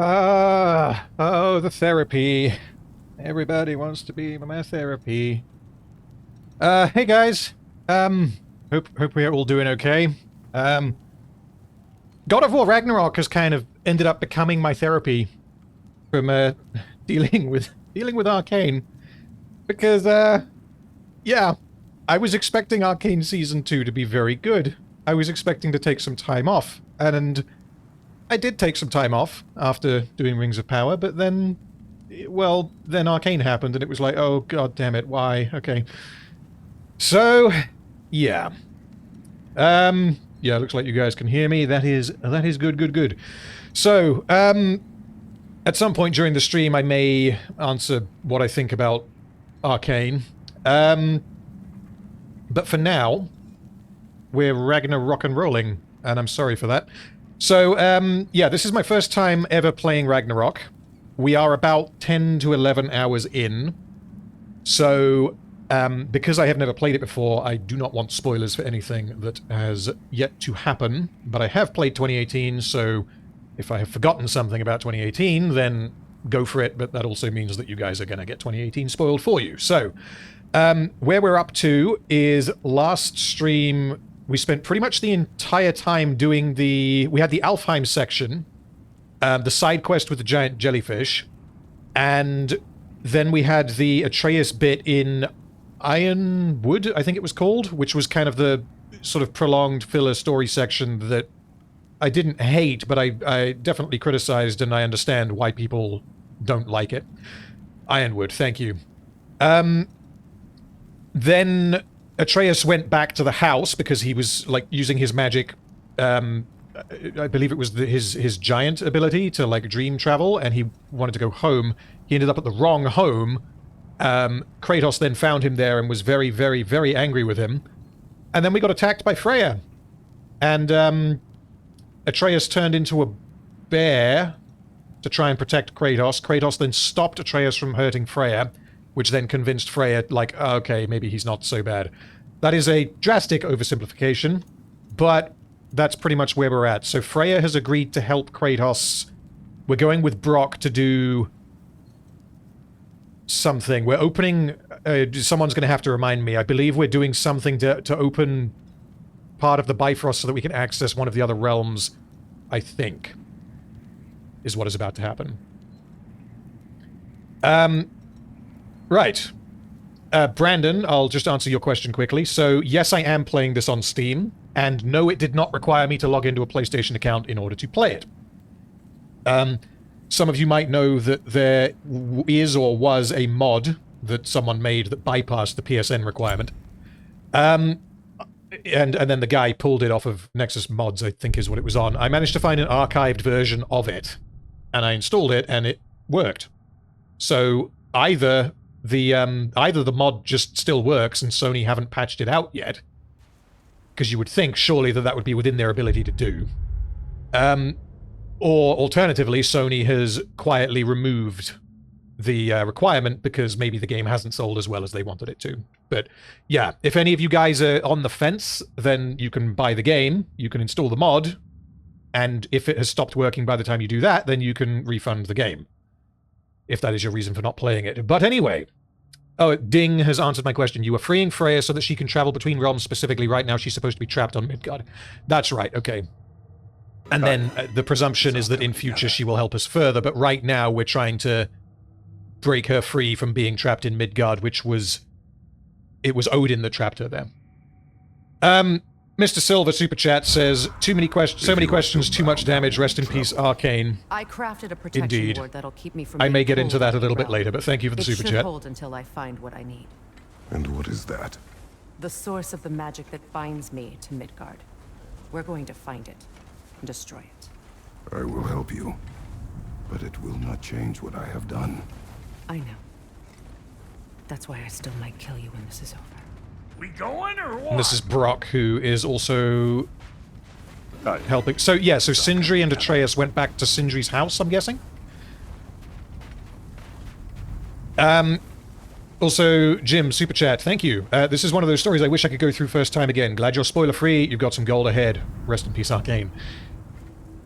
Oh, the therapy. Everybody wants to be my therapy. Hey guys. Hope we're all doing okay. God of War Ragnarok has kind of ended up becoming my therapy from dealing with Arcane. Because yeah, I was expecting Arcane Season 2 to be very good. I was expecting to take some time off, and I did take some time off after doing Rings of Power, but then, well, then Arcane happened, and it was like, oh god damn it, why? Okay. So, yeah. Yeah, looks like you guys can hear me. That is good. So, at some point during the stream, I may answer what I think about Arcane. But for now, we're Ragnarok and rolling, and I'm sorry for that. So, yeah, this is my first time ever playing Ragnarok. We are about 10 to 11 hours in. So, because I have never played it before, I do not want spoilers for anything that has yet to happen. But I have played 2018, so if I have forgotten something about 2018, then go for it. But that also means that you guys are going to get 2018 spoiled for you. So, where we're up to is last stream... We spent pretty much the entire time doing we had the Alfheim section, the side quest with the giant jellyfish, and then we had the Atreus bit in Ironwood, I think it was called, which was kind of the sort of prolonged filler story section that I didn't hate, but I definitely criticized, and I understand why people don't like it. Ironwood, thank you. Then Atreus went back to the house because he was, like, using his magic, I believe it was his giant ability to, like, dream travel, and he wanted to go home. He ended up at the wrong home. Kratos then found him there and was very, very, very angry with him. And then we got attacked by Freya. And, Atreus turned into a bear to try and protect Kratos. Kratos then stopped Atreus from hurting Freya, which then convinced Freya, like, oh, okay, maybe he's not so bad. That is a drastic oversimplification, but that's pretty much where we're at. So Freya has agreed to help Kratos. We're going with Brock to do something. We're opening... someone's going to have to remind me. I believe we're doing something to open part of the Bifrost so that we can access one of the other realms, I think, is what is about to happen. Right. Brandon, I'll just answer your question quickly. So, yes, I am playing this on Steam, and no, it did not require me to log into a PlayStation account in order to play it. Some of you might know that there is or was a mod that someone made that bypassed the PSN requirement. And then the guy pulled it off of Nexus Mods, I think is what it was on. I managed to find an archived version of it, and I installed it, and it worked. So, either the mod just still works and Sony haven't patched it out yet, because you would think surely that would be within their ability to do, or alternatively Sony has quietly removed the requirement because maybe the game hasn't sold as well as they wanted it to. But yeah, if any of you guys are on the fence, then you can buy the game, you can install the mod, and if it has stopped working by the time you do that, then you can refund the game, if that is your reason for not playing it. But anyway... Oh, Ding has answered my question. You are freeing Freya so that she can travel between realms specifically. Right now, she's supposed to be trapped on Midgard. That's right, okay. And then the presumption is that in future she will help us further, but right now we're trying to break her free from being trapped in Midgard, which was... It was Odin that trapped her there. Mr. Silver Super Chat says, so many questions, too much damage, rest in peace, Arcane. I crafted a protection ward that'll keep me from... I may get into that a little bit later, but thank you for the Super Chat. It should hold until I find what I need. And what is that? The source of the magic that binds me to Midgard. We're going to find it and destroy it. I will help you, but it will not change what I have done. I know. That's why I still might kill you when this is over. We going or what? And this is Brock, who is also helping. So, yeah, so Sindri and Atreus went back to Sindri's house, I'm guessing? Also, Jim, Super Chat, thank you. This is one of those stories I wish I could go through first time again. Glad you're spoiler-free. You've got some gold ahead. Rest in peace, Arcane.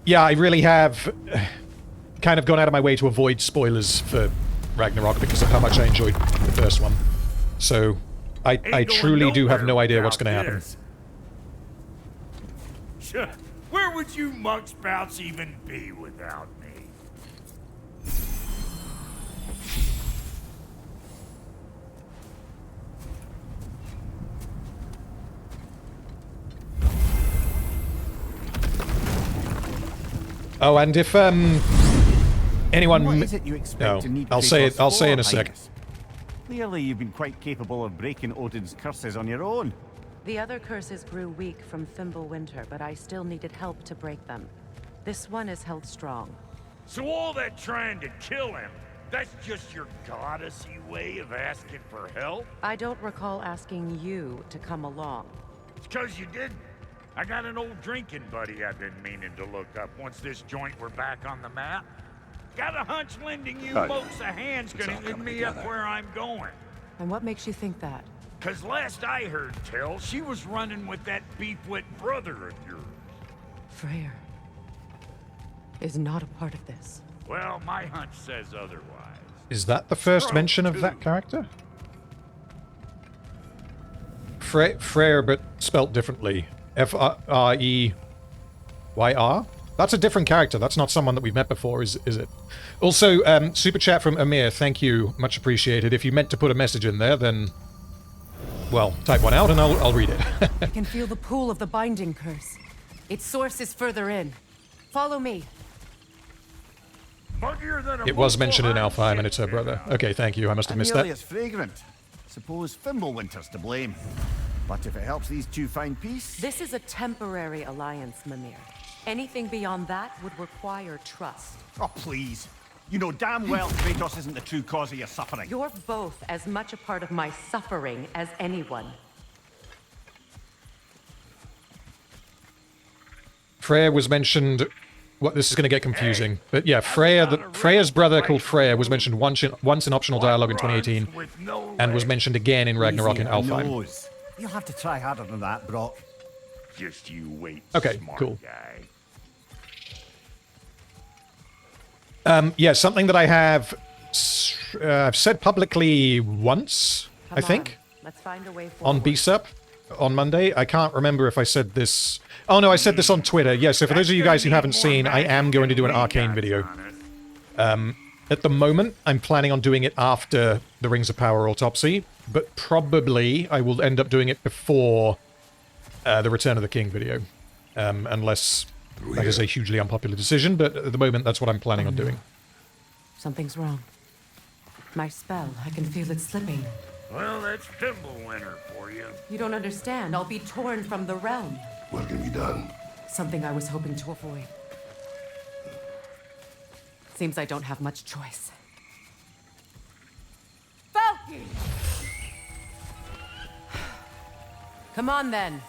Yeah, I really have... kind of gone out of my way to avoid spoilers for Ragnarok because of how much I enjoyed the first one. So, I truly do have no idea what's going to happen. Sure. Where would you muckspouts even be without me? Oh, and if anyone, What is it you expect to need I'll say it. I'll say in a for, sec. Highness? Clearly, you've been quite capable of breaking Odin's curses on your own. The other curses grew weak from Fimbulwinter, but I still needed help to break them. This one is held strong. So all that trying to kill him, that's just your goddessy way of asking for help? I don't recall asking you to come along. It's 'cause you didn't. I got an old drinking buddy I've been meaning to look up once this joint were back on the map. Got a hunch lending you folks a hand's gonna end me up where I'm going. And what makes you think that? 'Cause last I heard tell, she was running with that beefwit brother of yours. Freyr is not a part of this. Well, my hunch says otherwise. Is that the first mention of that character? Freyr, but spelt differently. F-R-E-Y-R? That's a different character. That's not someone that we've met before, is it? Also, super chat from Amir. Thank you. Much appreciated. If you meant to put a message in there, then... well, type one out and I'll read it. I can feel the pull of the binding curse. Its source is further in. Follow me. It was mentioned in Alfheim and it's her brother. Okay, thank you. I must have missed that. It's fragrant. Suppose Fimbulwinter's to blame. But if it helps these two find peace... This is a temporary alliance, Mimir. Anything beyond that would require trust. Oh, please. You know damn well Kratos isn't the true cause of your suffering. You're both as much a part of my suffering as anyone. Freya was mentioned... what, this is going to get confusing. But yeah, Freya's brother called Freya was mentioned once in optional dialogue in 2018, and was mentioned again in Ragnarok in Alfheim. You'll have to try harder than that, Brock. Just you wait, okay, smart cool. Guy. Yeah, something that I have I've said publicly once, I think, Let's find a way on BSUP on Monday. I can't remember if I said this. Oh no, I said this on Twitter. Yeah, so for those of you guys who haven't seen, I am going to do an Arcane video. At the moment, I'm planning on doing it after the Rings of Power Autopsy, but probably I will end up doing it before the Return of the King video. Unless that is a hugely unpopular decision, but at the moment that's what I'm planning on doing. Something's wrong. My spell, I can feel it slipping. Well, that's Fimbulwinter for you. You don't understand. I'll be torn from the realm. What can be done? Something I was hoping to avoid. Seems I don't have much choice. Falcon! Come on, then.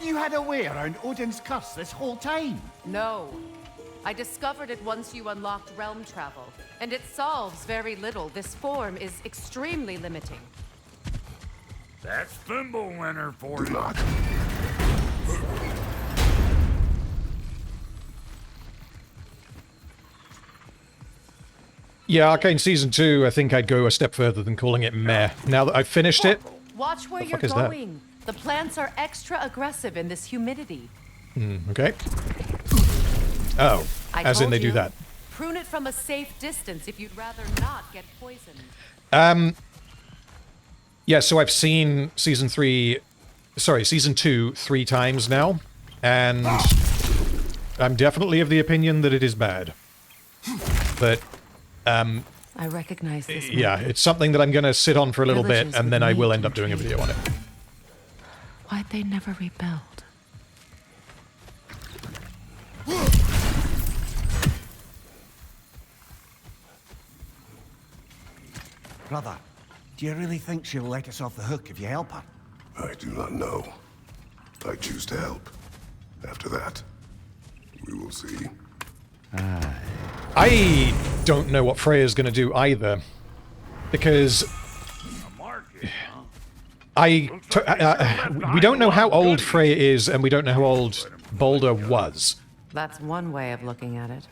You had a way around Odin's curse this whole time. No. I discovered it once you unlocked realm travel, and it solves very little. This form is extremely limiting. That's Fimbulwinter for Do you. not. Yeah, Arcane Season 2, I think I'd go a step further than calling it meh. Now that I've finished it... Watch where you're fuck is that? going. The plants are extra aggressive in this humidity. Okay. Oh, as in they do that. Prune it from a safe distance if you'd rather not get poisoned. Yeah, so I've seen Season 2 3 times now, and I'm definitely of the opinion that it is bad. But, I recognize this. yeah, it's something that I'm going to sit on for a little bit, and then I will end up doing a video on it. Why'd they never rebuild? Brother, do you really think she'll let us off the hook if you help her? I do not know. I choose to help. After that, we will see. I don't know what Freya's going to do either, because we don't know how old Freya is, and we don't know how old Balder was. That's one way of looking at it.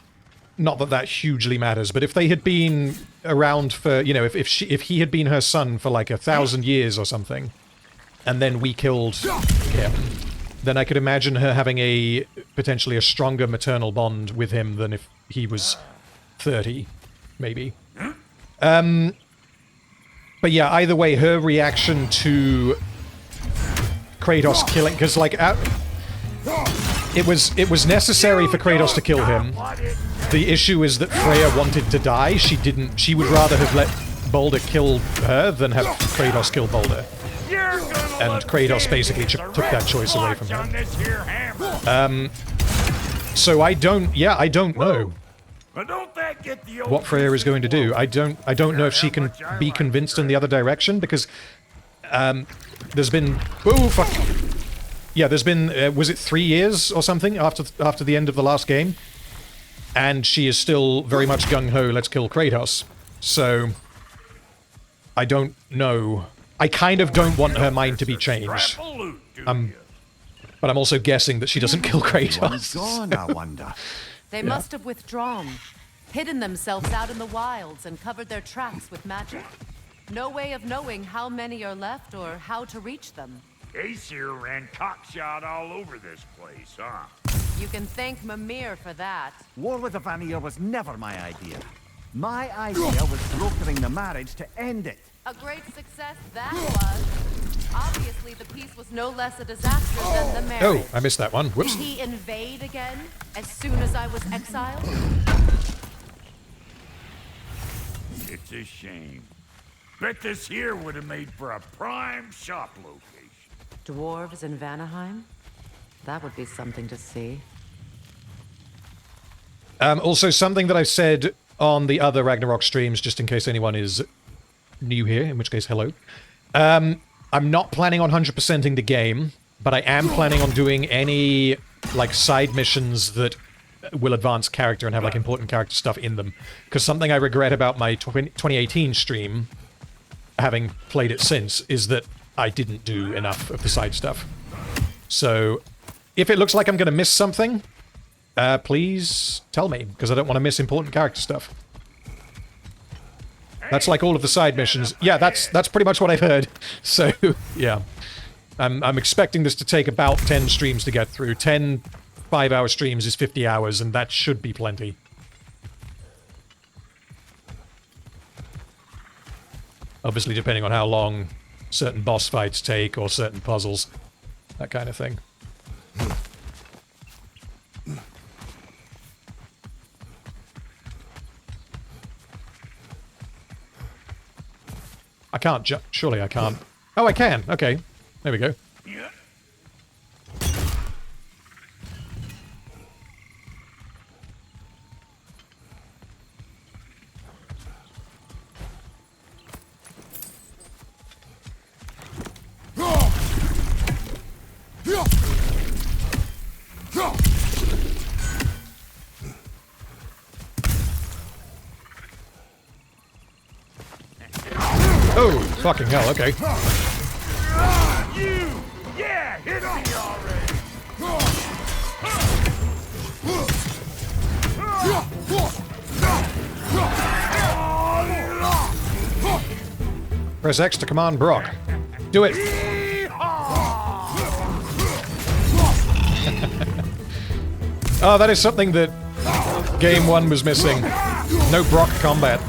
not that that hugely matters, but if they had been around for, you know, if he had been her son for like 1,000 years or something, and then we killed him, then I could imagine her having potentially a stronger maternal bond with him than if he was 30, maybe. But yeah, either way, her reaction to Kratos killing, because like it was necessary for Kratos to kill him. The issue is that Freya wanted to die. She would rather have let Balder kill her than have Kratos kill Balder. And Kratos basically took that choice away from her. So I don't know what Freya is going to do. I don't know if she can be convinced in the other direction, because there's been there's been was it 3 years or something after the end of the last game, and she is still very much gung-ho, let's kill Kratos. So I don't know. I kind of don't want her mind to be changed. But I'm also guessing that she doesn't kill Kratos. I wonder. They must have withdrawn, hidden themselves out in the wilds, and covered their tracks with magic. No way of knowing how many are left or how to reach them. Aesir ran cockshot all over this place, huh? You can thank Mimir for that. War with the Vanir was never my idea. My idea was brokering the marriage to end it. A great success that was. Obviously, the peace was no less a disaster than the marriage. Oh, I missed that one. Whoops. Did he invade again as soon as I was exiled? It's a shame. Bet this here would have made for a prime shop location. Dwarves in Vanaheim? That would be something to see. Also, something that I said on the other Ragnarok streams, just in case anyone is new here, in which case, hello. I'm not planning on 100%ing the game, but I am planning on doing any, like, side missions that will advance character and have, like, important character stuff in them. Because something I regret about my 2018 stream, having played it since, is that I didn't do enough of the side stuff. So, if it looks like I'm going to miss something, please tell me, because I don't want to miss important character stuff. That's like all of the side missions. Yeah, that's pretty much what I've heard. So, yeah. I'm expecting this to take about 10 streams to get through. 10 5-hour streams is 50 hours, and that should be plenty. Obviously, depending on how long certain boss fights take, or certain puzzles. That kind of thing. I can't jump. Surely I can't. Oh, I can. Okay. There we go. Yeah. Oh, fucking hell, okay. You! Yeah, hit me already! Press X to command Brock. Do it! Oh, that is something that Game 1 was missing. No Brock combat.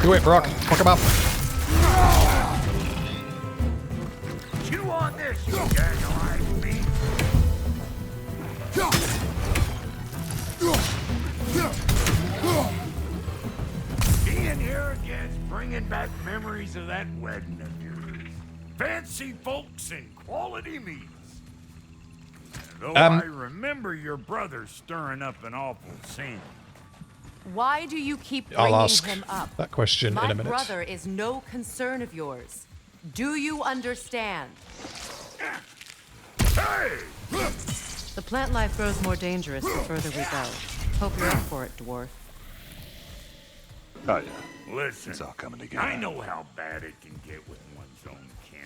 Do it, Brock. Fuck him up. Chew on this, you gagalized me. Being here again's bringing back memories of that wedding of yours. Fancy folks and quality meats. Though I remember your brother stirring up an awful scene. Why do you keep I'll bringing ask him up? that question My in a minute. brother is no concern of yours. Do you understand? Hey! The plant life grows more dangerous the further we go. Hope you're up for it, dwarf. Oh, yeah. Listen, It's all coming together. I know how bad it can get with one's own kin.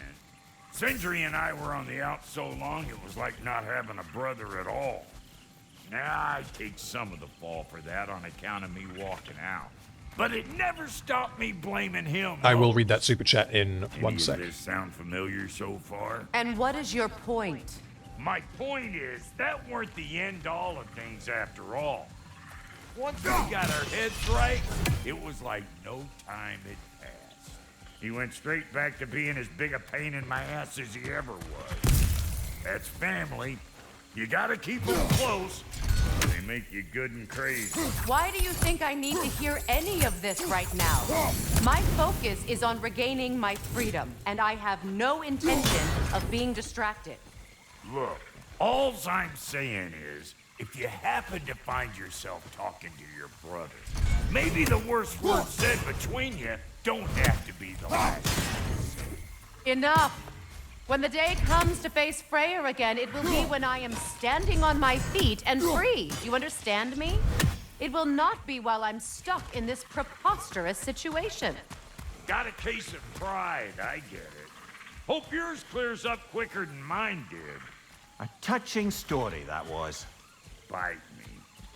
Sindri and I were on the out so long it was like not having a brother at all. Nah, I take some of the fall for that on account of me walking out. But it never stopped me blaming him. I will read that super chat in one Any sec. of this sound familiar so far? And what is your point? My point is, that weren't the end all of things after all. Once we got our heads right, it was like no time had passed. He went straight back to being as big a pain in my ass as he ever was. That's family. You gotta keep them close. They make you good and crazy. Why do you think I need to hear any of this right now? My focus is on regaining my freedom, and I have no intention of being distracted. Look, alls I'm saying is, if you happen to find yourself talking to your brother, maybe the worst word said between you don't have to be the last. Enough! When the day comes to face Freyr again, it will be when I am standing on my feet and free. You understand me? It will not be while I'm stuck in this preposterous situation. Got a case of pride, I get it. Hope yours clears up quicker than mine did. A touching story, that was. Bite me.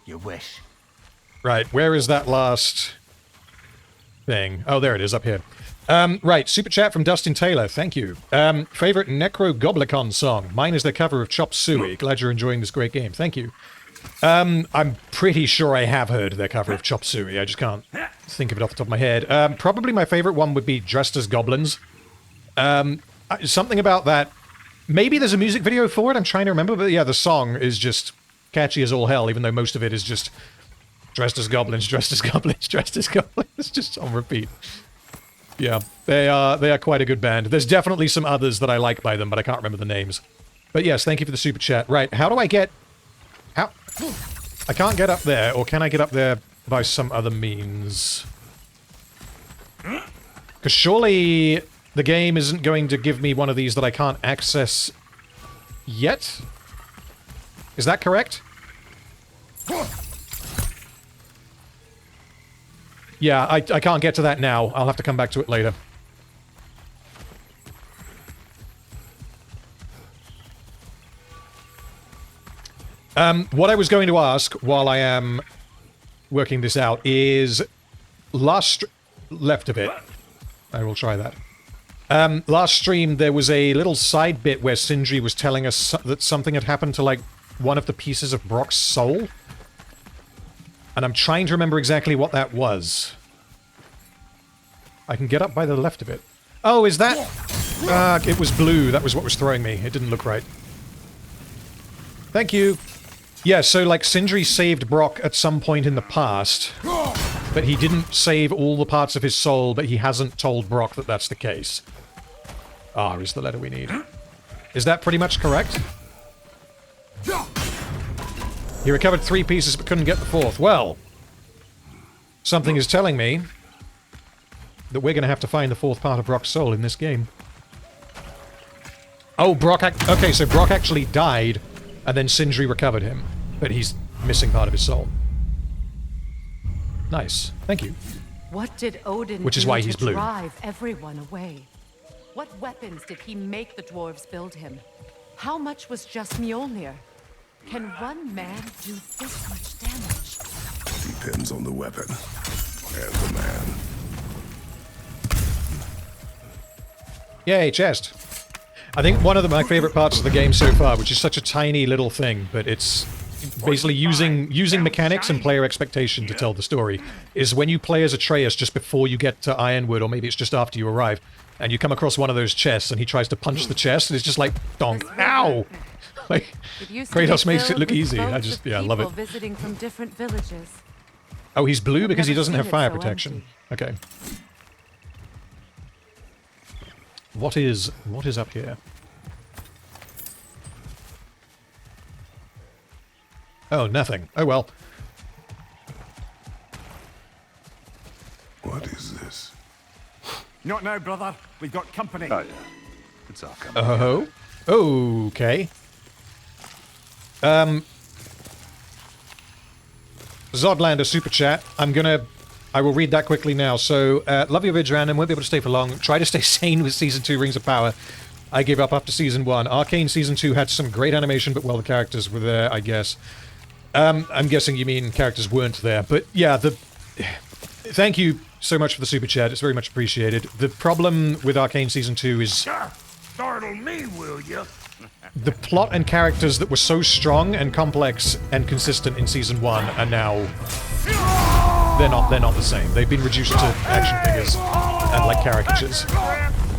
You wish. Right, where is that last thing? Oh, there it is, up here. Right, super chat from Dustin Taylor, thank you. Favorite Necro Goblicon song? Mine is their cover of Chop Suey. Glad you're enjoying this great game, thank you. I'm pretty sure I have heard their cover of Chop Suey, I just can't think of it off the top of my head. Probably my favorite one would be Dressed as Goblins. Something about that. Maybe there's a music video for it, I'm trying to remember, but yeah, the song is just catchy as all hell, even though most of it is just dressed as goblins, dressed as goblins, dressed as goblins. It's just on repeat. Yeah, they are quite a good band. There's definitely some others that I like by them, but I can't remember the names. But yes, thank you for the super chat. Right, how do I get... How... I can't get up there, or can I get up there by some other means? Because surely the game isn't going to give me one of these that I can't access yet? Is that correct? Yeah, I can't get to that now. I'll have to come back to it later. What I was going to ask while I am working this out is left of it. I will try that. Last stream, there was a little side bit where Sindri was telling us that something had happened to, like, one of the pieces of Brock's soul. And I'm trying to remember exactly what that was. I can get up by the left of it. Oh, is that... it was blue. That was what was throwing me. It didn't look right. Thank you. Yeah, so, like, Sindri saved Brock at some point in the past, but he didn't save all the parts of his soul, but he hasn't told Brock that that's the case. R is the letter we need. Is that pretty much correct? He recovered 3 pieces but couldn't get the 4th. Well, something is telling me that we're going to have to find the 4th part of Brock's soul in this game. Oh, Brock... Okay, so Brock actually died, and then Sindri recovered him. But he's missing part of his soul. Nice. Thank you. What did Odin Which is do why he's to blue. drive everyone away? What weapons did he make the dwarves build him? How much was just Mjolnir? Can one man do this much damage? Depends on the weapon and the man. Yay, chest. I think one of my favorite parts of the game so far, which is such a tiny little thing, but it's basically using mechanics and player expectation to tell the story, is when you play as Atreus just before you get to Ironwood, or maybe it's just after you arrive, and you come across one of those chests, and he tries to punch the chest, and it's just like, donk, ow! Like, Kratos makes it look easy. I just, yeah, I love it. Visiting from different villages. Oh, he's blue because he Never doesn't seen have it fire so protection. empty. Okay. What is up here? Oh, nothing. Oh well. What is this? Not now, brother. We've got company. Oh, yeah. It's Arcane. Oh. Okay. Zodlander super chat. I will read that quickly now. So, love your vids, random. Won't be able to stay for long. Try to stay sane with Season 2 Rings of Power. I gave up after Season 1. Arcane Season 2 had some great animation, but well, the characters were there, I guess. I'm guessing you mean characters weren't there, but yeah, thank you so much for the super chat, it's very much appreciated. The problem with Arcane Season 2 is... Startle me, will you? The plot and characters that were so strong and complex and consistent in Season 1 are now... They're not the same. They've been reduced to action figures and, like, caricatures.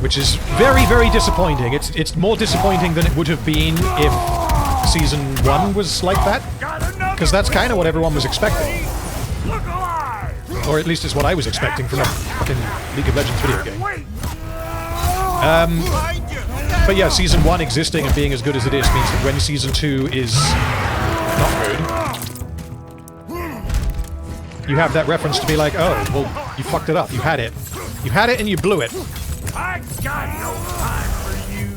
Which is very, very disappointing. It's more disappointing than it would have been if Season 1 was like that. Because that's kind of what everyone was expecting. Or at least it's what I was expecting from a fucking League of Legends video game. But yeah, Season 1 existing and being as good as it is means that when Season 2 is not good, you have that reference to be like, oh, well, you fucked it up, you had it. You had it and you blew it. I got no time for you.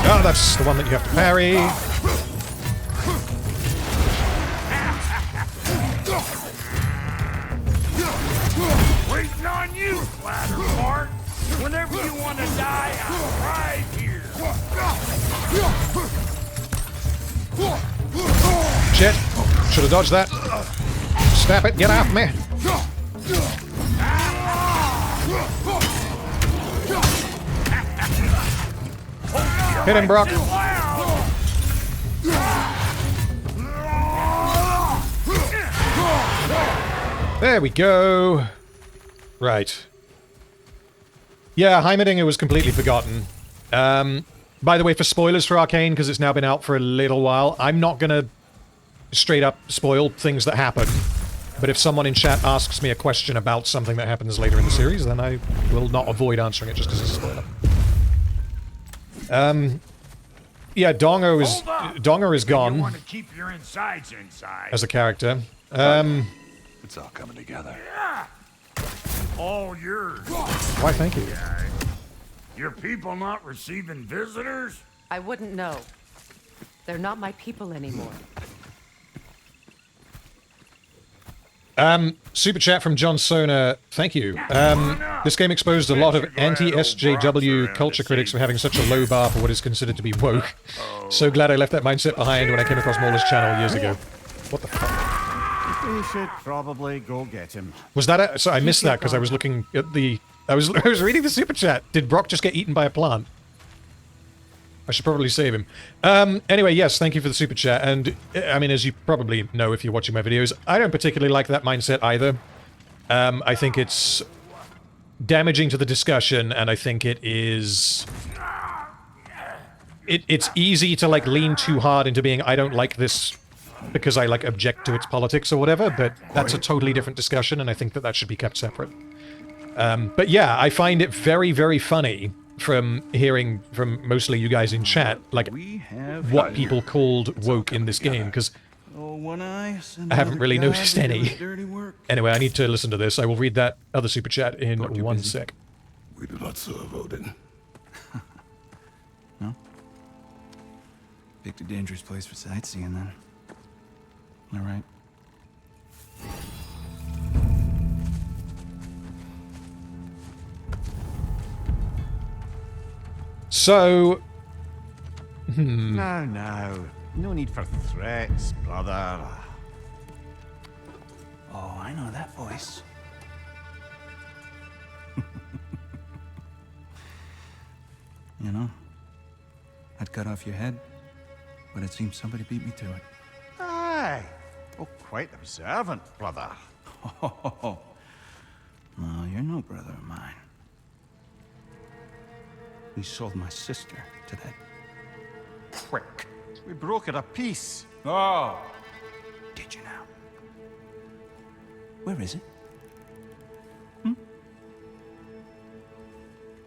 Oh, that's the one that you have to parry. Waiting on you, Flattermark. Whenever you want to die, I'm right here. Shit. Should have dodged that. Stop it, get off me. Hit him, Brock. There we go. Right. Yeah, Heimerdinger was completely forgotten. By the way, for spoilers for Arcane, because it's now been out for a little while, I'm not gonna straight up spoil things that happen. But if someone in chat asks me a question about something that happens later in the series, then I will not avoid answering it just because it's a spoiler. Yeah, Donger is gone. You want to keep your insides inside. As a character. It's all coming together. Yeah. All yours. Why, thank you. Your people not receiving visitors? I wouldn't know. They're not my people anymore. Super chat from John Sona, thank you. This game exposed a lot of anti-SJW culture critics for having such a low bar for what is considered to be woke. So glad I left that mindset behind when I came across Mauler's channel years ago. What the fuck? We should probably go get him. Was that a... So I missed that because I was looking at the... I was reading the super chat. Did Brock just get eaten by a plant? I should probably save him. Anyway, yes, thank you for the super chat. And, I mean, as you probably know if you're watching my videos, I don't particularly like that mindset either. I think it's damaging to the discussion, and I think it is... It's easy to, like, lean too hard into being, I don't like this because I, like, object to its politics or whatever, but that's a totally different discussion, and I think that should be kept separate. But yeah, I find it very, very funny from hearing from mostly you guys in chat, like, what people called woke in this game, because I haven't really noticed any. Anyway, I need to listen to this. I will read that other super chat in 1 sec. We do not serve Odin. No? Picked a dangerous place for sightseeing, then. All right. So... Now. No need for threats, brother. Oh, I know that voice. You know, I'd cut off your head, but it seems somebody beat me to it. Aye. Oh, quite observant, brother. Oh, no, you're no brother of mine. We sold my sister to that prick. We broke it a piece. Oh! Did you now? Where is it?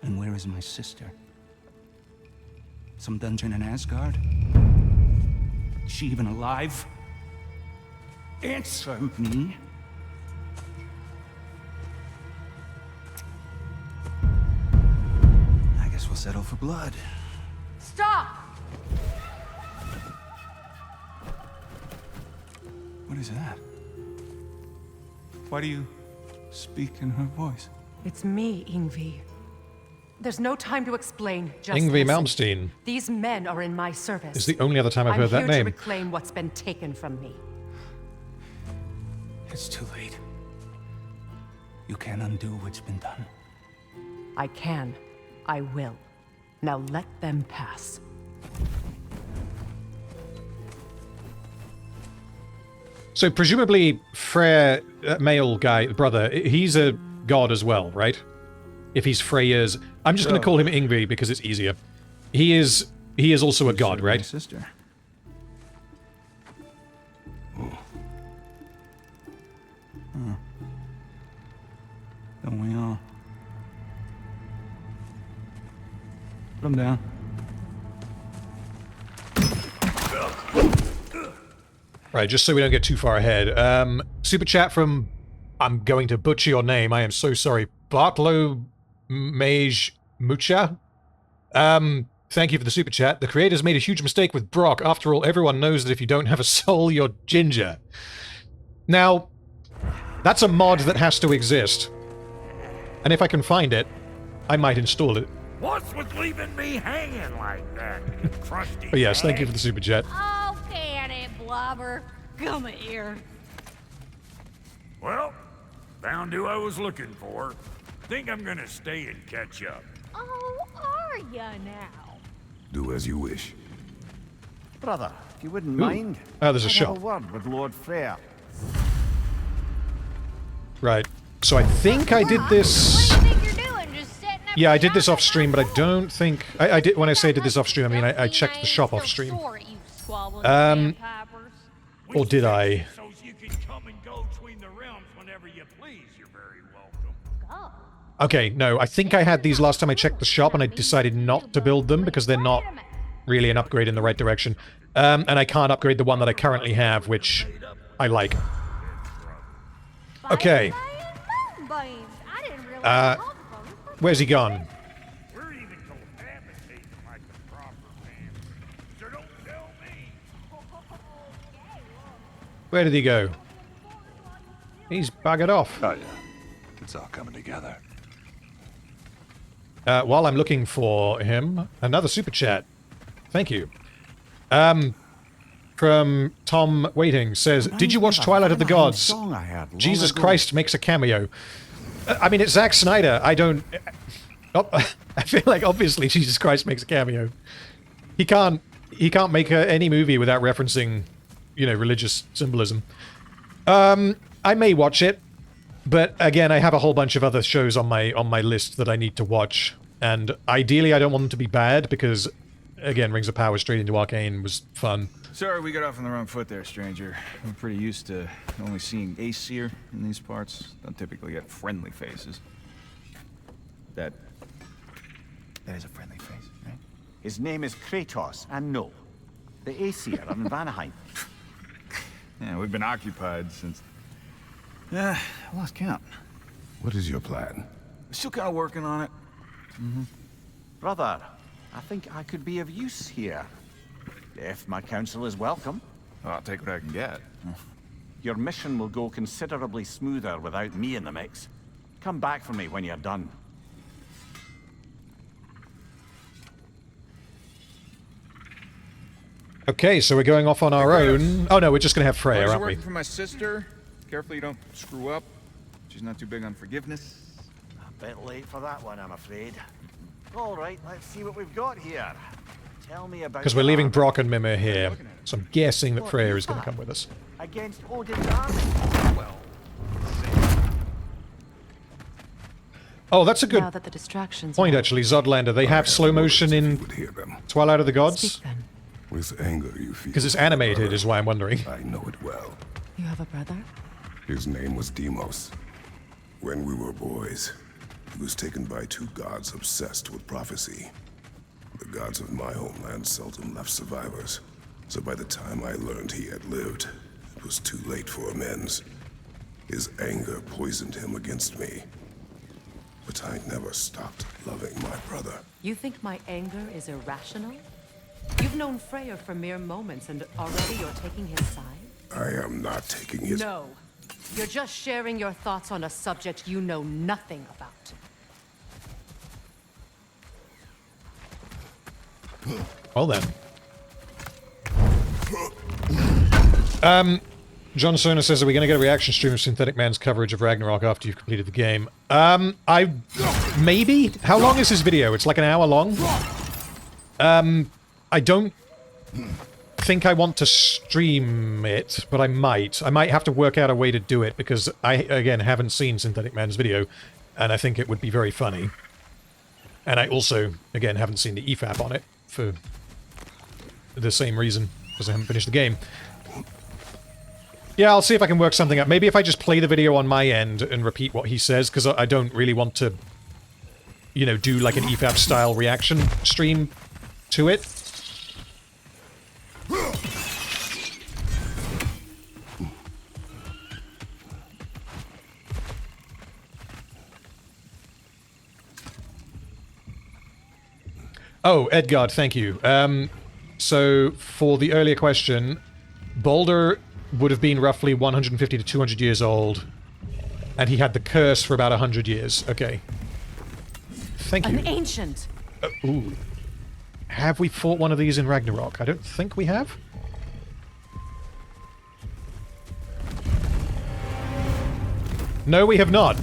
And where is my sister? Some dungeon in Asgard? Is she even alive? Answer me. I guess we'll settle for blood. Stop! What is that? Why do you speak in her voice? It's me, Ingvi. There's no time to explain. Just Yngvi listen. Malmsteen These men are in my service. is the only other time I've heard that I'm here name. to reclaim what's been taken from me. It's too late. You can't undo what's been done. I can. I will. Now let them pass. So presumably Freyr, male guy, brother, he's a god as well, right? If he's Freya's... I'm just going to call him Yngvi because it's easier. He is also a god, My right? sister. Don't we all? Put him down. Right, just so we don't get too far ahead. Super chat from... I'm going to butcher your name. I am so sorry. Bartlo Mage Mucha? Thank you for the super chat. The creators made a huge mistake with Brock. After all, everyone knows that if you don't have a soul, you're ginger. Now, that's a mod that has to exist. And if I can find it, I might install it. What's with leaving me hanging like that, you crusty But yes, thank you hag? for the super chat. Oh, can it, Blobber? Come here. Well, found who I was looking for. Think I'm gonna stay and catch up. Oh, are ya now? Do as you wish. Brother, if you wouldn't mind, Oh, there's a I'd have shop. a word with Lord Freyr. Right. So I think I did this... What do you think you're doing? Just sitting up Yeah, I here did this knocking off stream, but I on don't think... I did. When I say I did this off stream, I mean I checked the shop off stream. Or did I? So you can come and go between the realms whenever you please. You're very welcome. Okay, no, I think I had these last time I checked the shop, and I decided not to build them because they're not really an upgrade in the right direction. And I can't upgrade the one that I currently have, which I like. Okay. Where's he gone? We're even cohabitating like the proper man. So don't tell me. Where did he go? He's buggered off. Oh, yeah. It's all coming together. While I'm looking for him, another super chat. Thank you. From Tom Waiting says, did you watch Twilight of the Gods? Jesus Christ makes a cameo. I mean, it's Zack Snyder. I don't... I feel like obviously Jesus Christ makes a cameo. He can't make any movie without referencing, you know, religious symbolism. I may watch it, but again, I have a whole bunch of other shows on my list that I need to watch, and ideally I don't want them to be bad because, again, Rings of Power straight into Arcane was fun. Sorry, we got off on the wrong foot there, stranger. I'm pretty used to only seeing Aesir in these parts. Don't typically get friendly faces. That is a friendly face, right? His name is Kratos, and no, the Aesir are in Vanaheim. Yeah, we've been occupied since... I lost count. What is your plan? Still kind of working on it. Brother, I think I could be of use here. If my counsel is welcome. Oh, I'll take what I can get. Your mission will go considerably smoother without me in the mix. Come back for me when you're done. Okay, so we're going off on our own. Oh no, we're just gonna have Freya, aren't we? Working for my sister. Careful you don't screw up. She's not too big on forgiveness. A bit late for that one, I'm afraid. All right, let's see what we've got here. Tell me about... Because we're leaving Brock and Mimir here, so I'm guessing that Freya is going to come with us. Against Odin's army. Well, Oh, that's a good Now that the distractions point, are- actually, Zodlander. They have slow motion You in would hear them. Twilight of the Gods? Speak then. With anger you feel. Because it's animated, is why I'm wondering. I know it well. You have a brother? His name was Deimos. When we were boys, he was taken by two gods obsessed with prophecy. The gods of my homeland seldom left survivors, so by the time I learned he had lived, it was too late for amends. His anger poisoned him against me. But I never stopped loving my brother. You think my anger is irrational? You've known Freyr for mere moments, and already you're taking his side? I am not taking his... No. You're just sharing your thoughts on a subject you know nothing about. Well then. John Sona says, are we going to get a reaction stream of Synthetic Man's coverage of Ragnarok after you've completed the game? Maybe? How long is this video? It's like an hour long? I don't think I want to stream it, but I might. I might have to work out a way to do it, because I, again, haven't seen Synthetic Man's video, and I think it would be very funny. And I also, again, haven't seen the EFAP on it, for the same reason, because I haven't finished the game. Yeah, I'll see if I can work something out. Maybe if I just play the video on my end and repeat what he says, because I don't really want to, you know, do like an EFAP-style reaction stream to it. Oh, Edgard, thank you. So, for the earlier question, Baldur would have been roughly 150 to 200 years old, and he had the curse for about 100 years. Okay. Thank you. An ancient. Ooh. Have we fought one of these in Ragnarok? I don't think we have. No, we have not.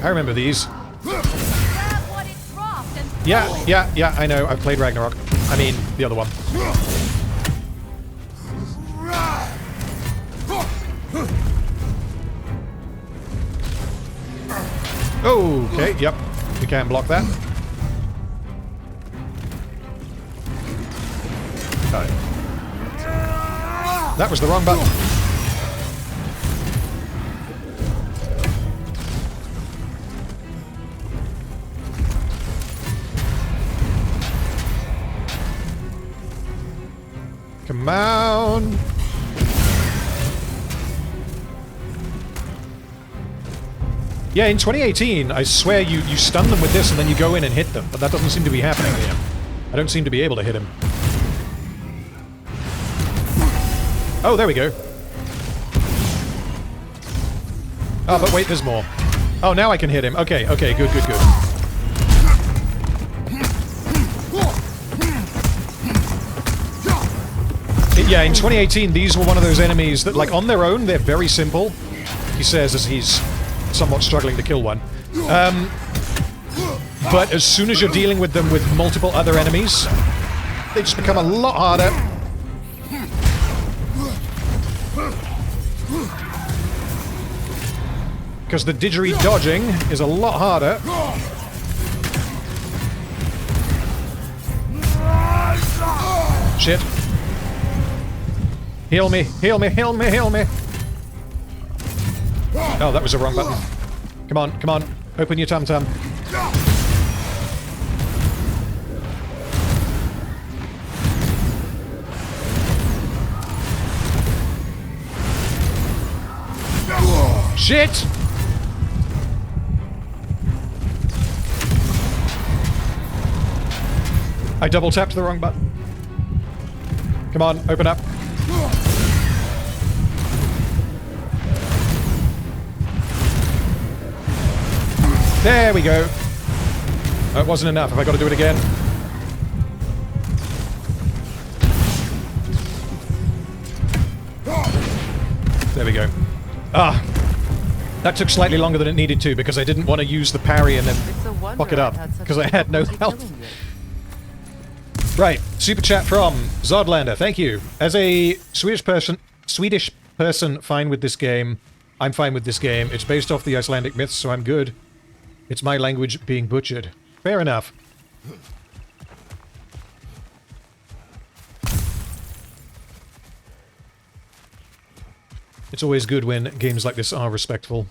I remember these. Yeah, I know. I've played Ragnarok. I mean, the other one. Okay, yep. We can block that. Okay. That was the wrong button. Come on! Yeah, in 2018, I swear you stun them with this and then you go in and hit them, but that doesn't seem to be happening here. I don't seem to be able to hit him. Oh, there we go. Oh, but wait, there's more. Oh, now I can hit him. Okay, okay, good, good, good. Yeah, in 2018, these were one of those enemies that, like, on their own, they're very simple. He says as he's somewhat struggling to kill one. But as soon as you're dealing with them with multiple other enemies, they just become a lot harder. Because the didgeridoo-dodging is a lot harder. Shit. Heal me, heal me, heal me, heal me. Oh, that was the wrong button. Come on, come on. Open your tum-tum. Shit! I double-tapped the wrong button. Come on, open up. There we go. That wasn't enough. Have I got to do it again? There we go. Ah! That took slightly longer than it needed to because I didn't want to use the parry and then fuck it up because I had no health. Right. Super chat from Zodlander. Thank you. As a Swedish person fine with this game, I'm fine with this game. It's based off the Icelandic myths, so I'm good. It's my language being butchered. Fair enough. It's always good when games like this are respectful.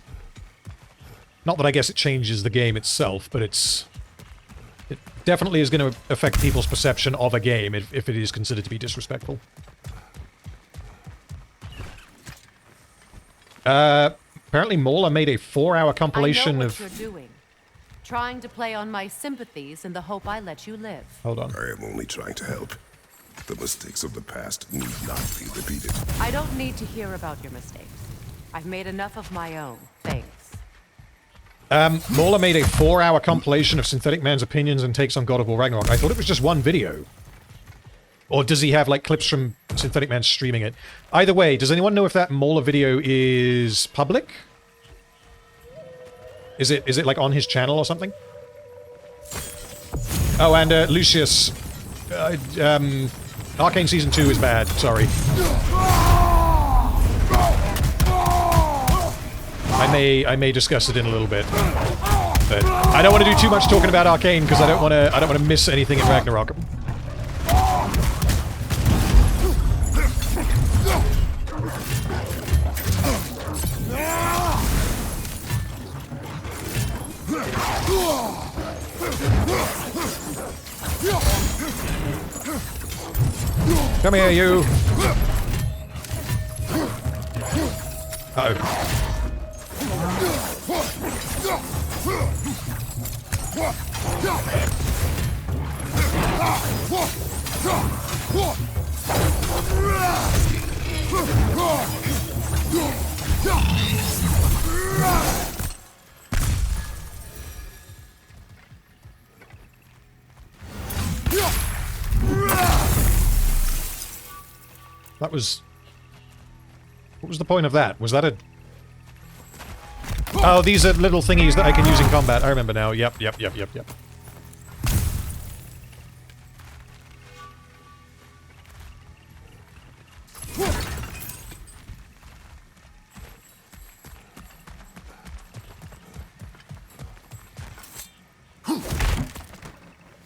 Not that I guess it changes the game itself, but it definitely is going to affect people's perception of a game if it is considered to be disrespectful. Apparently Mola made a 4-hour compilation of... I know what you're doing. Trying to play on my sympathies in the hope I let you live. Hold on. I am only trying to help. The mistakes of the past need not be repeated. I don't need to hear about your mistakes. I've made enough of my own. Thanks. Mauler made a 4-hour compilation of Synthetic Man's opinions and takes on God of War Ragnarok. I thought it was just one video. Or does he have, like, clips from Synthetic Man streaming it? Either way, does anyone know if that Mauler video is public? Is it like, on his channel or something? Oh, and, Lucius... Arcane Season 2 is bad, sorry. I may discuss it in a little bit. But I don't want to do too much talking about Arcane, because I don't want to miss anything in Ragnarok. Come here, you! Uh-oh. That was... What was the point of that? Was that a... Oh, these are little thingies that I can use in combat. I remember now. Yep.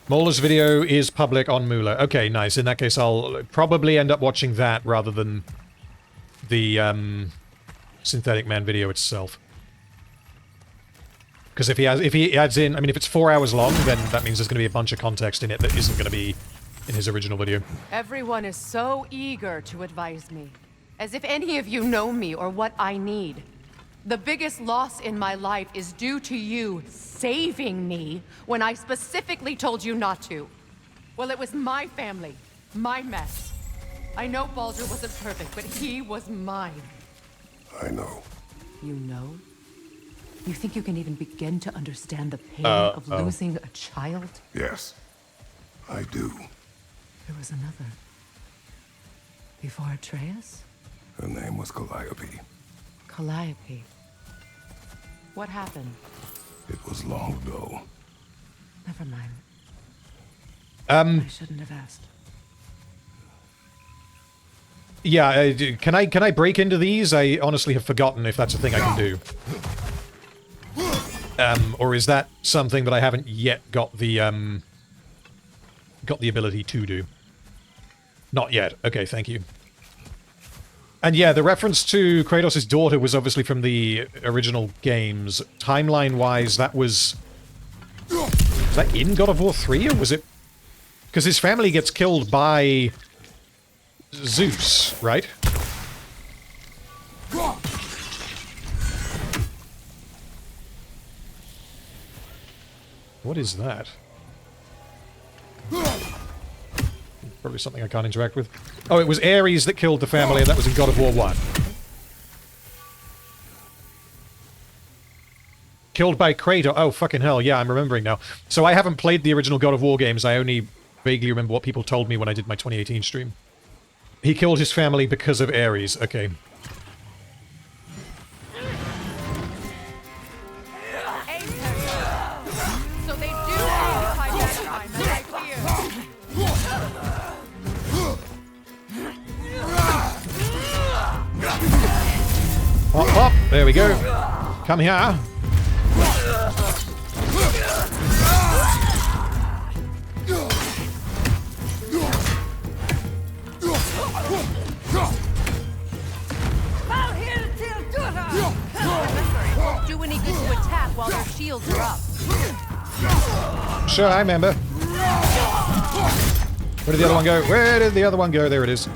Mauler's video is public on Moolah. Okay, nice. In that case, I'll probably end up watching that rather than the Synthetic Man video itself. Because if he adds in, I mean, if it's 4 hours long, then that means there's going to be a bunch of context in it that isn't going to be in his original video. Everyone is so eager to advise me, as if any of you know me or what I need. The biggest loss in my life is due to you saving me when I specifically told you not to. Well, it was my family, my mess. I know Baldur wasn't perfect, but he was mine. I know. You know? You think you can even begin to understand the pain of losing a child? Yes, I do. There was another. Before Atreus? Her name was Calliope. Calliope. What happened? It was long ago. Never mind. I shouldn't have asked. Yeah, can I break into these? I honestly have forgotten if that's a thing I can do. Or is that something that I haven't yet got the ability to do? Not yet. Okay, thank you. And yeah, the reference to Kratos' daughter was obviously from the original games. Timeline-wise, that was... Was that in God of War 3, or was it... Because his family gets killed by... Zeus, right? What is that? Probably something I can't interact with. Oh, it was Ares that killed the family, and that was in God of War 1. Killed by Kratos. Oh, fucking hell, yeah, I'm remembering now. So I haven't played the original God of War games, I only vaguely remember what people told me when I did my 2018 stream. He killed his family because of Ares, okay. So they do occupy that time, right here. Hop, hop, there we go. Come here. Do any good to attack while their shields are up. Sure, I remember. Where did the other one go? Where did the other one go? There it is.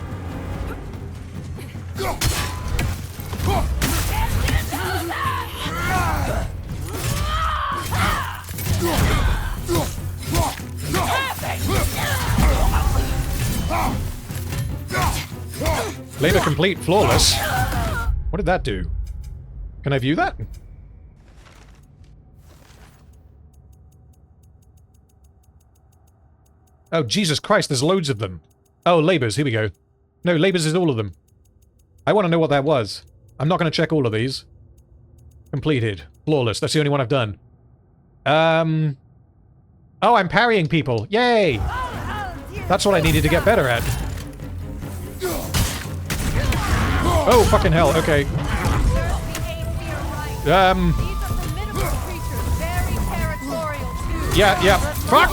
Labor complete, flawless. What did that do? Can I view that? Oh, Jesus Christ, there's loads of them. Oh, labors, here we go. No, labors is all of them. I want to know what that was. I'm not going to check all of these. Completed. Flawless. That's the only one I've done. Oh, I'm parrying people. Yay! That's what I needed to get better at. Oh, fucking hell. Okay. Yeah. Fuck!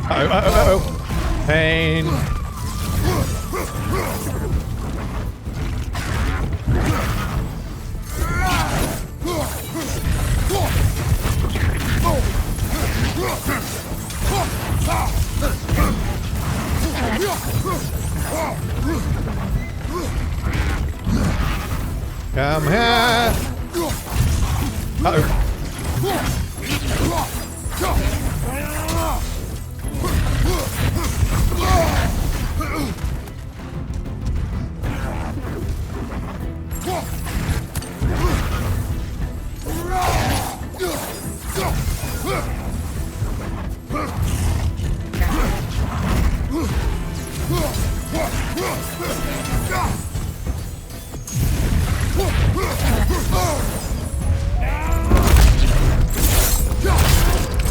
Uh-oh. Pain. Come here. Uh-oh.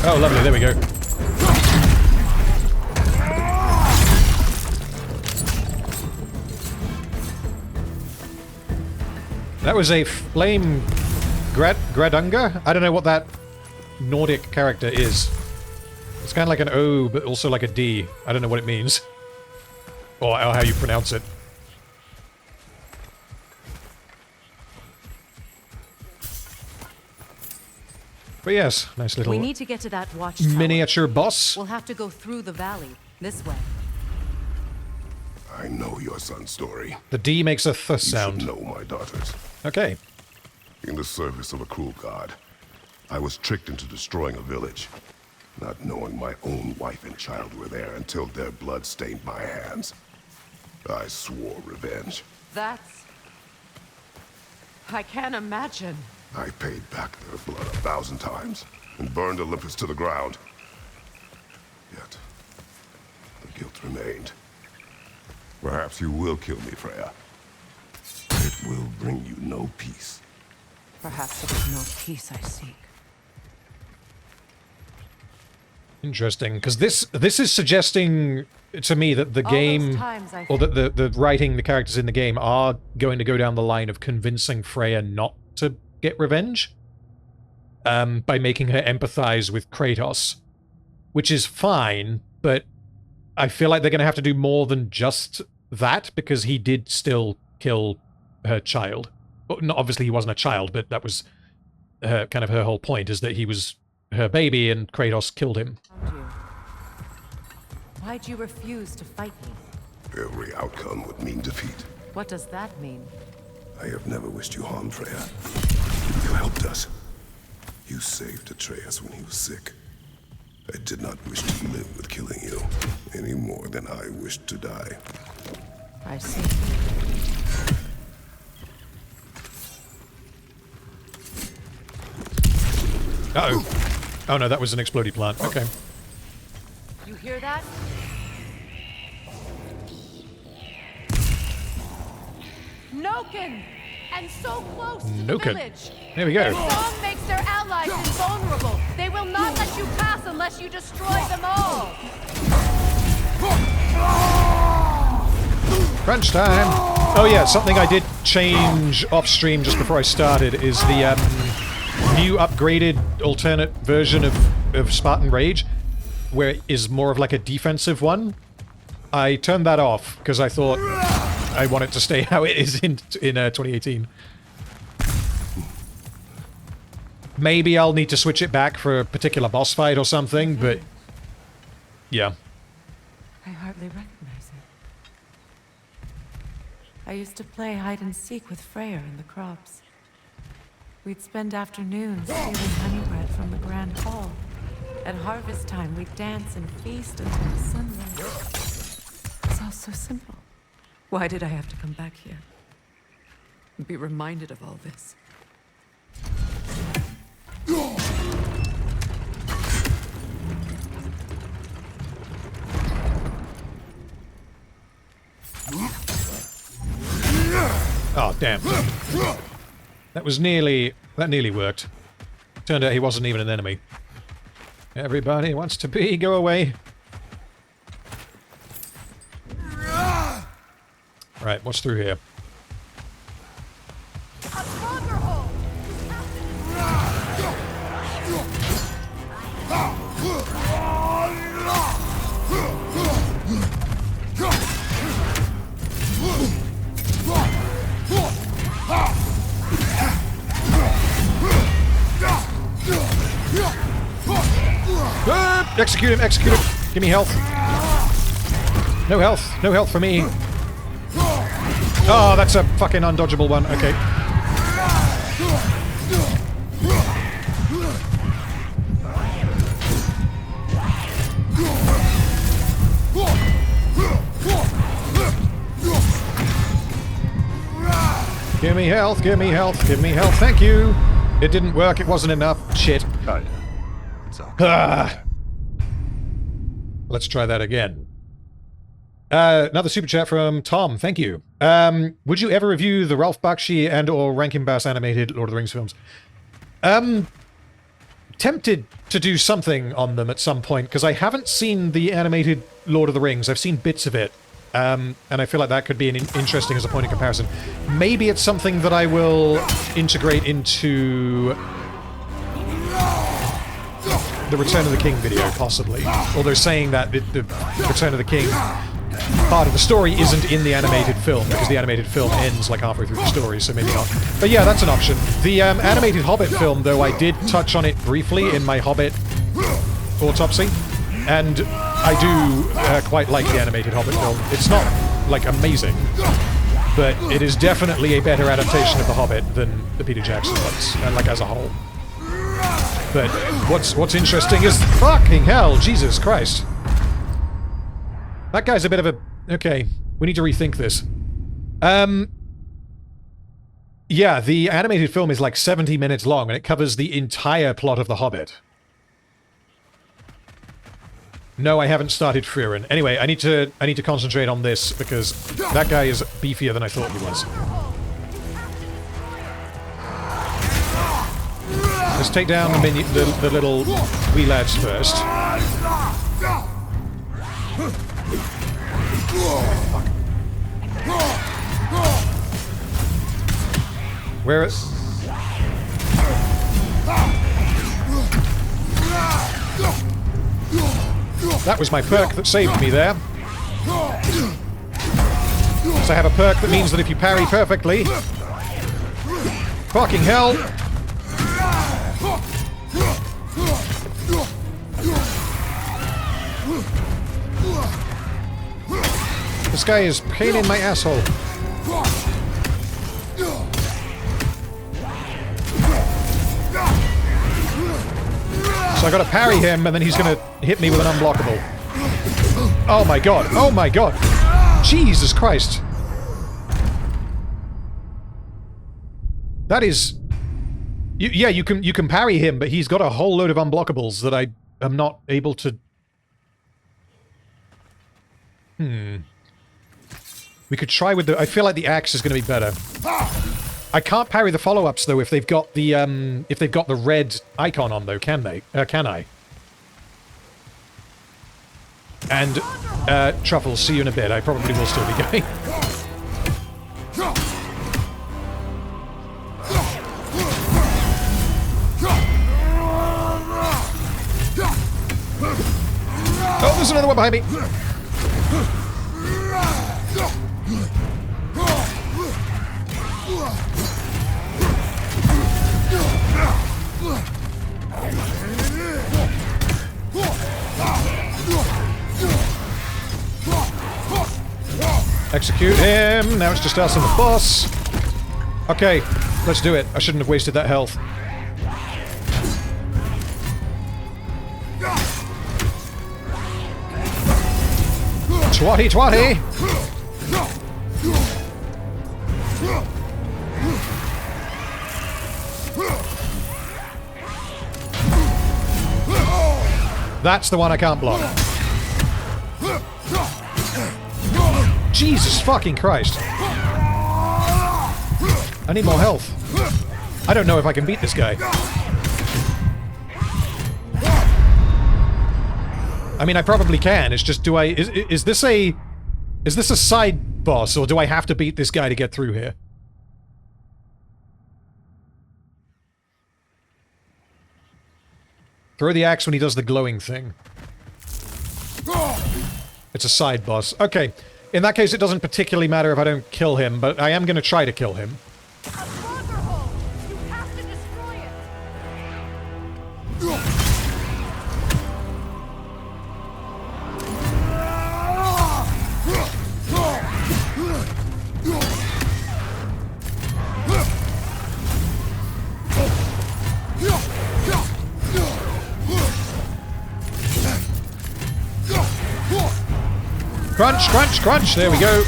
Oh, lovely. There we go. That was a flame Gradunga? I don't know what that Nordic character is. It's kind of like an O, but also like a D. I don't know what it means. Or how you pronounce it. But yes, nice little We need to get to that watchtower. miniature boss. We'll have to go through the valley. This way. I know your son's story. The D makes a th You sound. should know my daughters. Okay. In the service of a cruel god, I was tricked into destroying a village, not knowing my own wife and child were there until their blood stained my hands. I swore revenge. That's... I can't imagine. I paid back their blood 1,000 times and burned Olympus to the ground. Yet, the guilt remained. Perhaps you will kill me, Freya. It will bring you no peace. Perhaps it is not peace I seek. Interesting, because this is suggesting to me that the All those game, times I or that the writing, the characters in the game are going to go down the line of convincing Freya not to get revenge, by making her empathize with Kratos, which is fine, but I feel like they're going to have to do more than just that, because he did still kill her child. Well, not, obviously he wasn't a child, but that was her, kind of her whole point, is that he was her baby and Kratos killed him. Why'd you refuse to fight me? Every outcome would mean defeat. What does that mean? I have never wished you harm, Freya. You helped us. You saved Atreus when he was sick. I did not wish to live with killing you, any more than I wished to die. I see. Uh-oh. Oh no, that was an exploded plant. Okay. You hear that? Noken! And so close to the Noken. village! There we go. Their song makes their allies invulnerable! They will not let you pass unless you destroy them all! Crunch time! Oh yeah, something I did change off-stream just before I started is the new upgraded alternate version of Spartan Rage, where it is more of like a defensive one. I turned that off because I thought I want it to stay how it is in 2018. Maybe I'll need to switch it back for a particular boss fight or something, but yeah. I hardly recognize it. I used to play hide and seek with Freyr in the crops. We'd spend afternoons stealing honey bread from the Grand Hall. At harvest time, we'd dance and feast until the sun rose. It's all so simple. Why did I have to come back here? Be reminded of all this. Oh, damn. That nearly worked. Turned out he wasn't even an enemy. Everybody wants to be, go away. Right, what's through here? Execute him, execute him. Give me health. No health. No health for me. Oh, that's a fucking undodgeable one. Okay. Give me health, give me health, give me health. Thank you. It didn't work. It wasn't enough. Shit. Oh, yeah. It's all Ah. Let's try that again. Another super chat from Tom. Thank you. Would you ever review the Ralph Bakshi and or Rankin Bass animated Lord of the Rings films? Tempted to do something on them at some point, because I haven't seen the animated Lord of the Rings. I've seen bits of it. And I feel like that could be interesting as a point of comparison. Maybe it's something that I will integrate into the Return of the King video, possibly. Although saying that the Return of the King part of the story isn't in the animated film, because the animated film ends like halfway through the story, so maybe not. But yeah, that's an option. The animated Hobbit film, though, I did touch on it briefly in my Hobbit autopsy, and I do quite like the animated Hobbit film. It's not, like, amazing, but it is definitely a better adaptation of The Hobbit than the Peter Jackson ones, like, as a whole. But what's interesting is... Fucking hell, Jesus Christ. That guy's a bit of a... Okay, we need to rethink this. Yeah, the animated film is like 70 minutes long, and it covers the entire plot of The Hobbit. No, I haven't started Freyr. Anyway, I need to concentrate on this, because that guy is beefier than I thought he was. Let's take down the little wee lads first. Where is... That was my perk that saved me there. So I have a perk that means that if you parry perfectly... Fucking hell! This guy is pain in my asshole. So I gotta parry him, and then he's gonna hit me with an unblockable. Oh my god, oh my god! Jesus Christ! That is... yeah, you can parry him, but he's got a whole load of unblockables that I am not able to... We could try with the... I feel like the axe is going to be better. I can't parry the follow-ups, though, if they've got the red icon on, though, can they? Can I? And, Truffles, see you in a bit. I probably will still be going. Oh, there's another one behind me! Execute him! Now it's just us and the boss. Okay. Let's do it. I shouldn't have wasted that health. Twatty twatty! That's the one I can't block. Jesus fucking Christ. I need more health. I don't know if I can beat this guy. I mean, I probably can. It's just, do I... Is this a side boss, or do I have to beat this guy to get through here? Throw the axe when he does the glowing thing. It's a side boss. Okay. In that case, it doesn't particularly matter if I don't kill him, but I am going to try to kill him. A stronghold! You have to destroy it! Crunch, crunch, crunch! There we go.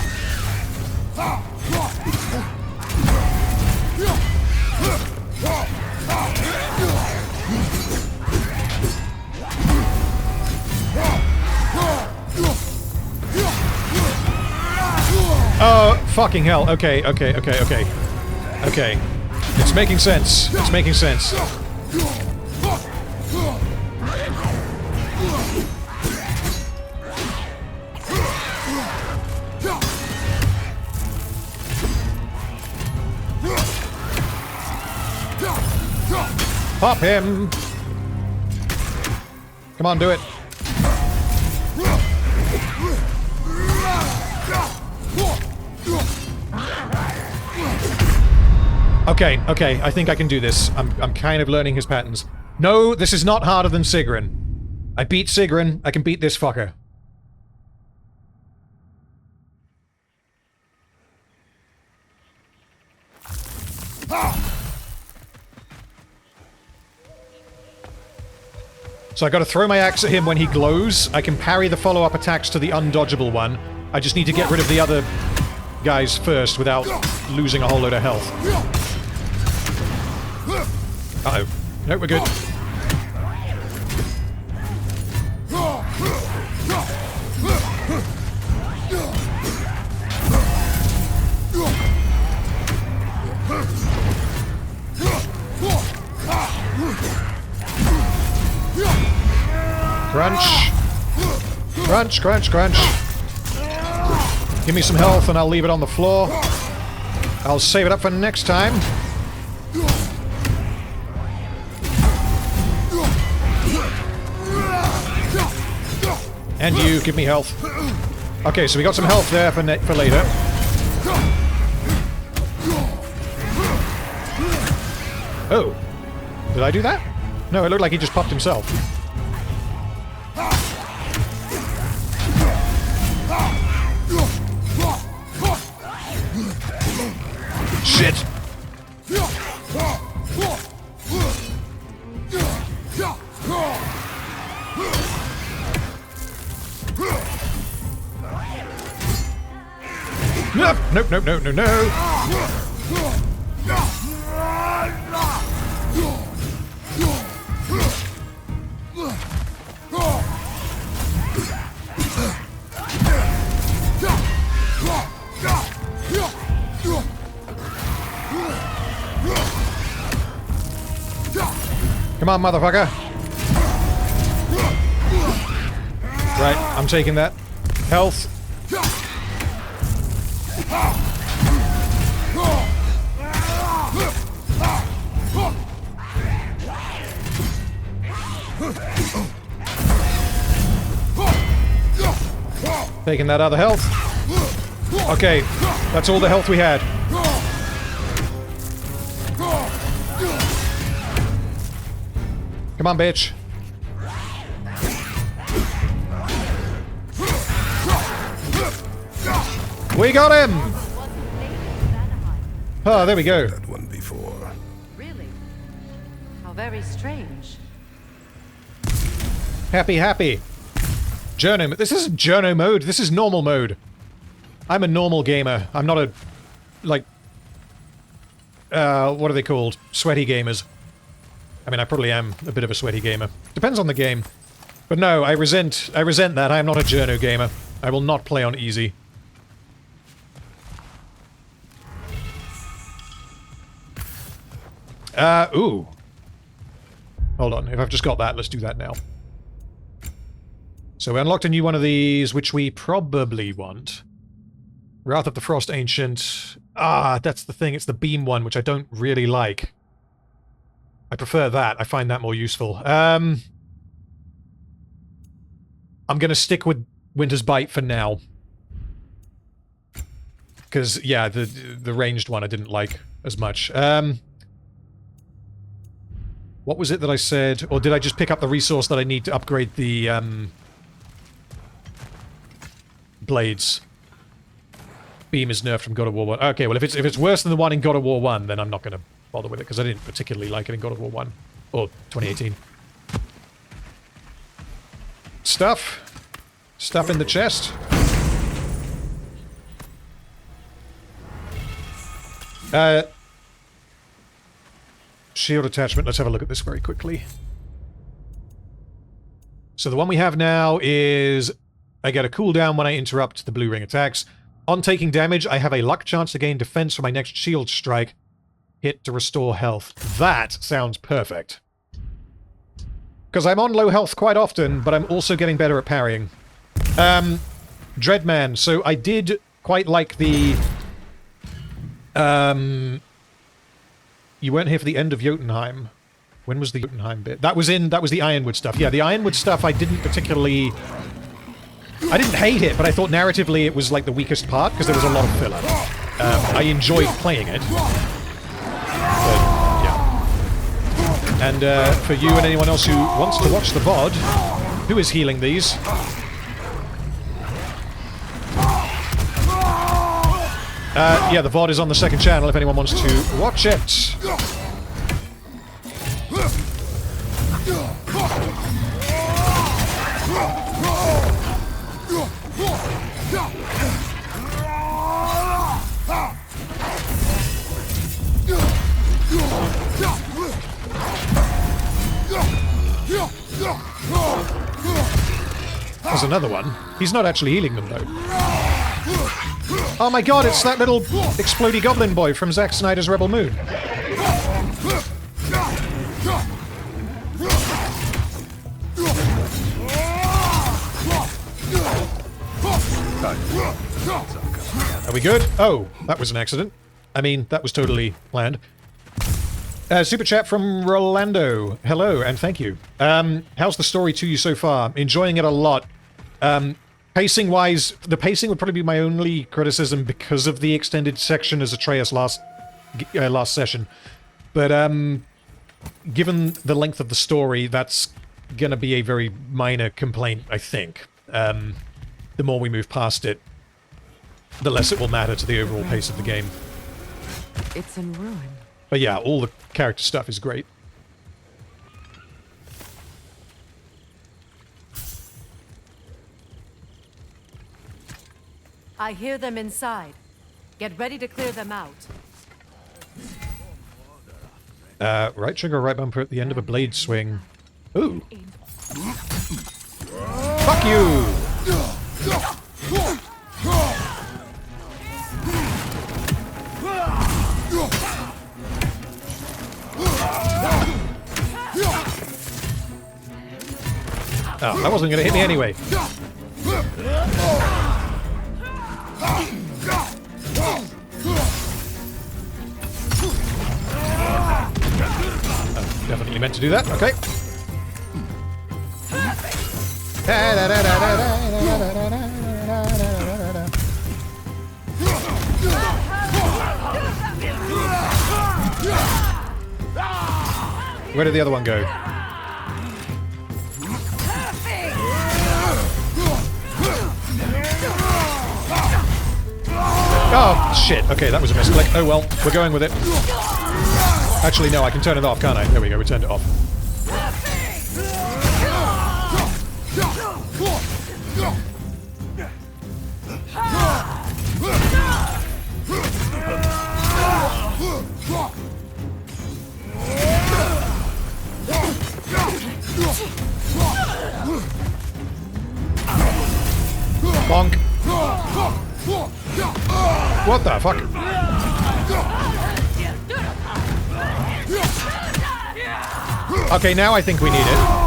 Oh, fucking hell. Okay, okay, okay, okay. Okay. It's making sense. It's making sense. Pop him! Come on, do it. Okay, okay, I think I can do this. I'm kind of learning his patterns. No, this is not harder than Sigrun. I beat Sigrun, I can beat this fucker. So I gotta throw my axe at him when he glows. I can parry the follow-up attacks to the undodgeable one. I just need to get rid of the other guys first without losing a whole load of health. Uh-oh. Nope, we're good. Crunch! Crunch, crunch, crunch! Give me some health and I'll leave it on the floor. I'll save it up for next time. And you, give me health. Okay, so we got some health there for later. Oh. Did I do that? No, it looked like he just popped himself. Shit! Nope, nope, nope, no, no, no! Come on, motherfucker! Right, I'm taking that. Health. Taking that other health. Okay, that's all the health we had. Come on, bitch. We got him! Oh, there we go. That one before. very strange. Happy, happy. Journo. This isn't Journo mode. This is normal mode. I'm a normal gamer. I'm not a, like, what are they called? Sweaty gamers. I mean, I probably am a bit of a sweaty gamer. Depends on the game. But no, I resent that. I am not a Journo gamer. I will not play on easy. Ooh. Hold on. If I've just got that, let's do that now. So we unlocked a new one of these, which we probably want. Wrath of the Frost Ancient. Ah, that's the thing. It's the beam one, which I don't really like. I prefer that. I find that more useful. I'm gonna stick with Winter's Bite for now. Because, yeah, the ranged one I didn't like as much. What was it that I said? Or did I just pick up the resource that I need to upgrade the, blades? Beam is nerfed from God of War 1. Okay, well, if it's worse than the one in God of War 1, then I'm not gonna bother with it, because I didn't particularly like it in God of War 1. Or 2018. Stuff. Stuff in the chest. Shield attachment. Let's have a look at this very quickly. So the one we have now is... I get a cooldown when I interrupt the blue ring attacks. On taking damage, I have a luck chance to gain defense for my next shield strike. Hit to restore health. That sounds perfect. Because I'm on low health quite often, but I'm also getting better at parrying. Dreadman. So I did quite like the... You weren't here for the end of Jotunheim. When was the Jotunheim bit? That was the Ironwood stuff. Yeah, the Ironwood stuff I didn't particularly... I didn't hate it, but I thought narratively it was like the weakest part, because there was a lot of filler. I enjoyed playing it. But, yeah. And for you and anyone else who wants to watch the VOD, who is healing these? Yeah, the VOD is on the second channel if anyone wants to watch it. There's another one. He's not actually healing them, though. Oh my god, it's that little explodey goblin boy from Zack Snyder's Rebel Moon. Are we good? Oh, that was an accident. I mean, that was totally planned. Super chat from Rolando. Hello, and thank you. How's the story to you so far? Enjoying it a lot. Pacing-wise, the pacing would probably be my only criticism because of the extended section as Atreus last session. But, given the length of the story, that's gonna be a very minor complaint, I think. The more we move past it, the less it will matter to the overall pace of the game. It's in ruin. But yeah, all the character stuff is great. I hear them inside. Get ready to clear them out. Right trigger, right bumper at the end of a blade swing. Ooh. Fuck you! Oh, that wasn't gonna hit me anyway. Oh, definitely meant to do that. Okay. Where did the other one go? Oh, shit. Okay, that was a misclick. Oh well, we're going with it. Actually, no, I can turn it off, can't I? There we go, we turned it off. Bonk. What the fuck? Okay, now I think we need it.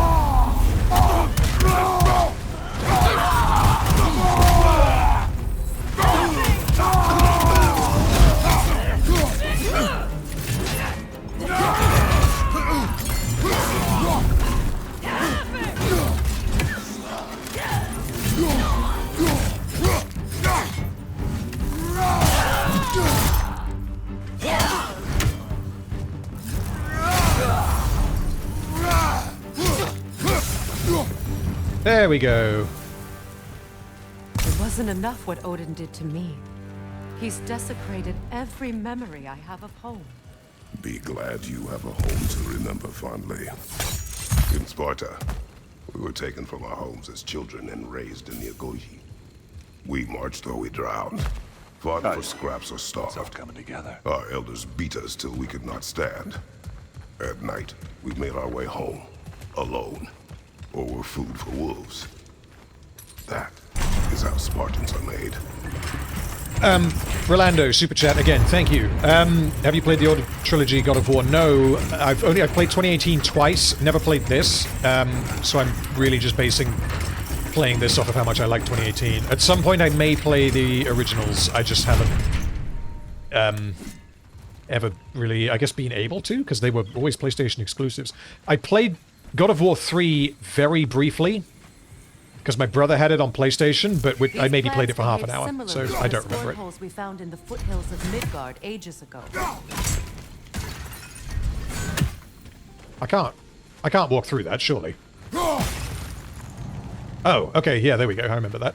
There we go. It wasn't enough what Odin did to me. He's desecrated every memory I have of home. Be glad you have a home to remember fondly. In Sparta, we were taken from our homes as children and raised in the Agogi. We marched or we drowned, fought for scraps or starved. Coming together. Our elders beat us till we could not stand. At night, we made our way home, alone, or were food for wolves. That is how Spartans are made. Rolando, Super Chat again, thank you. Have you played the old trilogy God of War? No, I've played 2018 twice, never played this, so I'm really just basing playing this off of how much I like 2018. At some point I may play the originals, I just haven't ever really, I guess, been able to, because they were always PlayStation exclusives. I played God of War 3 very briefly, because my brother had it on PlayStation, but I maybe played it for half an hour, so I don't remember it. Holes we found in the foothills of Midgard ages ago. I can't walk through that, surely. Oh, okay, yeah, there we go, I remember that.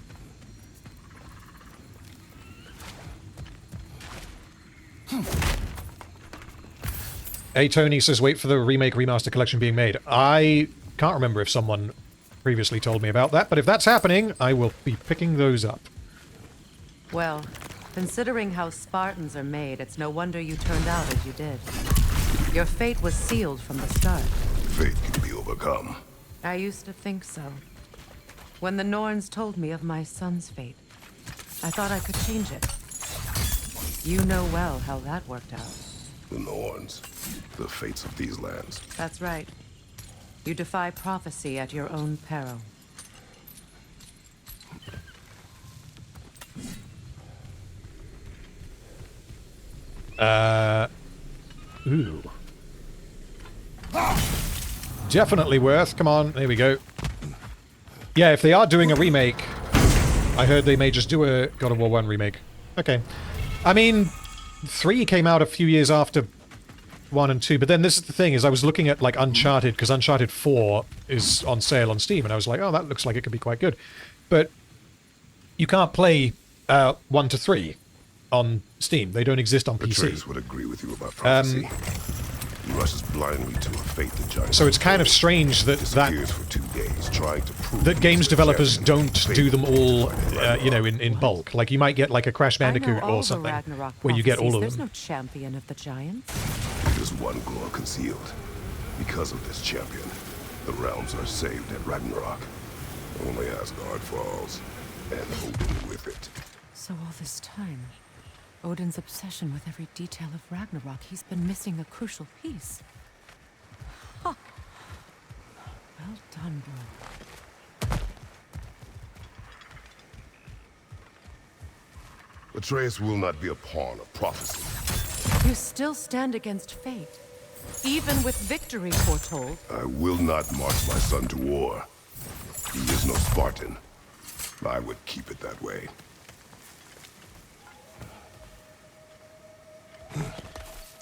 Hey, Tony says, wait for the remake remaster collection being made. I can't remember if someone previously told me about that, but if that's happening, I will be picking those up. Well, considering how Spartans are made, it's no wonder you turned out as you did. Your fate was sealed from the start. Fate can be overcome. I used to think so. When the Norns told me of my son's fate, I thought I could change it. You know well how that worked out. The Norns, the fates of these lands. That's right. You defy prophecy at your own peril. Ooh. Definitely worth. Come on, there we go. Yeah, if they are doing a remake, I heard they may just do a God of War 1 remake. Okay. I mean, 3 came out a few years after 1 and 2, but then this is the thing, is I was looking at, like, Uncharted, because Uncharted 4 is on sale on Steam, and I was like, oh, that looks like it could be quite good. But you can't play 1 to 3 on Steam. They don't exist on PC. Atreus would agree with you about prophecy. He rushes blindly to a fate the giant. So it's kind of strange that for 2 days trying to prove that games developers don't do them all, you know, in bulk. Like, you might get, like, a Crash Bandicoot or something, where you get all of them. There's no champion of the giants. There's one glow concealed. Because of this champion, the realms are saved at Ragnarok. Only Asgard falls, and Odin with it. So all this time, Odin's obsession with every detail of Ragnarok, he's been missing a crucial piece. Huh. Well done, bro. Atreus will not be a pawn of prophecy. You still stand against fate, even with victory foretold. I will not march my son to war. He is no Spartan. I would keep it that way.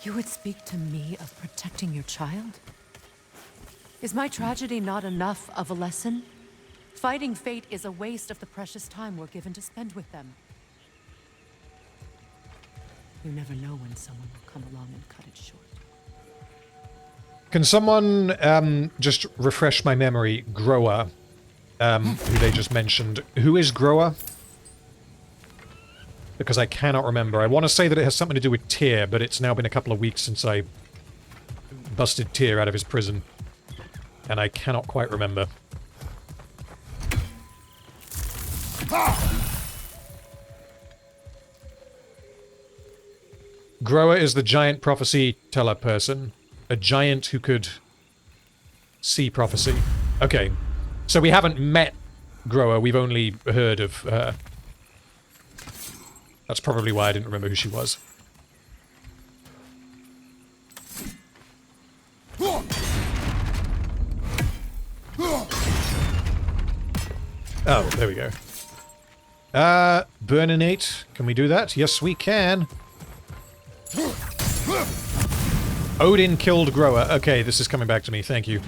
You would speak to me of protecting your child? Is my tragedy not enough of a lesson? Fighting fate is a waste of the precious time we're given to spend with them. You never know when someone will come along and cut it short. Can someone just refresh my memory? Grower, who they just mentioned. Who is Grower? Because I cannot remember. I want to say that it has something to do with Tyr, but it's now been a couple of weeks since I busted Tyr out of his prison. And I cannot quite remember. Grower is the giant prophecy teller person. A giant who could see prophecy. Okay. So we haven't met Grower, we've only heard of her. That's probably why I didn't remember who she was. Oh, there we go. Burninate. Can we do that? Yes, we can. Odin killed Grower. Okay, this is coming back to me. Thank you.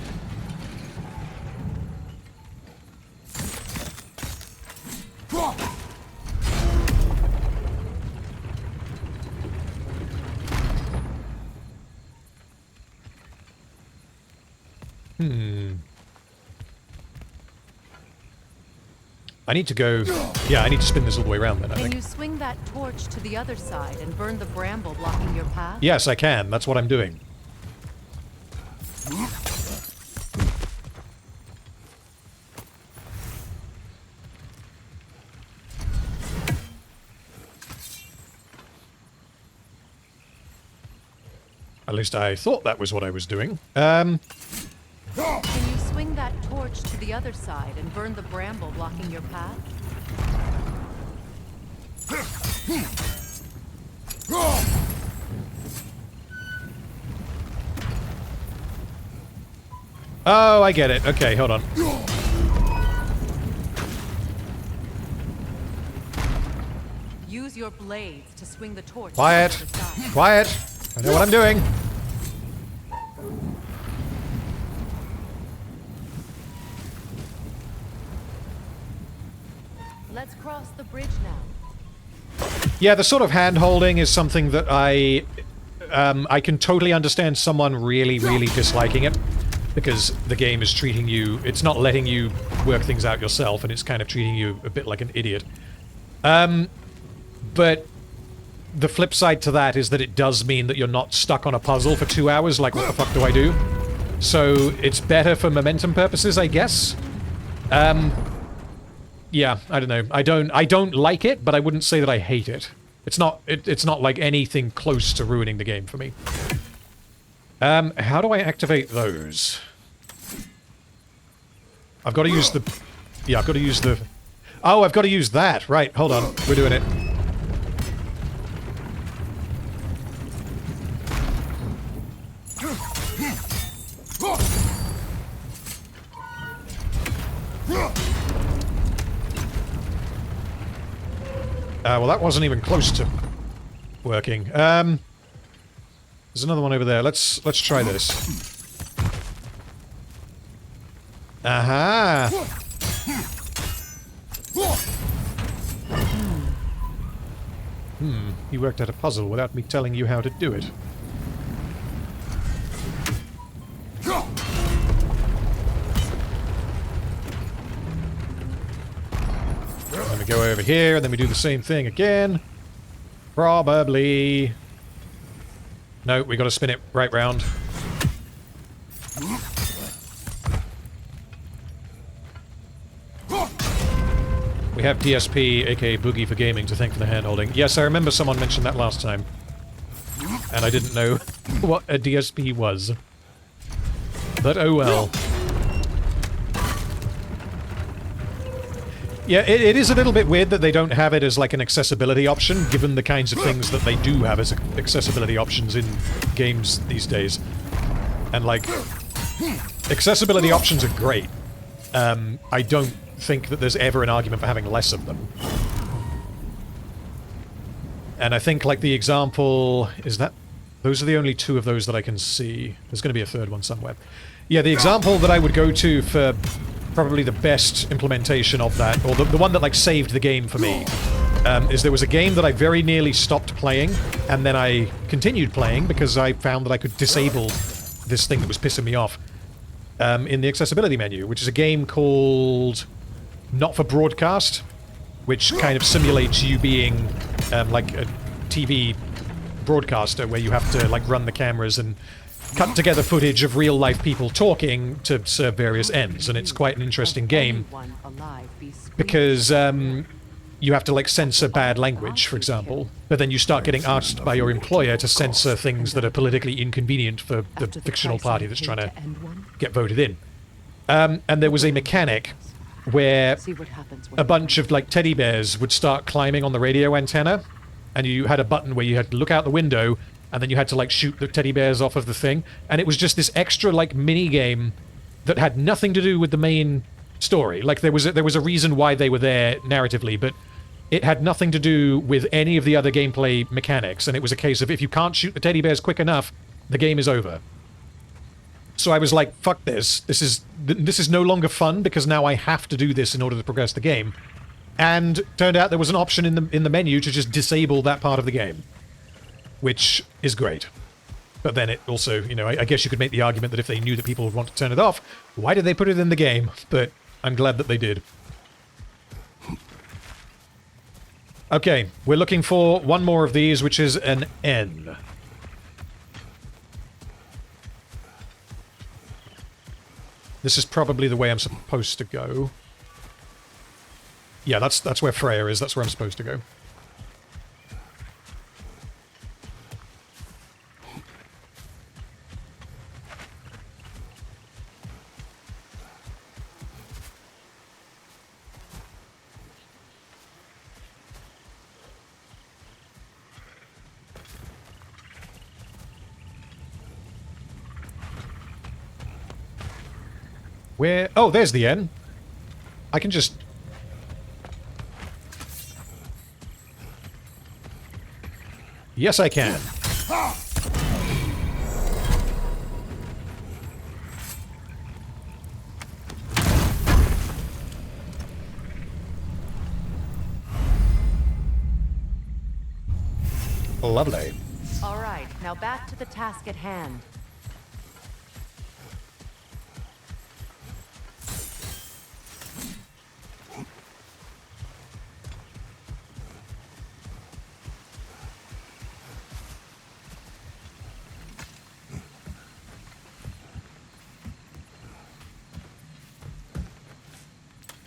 I need to go... Yeah, I need to spin this all the way around then, I think. Can you swing that torch to the other side and burn the bramble blocking your path? Yes, I can. That's what I'm doing. At least I thought that was what I was doing. Can you swing that torch to the other side and burn the bramble blocking your path? Oh, I get it. Okay, hold on. Use your blades to swing the torch. Quiet. To the other side. Quiet. I know what I'm doing. Let's cross the bridge now. Yeah, the sort of hand-holding is something that I can totally understand someone really, really disliking it. Because the game is treating you... It's not letting you work things out yourself, and it's kind of treating you a bit like an idiot. But the flip side to that is that it does mean that you're not stuck on a puzzle for 2 hours, like, what the fuck do I do? So, it's better for momentum purposes, I guess. Yeah, I don't know. I don't like it, but I wouldn't say that I hate it. It's not like anything close to ruining the game for me. How do I activate those? I've got to use the... Yeah, I've got to use the... Oh, I've got to use that. Right, hold on. We're doing it. Well, that wasn't even close to working. There's another one over there. Let's try this. Aha! You worked out a puzzle without me telling you how to do it. Then we go over here, and then we do the same thing again. Probably. No, we gotta spin it right round. We have DSP, aka Boogie for Gaming, to thank for the hand-holding. Yes, I remember someone mentioned that last time. And I didn't know what a DSP was. But oh well. Yeah, it is a little bit weird that they don't have it as like an accessibility option, given the kinds of things that they do have as accessibility options in games these days. And like, accessibility options are great. I don't think that there's ever an argument for having less of them. And I think like the example, is that... Those are the only two of those that I can see. There's going to be a third one somewhere. Yeah, the example that I would go to for probably the best implementation of that, or the one that like saved the game for me, is there was a game that I very nearly stopped playing, and then I continued playing because I found that I could disable this thing that was pissing me off in the accessibility menu, which is a game called Not for Broadcast, which kind of simulates you being like a TV broadcaster, where you have to like run the cameras and cut together footage of real-life people talking to serve various ends. And it's quite an interesting game because you have to like censor bad language, for example, but then you start getting asked by your employer to censor things that are politically inconvenient for the fictional party that's trying to get voted in. And there was a mechanic where a bunch of like teddy bears would start climbing on the radio antenna, and you had a button where you had to look out the window, and then you had to like shoot the teddy bears off of the thing, and it was just this extra like mini game that had nothing to do with the main story. Like there was a reason why they were there narratively, but it had nothing to do with any of the other gameplay mechanics, and it was a case of if you can't shoot the teddy bears quick enough, the game is over. So I was like, fuck this. This is no longer fun, because now I have to do this in order to progress the game. And turned out there was an option in the menu to just disable that part of the game, which is great. But then it also, you know, I guess you could make the argument that if they knew that people would want to turn it off, why did they put it in the game? But I'm glad that they did. Okay, we're looking for one more of these, which is an N. This is probably the way I'm supposed to go. Yeah, that's where Freya is. That's where I'm supposed to go. Where? Oh, there's the N. I can just... Yes, I can. Lovely. All right, now back to the task at hand.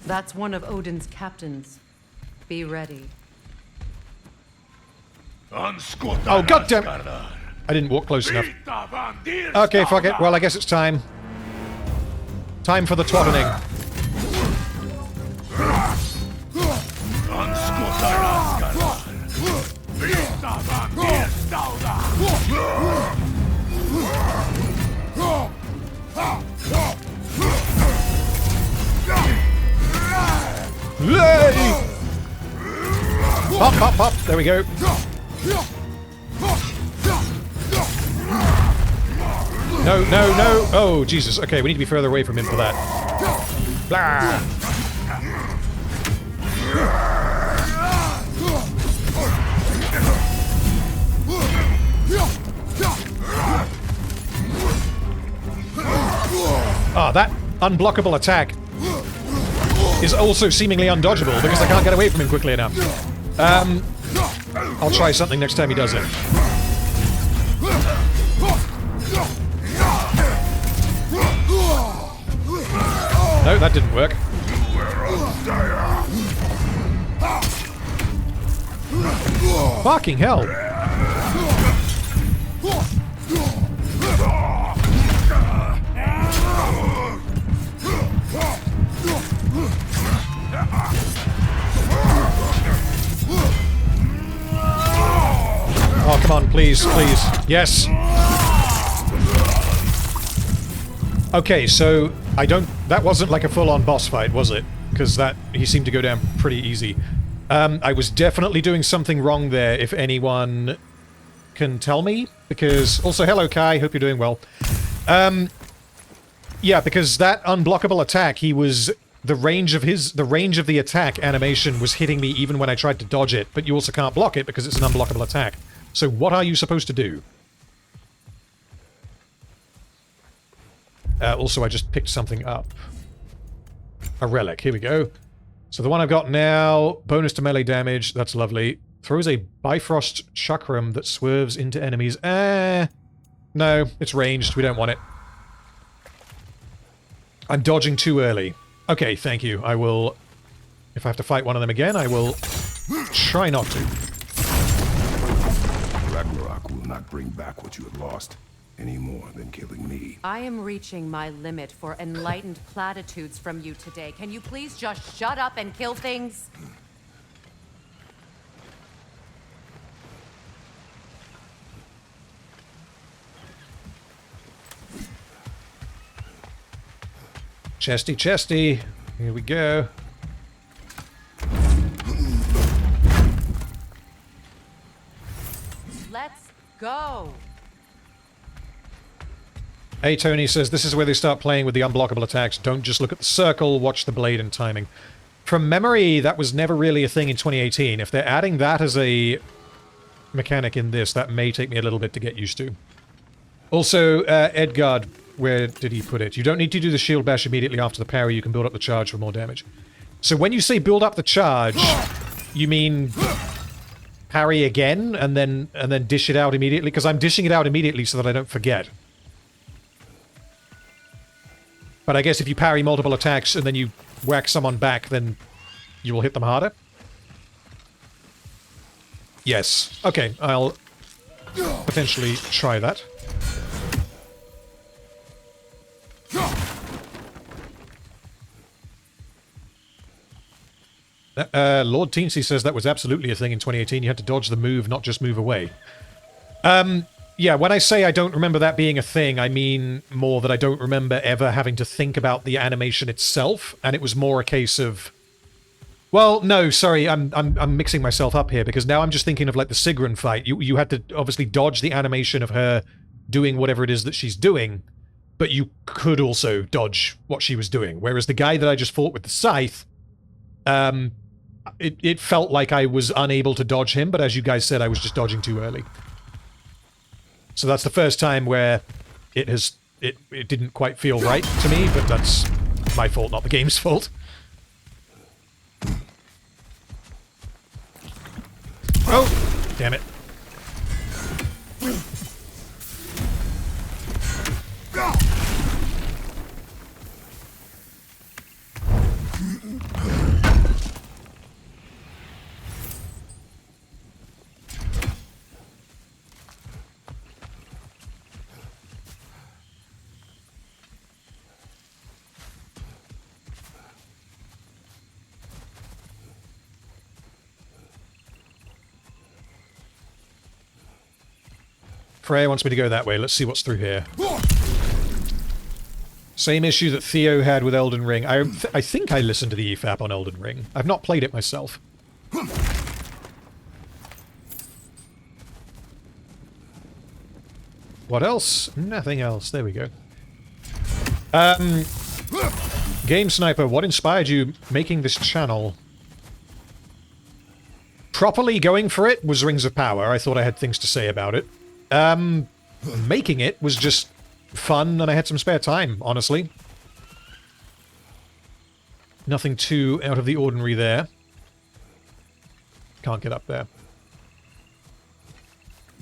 That's one of Odin's captains. Be ready. Oh, goddamn! I didn't walk close enough. Okay, fuck it. Well, I guess it's time. Time for the twattening. Yay! Pop, pop, pop. There we go. No, no, no. Oh, Jesus. Okay, we need to be further away from him for that. Blah. Ah, that unblockable attack is also seemingly undodgeable because I can't get away from him quickly enough. I'll try something next time he does it. No, that didn't work. Fucking hell. Oh, come on, please, please. Yes. Okay, so I don't... That wasn't like a full-on boss fight, was it? Because that... He seemed to go down pretty easy. I was definitely doing something wrong there, if anyone can tell me. Because... Also, hello, Kai. Hope you're doing well. Yeah, because that unblockable attack, he was... The range of the attack animation was hitting me even when I tried to dodge it, but you also can't block it because it's an unblockable attack. So what are you supposed to do? Also, I just picked something up. A relic. Here we go. So the one I've got now, bonus to melee damage. That's lovely. Throws a Bifrost Chakram that swerves into enemies. No, it's ranged. We don't want it. I'm dodging too early. Okay, thank you. I will... If I have to fight one of them again, I will try not to. Ragnarok will not bring back what you have lost, any more than killing me. I am reaching my limit for enlightened platitudes from you today. Can you please just shut up and kill things? Chesty, chesty. Here we go. Let's go. Hey, Tony says, this is where they start playing with the unblockable attacks. Don't just look at the circle, watch the blade and timing. From memory, that was never really a thing in 2018. If they're adding that as a mechanic in this, that may take me a little bit to get used to. Also, Edgard, where did he put it? You don't need to do the shield bash immediately after the parry. You can build up the charge for more damage. So when you say build up the charge, you mean parry again and then dish it out immediately? Because I'm dishing it out immediately so that I don't forget. But I guess if you parry multiple attacks and then you whack someone back, then you will hit them harder? Yes. Okay, I'll potentially try that. Lord Teensy says that was absolutely a thing in 2018. You had to dodge the move, not just move away. Yeah, when I say I don't remember that being a thing, I mean more that I don't remember ever having to think about the animation itself, and it was more a case of... Well, no, sorry, I'm mixing myself up here, because now I'm just thinking of, like, the Sigrun fight. You had to obviously dodge the animation of her doing whatever it is that she's doing, but you could also dodge what she was doing. Whereas the guy that I just fought with the scythe, it felt like I was unable to dodge him, but as you guys said, I was just dodging too early. So that's the first time where it didn't quite feel right to me, but that's my fault, not the game's fault. Oh! Damn it. Freya wants me to go that way. Let's see what's through here. Same issue that Theo had with Elden Ring. I think I listened to the EFAP on Elden Ring. I've not played it myself. What else? Nothing else. There we go. Game Sniper, what inspired you making this channel? Properly going for it was Rings of Power. I thought I had things to say about it. Making it was just fun, and I had some spare time, honestly. Nothing too out of the ordinary there. Can't get up there.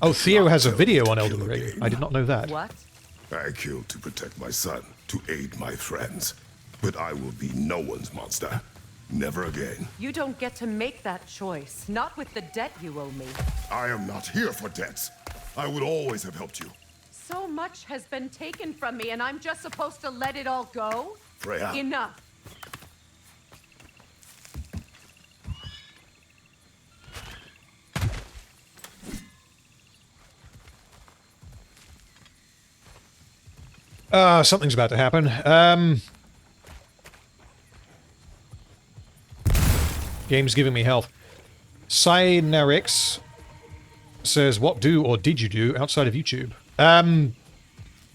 Oh, Theo has a video on Elden Ring. I did not know that. What? I killed to protect my son, to aid my friends. But I will be no one's monster. Never again. You don't get to make that choice. Not with the debt you owe me. I am not here for debts. I would always have helped you. So much has been taken from me, and I'm just supposed to let it all go? Freya. Enough. Something's about to happen. Game's giving me health. Cynarix says, what do or did you do outside of YouTube?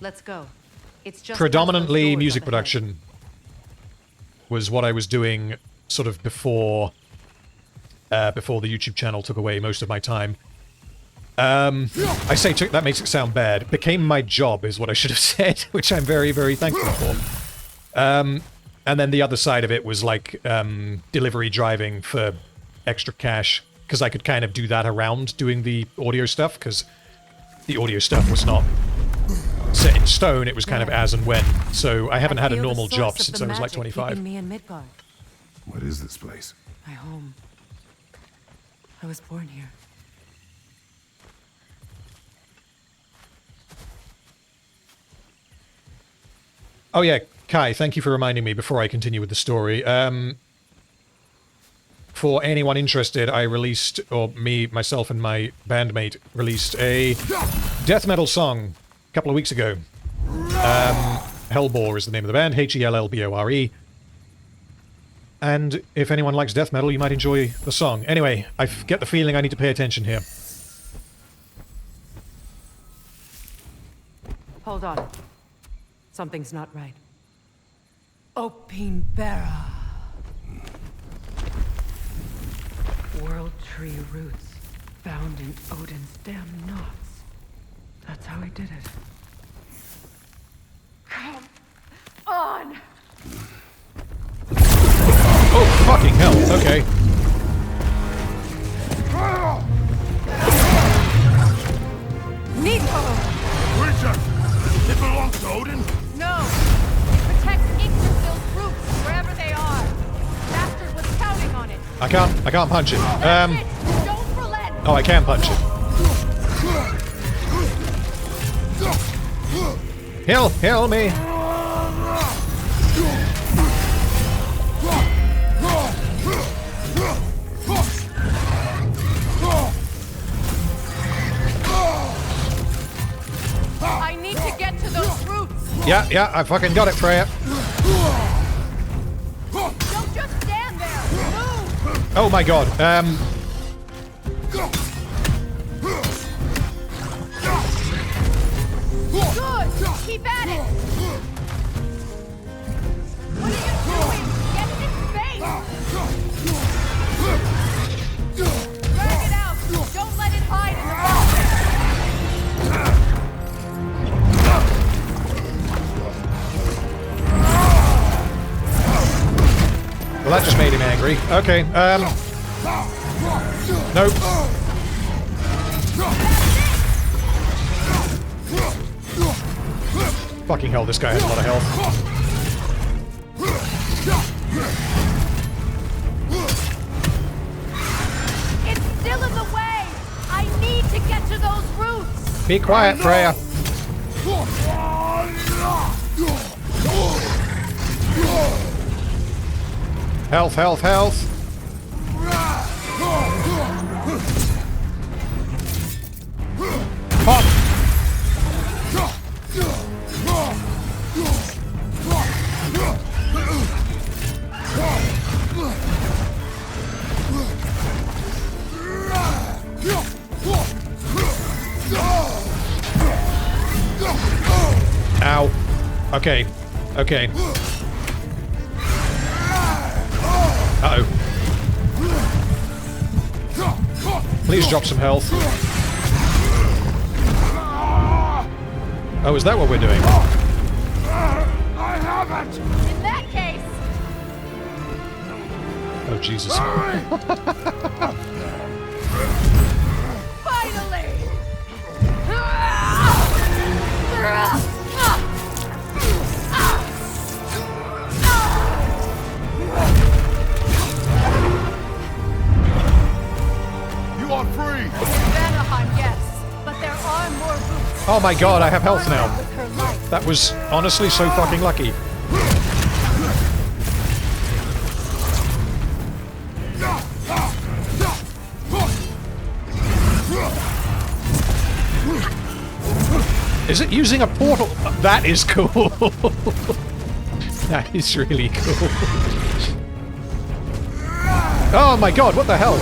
Let's go. It's just Predominantly music production was what I was doing sort of before the YouTube channel took away most of my time. I say took, that makes it sound bad. Became my job is what I should have said, which I'm very, very thankful for. And then the other side of it was like delivery driving for extra cash, because I could kind of do that around doing the audio stuff, because the audio stuff was not set in stone, it was kind of as and when. So I haven't had a normal job since I was like 25. Me in Midgard. What is this place? My home. I was born here. Oh yeah, Kai, thank you for reminding me before I continue with the story. For anyone interested, I released, or me, myself, and my bandmate released a death metal song a couple of weeks ago. Hellbore is the name of the band, Hellbore. And if anyone likes death metal, you might enjoy the song. Anyway, I get the feeling I need to pay attention here. Hold on. Something's not right. Opinbera. World tree roots found in Odin's damn knots. That's how he did it. Come on! Oh, fucking hell, okay. Nico! Creature! It belongs to Odin? No! It protects Yggdrasil's roots wherever they are. Bastard was counting on it. I can't punch it. That's it. Don't relent! Oh, I can punch it. Heal me! I need to get to those roots. Yeah, I fucking got it, Freya. Don't just stand there. Move. Oh my god, Good. Keep at it. What are you doing? Get it in space. Drag it out. Don't let it hide in the rock. well that just made him angry. Okay, nope. Fucking hell, this guy has a lot of health. It's still in the way. I need to get to those roots. Be quiet, Freya. Health, health, health. Pop. Ow. Okay. Okay. Uh-oh. Please drop some health. Oh, is that what we're doing? I have it! In that case, Oh, Jesus. finally. You are free! In Vanaheim, yes, but there are more roots. Oh my god, I have health now. With her life. That was honestly so fucking lucky. Is it using a portal? That is cool. That is really cool. Oh my god, what the hell?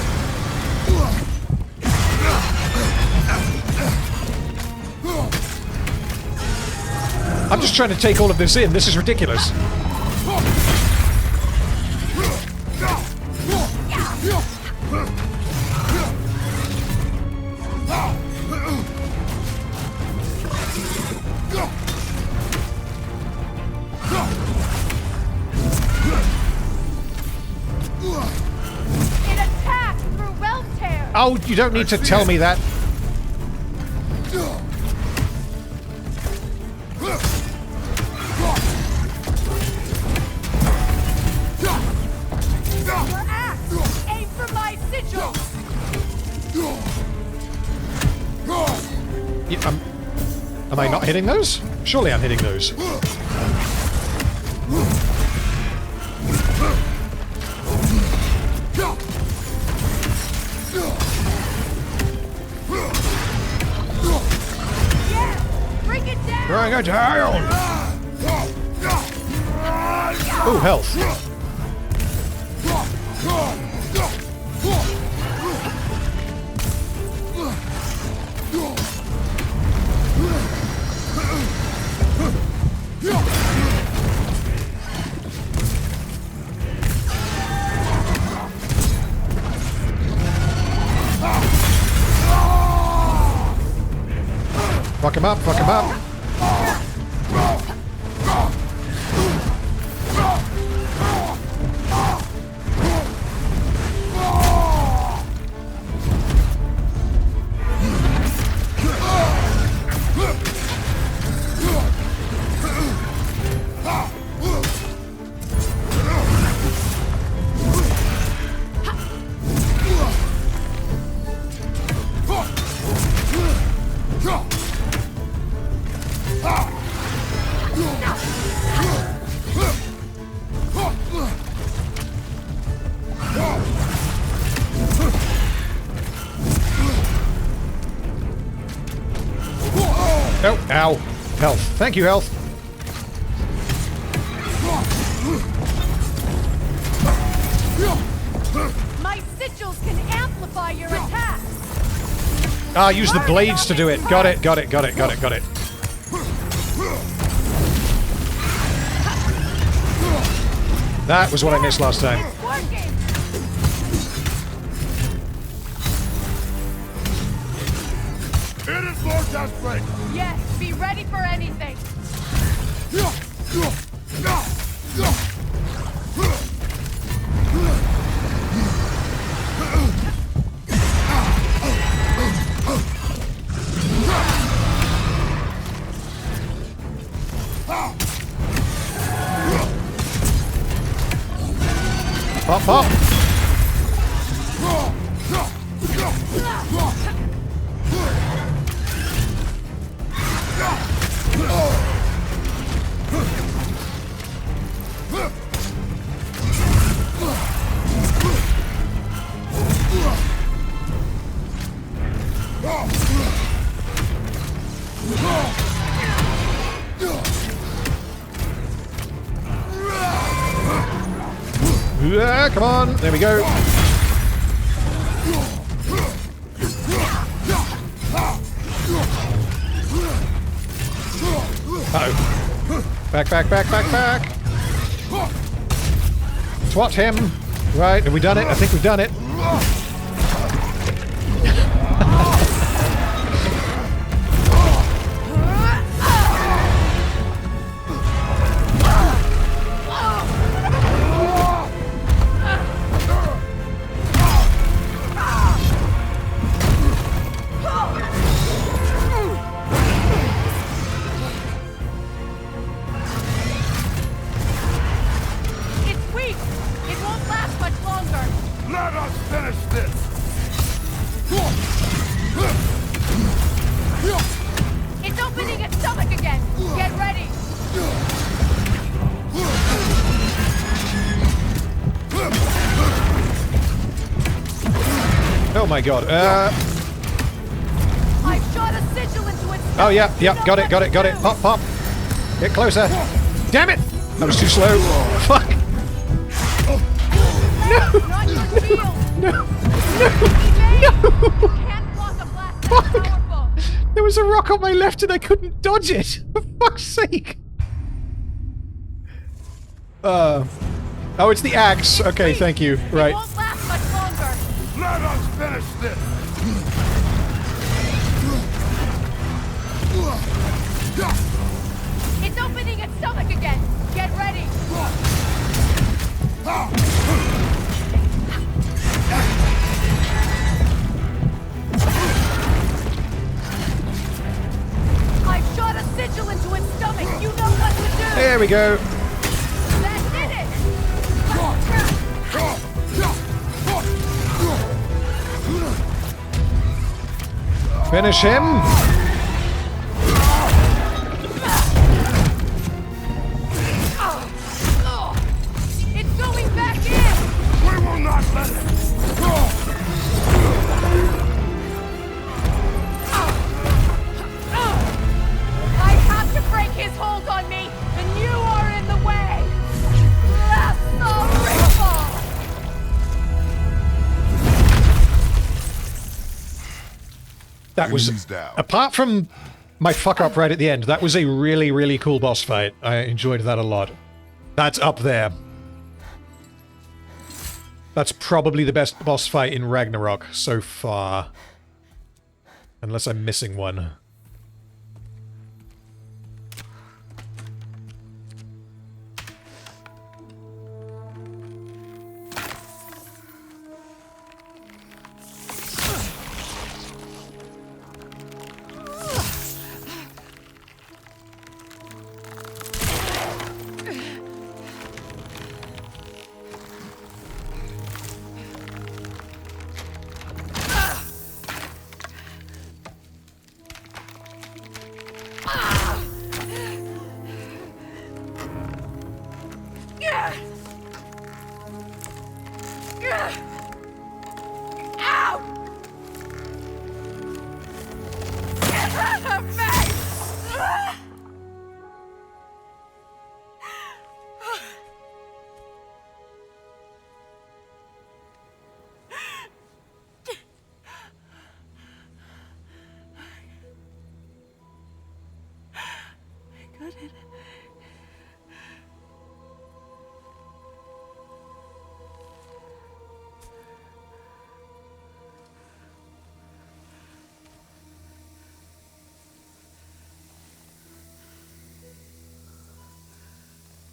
I'm just trying to take all of this in. This is ridiculous. Oh, you don't need to tell me that. Your axe! Aim for my sigil! Yeah, am I not hitting those? Surely I'm hitting those. Yeah! Bring it down! Bring it down! Oh, health. Fuck him up, fuck him up. Oh, ow. Health. Thank you, health. My sigils can amplify your attacks! Ah, use the blades to do it. Got it, got it, got it, got it, got it. That was what I missed last time. It's working! It is more desperate! Yes, be ready for anything! Pop, pop. Yeah, come on. There we go. Uh-oh. Back, back, back, back, back. Swat him. Right, have we done it? I think we've done it. Oh my god. I shot a sigil into its Oh yeah, yeah, got it, got it, got it. Pop, pop. Get closer. Damn it! That was too slow. Fuck. No! No! No! Can't block a blast that Fuck! powerful. There was a rock on my left and I couldn't dodge it! For fuck's sake! Oh, it's the axe. Okay, thank you. Right. It won't last much longer. Let us finish this! It's opening its stomach again. Get ready. There we go. That did it! Finish him. It's going back in! We will not let it! I have to break his hold on me, and you are in the way! That's the ripple! That was, Enemies down. apart from my fuck up right at the end, that was a really, really cool boss fight. I enjoyed that a lot. That's up there. That's probably the best boss fight in Ragnarok so far. Unless I'm missing one.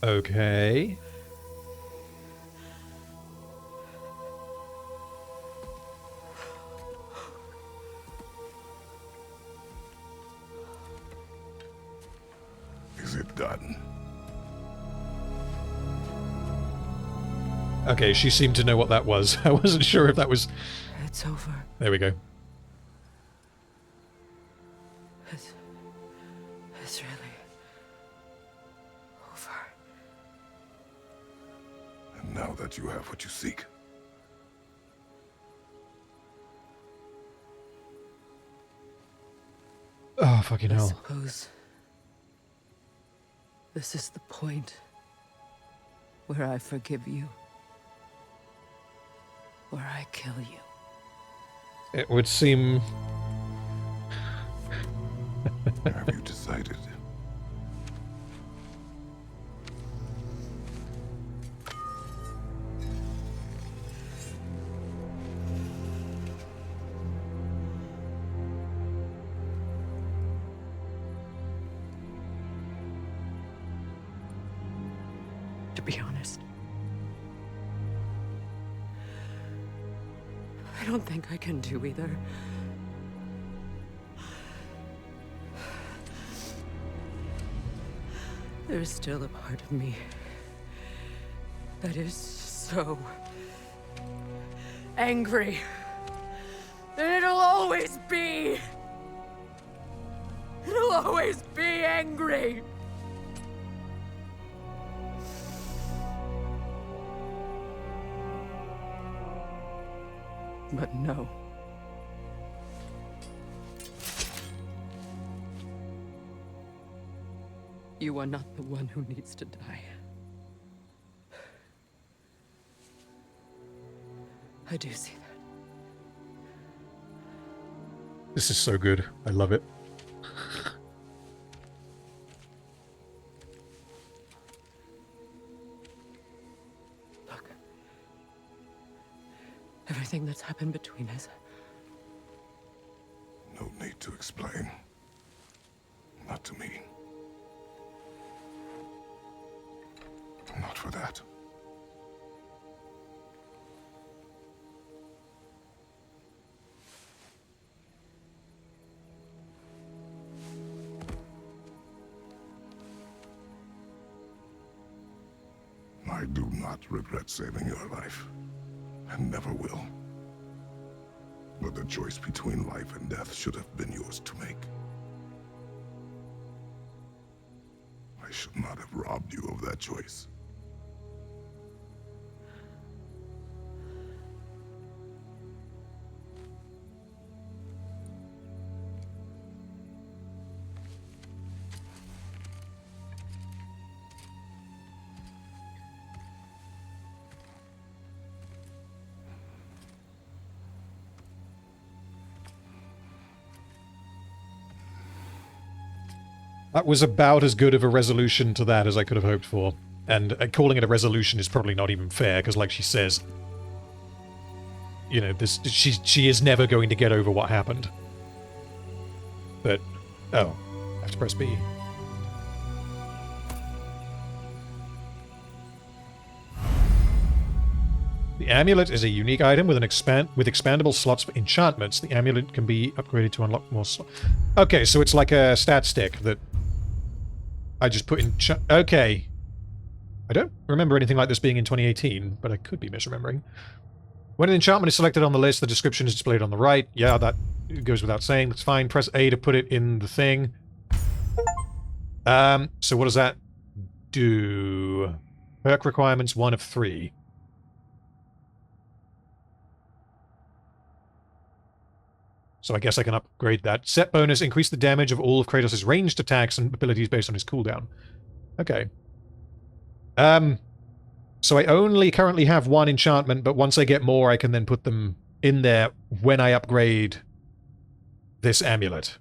Okay. Is it done? Okay, she seemed to know what that was. I wasn't sure if that was... It's over. There we go. It's really over. And now that you have what you seek, Oh, fucking I hell. suppose this is the point where I forgive you. Where I kill you. It would seem... have you decided? To be honest, I don't think I can do either. There's still a part of me that is so angry. And it'll always be. It'll always be angry. But no. You are not the one who needs to die. I do see that. This is so good. I love it. Look. Everything that's happened between us. No need to explain. Not to me. Not for that. I do not regret saving your life, and never will. But the choice between life and death should have been yours to make. I should not have robbed you of that choice. That was about as good of a resolution to that as I could have hoped for. And calling it a resolution is probably not even fair, because like she says, you know, she is never going to get over what happened. But, oh, I have to press B. The amulet is a unique item with with expandable slots for enchantments. The amulet can be upgraded to unlock more slots. Okay, so it's like a stat stick that I just put in... Okay. I don't remember anything like this being in 2018, but I could be misremembering. When an enchantment is selected on the list, the description is displayed on the right. Yeah, that goes without saying. That's fine. Press A to put it in the thing. So what does that do? Perk requirements, 1 of 3. So I guess I can upgrade that. Set bonus, increase the damage of all of Kratos' ranged attacks and abilities based on his cooldown. Okay. So I only currently have 1 enchantment, but once I get more, I can then put them in there when I upgrade this amulet.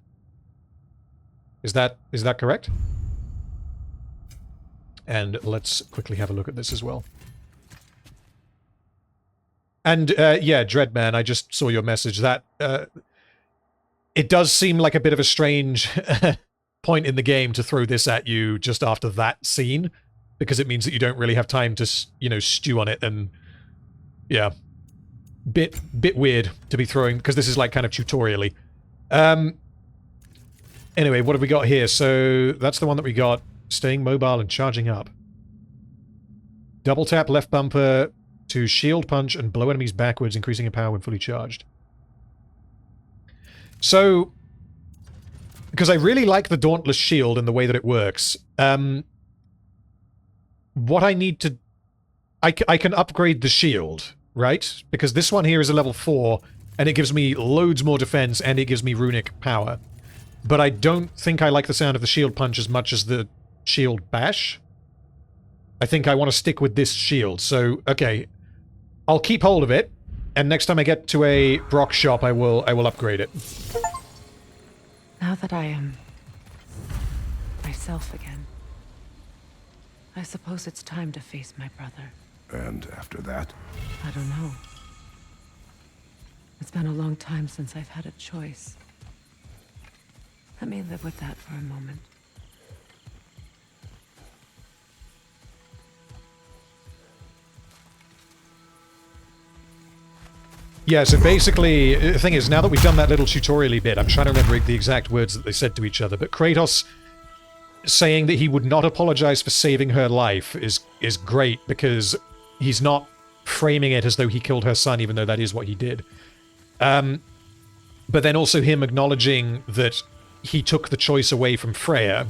Is that correct? And let's quickly have a look at this as well. And, yeah, Dreadman, I just saw your message. That, it does seem like a bit of a strange point in the game to throw this at you just after that scene, because it means that you don't really have time to, you know, stew on it, and yeah, bit weird to be throwing, because this is like kind of tutorial-y. Anyway, what have we got here? So that's the one that we got. Staying mobile and charging up. Double tap left bumper to shield punch and blow enemies backwards, increasing in power when fully charged. So, because I really like the Dauntless Shield and the way that it works, what I need to... I can upgrade the shield, right? Because this one here is a level 4, and it gives me loads more defense, and it gives me runic power. But I don't think I like the sound of the shield punch as much as the shield bash. I think I want to stick with this shield, so, okay. I'll keep hold of it, and next time I get to a Brock shop, I will upgrade it. Now that I am myself again, I suppose it's time to face my brother. And after that? I don't know. It's been a long time since I've had a choice. Let me live with that for a moment. Yeah, so basically, the thing is, now that we've done that little tutorial-y bit, I'm trying to remember the exact words that they said to each other, but Kratos saying that he would not apologize for saving her life is great, because he's not framing it as though he killed her son, even though that is what he did. But then also him acknowledging that he took the choice away from Freya.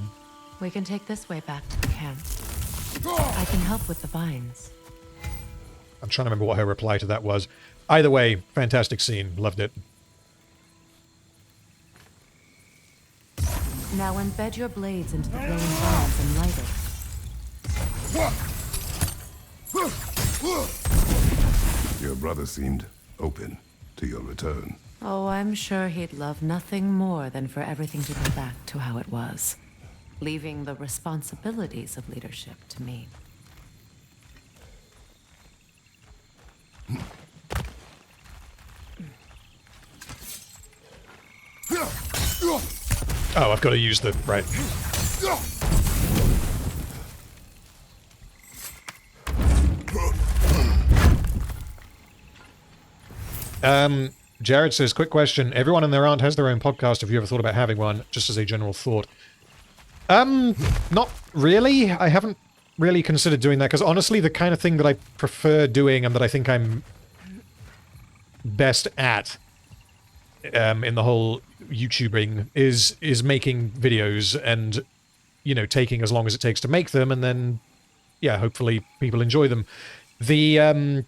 We can take this way back to the camp. I can help with the vines. I'm trying to remember what her reply to that was. Either way, fantastic scene. Loved it. Now embed your blades into the glowing vines and light it. Your brother seemed open to your return. Oh, I'm sure he'd love nothing more than for everything to go back to how it was, leaving the responsibilities of leadership to me. Oh, I've got to use the... right. Jared says, quick question. Everyone and their aunt has their own podcast. Have you ever thought about having one? Just as a general thought. Not really. I haven't really considered doing that, because honestly, the kind of thing that I prefer doing and that I think I'm best at in the whole YouTubing is making videos and, you know, taking as long as it takes to make them, and then, yeah, hopefully people enjoy them. The,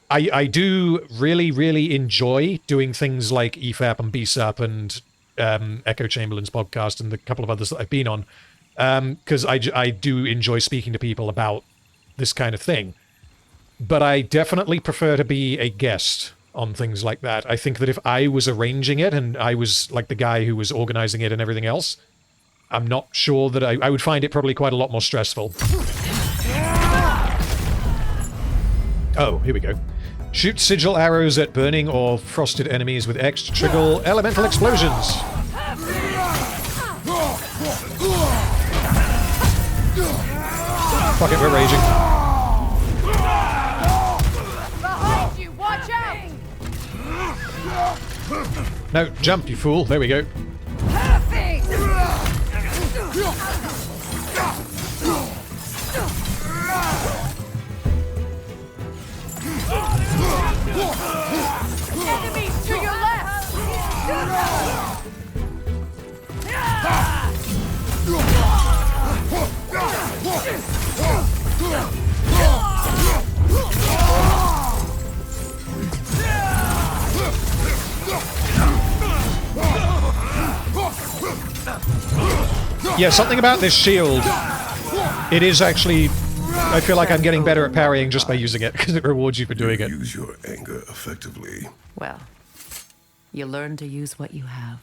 I do really, really enjoy doing things like EFAP and BSAP and Echo Chamberlain's podcast and the couple of others that I've been on, because I do enjoy speaking to people about this kind of thing. But I definitely prefer to be a guest on things like that. I think that if I was arranging it and I was like the guy who was organizing it and everything else, I'm not sure that I would find it probably quite a lot more stressful. Oh, here we go. Shoot sigil arrows at burning or frosted enemies with X to trigger elemental explosions. Fuck it, we're raging. Behind you, watch out! No, jump, you fool. There we go. Enemies to your left! Yeah, something about this shield. It is actually... I feel like I'm getting better at parrying just by using it, because it rewards you for doing it. Use your anger effectively. Well, you learn to use what you have.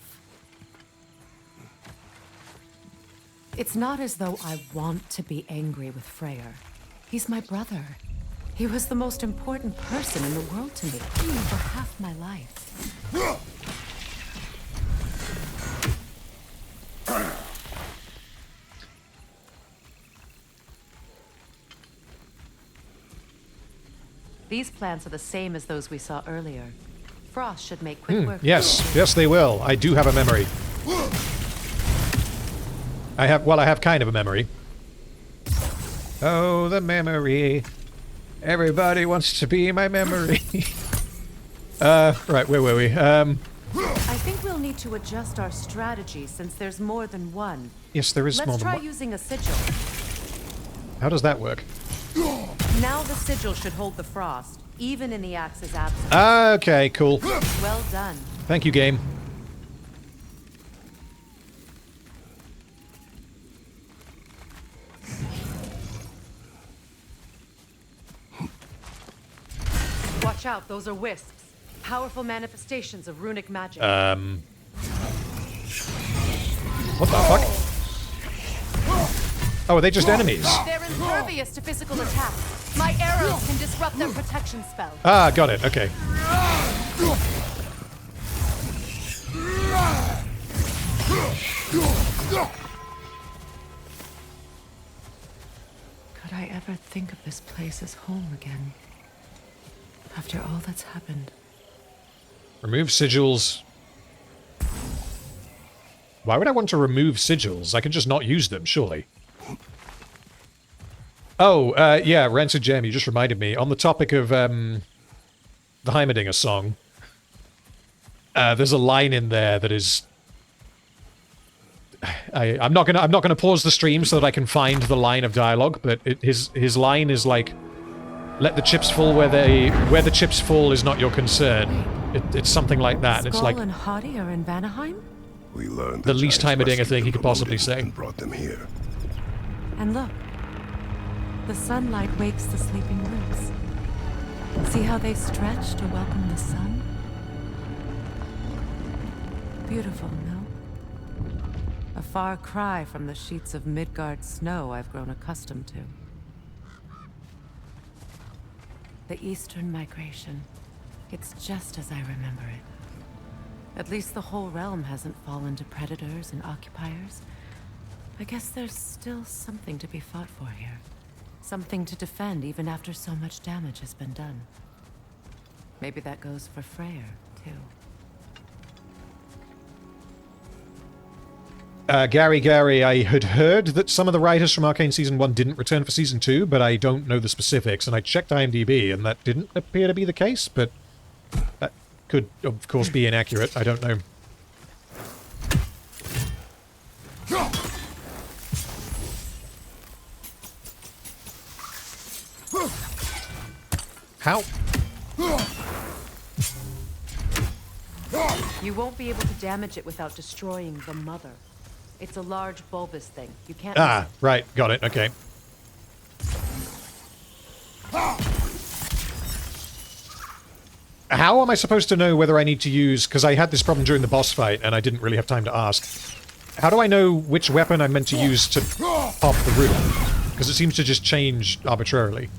It's not as though I want to be angry with Freyr. He's my brother. He was the most important person in the world to me for half my life. These plants are the same as those we saw earlier. Frost should make quick work. Yes, yes they will. I do have a memory. I have kind of a memory. Oh, the memory. Everybody wants to be my memory. Right, where were we? I think we'll need to adjust our strategy since there's more than one. Yes, there is more Let's than try one. using a sigil. How does that work? Now the sigil should hold the frost, even in the axe's absence. Okay, cool. Well done. Thank you, game. Watch out, those are wisps. Powerful manifestations of runic magic. What the fuck? Oh, are they just enemies? They're impervious to physical attacks. My arrows can disrupt their protection spell. Ah, got it. Okay. Could I ever think of this place as home again? After all that's happened. Remove sigils. Why would I want to remove sigils? I can just not use them, surely. Oh, yeah, Rancid Gem, you just reminded me. On the topic of, the Heimerdinger song, there's a line in there that is... I'm not gonna pause the stream so that I can find the line of dialogue, but his line is like, "Let the chips fall where the chips fall is not your concern." It's something like that, and it's like... Skull and Haughty are in Vanaheim? We learned The least giants Heimerdinger thing he rescued could them from possibly Odin say. and brought them here. And look. The sunlight wakes the sleeping roots. See how they stretch to welcome the sun? Beautiful, no? A far cry from the sheets of Midgard snow I've grown accustomed to. The Eastern Migration. It's just as I remember it. At least the whole realm hasn't fallen to predators and occupiers. I guess there's still something to be fought for here. Something to defend even after so much damage has been done. Maybe that goes for Freyr, too. Gary, I had heard that some of the writers from Arcane Season 1 didn't return for Season 2, but I don't know the specifics, and I checked IMDb, and that didn't appear to be the case, but that could, of course, be inaccurate. I don't know. How? You won't be able to damage it without destroying the mother. It's a large bulbous thing. You can't... Ah, right. Got it. Okay. How am I supposed to know whether I need to use... Because I had this problem during the boss fight, and I didn't really have time to ask. How do I know which weapon I'm meant to use to pop the room? Because it seems to just change arbitrarily.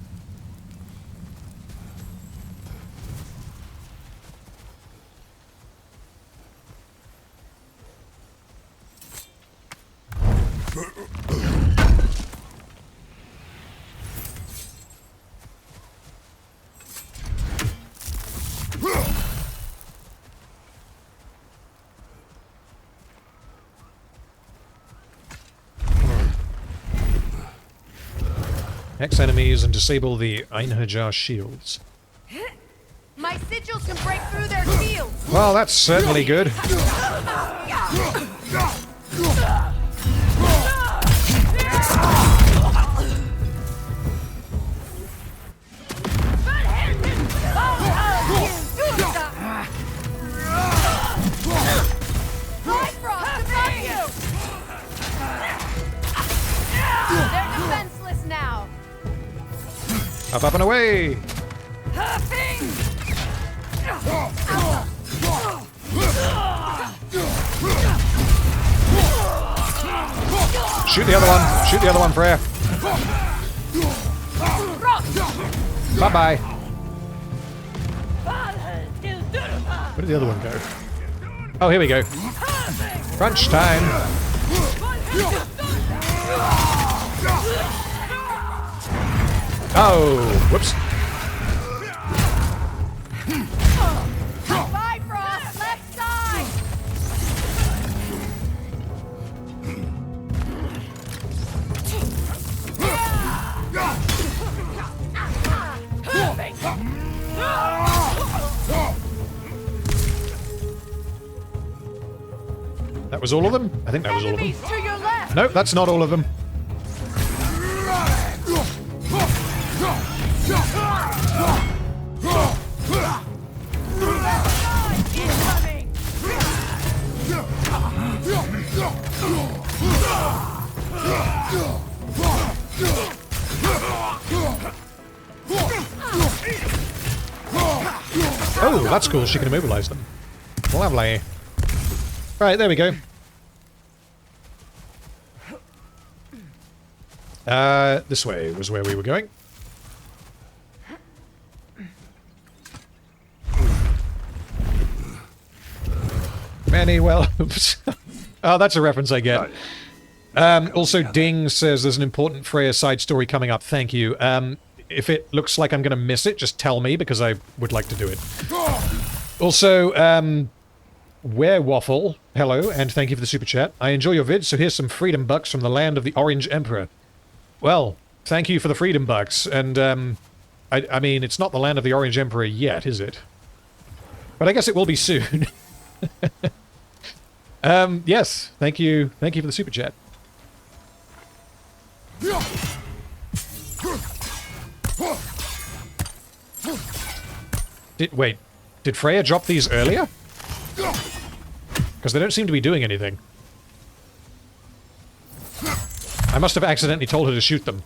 X enemies and disable the Einherjar shields. My sigils can break through their shields! Well, that's certainly good. They're defenseless now! Up and away! Shoot the other one! Shoot the other one, Freya! Bye-bye! Where did the other one go? Oh, here we go. Crunch time! Oh, whoops. Bifrost, left side! That was all of them? I think that was all of them. Enemies to your left! Nope, that's not all of them. Oh, that's cool. She can immobilize them. Lovely. Right, there we go. This way was where we were going. Many oops. Oh, that's a reference I get. Also, Ding says there's an important Freya side story coming up. Thank you. If it looks like I'm going to miss it, just tell me, because I would like to do it. Also, Werewaffle, hello, and thank you for the super chat. I enjoy your vids, so here's some freedom bucks from the land of the Orange Emperor. Well, thank you for the freedom bucks, and, I mean, it's not the land of the Orange Emperor yet, is it? But I guess it will be soon. Yes, thank you for the super chat. Wait, did Freya drop these earlier? Because they don't seem to be doing anything. I must have accidentally told her to shoot them.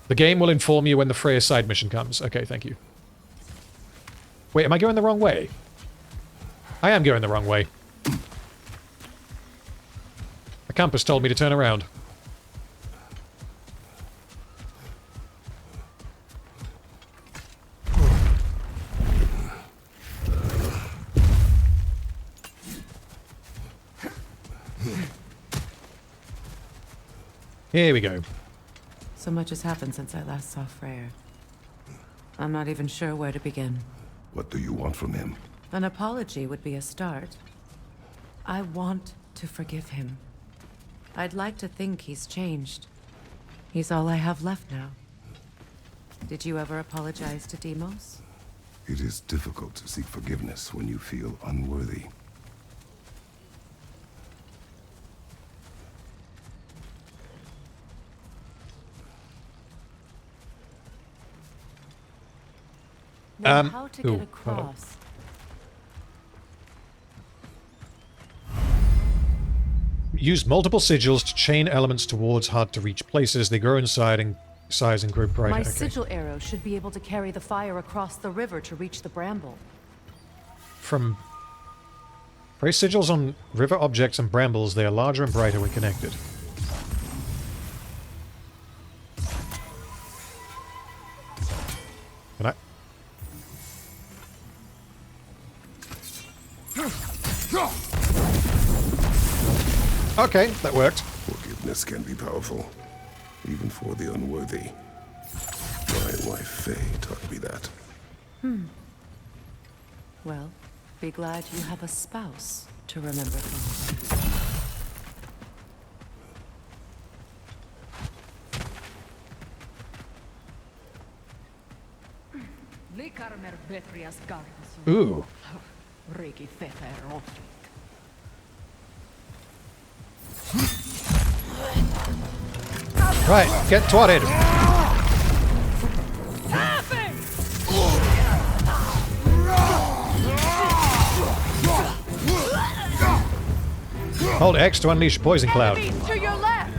The game will inform you when the Freya side mission comes. Okay, thank you. Wait, am I going the wrong way? I am going the wrong way. The compass told me to turn around. Here we go. So much has happened since I last saw Freyr. I'm not even sure where to begin. What do you want from him? An apology would be a start. I want to forgive him. I'd like to think he's changed. He's all I have left now. Did you ever apologize to Deimos? It is difficult to seek forgiveness when you feel unworthy. Now, how to get across? Use multiple sigils to chain elements towards hard-to-reach places. They grow in size and grow brighter. My Okay. sigil arrow should be able to carry the fire across the river to reach the bramble. From place sigils on river objects and brambles, they are larger and brighter when connected. Can I? Okay, that worked. Forgiveness can be powerful, even for the unworthy. My wife Faye taught me that. Well, be glad you have a spouse to remember things. Ooh. Right, get twatted. Hold X to unleash poison cloud. Enemies to your left!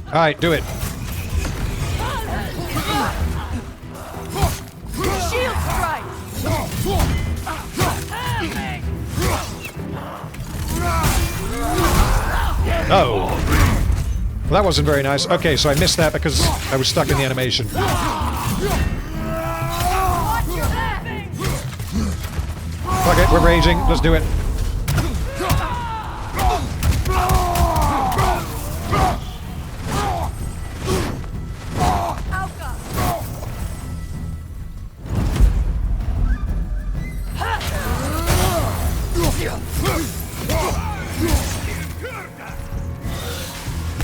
Alright, do it. Shield strike! Oh. Well, that wasn't very nice. Okay, so I missed that because I was stuck in the animation. Watch your back! Fuck it, we're raging. Let's do it.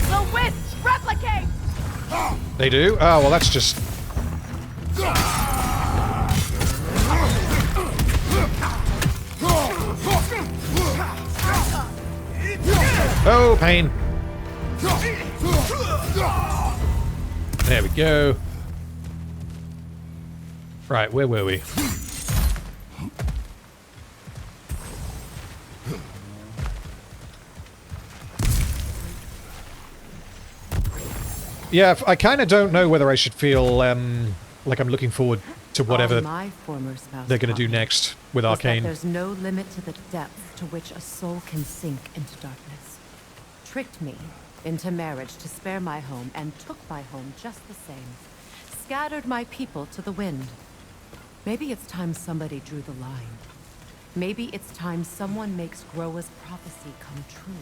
The wisps replicate! They do? Oh, well, that's just... Oh, pain. There we go. Right, where were we? Yeah, I kind of don't know whether I should feel like I'm looking forward to whatever my former spouse they're going to do taught me next with was that Arcane. there's no limit to the depth to which a soul can sink into darkness. Tricked me into marriage to spare my home and took my home just the same. Scattered my people to the wind. Maybe it's time somebody drew the line. Maybe it's time someone makes Groa's prophecy come true.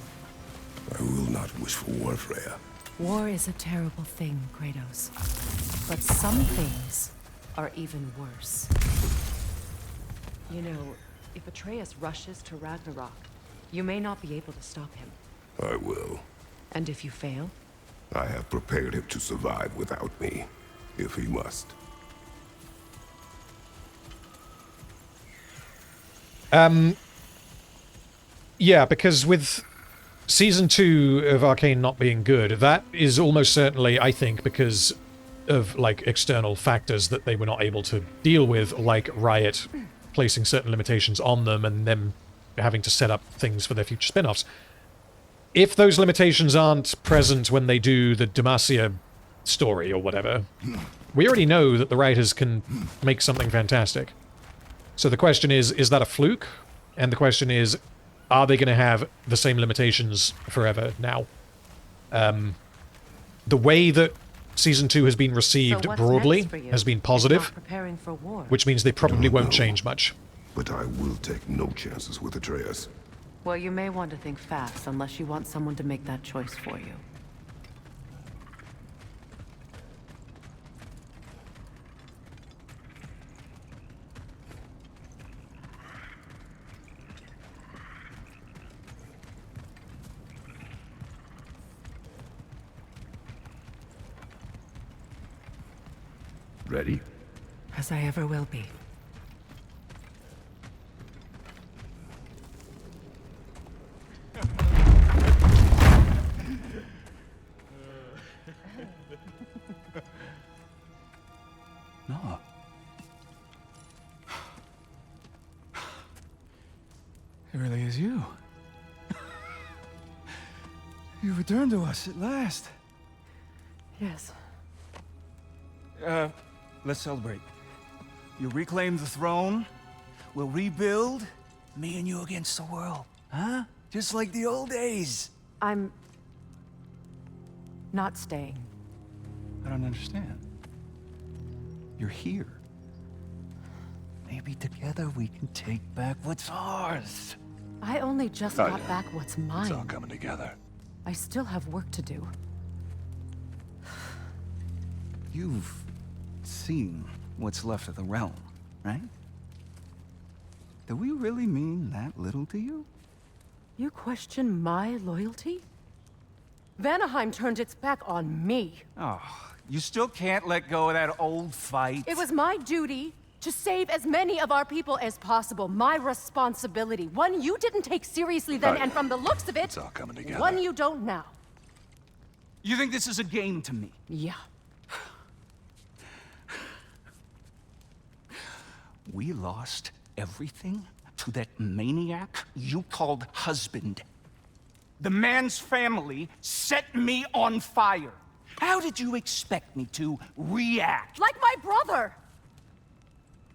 I will not wish for war, Freya. War is a terrible thing, Kratos. But some things are even worse. You know, if Atreus rushes to Ragnarok, you may not be able to stop him. I will. And if you fail? I have prepared him to survive without me, if he must. Yeah, because with Season 2 of Arcane not being good, that is almost certainly, I think, because of, like, external factors that they were not able to deal with, like Riot placing certain limitations on them and them having to set up things for their future spin-offs. If those limitations aren't present when they do the Demacia story or whatever, we already know that the writers can make something fantastic. So the question is that a fluke? And the question is, are they going to have the same limitations forever now? The way that Season 2 has been received broadly has been positive, Preparing for war. which means they probably won't change much. But I will take no chances with Atreus. Well, you may want to think fast unless you want someone to make that choice for you. Ready? As I ever will be. No. It really is you. You returned to us at last. Yes. Let's celebrate. You reclaim the throne. We'll rebuild. Me and you against the world. Huh? Just like the old days. I'm not staying. I don't understand. You're here. Maybe together we can take back what's ours. I only just Oh, got yeah. back what's It's all mine. coming together. I still have work to do. You've seen what's left of the realm, right? Do we really mean that little to you? You question my loyalty? Vanaheim turned its back on me. Oh, you still can't let go of that old fight? It was my duty to save as many of our people as possible. My responsibility. One you didn't take seriously then, and from the looks of it, It's all coming together. one you don't now. You think this is a game to me? Yeah. We lost everything to that maniac you called husband. The man's family set me on fire. How did you expect me to react? Like my brother!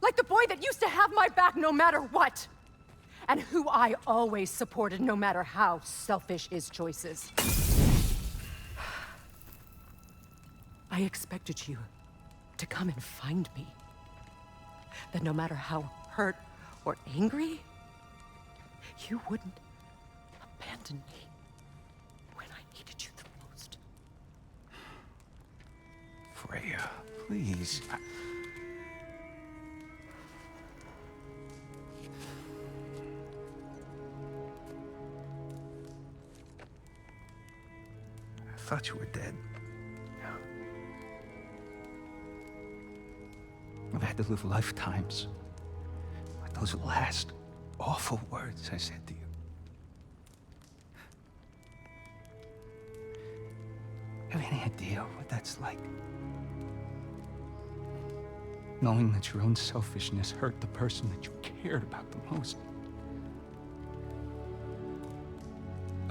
Like the boy that used to have my back no matter what! And who I always supported no matter how selfish his choices. I expected you to come and find me. That no matter how hurt or angry, you wouldn't abandon me when I needed you the most. Freya, please. I thought you were dead. I've had to live lifetimes with those last awful words I said to you. Have any idea what that's like? Knowing that your own selfishness hurt the person that you cared about the most.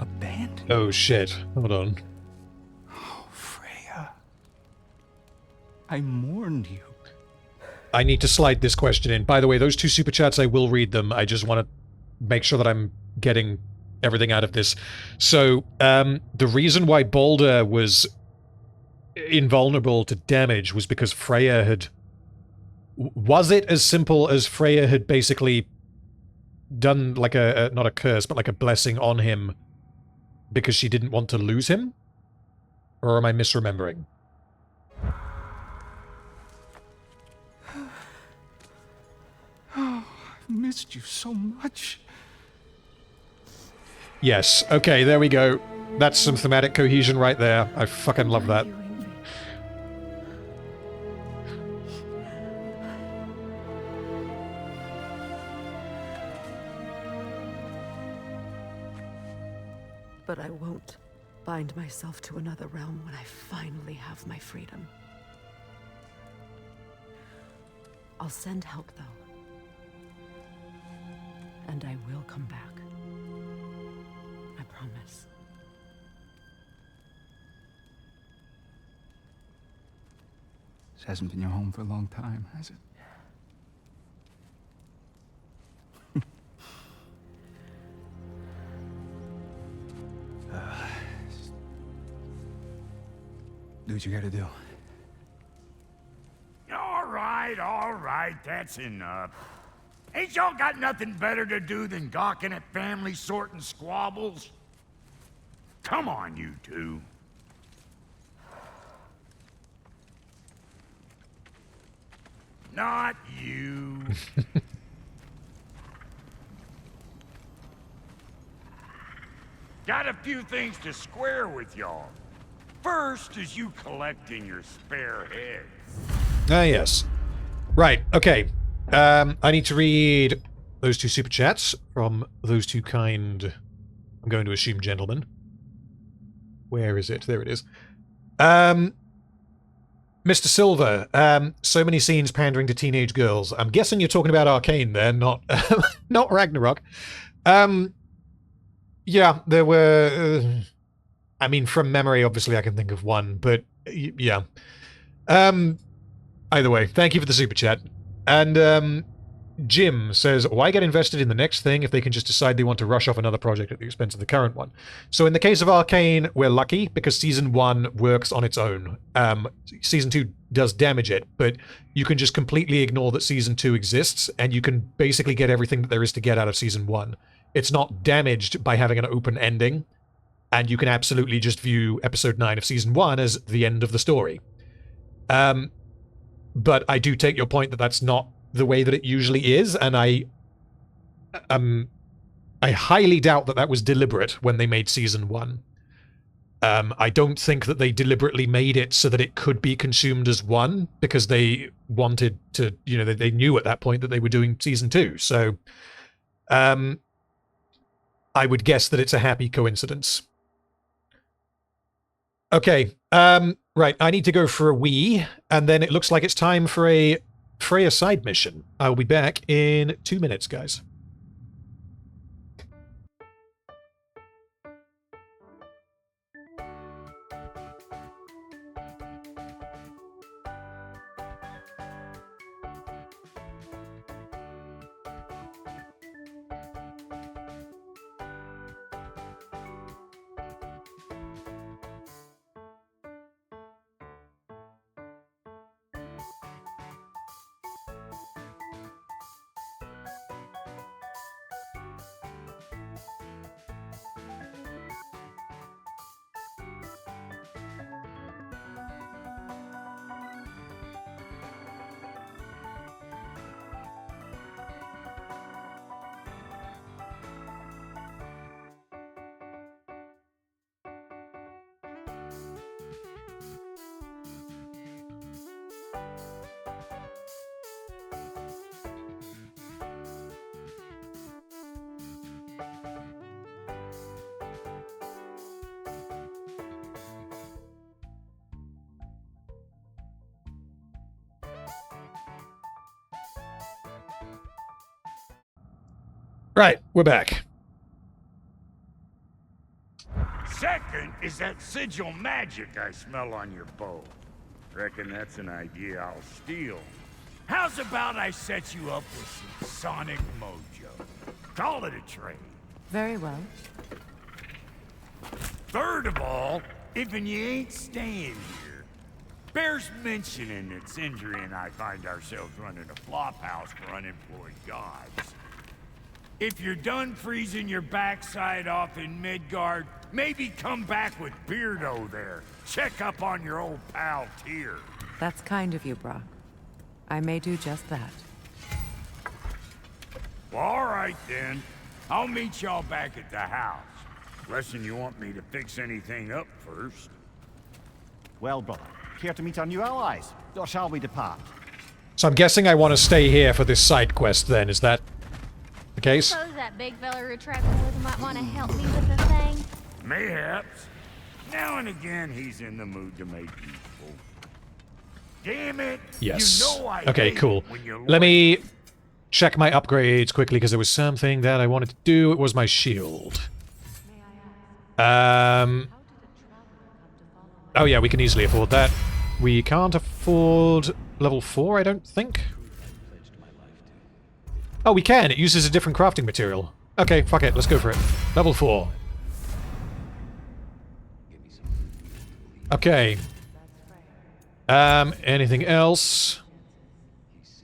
Abandoned. Oh shit. Hold on. Oh, Freya. I mourned you. I need to slide this question in. By the way, those two super chats, I will read them. I just want to make sure that I'm getting everything out of this. So, the reason why Balder was invulnerable to damage was because Freya had... Was it as simple as Freya had basically done like a not a curse, but like a blessing on him because she didn't want to lose him? Or am I misremembering? Oh, I've missed you so much. Yes. Okay, there we go. That's some thematic cohesion right there. I fucking love that. But I won't bind myself to another realm when I finally have my freedom. I'll send help, though. And I will come back. I promise. This hasn't been your home for a long time, has it? Do what you gotta do. All right, that's enough. Ain't y'all got nothing better to do than gawking at family sorting squabbles? Come on, you two. Not you. Got a few things to square with y'all. First is you collecting your spare heads. Ah, yes. Right, okay. I need to read those 2 super chats from those 2 kind, I'm going to assume, gentlemen. Where is it? There it is. Mr. Silver, so many scenes pandering to teenage girls. I'm guessing you're talking about Arcane there, not not Ragnarok. Yeah, there were... I mean, from memory, obviously I can think of one, but yeah. Either way, thank you for the super chat. And Jim says, why get invested in the next thing if they can just decide they want to rush off another project at the expense of the current one? So in the case of Arcane, we're lucky because Season 1 works on its own. Season 2 does damage it, but you can just completely ignore that Season 2 exists, and you can basically get everything that there is to get out of Season 1. It's not damaged by having an open ending, and you can absolutely just view Episode 9 of Season 1 as the end of the story. But I do take your point that that's not the way that it usually is, and I highly doubt that that was deliberate when they made Season 1. I don't think that they deliberately made it so that it could be consumed as one, because they wanted to, you know, they knew at that point that they were doing Season 2, so I would guess that it's a happy coincidence. Okay, right, I need to go for a wee, and then it looks like it's time for a Freya side mission. I'll be back in 2 minutes, guys. Right, we're back. Second is that sigil magic I smell on your bow. Reckon that's an idea I'll steal. How's about I set you up with some sonic mojo? Call it a trade. Very well. Third of all, if you ain't staying here, bears mentioning that Sindri and I find ourselves running a flop house for unemployed gods. If you're done freezing your backside off in Midgard, maybe come back with Beardo there. Check up on your old pal Tyr. That's kind of you, Brock. I may do just that. Well, all right then. I'll meet y'all back at the house. Unless you want me to fix anything up first. Well, brother, care to meet our new allies? Or shall we depart? So I'm guessing I want to stay here for this side quest then, is that the case? Suppose that big fella we're traveling with might want to help me with the thing. Mayhaps. Now and again, he's in the mood to make useful. Damn it! Yes. You know I Okay, hate cool. when you Let me check my upgrades quickly, because there was something that I wanted to do. It was my shield. Oh yeah, we can easily afford that. We can't afford level 4, I don't think. Oh, we can! It uses a different crafting material. Okay, fuck it, let's go for it. Level 4. Okay. Anything else?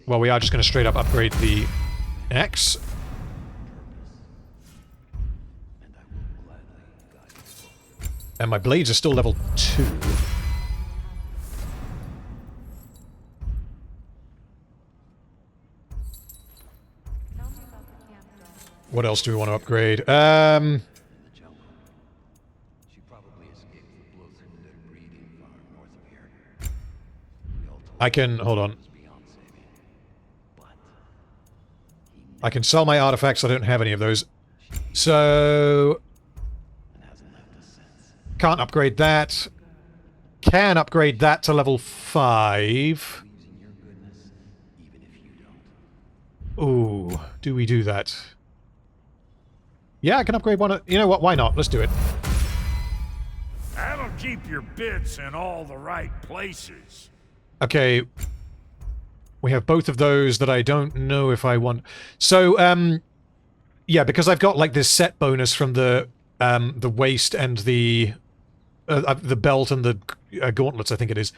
Well, we are just going to straight up upgrade the axe. And my blades are still level 2. What else do we want to upgrade? I can... hold on. I can sell my artifacts. I don't have any of those. So... can't upgrade that. Can upgrade that to level 5. Ooh, do we do that? Yeah, I can upgrade one. You know what? Why not? Let's do it. That'll keep your bits in all the right places. Okay. We have both of those that I don't know if I want. So, yeah, because I've got like this set bonus from the waist and the belt and the gauntlets, I think it is.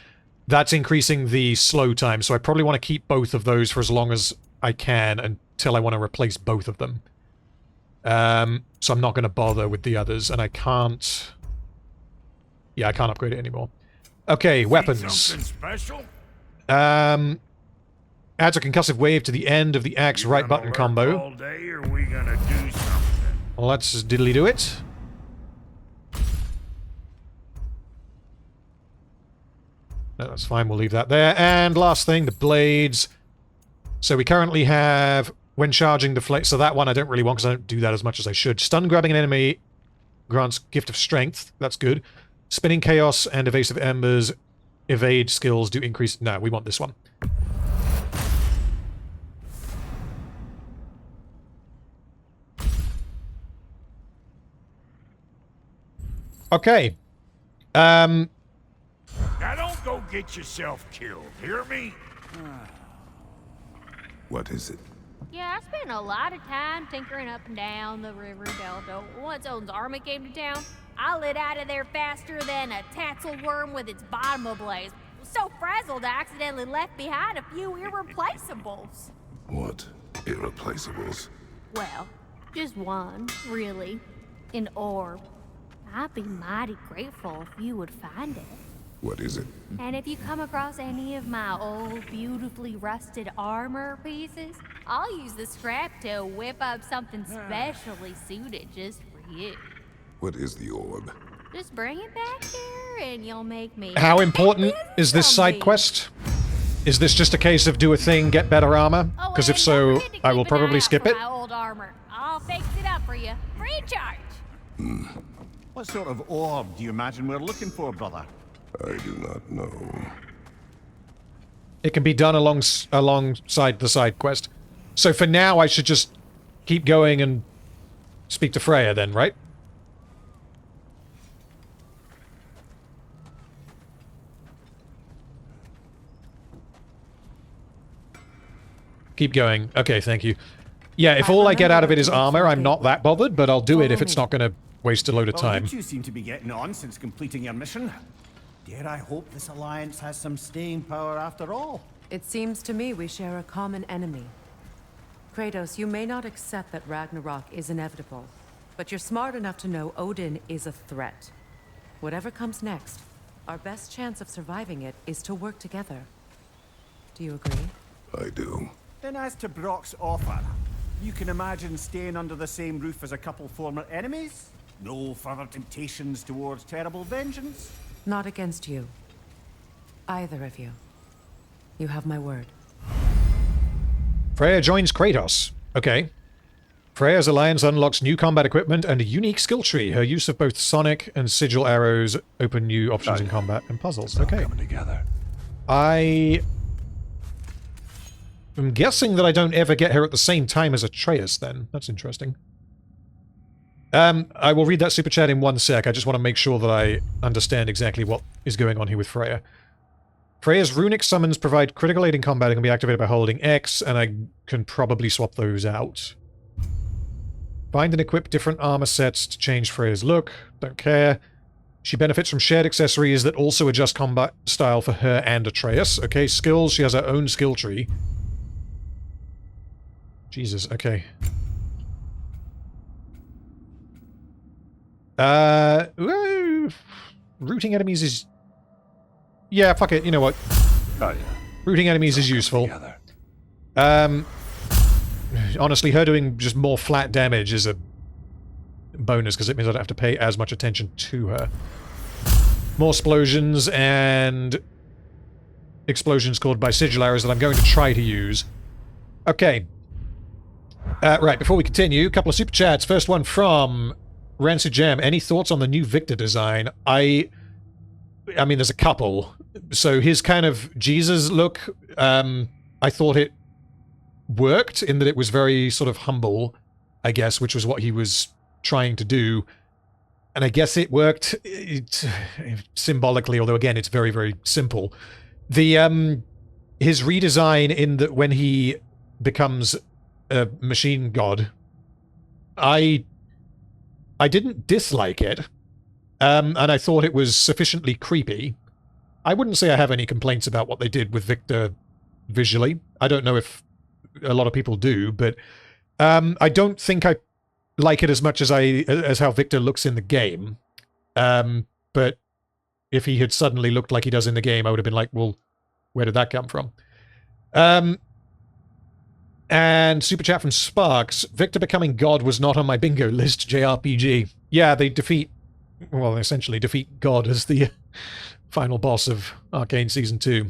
That's increasing the slow time, so I probably want to keep both of those for as long as I can until I want to replace both of them. So I'm not going to bother with the others, and I can't... yeah, I can't upgrade it anymore. Okay, weapons. Something special? Adds a concussive wave to the end of the axe right button combo. All day, or we gonna do something? Let's diddly do it. No, that's fine, we'll leave that there. And last thing, the blades. So we currently have, when charging the flame, so that one I don't really want because I don't do that as much as I should. Stun grabbing an enemy grants Gift of Strength, that's good. Spinning Chaos and Evasive Embers, evade skills do increase... no, we want this one. Okay. Now don't go get yourself killed, hear me? What is it? Yeah, I spent a lot of time tinkering up and down the river delta. Once Odin's army came to town, I lit out of there faster than a tassel worm with its bottom ablaze. So frazzled, I accidentally left behind a few irreplaceables. What? Irreplaceables? Well, just one, really. An orb. I'd be mighty grateful if you would find it. What is it? And if you come across any of my old, beautifully rusted armor pieces, I'll use the scrap to whip up something specially suited just for you. What is the orb? Just bring it back here and you'll make me... How important is this side quest? Is this just a case of do a thing, get better armor? Because if so, I will probably skip it. My old armor. I'll fix it up for you. Free charge. What sort of orb do you imagine we're looking for, brother? I do not know. It can be done alongside the side quest. So for now, I should just keep going and speak to Freya then, right? Keep going. Okay, thank you. Yeah, if all I get out of it is armor, I'm not that bothered, but I'll do it if it's not going to waste a load of time. You two seem to be getting on since completing your mission. Dare I hope this alliance has some staying power after all? It seems to me we share a common enemy. Kratos, you may not accept that Ragnarok is inevitable, but you're smart enough to know Odin is a threat. Whatever comes next, our best chance of surviving it is to work together. Do you agree? I do. Then as to Brock's offer, you can imagine staying under the same roof as a couple former enemies? No further temptations towards terrible vengeance? Not against you. Either of you. You have my word. Freya joins Kratos. Okay. Freya's alliance unlocks new combat equipment and a unique skill tree. Her use of both sonic and sigil arrows open new options in combat and puzzles. Okay. Coming together. I'm guessing that I don't ever get her at the same time as Atreus then. That's interesting. I will read that super chat in 1 sec. I just want to make sure that I understand exactly what is going on here with Freya. Freya's runic summons provide critical aid in combat and can be activated by holding X, and I can probably swap those out. Find and equip different armor sets to change Freya's look. Don't care. She benefits from shared accessories that also adjust combat style for her and Atreus. Okay, skills. She has her own skill tree. Jesus, okay. Rooting enemies is... yeah, fuck it, you know what? Oh, yeah. Rooting enemies is useful. Honestly, her doing just more flat damage is a bonus, because it means I don't have to pay as much attention to her. More explosions and... explosions caused by sigil arrows that I'm going to try to use. Okay. Right, before we continue, a couple of super chats. First one from Rancid Jam. Any thoughts on the new Victor design? I mean, there's a couple. So his kind of Jesus look, I thought it worked in that it was very sort of humble, I guess, which was what he was trying to do. And I guess it worked symbolically, although again, it's very, very simple. The his redesign in that when he becomes a machine god, I didn't dislike it, and I thought it was sufficiently creepy. I wouldn't say I have any complaints about what they did with Victor visually. I don't know if a lot of people do, but I don't think I like it as much as how Victor looks in the game. But if he had suddenly looked like he does in the game, I would have been like, well, where did that come from? And super chat from Sparks. Victor becoming God was not on my bingo list, JRPG. Yeah, they essentially defeat God as the final boss of Arcane Season 2.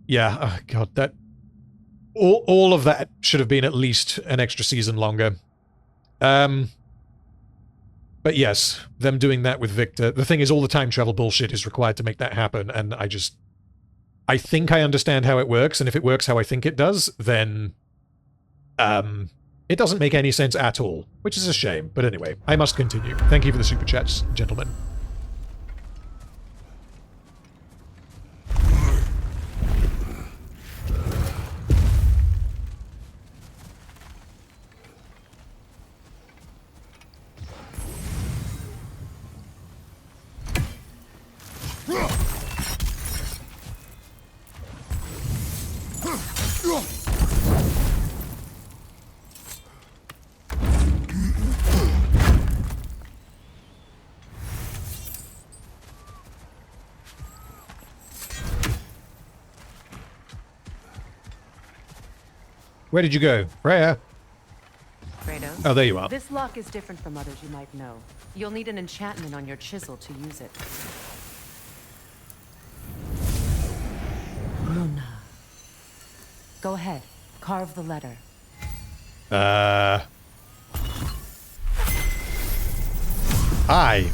Yeah, oh god, that... All of that should have been at least an extra season longer. But yes, them doing that with Victor. The thing is, all the time travel bullshit is required to make that happen, and I think I understand how it works, and if it works how I think it does, then it doesn't make any sense at all, which is a shame. But anyway, I must continue. Thank you for the super chats, gentlemen. Where did you go? Freya? Kratos? Oh, there you are. This lock is different from others you might know. You'll need an enchantment on your chisel to use it. Luna. Go ahead. Carve the letter. I.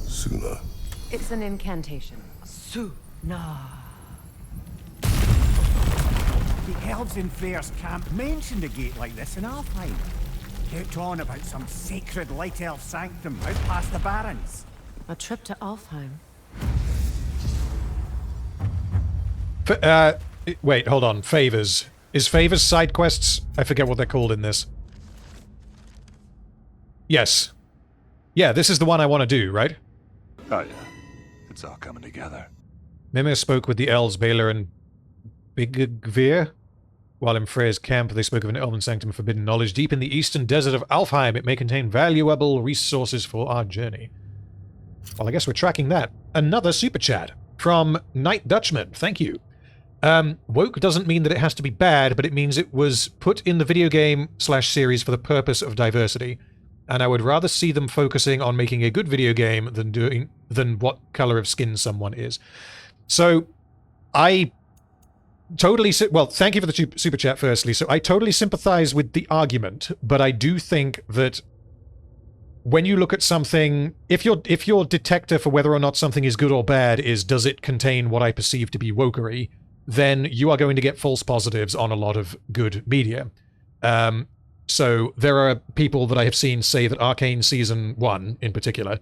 Suna. It's an incantation. Suna. The elves in Freyr's camp mentioned a gate like this in Alfheim. Kept on about some sacred light elf sanctum out past the barrens. A trip to Alfheim. Wait, hold on. Favors. Is favors side quests? I forget what they're called in this. Yes. Yeah, this is the one I want to do, right? Oh yeah. It's all coming together. Mimir spoke with the elves, Baylor and Bigvir. While in Freyr's camp, they spoke of an elven sanctum of forbidden knowledge deep in the eastern desert of Alfheim. It may contain valuable resources for our journey. Well, I guess we're tracking that. Another super chat from Night Dutchman. Thank you. Woke doesn't mean that it has to be bad, but it means it was put in the video game / series for the purpose of diversity. And I would rather see them focusing on making a good video game than what color of skin someone is. So, I totally... Well, thank you for the super chat, firstly. So I totally sympathize with the argument, but I do think that when you look at something... If your detector for whether or not something is good or bad is, does it contain what I perceive to be wokery, then you are going to get false positives on a lot of good media. So there are people that I have seen say that Arcane Season 1, in particular,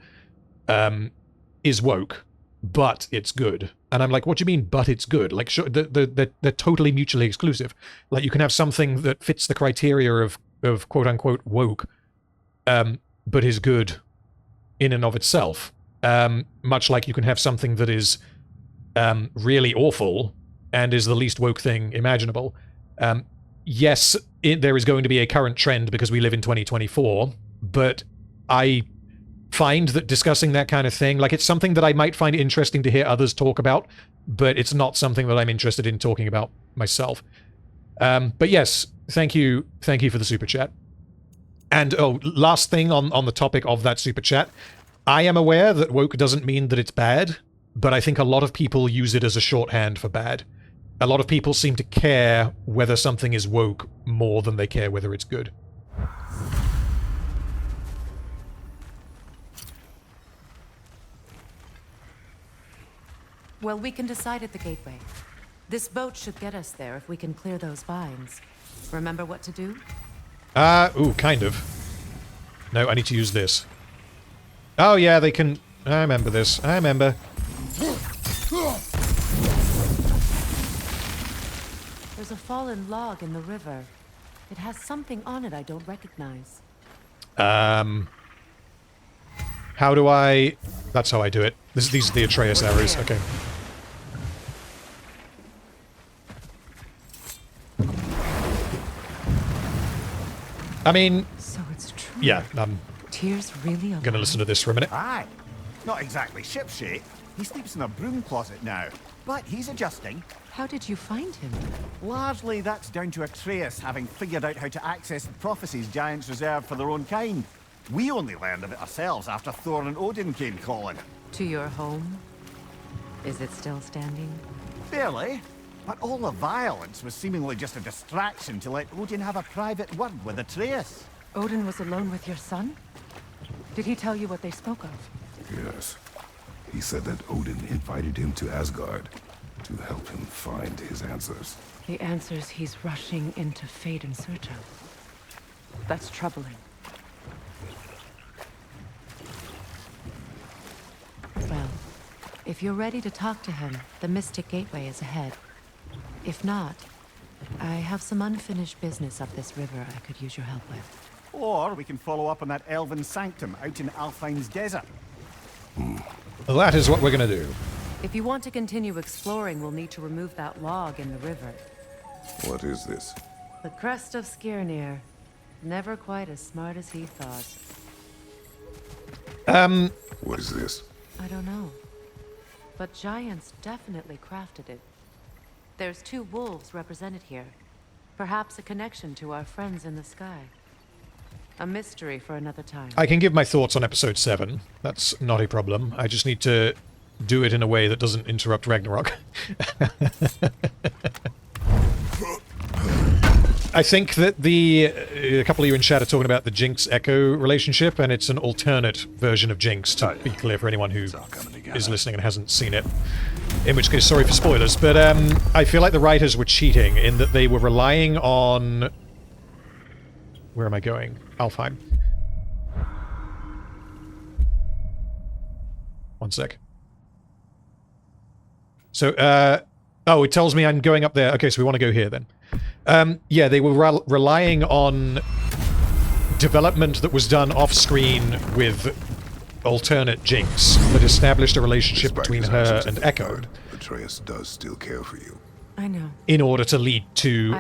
is woke, but it's good. And I'm like, what do you mean, but it's good? Like, sure, they're totally mutually exclusive. Like, you can have something that fits the criteria of quote-unquote woke, but is good in and of itself. Much like you can have something that is really awful and is the least woke thing imaginable. Yes, there is going to be a current trend because we live in 2024, but I find that discussing that kind of thing, like, it's something that I might find interesting to hear others talk about, but it's not something that I'm interested in talking about myself. But yes, thank you for the super chat. And oh, last thing on the topic of that super chat, I am aware that woke doesn't mean that it's bad. but I think a lot of people use it as a shorthand for bad. A lot of people seem to care whether something is woke more than they care whether it's good. Well, we can decide at the gateway. This boat should get us there if we can clear those vines. Remember what to do? Ooh, kind of. No, I need to use this. Oh yeah, they can... I remember this. I remember. There's a fallen log in the river. It has something on it I don't recognize. How do I... That's how I do it. These are the Atreus arrows. Okay. I mean... So it's true. Yeah, I'm Tears really alive? gonna listen to this for a minute. Aye. Not exactly shipshape. He sleeps in a broom closet now. But he's adjusting. How did you find him? Largely that's down to Atreus having figured out how to access the prophecies giants reserve for their own kind. We only learned of it ourselves after Thor and Odin came calling. To your home? Is it still standing? Barely. But all the violence was seemingly just a distraction to let Odin have a private word with Atreus. Odin was alone with your son? Did he tell you what they spoke of? Yes. He said that Odin invited him to Asgard to help him find his answers. The answers he's rushing into fate in search of. That's troubling. Well, if you're ready to talk to him, the Mystic Gateway is ahead. If not, I have some unfinished business up this river I could use your help with. Or we can follow up on that elven sanctum out in Alfheim's desert. Well, that is what we're gonna do. If you want to continue exploring, we'll need to remove that log in the river. What is this? The crest of Skirnir. Never quite as smart as he thought. What is this? I don't know. But giants definitely crafted it. There's 2 wolves represented here. Perhaps a connection to our friends in the sky. A mystery for another time. I can give my thoughts on episode 7. That's not a problem. I just need to do it in a way that doesn't interrupt Ragnarok. I think that a couple of you in chat are talking about the Jinx-Echo relationship, and it's an alternate version of Jinx, to be clear for anyone who is listening and hasn't seen it. In which case, sorry for spoilers, but I feel like the writers were cheating in that they were relying on... Where am I going? Alfheim. One sec. So, oh, it tells me I'm going up there. Okay, so we want to go here then. Yeah, they were relying on development that was done off-screen with alternate Jinx that established a relationship between her and Echo. Atreus does still care for you. I know. In order to lead to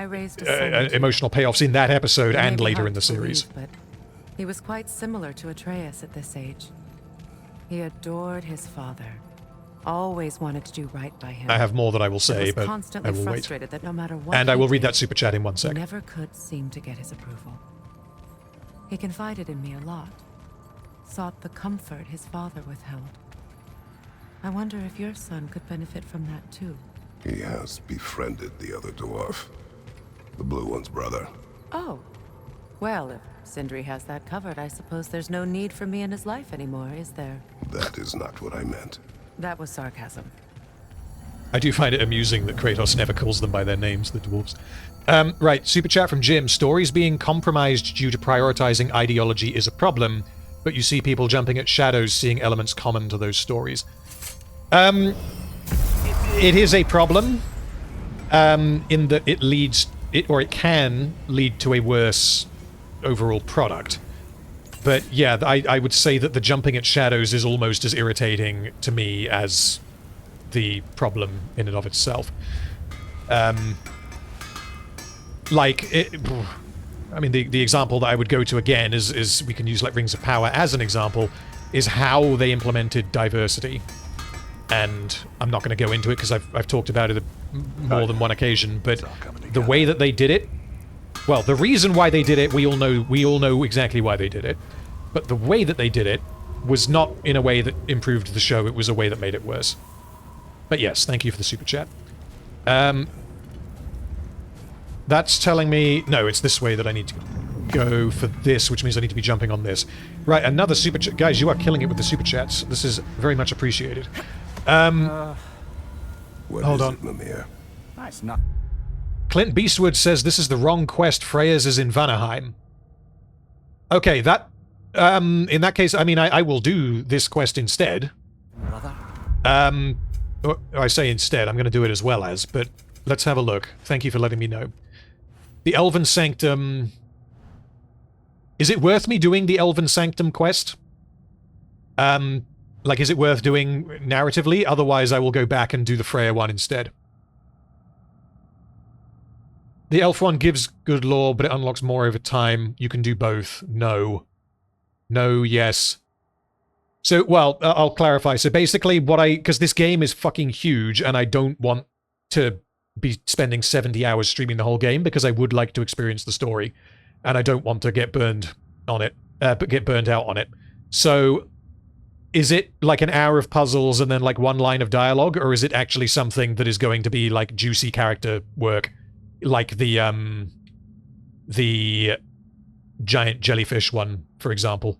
emotional payoffs in that episode and later in the series. But he was quite similar to Atreus at this age. He adored his father. Always wanted to do right by him. I have more that I will say, but constantly I will wait. Frustrated that no matter what and I will read that super chat in 1 sec. He never could seem to get his approval. He confided in me a lot. Sought the comfort his father withheld. I wonder if your son could benefit from that too. He has befriended the other dwarf. The blue one's brother. Oh. Well, if Sindri has that covered, I suppose there's no need for me in his life anymore, is there? That is not what I meant. That was sarcasm. I do find it amusing that Kratos never calls them by their names, the dwarves. Right, super chat from Jim. Stories being compromised due to prioritizing ideology is a problem, but you see people jumping at shadows seeing elements common to those stories. It is a problem, in that it leads, or it can lead to a worse overall product. But yeah, I would say that the jumping at shadows is almost as irritating to me as the problem in and of itself. I mean, the example that I would go to again is we can use like Rings of Power as an example, is how they implemented diversity. And I'm not going to go into it because I've talked about it more than one occasion, but the way that they did it, well, the reason why they did it, we all know exactly why they did it, but the way that they did it was not in a way that improved the show, it was a way that made it worse. But yes, thank you for the super chat. That's telling me... No, it's this way that I need to go for this, which means I need to be jumping on this. Right, another super chat. Guys, you are killing it with the super chats. This is very much appreciated. What hold is on. it, Mimir? That's not... Clint Beastwood says this is the wrong quest. Frey's is in Vanaheim. Okay, that... in that case, I mean, I will do this quest instead. Brother? I say instead, I'm going to do it as well as, but let's have a look. Thank you for letting me know. The Elven Sanctum... Is it worth me doing the Elven Sanctum quest? Like, is it worth doing narratively? Otherwise, I will go back and do the Freya one instead. The Elf one gives good lore, but it unlocks more over time. You can do both. No. No, yes. So, well, I'll clarify. So basically, because this game is fucking huge, and I don't want to be spending 70 hours streaming the whole game, because I would like to experience the story, and I don't want to get burned on it, but get burned out on it. So, is it like an hour of puzzles and then like one line of dialogue, or is it actually something that is going to be like juicy character work, like the giant jellyfish one, for example?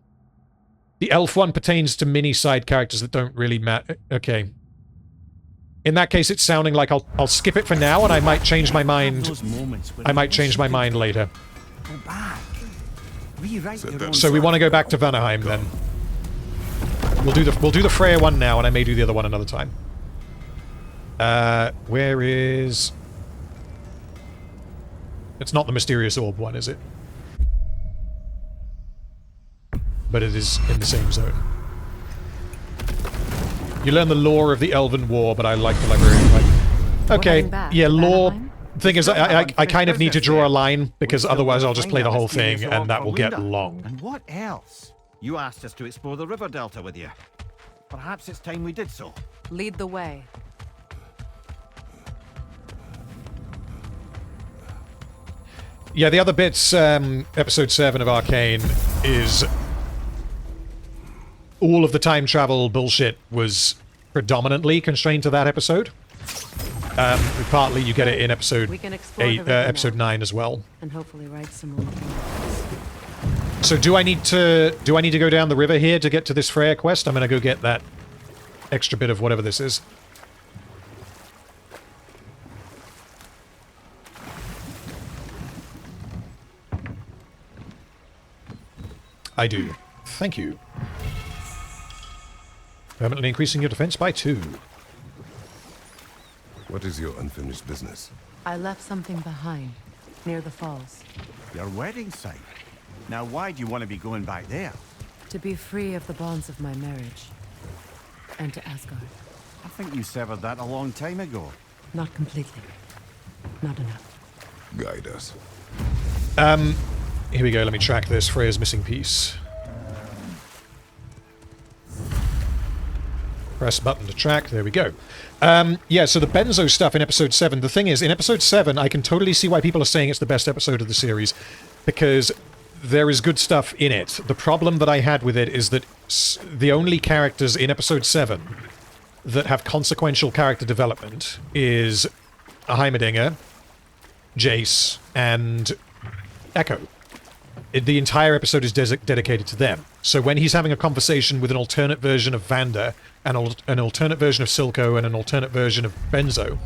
The elf one pertains to mini side characters that don't really matter. Okay. In that case, it's sounding like I'll skip it for now, and I might change my mind. I might change my mind later. Go back. Rewrite your own So we want to go back to Vanaheim then. We'll do the Freya one now, and I may do the other one another time. Where is... It's not the mysterious orb one, is it? But it is in the same zone. You learn the lore of the Elven War, but I like the librarian. Okay, yeah, lore... Thing is, I kind of need to draw a line, because otherwise I'll just play the whole thing, and that will get long. And what else? You asked us to explore the river delta with you. Perhaps it's time we did so. Lead the way. Yeah, the other bits, episode 7 of Arcane is... All of the time travel bullshit was predominantly constrained to that episode. Partly you get it in episode 8, episode 9 as well. And hopefully write some more. So do I need to go down the river here to get to this Freya quest? I'm gonna go get that extra bit of whatever this is. I do. Thank you. Permanently increasing your defense by 2. What is your unfinished business? I left something behind, near the falls. Your wedding site. Now why do you want to be going back there? To be free of the bonds of my marriage. And to Asgard. I think you severed that a long time ago. Not completely. Not enough. Guide us. Here we go, let me track this. Freya's missing piece. Press button to track, there we go. Yeah, so the Benzo stuff in episode 7, the thing is, in episode 7, I can totally see why people are saying it's the best episode of the series, because there is good stuff in it. The problem that I had with it is that the only characters in episode 7 that have consequential character development is Heimerdinger, Jace, and Echo. The entire episode is dedicated to them. So when he's having a conversation with an alternate version of Vanda, and an alternate version of Silco, and an alternate version of Benzo,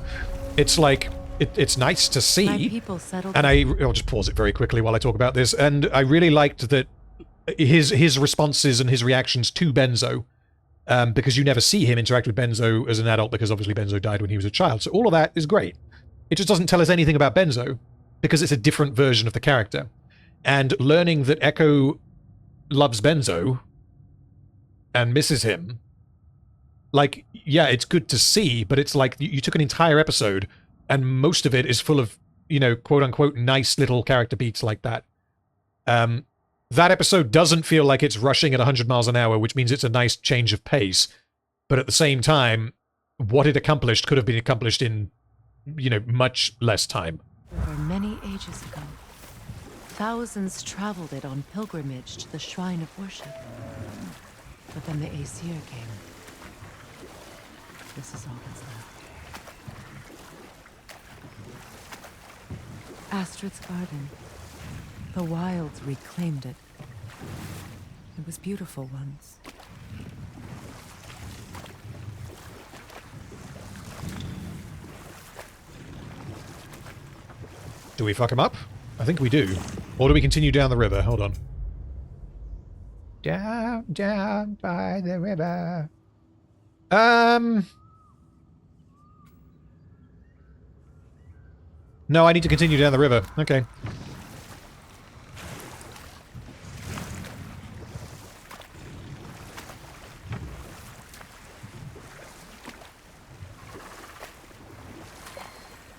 it's like, it's nice to see. And I'll just pause it very quickly while I talk about this. And I really liked that his responses and his reactions to Benzo, because you never see him interact with Benzo as an adult, because obviously Benzo died when he was a child. So all of that is great. It just doesn't tell us anything about Benzo, because it's a different version of the character. And learning that Echo loves Benzo and misses him, like, yeah, it's good to see, but it's like you took an entire episode and most of it is full of, you know, quote-unquote nice little character beats like that. That episode doesn't feel like it's rushing at 100 miles an hour, which means it's a nice change of pace. But at the same time, what it accomplished could have been accomplished in, you know, much less time. Over many ages ago, thousands traveled it on pilgrimage to the shrine of worship. But then the Aesir came. this is all that's left. Astrid's garden. The wilds reclaimed it. It was beautiful once. Do we fuck him up? I think we do. Or do we continue down the river? Hold on. Down, down by the river. No, I need to continue down the river. Okay.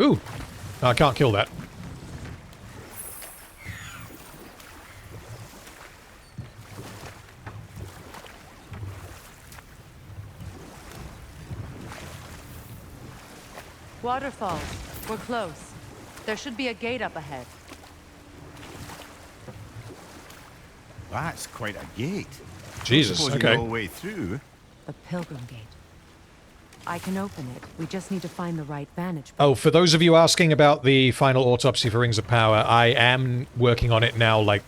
Ooh! I can't kill that. Waterfall. We're close. There should be a gate up ahead. That's quite a gate. Jesus, Suppose okay. you go all the way through. The Pilgrim Gate. I can open it. We just need to find the right vantage point. Oh, for those of you asking about the final autopsy for Rings of Power, I am working on it now, like,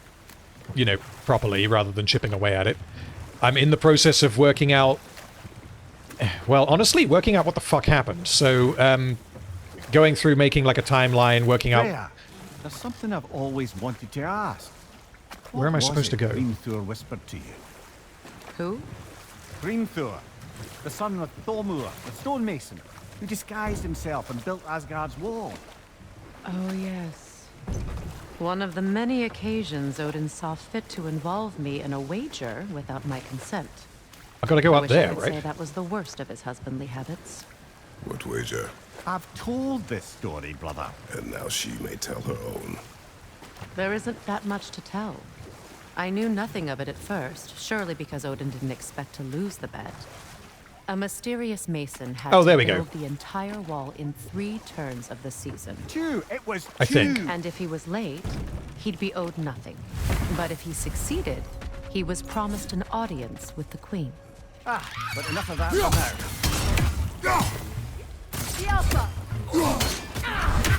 you know, properly, rather than chipping away at it. I'm in the process of working out... Well, honestly, working out what the fuck happened. So, going through making, like, a timeline, working out... Freya, there's something I've always wanted to ask. Where am I supposed to go? Hrimthur whispered to you. Who? Hrimthur, the son of Thormur, the stonemason, who disguised himself and built Asgard's wall. Oh, yes. One of the many occasions Odin saw fit to involve me in a wager without my consent. I've got to go I up wish there, I could right? say that was the worst of his husbandly habits. What wager? I've told this story, brother. And now she may tell her own. There isn't that much to tell. I knew nothing of it at first, surely because Odin didn't expect to lose the bet. A mysterious mason had Oh, there to we go. build the entire wall in 3 turns of the season. 2, it was 2. I think. And if he was late, he'd be owed nothing. But if he succeeded, he was promised an audience with the queen. Ah, but enough of that for now.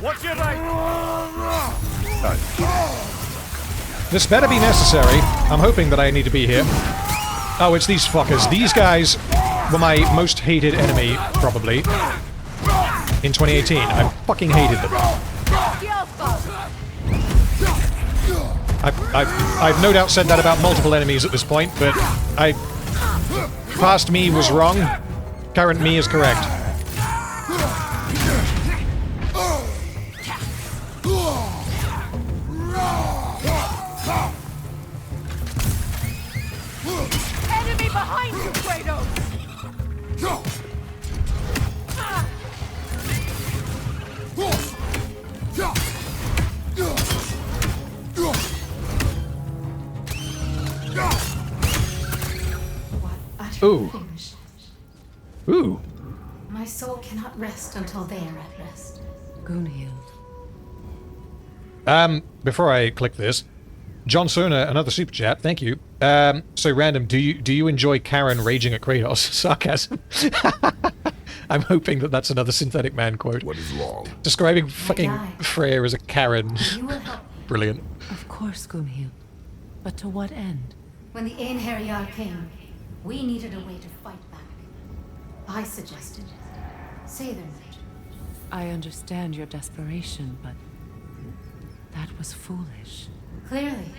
What's your right? This better be necessary. I'm hoping that I need to be here. Oh, it's these fuckers. These guys were my most hated enemy, probably, in 2018. I fucking hated them. I've no doubt said that about multiple enemies at this point, but past me was wrong. Current me is correct. Enemy behind you, Kratos! What utter Ooh. foolishness. Ooh. My soul cannot rest until they are at rest. Gunhild. Before I click this, John Sona, another super chat, thank you. So random, do you enjoy Karen raging at Kratos? Sarcasm. I'm hoping that that's another Synthetic Man quote. What is wrong? Describing fucking Freyr as a Karen. You will help me. Brilliant. Of course, Gunhild. But to what end? When the Einherjar came, we needed a way to fight back. I suggested say their magic. I understand your desperation, but that was foolish. Clearly,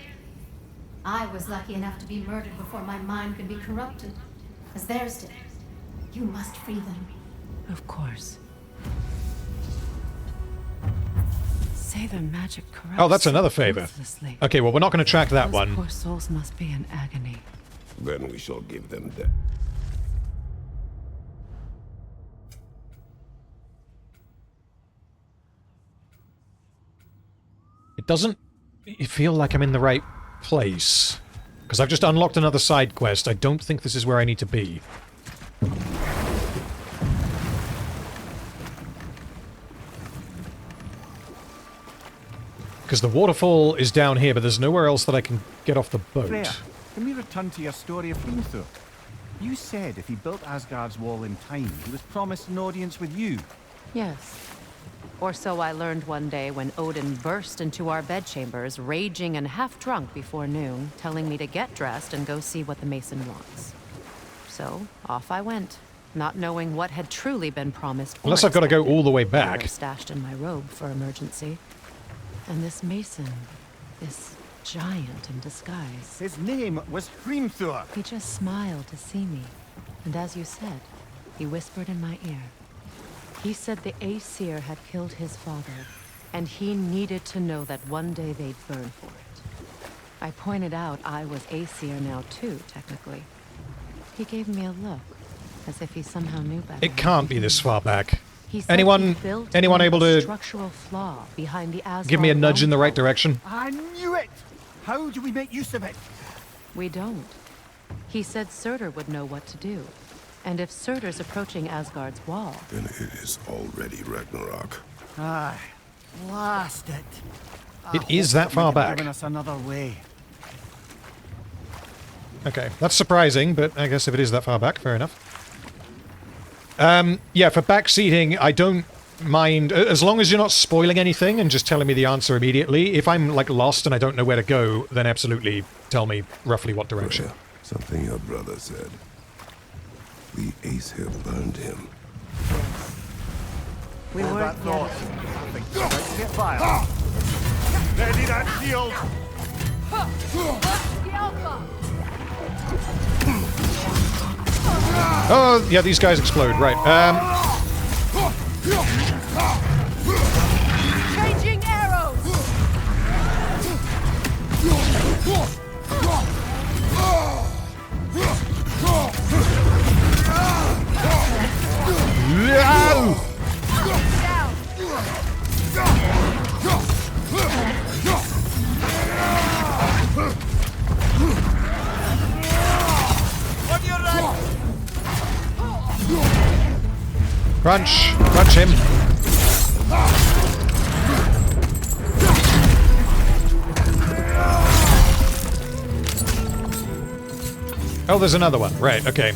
I was lucky enough to be murdered before my mind could be corrupted, as theirs did. You must free them. Of course. Say their magic corrupts. Oh, that's another favor. ruthlessly. Okay, well, we're not going to track that Those one. poor souls must be in agony. Then we shall give them that. It doesn't feel like I'm in the right place. Because I've just unlocked another side quest. I don't think this is where I need to be. Because the waterfall is down here, but there's nowhere else that I can get off the boat. Freya, can we return to your story of Hrimthur? You said if he built Asgard's wall in time, he was promised an audience with you. Yes. Or so I learned one day when Odin burst into our bedchambers, raging and half-drunk before noon, telling me to get dressed and go see what the Mason wants. So, off I went, not knowing what had truly been promised. Unless I've got to go all the way back. Stashed in my robe for emergency. And this Mason, this giant in disguise. His name was Hrimthur. He just smiled to see me. And as you said, he whispered in my ear. He said the Aesir had killed his father, and he needed to know that one day they'd burn for it. I pointed out I was Aesir now too, technically. He gave me a look, as if he somehow knew better. It can't be this far back. He said Anyone he built able a to structural flaw behind the Asgard give me a nudge in the right downfall. direction? I knew it! How do we make use of it? We don't. He said Surtur would know what to do. And if Surtur's approaching Asgard's wall... Then it is already Ragnarok. Aye. Blast it. It is that far back. Giving us another way. Okay, that's surprising, but I guess if it is that far back, fair enough. Yeah, for backseating, I don't mind, as long as you're not spoiling anything and just telling me the answer immediately. If I'm, like, lost and I don't know where to go, then absolutely tell me roughly what direction. Freya, something your brother said. The Aesir burned him. We Hold weren't that yet... thought. Let's get violent. Ready that shield! Oh, yeah, these guys explode, right. Changing arrows! Crunch! Crunch him! Oh, there's another one. Right, okay.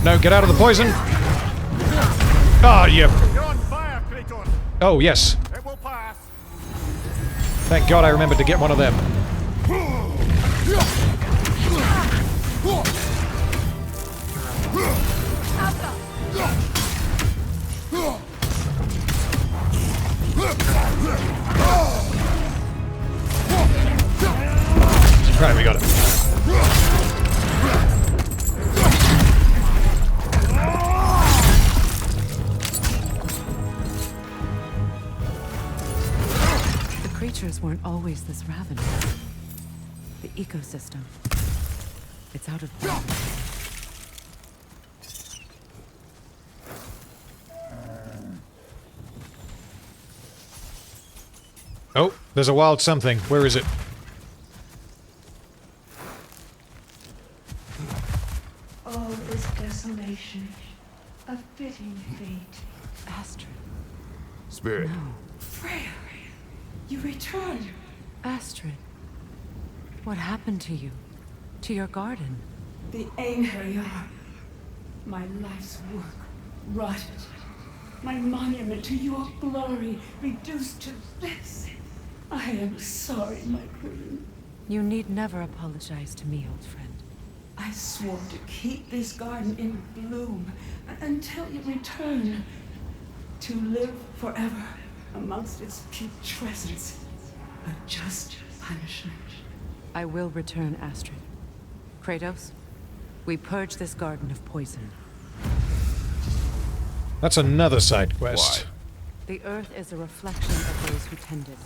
No, get out of the poison! Ah, yeah. You're on fire, Kratos. Oh, yes. It will pass. Thank God I remembered to get one of them. Right, we got it. Creatures weren't always this ravenous. The ecosystem. It's out of balance. Oh, there's a wild something. Where is it? All this desolation. A fitting fate. Astrid. Spirit. No. Freya, you returned. Astrid. What happened to you? To your garden? The anger you are. My life's work rotted. My monument to your glory reduced to this. I am sorry, my queen. You need never apologize to me, old friend. I swore to keep this garden in bloom until you return. To live forever amongst its putrescence. A just punishment. I will return, Astrid. Kratos, we purge this garden of poison. That's another side quest. The earth is a reflection of those who tend it.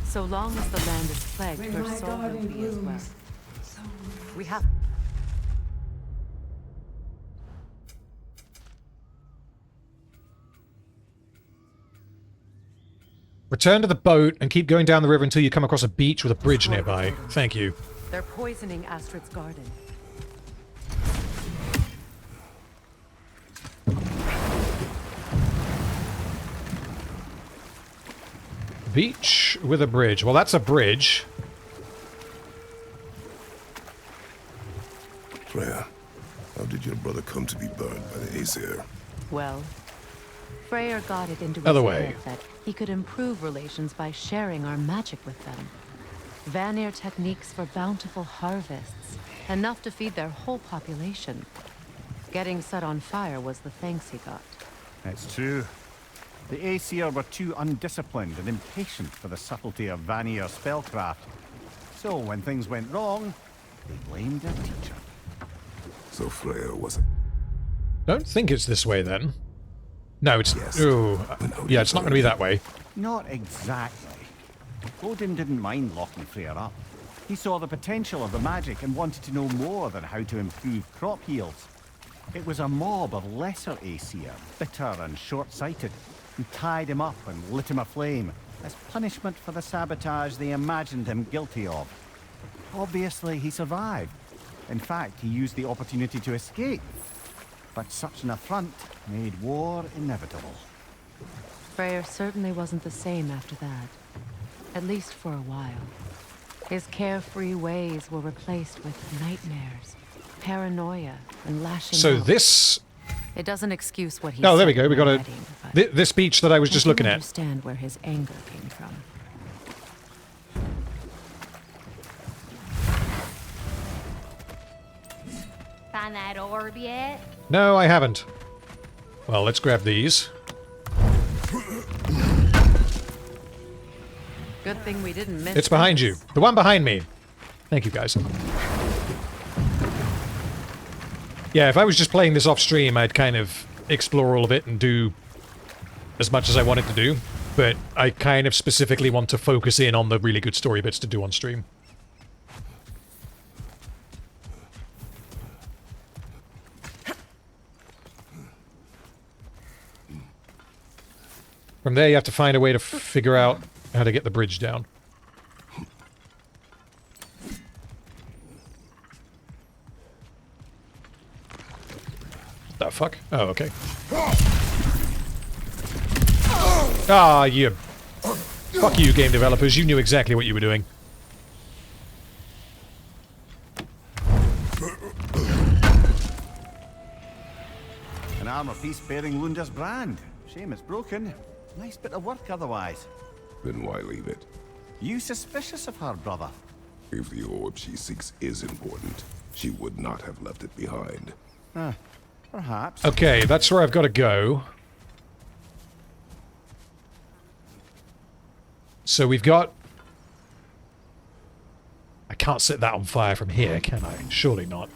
So long as the land is plagued, When her my soul will garden be as well. blooms, so We have... Return to the boat and keep going down the river until you come across a beach with a bridge nearby. Thank you. They're poisoning Astrid's garden. Beach with a bridge. Well, that's a bridge. Freya, how did your brother come to be burned by the Aesir? Well, Freyr got it into his Other way. head that he could improve relations by sharing our magic with them. Vanir techniques for bountiful harvests, enough to feed their whole population. Getting set on fire was the thanks he got. It's true. The Aesir were too undisciplined and impatient for the subtlety of Vanir spellcraft. So when things went wrong, they blamed their teacher. So Freya wasn't... Don't think it's this way, then. No, it's... Yes. Ooh. Yeah, it's not going to be that way. Not exactly. Odin didn't mind locking Freyr up. He saw the potential of the magic and wanted to know more than how to improve crop yields. It was a mob of lesser Aesir, bitter and short-sighted, who tied him up and lit him aflame as punishment for the sabotage they imagined him guilty of. Obviously, he survived. In fact, he used the opportunity to escape. But such an affront made war inevitable. Freyr certainly wasn't the same after that. At least for a while. His carefree ways were replaced with nightmares, paranoia, and lashing So out. this... It doesn't excuse what he Oh, said there we go. in We got the a... wedding, This beach that I was but just I looking can at. understand where his anger came from. Find that orb yet? No, I haven't. Well, let's grab these. Good thing we didn't miss. It's behind you. The one behind me. Thank you, guys. Yeah, if I was just playing this off stream, I'd kind of explore all of it and do as much as I wanted to do. But I kind of specifically want to focus in on the really good story bits to do on stream. From there, you have to find a way to figure out how to get the bridge down. The fuck? Oh, okay. Ah, you... Fuck you, game developers. You knew exactly what you were doing. An armor piece bearing Lunda's brand. Shame it's broken. Nice bit of work otherwise. Then why leave it? You suspicious of her, brother? If the orb she seeks is important, she would not have left it behind. Perhaps. Okay, that's where I've got to go. So we've got... I can't set that on fire from here, can I? Surely not.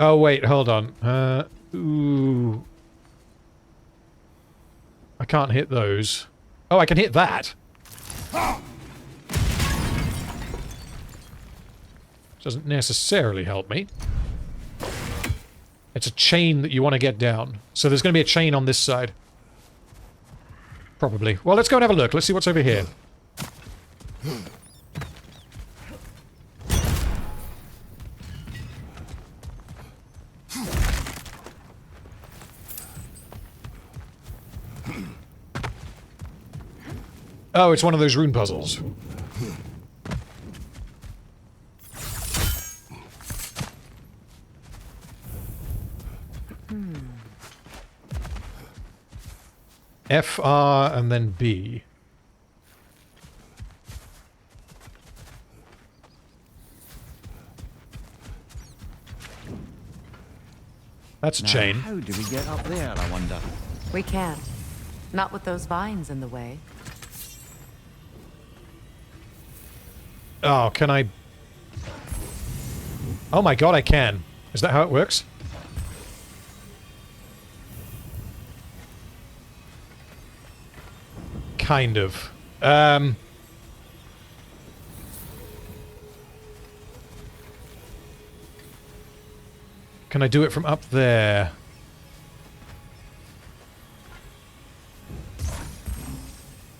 Oh, wait, hold on. Ooh. I can't hit those. Oh, I can hit that. Doesn't necessarily help me. It's a chain that you want to get down. So there's going to be a chain on this side. Probably. Well, let's go and have a look. Let's see what's over here. Oh, it's one of those rune puzzles. F, R, and then B. That's a chain. How do we get up there, I wonder? We can't. Not with those vines in the way. Oh, can I... Oh my god, I can. Is that how it works? Kind of. Can I do it from up there?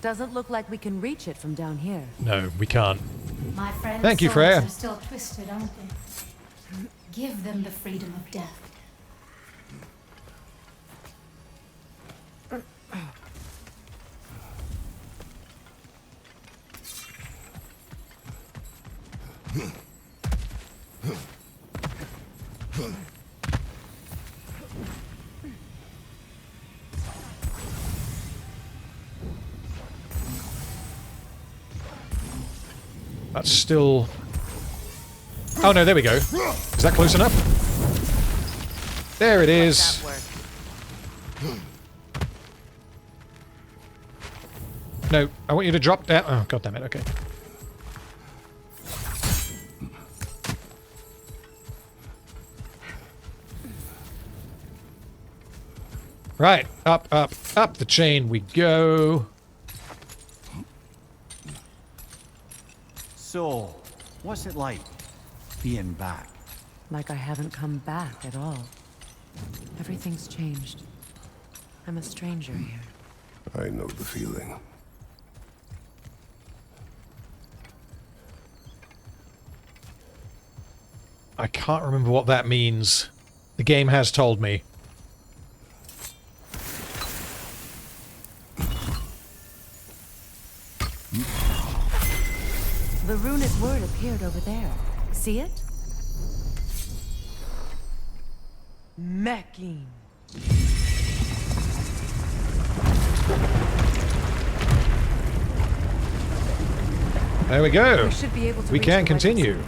Doesn't look like we can reach it from down here. No, we can't. My friends' Thank you, souls Freya. are still twisted, aren't they? Give them the freedom of death. That's still... Oh no, there we go. Is that close enough? There it is. No, I want you to drop down. Oh, god damn it, okay. Right, up, up, up the chain we go. So, what's it like being back? Like I haven't come back at all. Everything's changed. I'm a stranger here. I know the feeling. I can't remember what that means. The game has told me. The runic word appeared over there. See it? Mecking. There we go. We should be able to We reach can the right continue. side.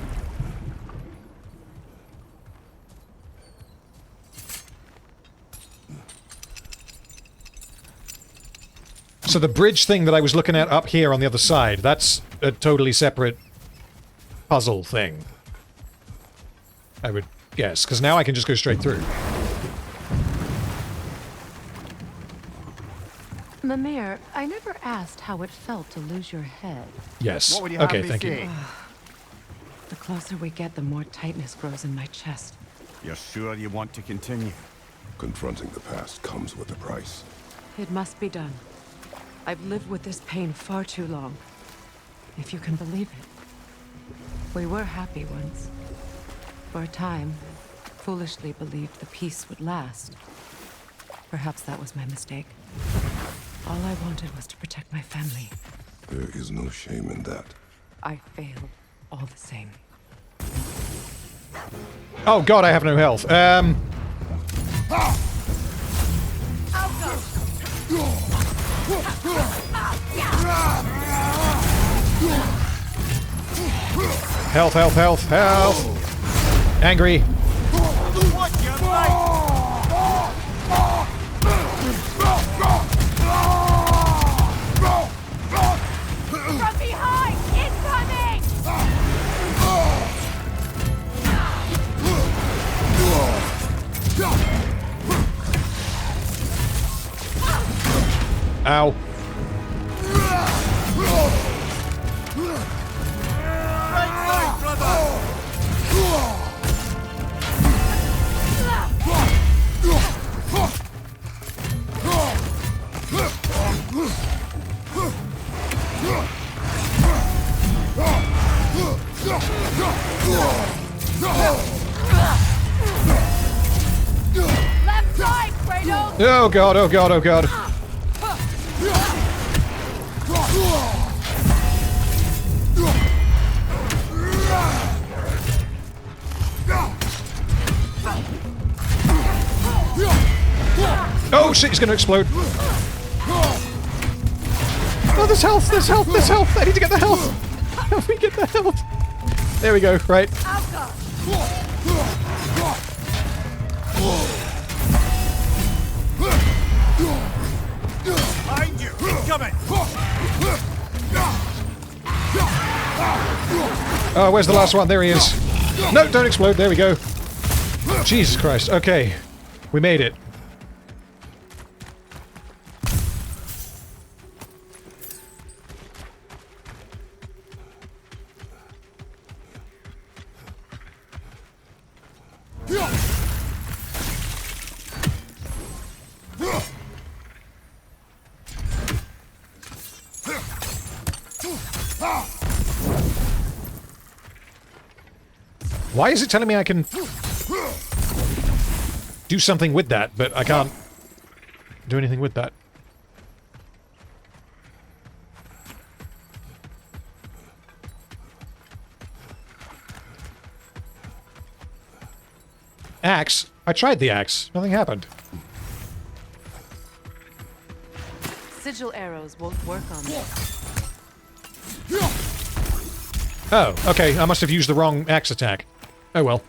So the bridge thing that I was looking at up here on the other side, that's a totally separate puzzle thing. I would guess, because now I can just go straight through. Mimir, I never asked how it felt to lose your head. Yes. What would you have Okay, me thank say? you. The closer we get, the more tightness grows in my chest. You're sure you want to continue? Confronting the past comes with a price. It must be done. I've lived with this pain far too long. If you can believe it. We were happy once. For a time, foolishly believed the peace would last. Perhaps that was my mistake. All I wanted was to protect my family. There is no shame in that. I failed, all the same. Oh god, I have no health. Health, health, health, health! Angry. From behind! Incoming! Ow. Left side, Kratos! Oh god, oh god, oh god. Oh shit, he's gonna explode. Oh, there's health, there's health, there's health. I need to get the health. Help me get the health. There we go, right. Behind you! Incoming! Oh, where's the last one? There he is. No, don't explode. There we go. Jesus Christ. Okay. We made it. Why is it telling me I can do something with that, but I can't do anything with that? Axe? I tried the axe. Nothing happened. Sigil arrows won't work on this. Oh, okay. I must have used the wrong axe attack. Oh well.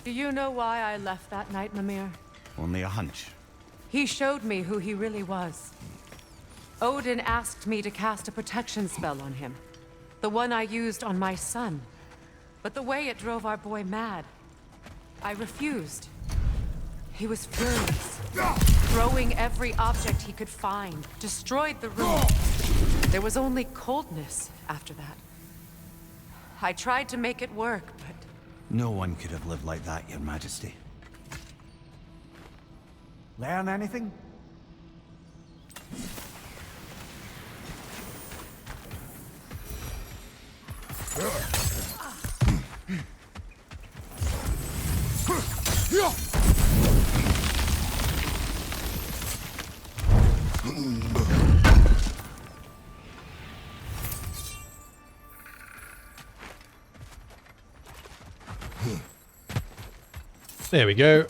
Do you know why I left that night, Mimir? Only a hunch. He showed me who he really was. Odin asked me to cast a protection spell on him. The one I used on my son. But the way it drove our boy mad, I refused. He was furious, throwing every object he could find, destroyed the room. There was only coldness after that. I tried to make it work, but... No one could have lived like that, Your Majesty. Learn anything? There we go.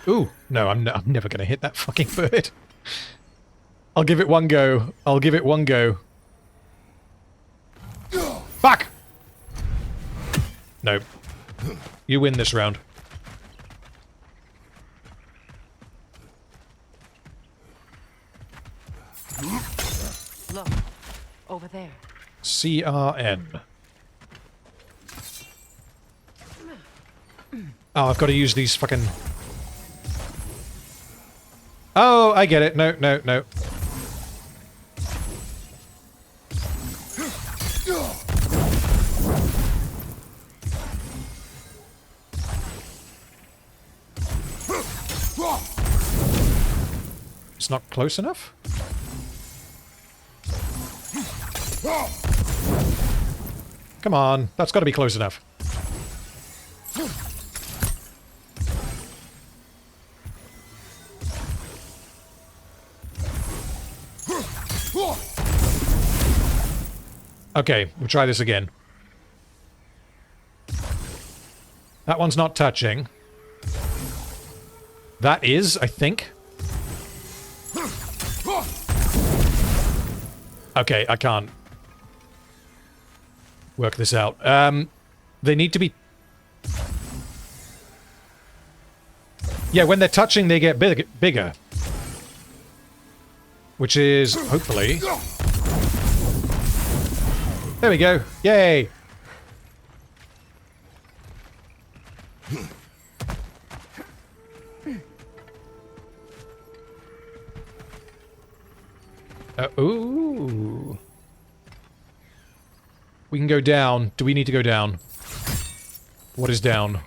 Ooh, no, I'm never going to hit that fucking bird. I'll give it one go. I'll give it one go. Fuck! No. You win this round. Look, over there. CRN. Oh, I've got to use these fucking... Oh, I get it. No, no, no. It's not close enough? Come on, that's got to be close enough. Okay, we'll try this again. That one's not touching. That is, I think. Okay, I can't work this out. They need to be... Yeah, when they're touching, they get bigger. Which is, hopefully... There we go. Yay! Ooh. We can go down. Do we need to go down? What is down?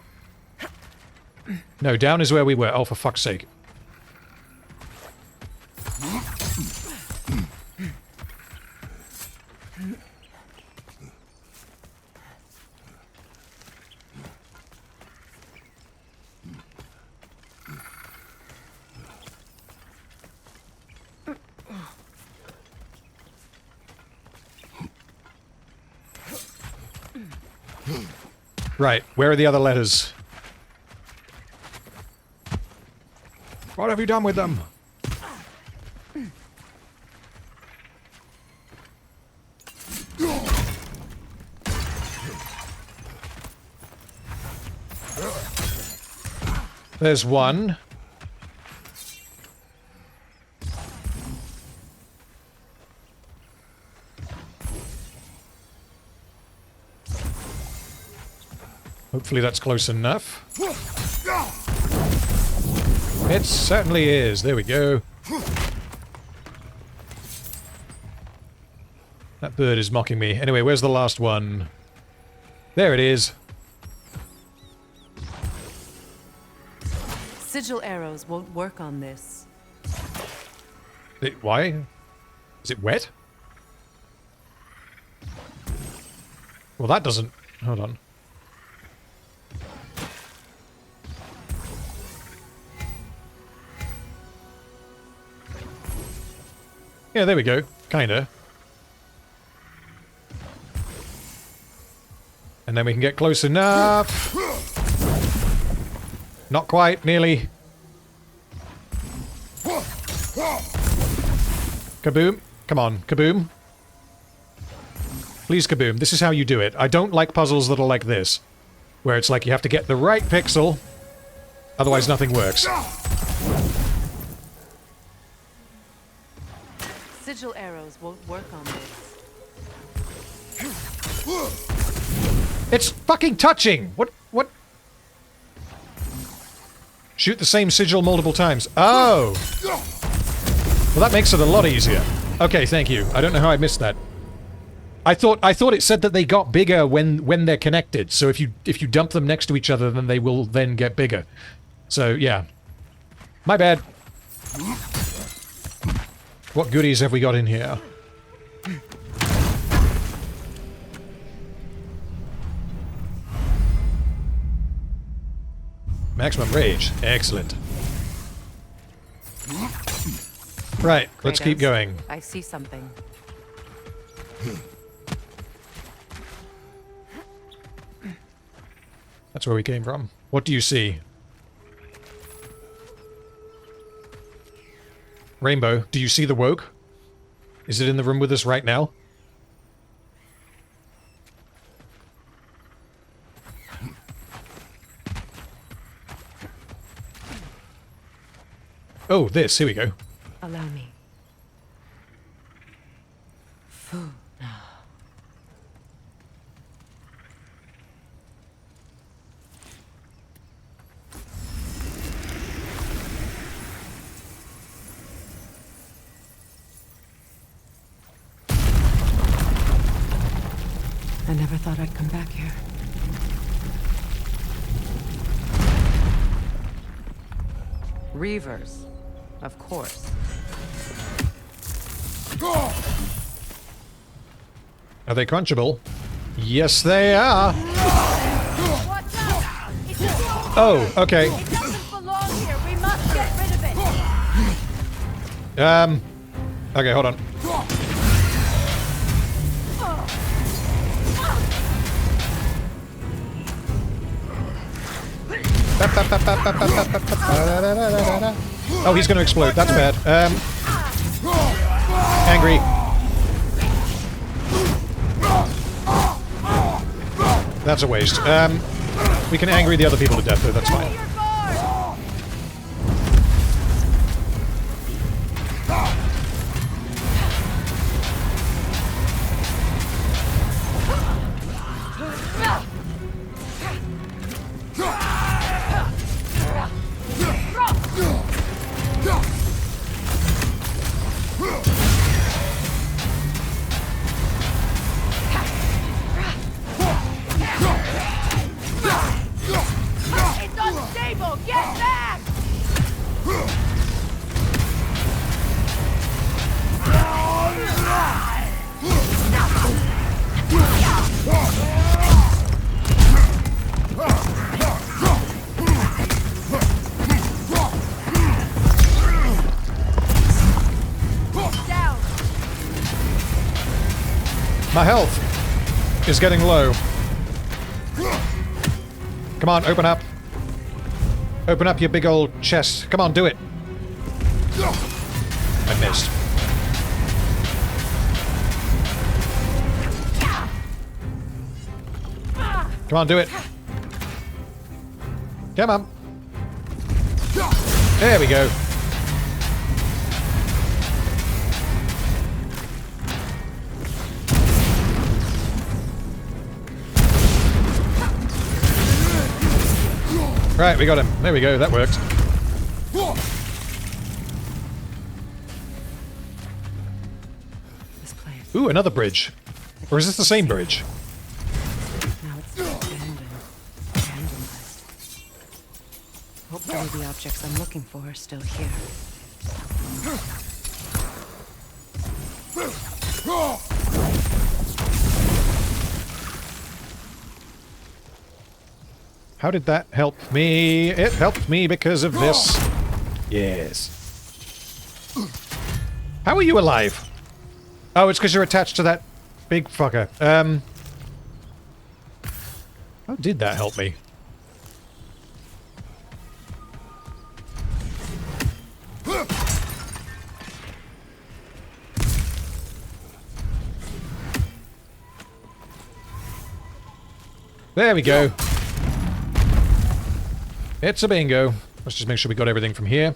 No, down is where we were. Oh, for fuck's sake. Right, where are the other letters? What have you done with them? There's one. Hopefully that's close enough. It certainly is. There we go. That bird is mocking me. Anyway, where's the last one? There it is. Sigil arrows won't work on this. Why? Is it wet? Well, that doesn't... Hold on. Yeah, there we go. Kinda. And then we can get close enough. Not quite, nearly. Kaboom. Come on, kaboom. Please, kaboom. This is how you do it. I don't like puzzles that are like this. Where it's like you have to get the right pixel, otherwise nothing works. Sigil arrows won't work on this. It's fucking touching! What? Shoot the same sigil multiple times. Oh! Well, that makes it a lot easier. Okay, thank you. I don't know how I missed that. I thought it said that they got bigger when they're connected. So if you dump them next to each other, then they will then get bigger. So yeah. My bad. What goodies have we got in here? Maximum rage. Excellent. Right, let's keep going. I see something. That's where we came from. What do you see? Rainbow, do you see the woke? Is it in the room with us right now? Oh, this. Here we go. Allow me. I never thought I'd come back here. Reavers, of course. Are they crunchable? Yes, they are. Oh, okay. It doesn't belong here. We must get rid of it. Okay, hold on. Oh, he's gonna explode. That's bad. Angry. That's a waste. We can angry the other people to death, though. That's fine. My health is getting low. Come on, open up. Open up your big old chest. Come on, do it. I missed. Come on, do it. Come on. There we go. Right, we got him. There we go, that worked. Ooh, another bridge. Or is this the same bridge? Now it's abandoned. Vandalized. Hopefully the objects I'm looking for are still here. How did that help me? It helped me because of this. Yes. How are you alive? Oh, it's because you're attached to that big fucker. How did that help me? There we go. It's a bingo. Let's just make sure we got everything from here.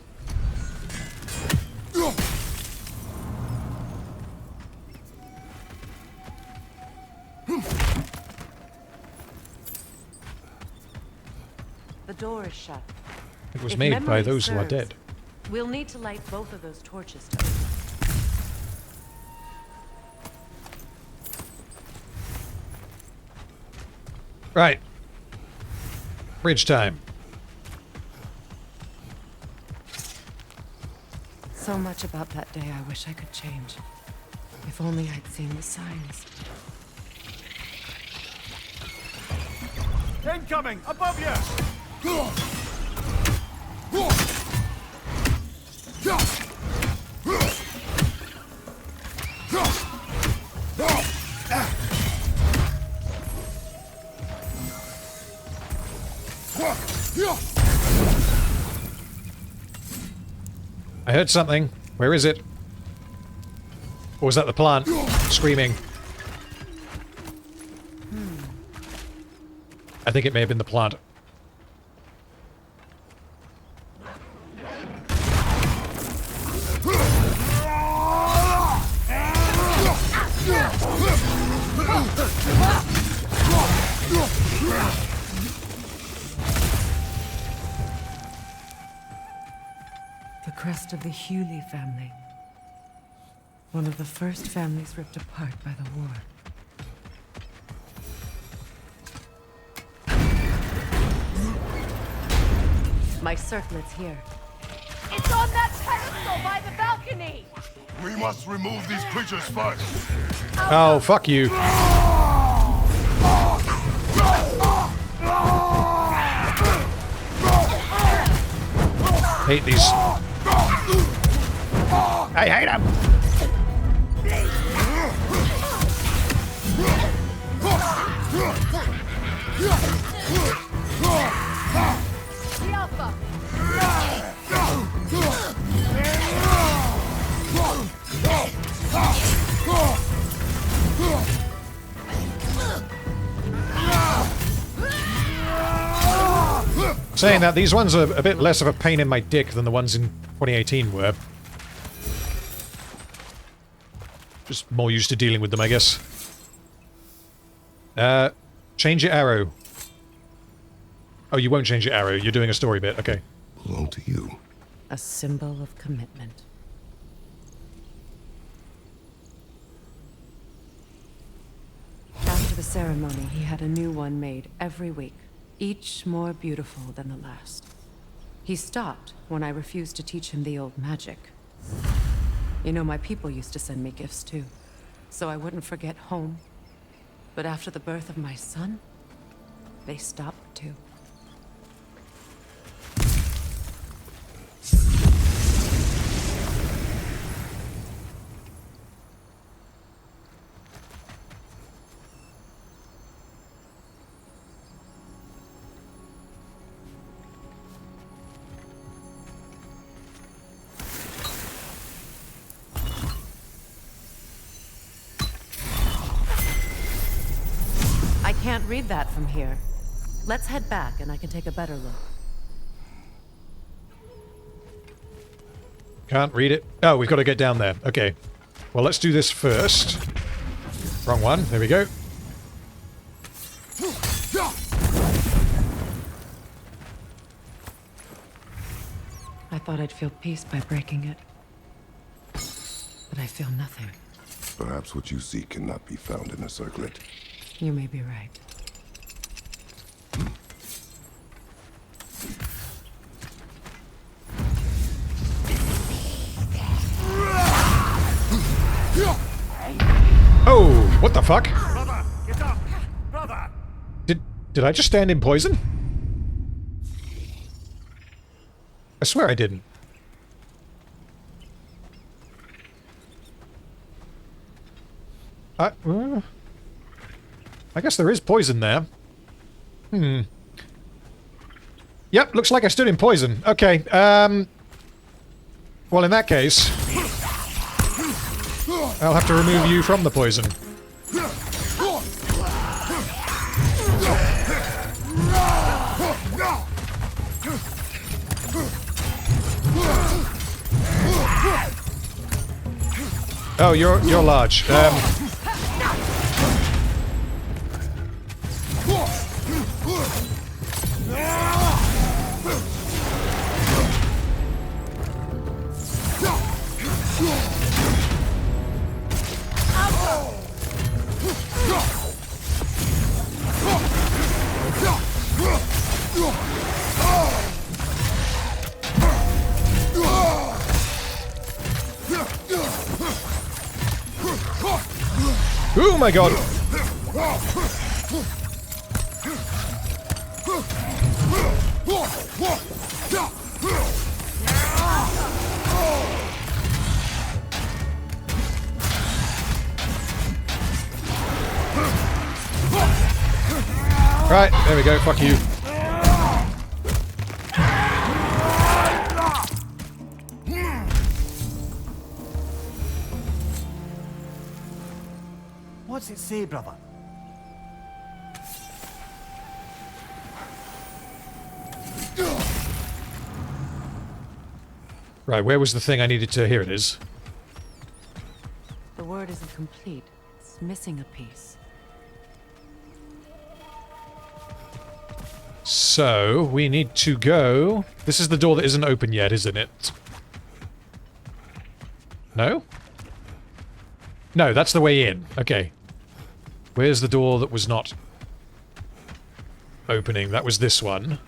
The door is shut. It was If made by memory those who are serves, dead. We'll need to light both of those torches to open. Right. Bridge time. So much about that day I wish I could change. If only I'd seen the signs. Incoming! Above you! I heard something. Where is it? Or was that the plant screaming? I think it may have been the plant. The crest of the Hewley family. One of the first families ripped apart by the war. My circlet's here. It's on that pedestal by the balcony! We must remove these creatures first. Oh, fuck you. Hate these. I hate them. The Alpha! Saying that, these ones are a bit less of a pain in my dick than the ones in 2018 were. Just more used to dealing with them, I guess. Change your arrow. Oh, you won't change your arrow. You're doing a story bit. Okay. Belong to you. A symbol of commitment. After the ceremony, he had a new one made every week, each more beautiful than the last. He stopped when I refused to teach him the old magic. You know, my people used to send me gifts too, so I wouldn't forget home. But after the birth of my son, they stopped too. I can't read that from here. Let's head back and I can take a better look. Can't read it. Oh, we've got to get down there. Okay. Well, let's do this first. Wrong one. There we go. I thought I'd feel peace by breaking it. But I feel nothing. Perhaps what you seek cannot be found in a circlet. You may be right. Oh, what the fuck? Brother, get up! Brother! Did I just stand in poison? I swear I didn't. I guess there is poison there. Yep, looks like I stood in poison. Okay, well, in that case, I'll have to remove you from the poison. Oh, you're large. Oh my god! Right, there we go, fuck you. What's it say, brother? Right, where was the thing I needed to... Here it is. The word isn't complete. It's missing a piece. So, we need to go... This is the door that isn't open yet, isn't it? No? No, that's the way in. Okay. Where's the door that was not opening? That was this one.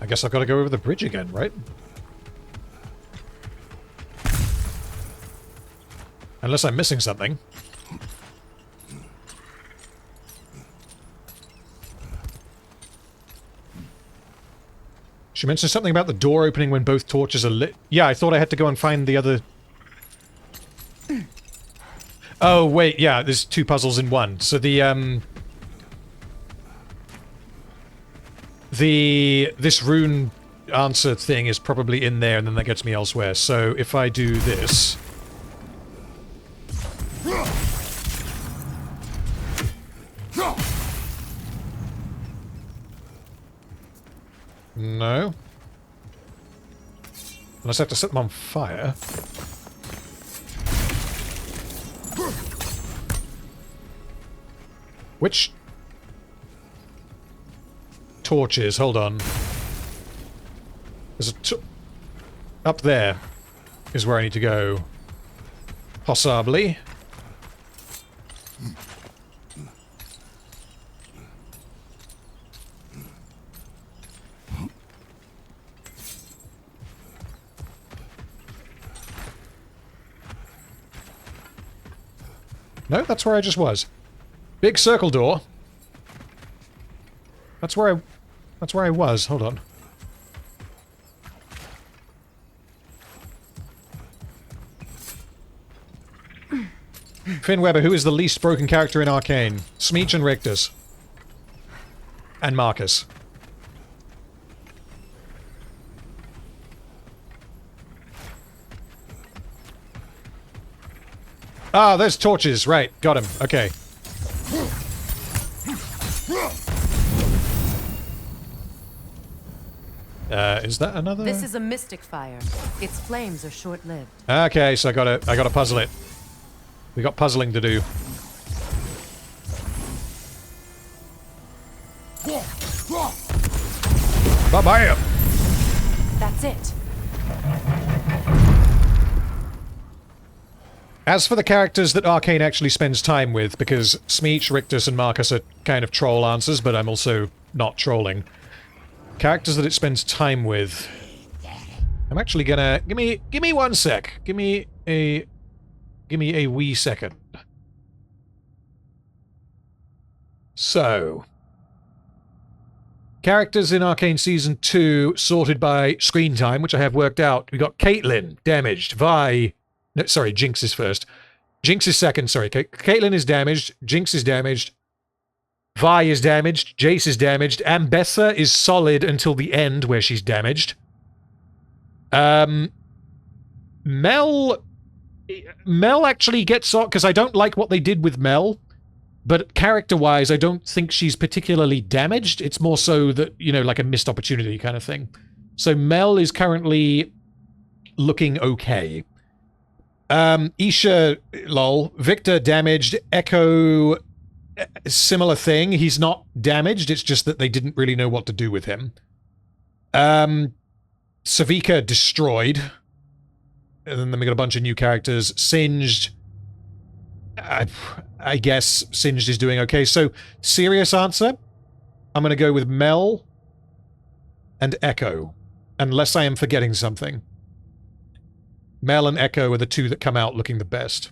I guess I've got to go over the bridge again, right? Unless I'm missing something. She mentioned something about the door opening when both torches are lit. Yeah, I thought I had to go and find the other... Oh, wait, yeah, there's two puzzles in one. So this rune answer thing is probably in there, and then that gets me elsewhere. So if I do this... No. Unless I have to set them on fire. Which... torches? Hold on. There's a up there is where I need to go. Possibly. No, that's where I just was. Big circle door. That's where I was. Hold on. Finn Weber, who is the least broken character in Arcane? Smeech and Rictus. And Marcus. Ah, there's torches. Right, got him. Okay. Is that another? This is a mystic fire. Its flames are short-lived. Okay, so I gotta puzzle it. We got puzzling to do. Bye-bye. That's it. As for the characters that Arcane actually spends time with, because Smeech, Rictus, and Marcus are kind of troll answers, but I'm also not trolling. Characters that it spends time with... I'm actually gonna... Give me 1 sec. Give me a wee second. So... Characters in Arcane Season 2 sorted by screen time, which I have worked out. We got Caitlyn, damaged. Vi... No, sorry, Jinx is first. Jinx is second, sorry. Caitlyn is damaged. Jinx is damaged. Vi is damaged. Jace is damaged. Ambessa is solid until the end, where she's damaged. Mel actually gets off, because I don't like what they did with Mel, but character-wise, I don't think she's particularly damaged. It's more so that, you know, like a missed opportunity kind of thing. So Mel is currently looking okay. Isha, lol. Victor damaged. Echo, similar thing. He's not damaged, it's just that they didn't really know what to do with him. Savika destroyed. And then we got a bunch of new characters. Singed. I guess Singed is doing okay. So, serious answer. I'm going to go with Mel and Echo. Unless I am forgetting something. Mel and Echo are the two that come out looking the best.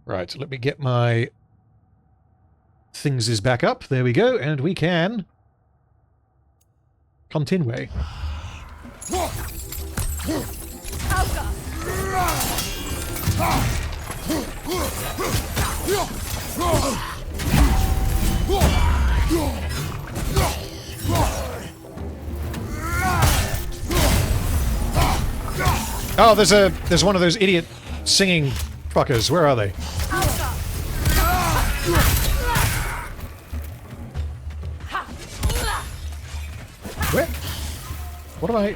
Right, let me get my things back up. There we go, and we can continue. Oh, there's one of those idiot singing fuckers. Where are they? Where? What am I?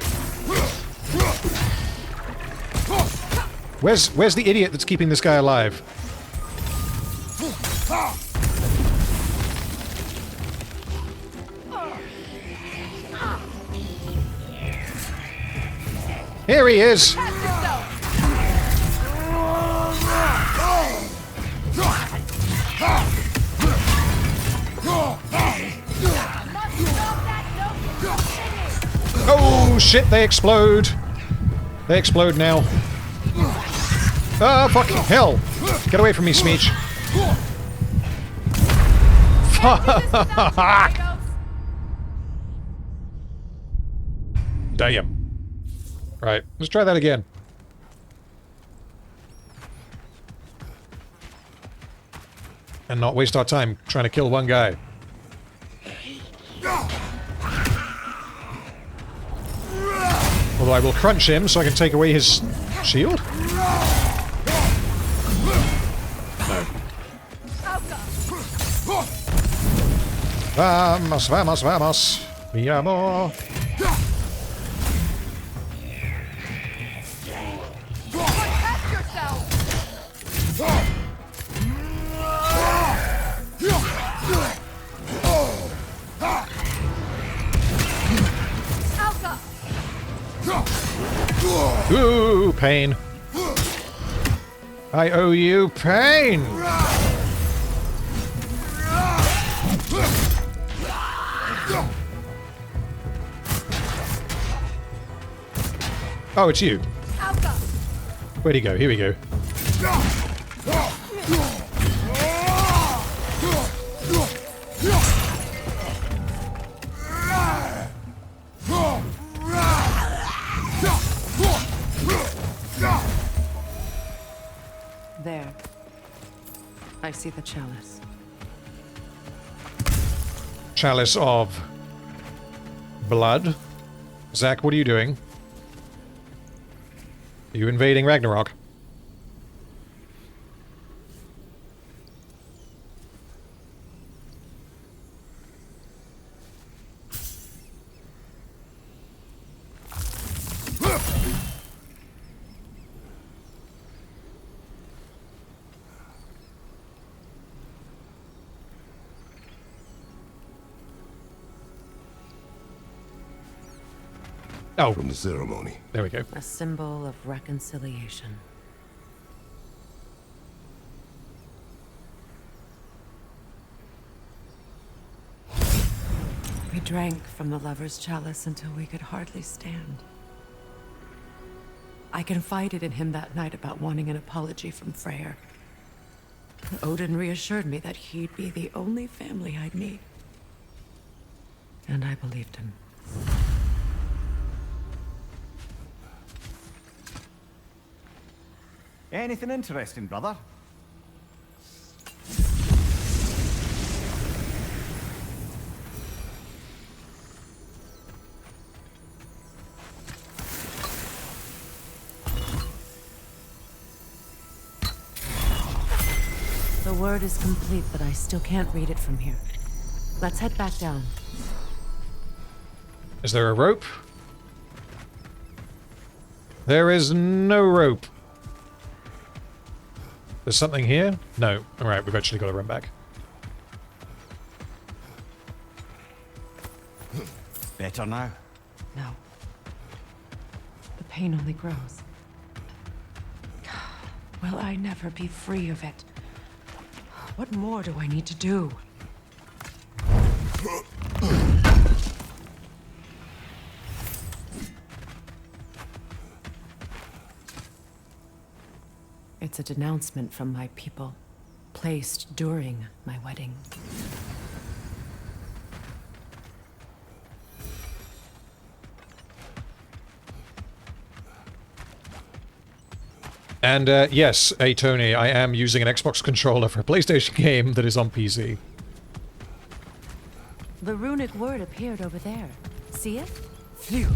Where's the idiot that's keeping this guy alive? Here he is! Oh shit, they explode! They explode now. Ah, fucking hell! Get away from me, Smeech. Fuck! Damn. Right, let's try that again. And not waste our time trying to kill one guy. Although I will crunch him so I can take away his shield? No. Vamos, vamos, vamos. Mi amor. Ooh, pain. I owe you pain. Oh, it's you. Where'd he go? Here we go. There. I see the chalice. Chalice of blood. Zach, what are you doing? Are you invading Ragnarok? Oh. From the ceremony. There we go. A symbol of reconciliation. We drank from the lover's chalice until we could hardly stand. I confided in him that night about wanting an apology from Freyr. Odin reassured me that he'd be the only family I'd need. And I believed him. Anything interesting, brother? The word is complete, but I still can't read it from here. Let's head back down. Is there a rope? There is no rope. There's something here? No. Alright, we've actually got to run back. Better now? No. The pain only grows. Will I never be free of it? What more do I need to do? It's a denouncement from my people, placed during my wedding. And yes, hey Tony, I am using an Xbox controller for a PlayStation game that is on PC. The runic word appeared over there. See it? Phew.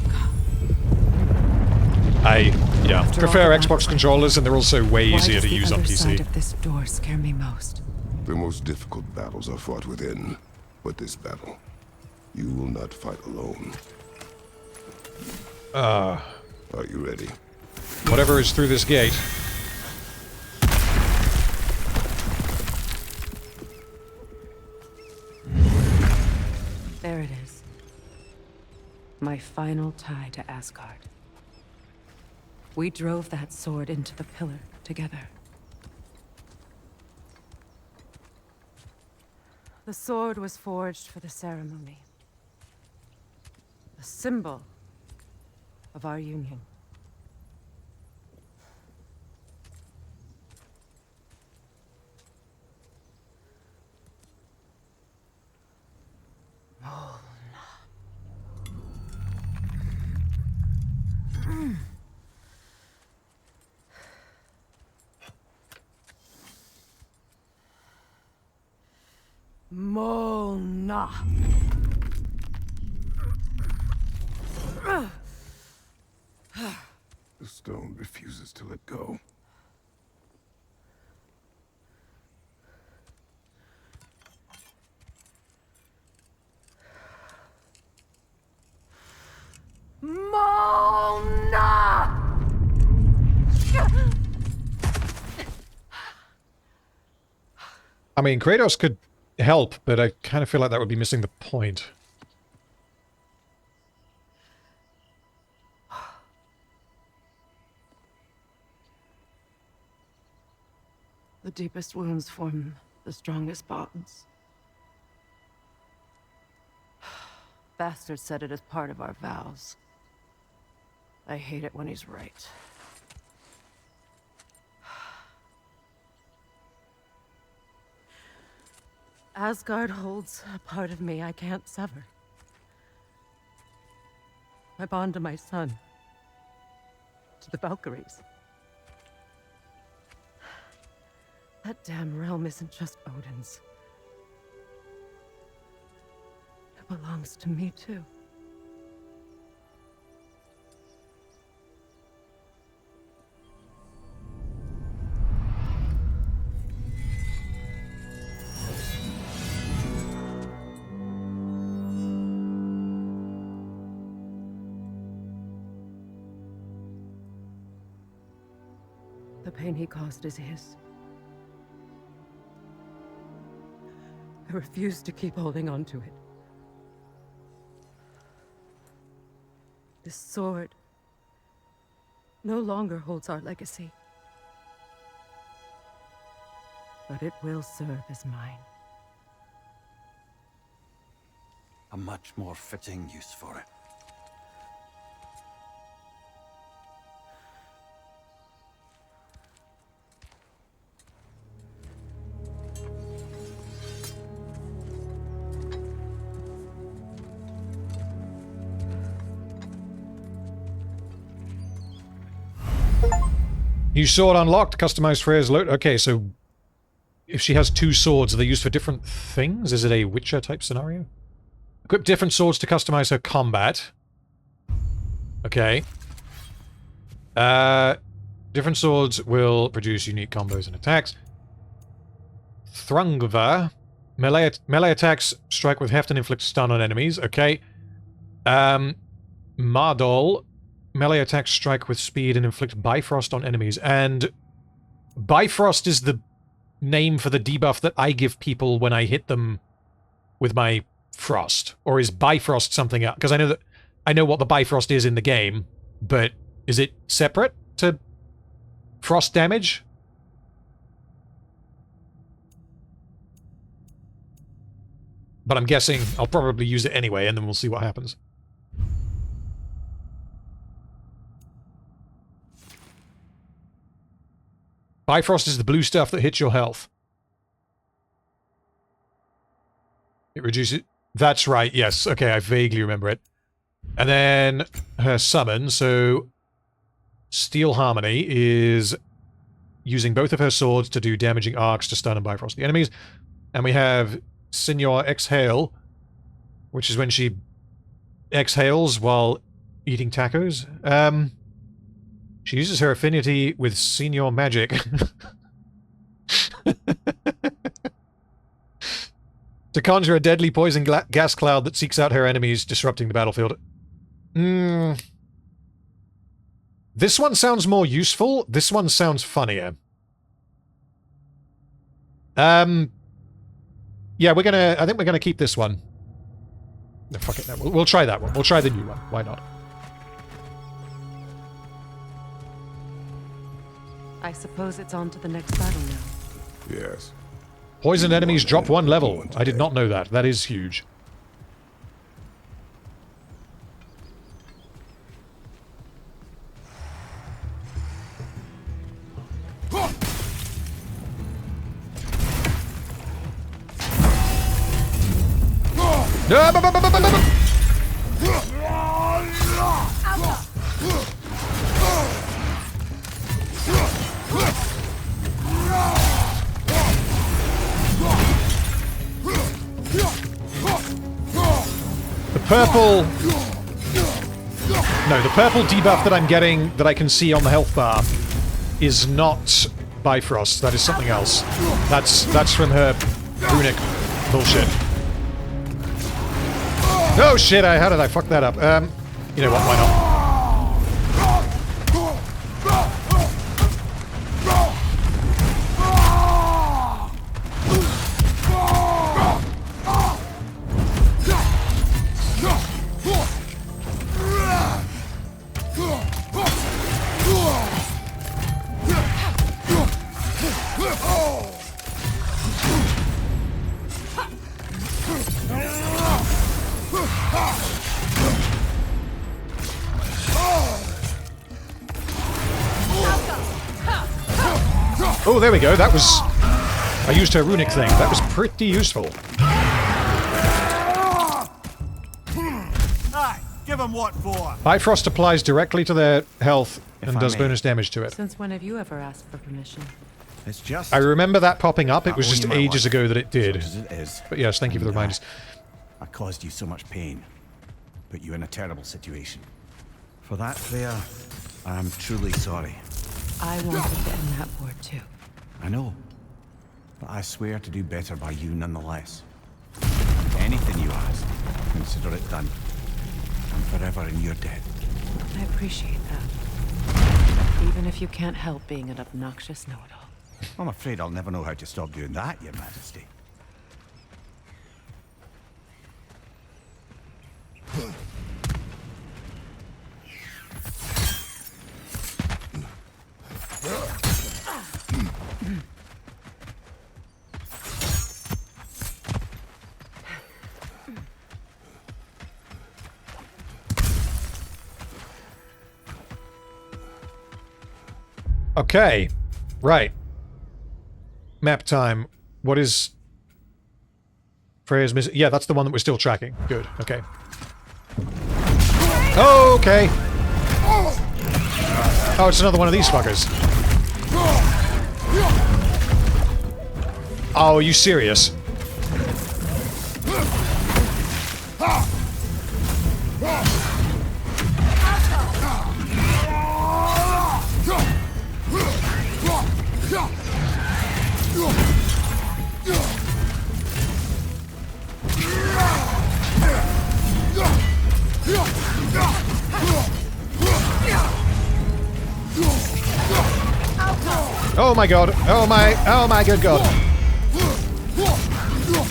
I After prefer all that Xbox controllers, and they're also way easier to use on Why does the other side PC. of this door scare me most? The most difficult battles are fought within, but this battle, you will not fight alone. Are you ready? Whatever is through this gate. There it is. My final tie to Asgard. We drove that sword into the pillar together. The sword was forged for the ceremony. A symbol of our union. Mona. The stone refuses to let go. Mona! I mean, Kratos could help, but I kind of feel like that would be missing the point. The deepest wounds form the strongest bonds. Bastard said it as part of our vows. I hate it when he's right. Asgard holds a part of me I can't sever. My bond to my son. To the Valkyries. That damn realm isn't just Odin's. It belongs to me too. The pain he caused is his. I refuse to keep holding on to it. This sword no longer holds our legacy. But it will serve as mine. A much more fitting use for it. New sword unlocked, customized Freya's loot. Okay, so if she has two swords, are they used for different things? Is it a Witcher type scenario? Equip different swords to customize her combat. Okay. Different swords will produce unique combos and attacks. Thrungva. Melee attacks strike with heft and inflict stun on enemies. Okay. Mardol. Melee attacks strike with speed and inflict Bifrost on enemies. And Bifrost is the name for the debuff that I give people when I hit them with my frost. Or is Bifrost something else? Because I know what the Bifrost is in the game, but is it separate to frost damage? But I'm guessing I'll probably use it anyway, and then we'll see what happens. Bifrost is the blue stuff that hits your health. It reduces... That's right, yes. Okay, I vaguely remember it. And then her summon, so... Steel Harmony is using both of her swords to do damaging arcs to stun and Bifrost the enemies. And we have Senor Exhale, which is when she exhales while eating tacos. She uses her affinity with Senior Magic to conjure a deadly poison gas cloud that seeks out her enemies, disrupting the battlefield. This one sounds more useful. This one sounds funnier. Yeah, I think we're gonna keep this one. No, fuck it. No, we'll try that one. We'll try the new one. Why not? I suppose it's on to the next battle now. Yes. Poisoned enemies drop 1 level. I did not know that. That is huge. The purple debuff that I'm getting that I can see on the health bar is not Bifrost. That is something else. That's from her runic bullshit. Oh shit, how did I fuck that up? You know what, why not? Oh, there we go. That was... I used her runic thing. That was pretty useful. Give them what for? Bifrost applies directly to their health and does bonus damage to it. Since when have you ever asked for permission? It's just... I remember that popping up. It was just ages ago that it did. As it is. But yes, thank you for the reminders. I caused you so much pain. Put you in a terrible situation. For that, Freya, I am truly sorry. I wanted to end that war too. I know. But I swear to do better by you nonetheless. Anything you ask, consider it done. I'm forever in your debt. I appreciate that. Even if you can't help being an obnoxious know-it-all. I'm afraid I'll never know how to stop doing that, Your Majesty. Okay. Right. Map time. What is... Freya's missing? Yeah, that's the one that we're still tracking. Good. Okay. Okay. Oh, it's another one of these fuckers. Oh, are you serious? Oh my god. Oh my good god.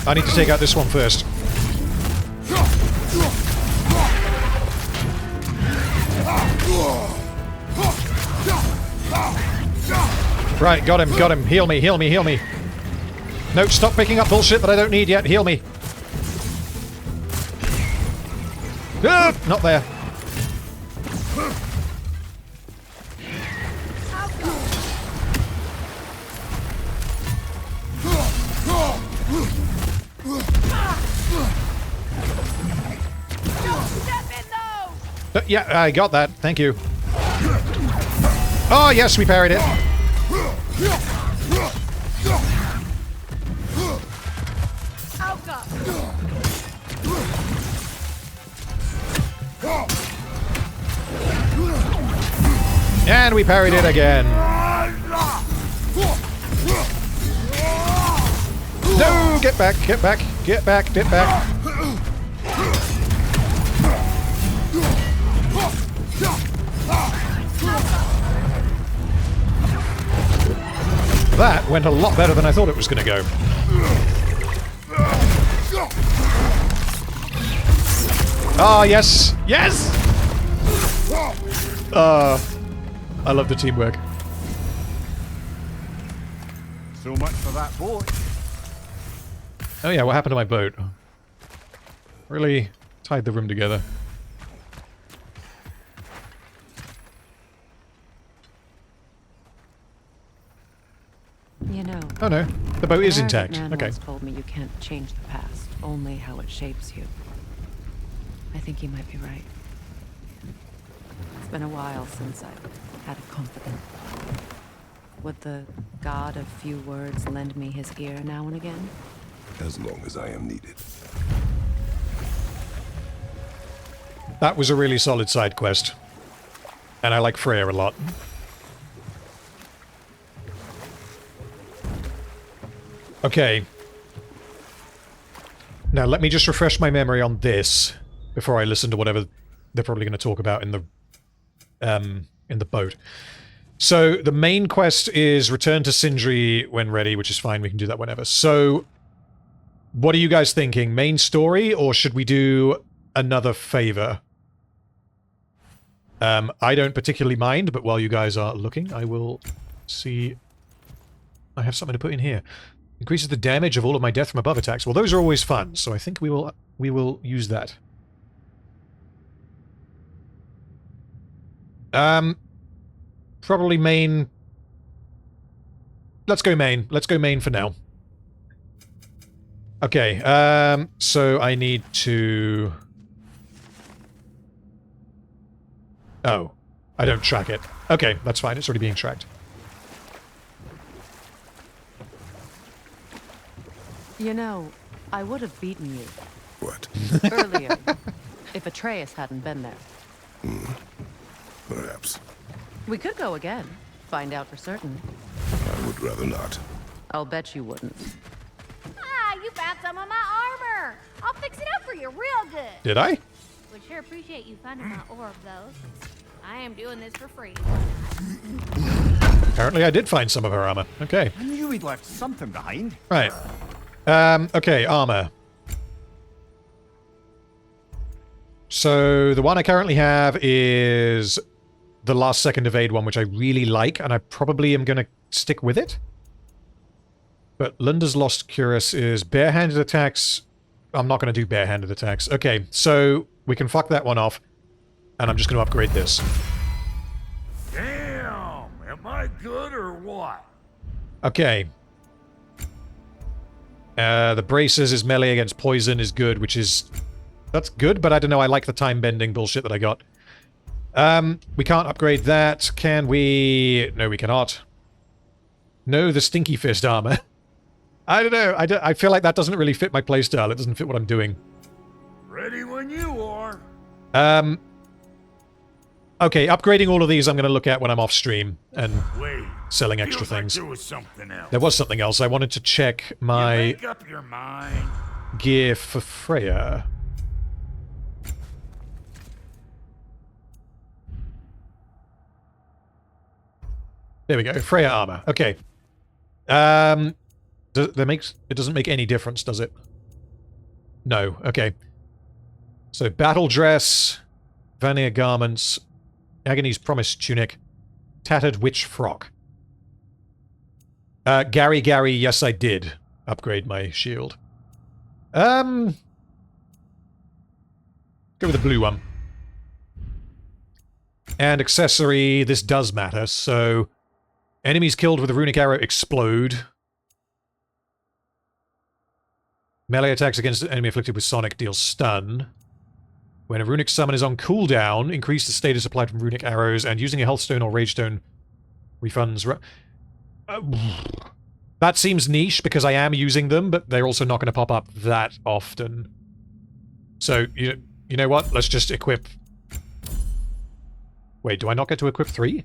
I need to take out this one first. Right, got him. Heal me, heal me, heal me. No, stop picking up bullshit that I don't need yet. Heal me. Not there. Yeah, I got that. Thank you. Oh, yes, we parried it. And we parried it again. No, get back, get back, get back, get back. That went a lot better than I thought it was going to go. Oh, yes! Yes! I love the teamwork. So much for that boat. Oh yeah, what happened to my boat? Really tied the room together. You know. Oh no, the boat is an intact. man Okay. once told me you can't change the past, only how it shapes you. I think he might be right. It's been a while since I've had a confidant. Would the god of few words lend me his ear now and again? As long as I am needed. That was a really solid side quest. And I like Freyr a lot. Okay. Now let me just refresh my memory on this before I listen to whatever they're probably going to talk about in the boat. So the main quest is return to Sindri when ready, which is fine. We can do that whenever. So what are you guys thinking? Main story, or should we do another favor? I don't particularly mind, but while you guys are looking, I will see. I have something to put in here. Increases the damage of all of my death from above attacks. Well, those are always fun, so I think we will use that. Probably main. Let's go main. Let's go main for now. Okay, so I need to... Oh, I don't track it. Okay, that's fine. It's already being tracked. You know, I would have beaten you. What? Earlier, if Atreus hadn't been there. Perhaps. We could go again. Find out for certain. I would rather not. I'll bet you wouldn't. Ah, you found some of my armor. I'll fix it up for you real good. Did I? Would sure appreciate you finding my orb, though. I am doing this for free. Apparently I did find some of her armor. Okay. I knew we'd left something behind. Right. Okay, armor. So the one I currently have is the last second evade one, which I really like, and I probably am going to stick with it. But Linda's Lost Cuirass is barehanded attacks. I'm not going to do barehanded attacks. Okay, so we can fuck that one off, and I'm just going to upgrade this. Damn! Am I I good or what? Okay. The braces is melee against poison is good, which is... That's good, but I don't know, I like the time-bending bullshit that I got. We can't upgrade that. Can we... No, we cannot. No, the Stinky Fist armor. I don't know, I feel like that doesn't really fit my playstyle. It doesn't fit what I'm doing. Ready when you are. Okay, upgrading all of these I'm going to look at when I'm off stream and Wait, selling extra things. There was something else. There was something else. I wanted to check my Make up your mind. gear for Freya. There we go. Freya armor. Okay. It doesn't make any difference, does it? No. Okay. So battle dress, Vanir garments, Agony's Promise tunic, tattered witch frock. Gary, yes I did upgrade my shield. Go with the blue one. And accessory, this does matter, so enemies killed with a runic arrow explode. Melee attacks against an enemy afflicted with sonic deal stun. When a runic summon is on cooldown, increase the status applied from runic arrows, and using a health stone or rage stone refunds... that seems niche, because I am using them, but they're also not going to pop up that often. So, you know what? Let's just equip... Wait, do I not get to equip 3?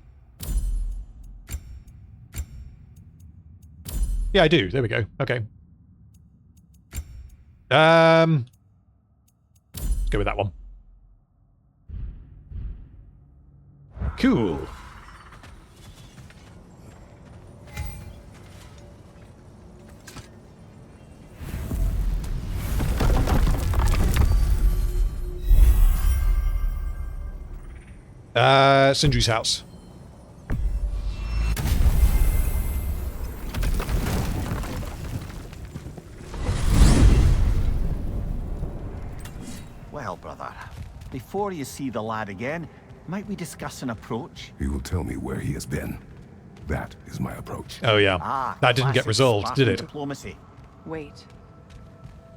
Yeah, I do. There we go. Okay. Let's go with that one. Cool. Sindri's house. Well, brother, before you see the lad again, might we discuss an approach? He will tell me where he has been. That is my approach. Oh yeah, that didn't get resolved, did it? Diplomacy. Wait.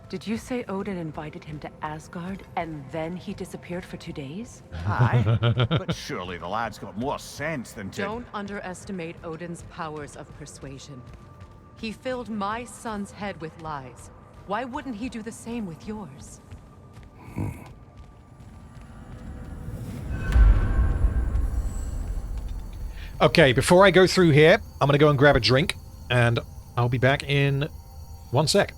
Did you say Odin invited him to Asgard, and then he disappeared for 2 days? Aye, but surely the lad's got more sense than to... Don't underestimate Odin's powers of persuasion. He filled my son's head with lies. Why wouldn't he do the same with yours? Okay, before I go through here, I'm going to go and grab a drink, and I'll be back in 1 sec.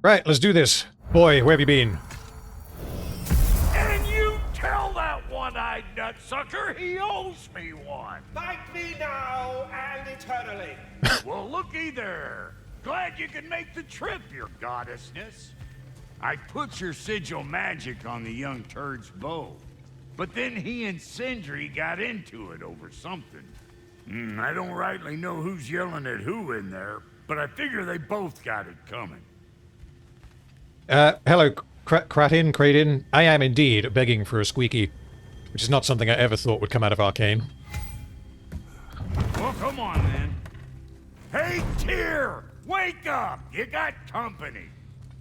Right, let's do this. Boy, where have you been? And you tell that sucker. He owes me one. Thank me now and eternally. Well, looky there. Glad you can make the trip, your goddessness. I put your sigil magic on the young turd's bow, but then he and Sindri got into it over something. I don't rightly know who's yelling at who in there, but I figure they both got it coming. Hello, Kratin. I am indeed begging for a squeaky, which is not something I ever thought would come out of Arcane. Well, come on, then. Hey, Tyr! Wake up! You got company.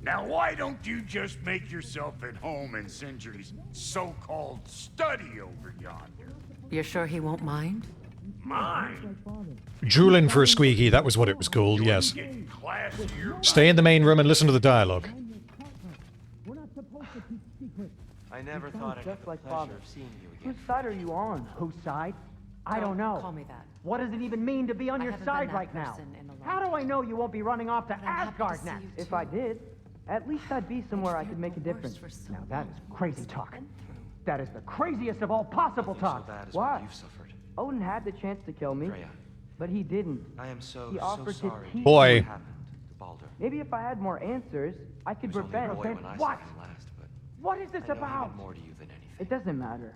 Now, why don't you just make yourself at home in Sindri's so-called study over yonder? You're sure he won't mind? Mine? Drooling for a squeaky, that was what it was called, yes. Stay in the main room and listen to the dialogue. I never thought I'd have the pleasure of seeing you again. Whose side are you on? Whose side? I don't know. Call me that. What does it even mean to be on your side right now? How do I know you won't be running off to Asgard next? If I did, at least I'd be somewhere I could make a difference. Now that is crazy talk. That is the craziest of all possible talk. Why? You've suffered. Odin had the chance to kill me, Freya. but he didn't. I am so sorry. to Boy. what happened to Baldur. Maybe if I had more answers, I could He was only a prevent. boy when I saw What? him last, but What is this I know about? even more to you than anything. It doesn't matter.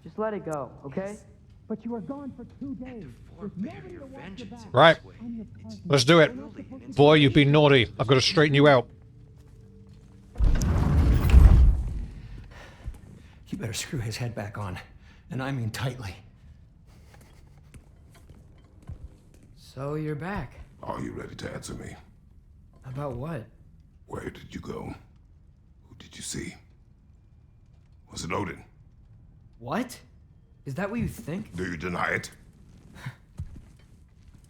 Just let it go, okay? But you were gone for 2 days. Your vengeance in Right. this way. Let's do it. Boy, you've been naughty. I've got to straighten you out. You better screw his head back on. And I mean tightly. So you're back. Are you ready to answer me? About what? Where did you go? Who did you see? Was it Odin? What? Is that what you think? Do you deny it?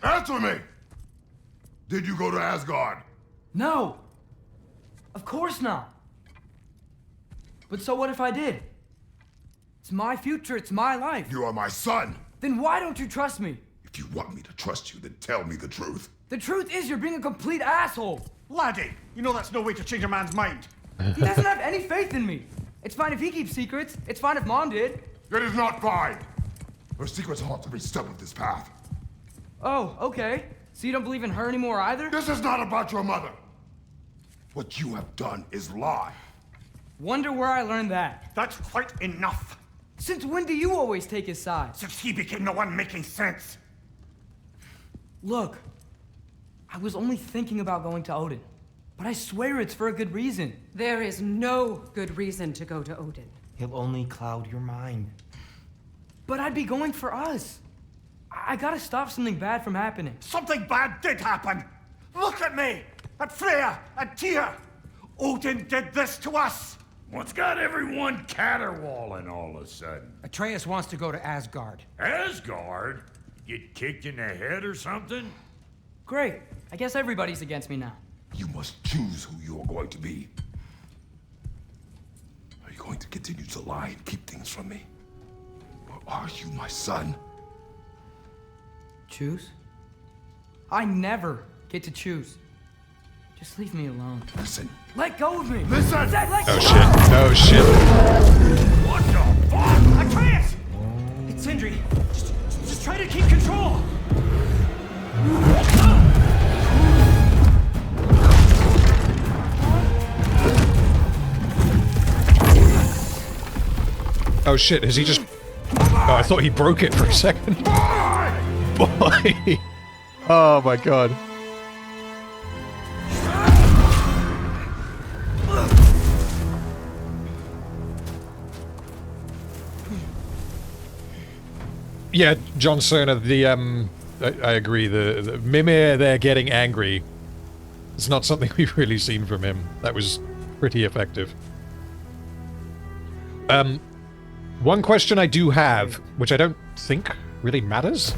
Answer me! Did you go to Asgard? No! Of course not! But so what if I did? It's my future, it's my life. You are my son! Then why don't you trust me? If you want me to trust you, then tell me the truth. The truth is you're being a complete asshole! Laddie, you know that's no way to change a man's mind. He doesn't have any faith in me. It's fine if he keeps secrets. It's fine if Mom did. It is not fine! Her secrets haunt every step of this path. Oh, okay. So you don't believe in her anymore either? This is not about your mother. What you have done is lie. Wonder where I learned that. That's quite enough. Since when do you always take his side? Since he became the one making sense. Look, I was only thinking about going to Odin. But I swear it's for a good reason. There is no good reason to go to Odin. He'll only cloud your mind. But I'd be going for us. I gotta stop something bad from happening. Something bad did happen. Look at me, at Freya, at Tyr. Odin did this to us. What's got everyone caterwauling all of a sudden? Atreus wants to go to Asgard. Asgard? Get kicked in the head or something? Great. I guess everybody's against me now. You must choose who you are going to be. Are you going to continue to lie and keep things from me? Or are you my son? Choose? I never get to choose. Just leave me alone. Listen. Let go of me! Listen! Oh shit. Oh shit. What the fuck? Atreus! It's Sindri. Just try to keep control! Oh shit, has he just... Oh, I thought he broke it for a second. Boy! Oh my god. Yeah, John Cerner, I agree, the Mimir there getting angry. It's not something we've really seen from him. That was pretty effective. One question I do have, which I don't think really matters,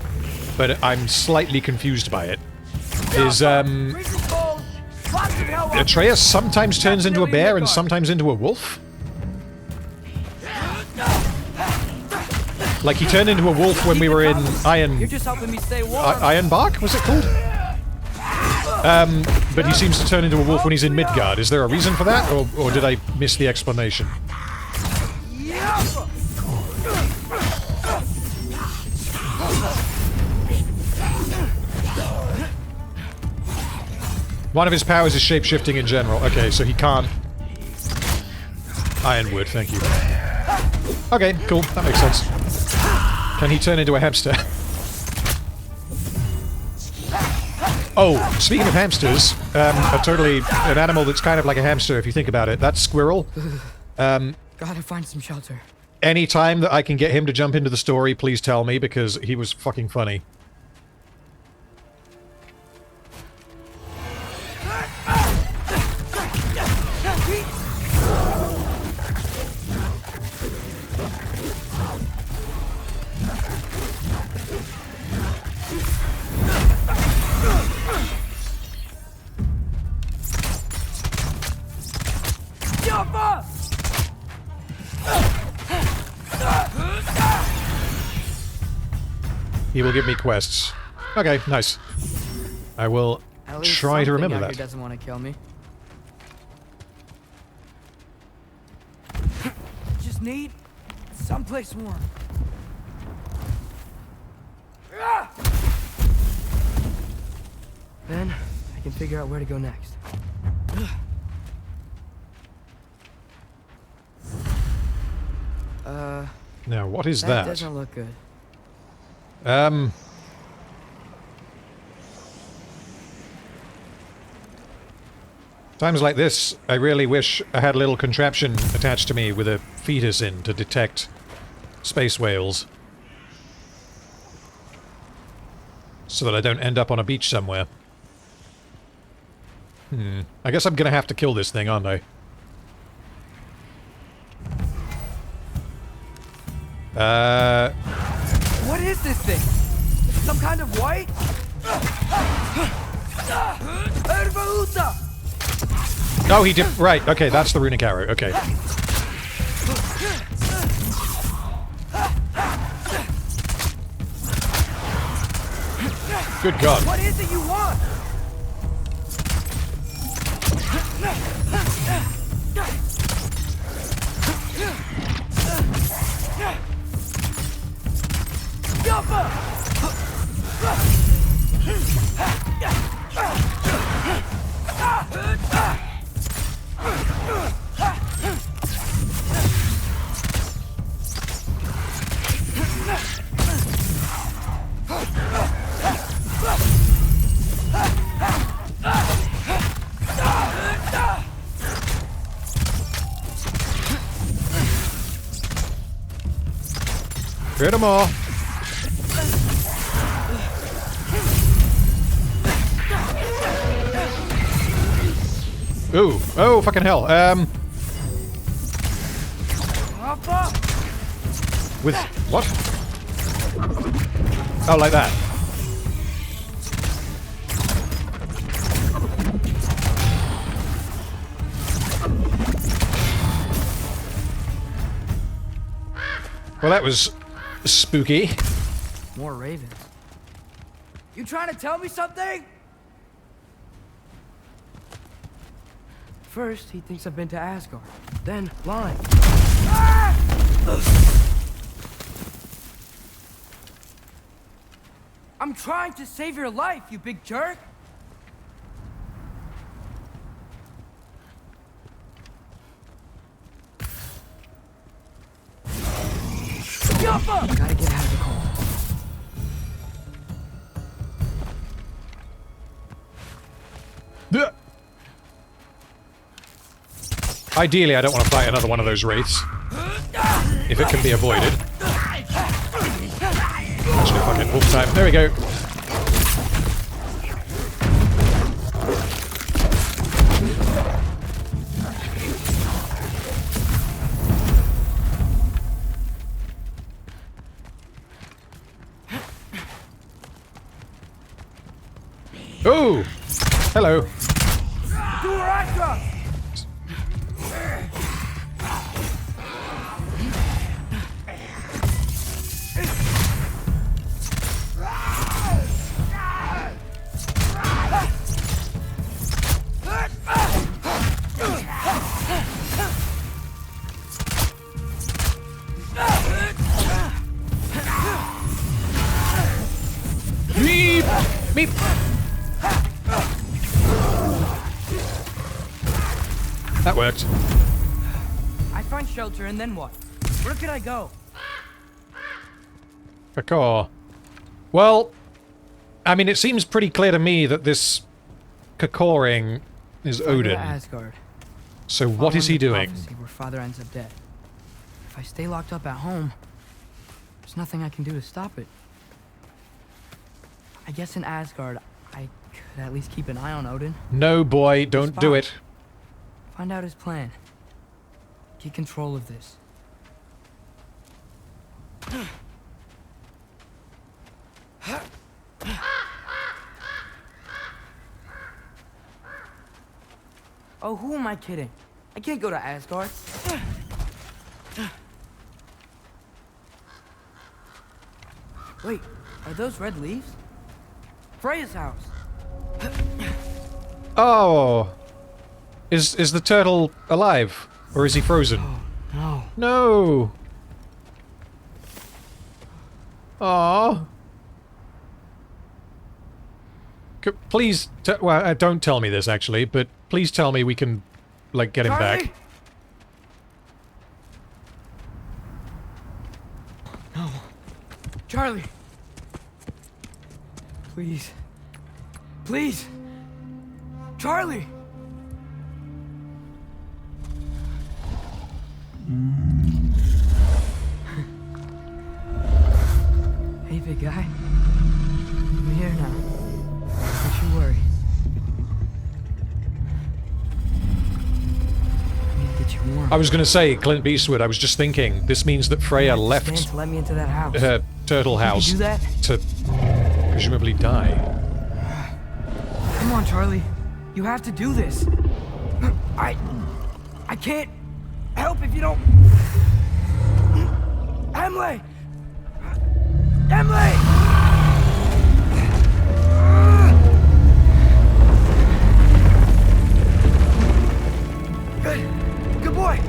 but I'm slightly confused by it, is, Atreus sometimes turns into a bear and sometimes into a wolf? Like, he turned into a wolf when we were in You're just helping me stay warm. Ironbark, was it called? But he seems to turn into a wolf when he's in Midgard. Is there a reason for that, or did I miss the explanation? One of his powers is shape-shifting in general. Okay, so he can't... Ironwood, thank you. Okay, cool. That makes sense. Can he turn into a hamster? Oh, speaking of hamsters, an animal that's kind of like a hamster if you think about it. That's Squirrel. Gotta find some shelter. Anytime that I can get him to jump into the story, please tell me, because he was fucking funny. He will give me quests. Okay, nice. I will try to remember that. He doesn't want to kill me. Just need someplace warm. Then I can figure out where to go next. Now, what is that? That doesn't look good. Times like this, I really wish I had a little contraption attached to me with a fetus in to detect space whales. So that I don't end up on a beach somewhere. I guess I'm gonna have to kill this thing, aren't I? What is this thing? Some kind of white? Oh, he did. Right, okay, that's the runic arrow. Okay. Good God. What is it you want? Hit them all. Ooh. Oh, fucking hell. With what? Oh, like that. Well, that was spooky. More ravens. You trying to tell me something? First, he thinks I've been to Asgard. Then, lying. Ah! I'm trying to save your life, you big jerk! Gotta get out of the cold. Ideally, I don't want to fight another one of those wraiths. If it can be avoided. Actually, fucking wolf time. There we go. Oh! Hello. Meep! That worked. I find shelter and then what? Where could I go? Cacaw. Well, I mean, it seems pretty clear to me that this cacawing is Odin. Asgard. So what is he doing? Where father ends up dead. If I stay locked up at home, there's nothing I can do to stop it. I guess in Asgard, I could at least keep an eye on Odin. No, boy, don't do it. Find out his plan. Get control of this. Oh, who am I kidding? I can't go to Asgard. Wait, are those red leaves? Freya's house. Oh. Is the turtle alive? Or is he frozen? No. No. Aww. Please, well, don't tell me this actually, but please tell me we can, like, get him back. No. Charlie. Please. Please. Charlie. Hey, big guy. I'm here now. Don't you worry. I need to get you warm. I was gonna say, Clint Eastwood, I was just thinking, this means that Freya left to let me into that house. her turtle house do that? to presumably die. Come on, Charlie. You have to do this. I can't help if you don't... Emily! Emily! Good boy.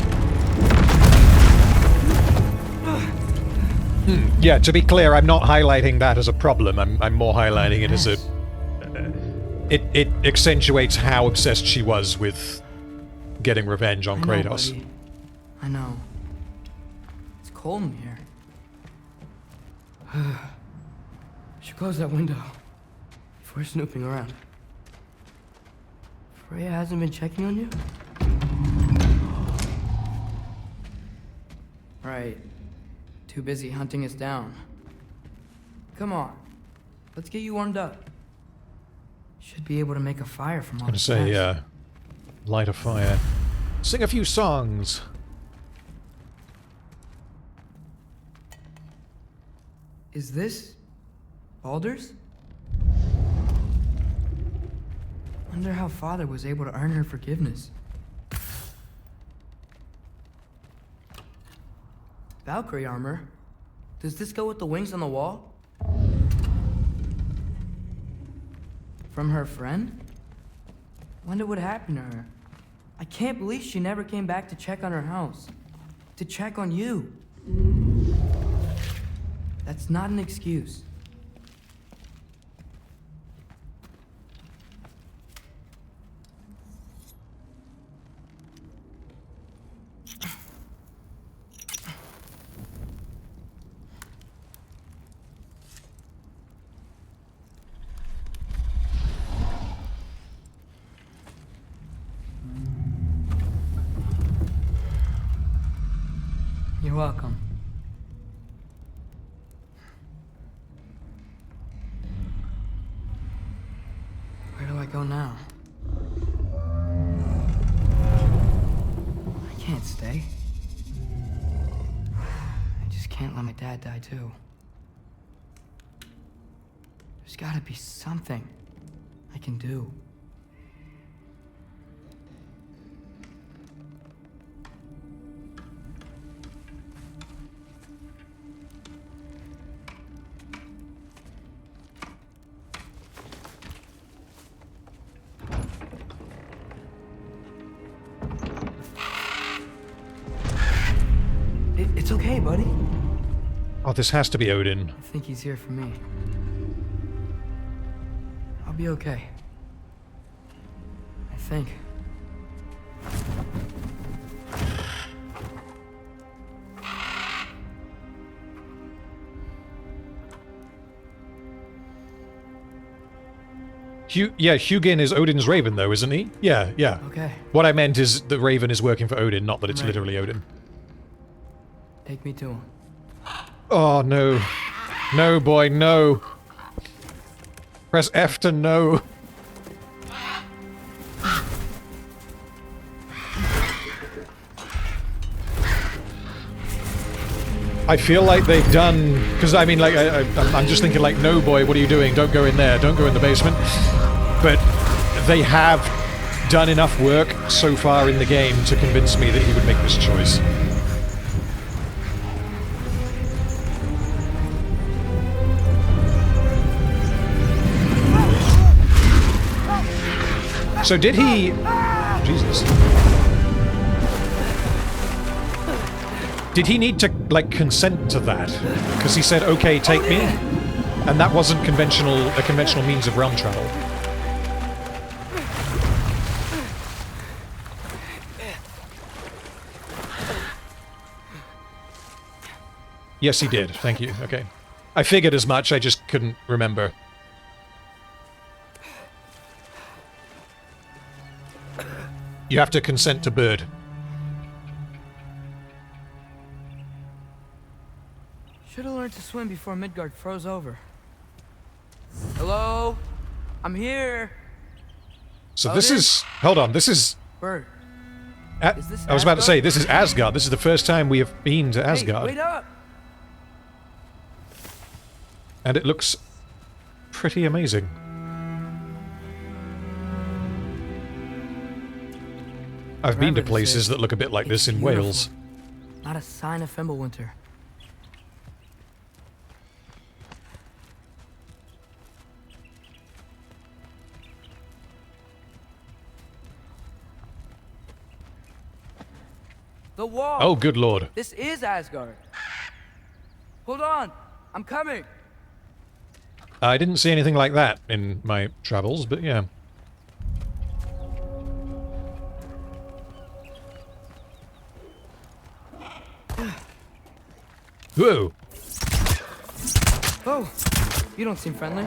Yeah, to be clear, I'm not highlighting that as a problem. I'm more highlighting it as a... It accentuates how obsessed she was with getting revenge on Kratos. Buddy. I know. It's cold in here. Should close that window before snooping around. Freya hasn't been checking on you? Right. Too busy hunting us down. Come on. Let's get you warmed up. Should be able to make a fire from all I was gonna say, light a fire. Sing a few songs. Is this Baldur's? Wonder how father was able to earn her forgiveness. Valkyrie armor? Does this go with the wings on the wall? From her friend? Wonder what happened to her. I can't believe she never came back to check on her house. To check on you. That's not an excuse. You're welcome. Where do I go now? I can't stay. I just can't let my dad die too. There's gotta be something I can do. It's okay, buddy. Oh, this has to be Odin. I think he's here for me. I'll be okay. I think. Yeah, Hugin is Odin's raven, though, isn't he? Yeah, yeah. Okay. What I meant is the raven is working for Odin, not that it's literally Odin. Take me to him. Oh, no. No, boy, no. Press F to no. I feel like they've done... Because, I mean, like, I'm just thinking, like, no, boy, what are you doing? Don't go in there. Don't go in the basement. But they have done enough work so far in the game to convince me that he would make this choice. So did he... Jesus. Did he need to, like, consent to that? Because he said, okay, take me? And that wasn't a conventional means of realm travel. Yes, he did. Thank you. Okay. I figured as much, I just couldn't remember. You have to consent to bird. Should have learned to swim before Midgard froze over. Hello? I'm here. So this is... Hold on, this is... Bird. Is this I was about to say, this is Asgard. This is the first time we have been to Asgard. Hey, wait up! And it looks pretty amazing. I've been to places that look a bit like this in Wales. Not a sign of Fimbulwinter. The wall! Oh, good lord. This is Asgard. Hold on! I'm coming! I didn't see anything like that in my travels, but yeah. Whoa! Oh, you don't seem friendly.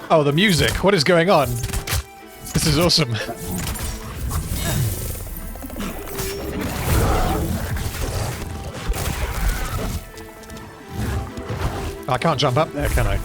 Oh, the music! What is going on? This is awesome. I can't jump up there, can I?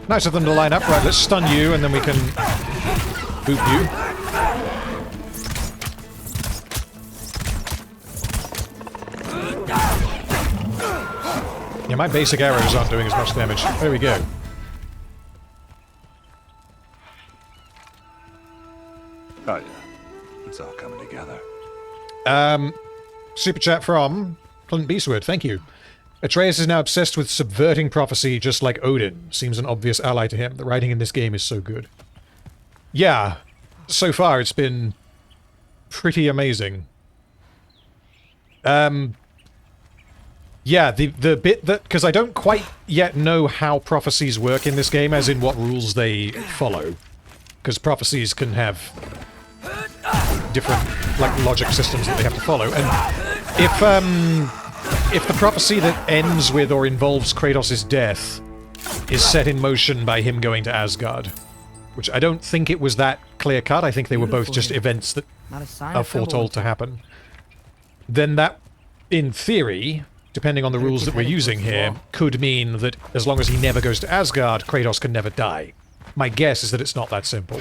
Nice of them to line up. Right, let's stun you, and then we can boop you. Yeah, my basic arrows aren't doing as much damage. There we go. Oh yeah, it's all coming together. Super chat from Clint Beastwood. Thank you. Atreus is now obsessed with subverting prophecy just like Odin. Seems an obvious ally to him. The writing in this game is so good. Yeah, so far it's been pretty amazing. Yeah, the bit that... Because I don't quite yet know how prophecies work in this game, as in what rules they follow. Because prophecies can have different, like, logic systems that they have to follow. And if the prophecy that ends with or involves Kratos' death is set in motion by him going to Asgard, which I don't think it was that clear-cut, I think they were both just events that are foretold to happen, then that, in theory, depending on the rules that we're using here, could mean that as long as he never goes to Asgard, Kratos can never die. My guess is that it's not that simple.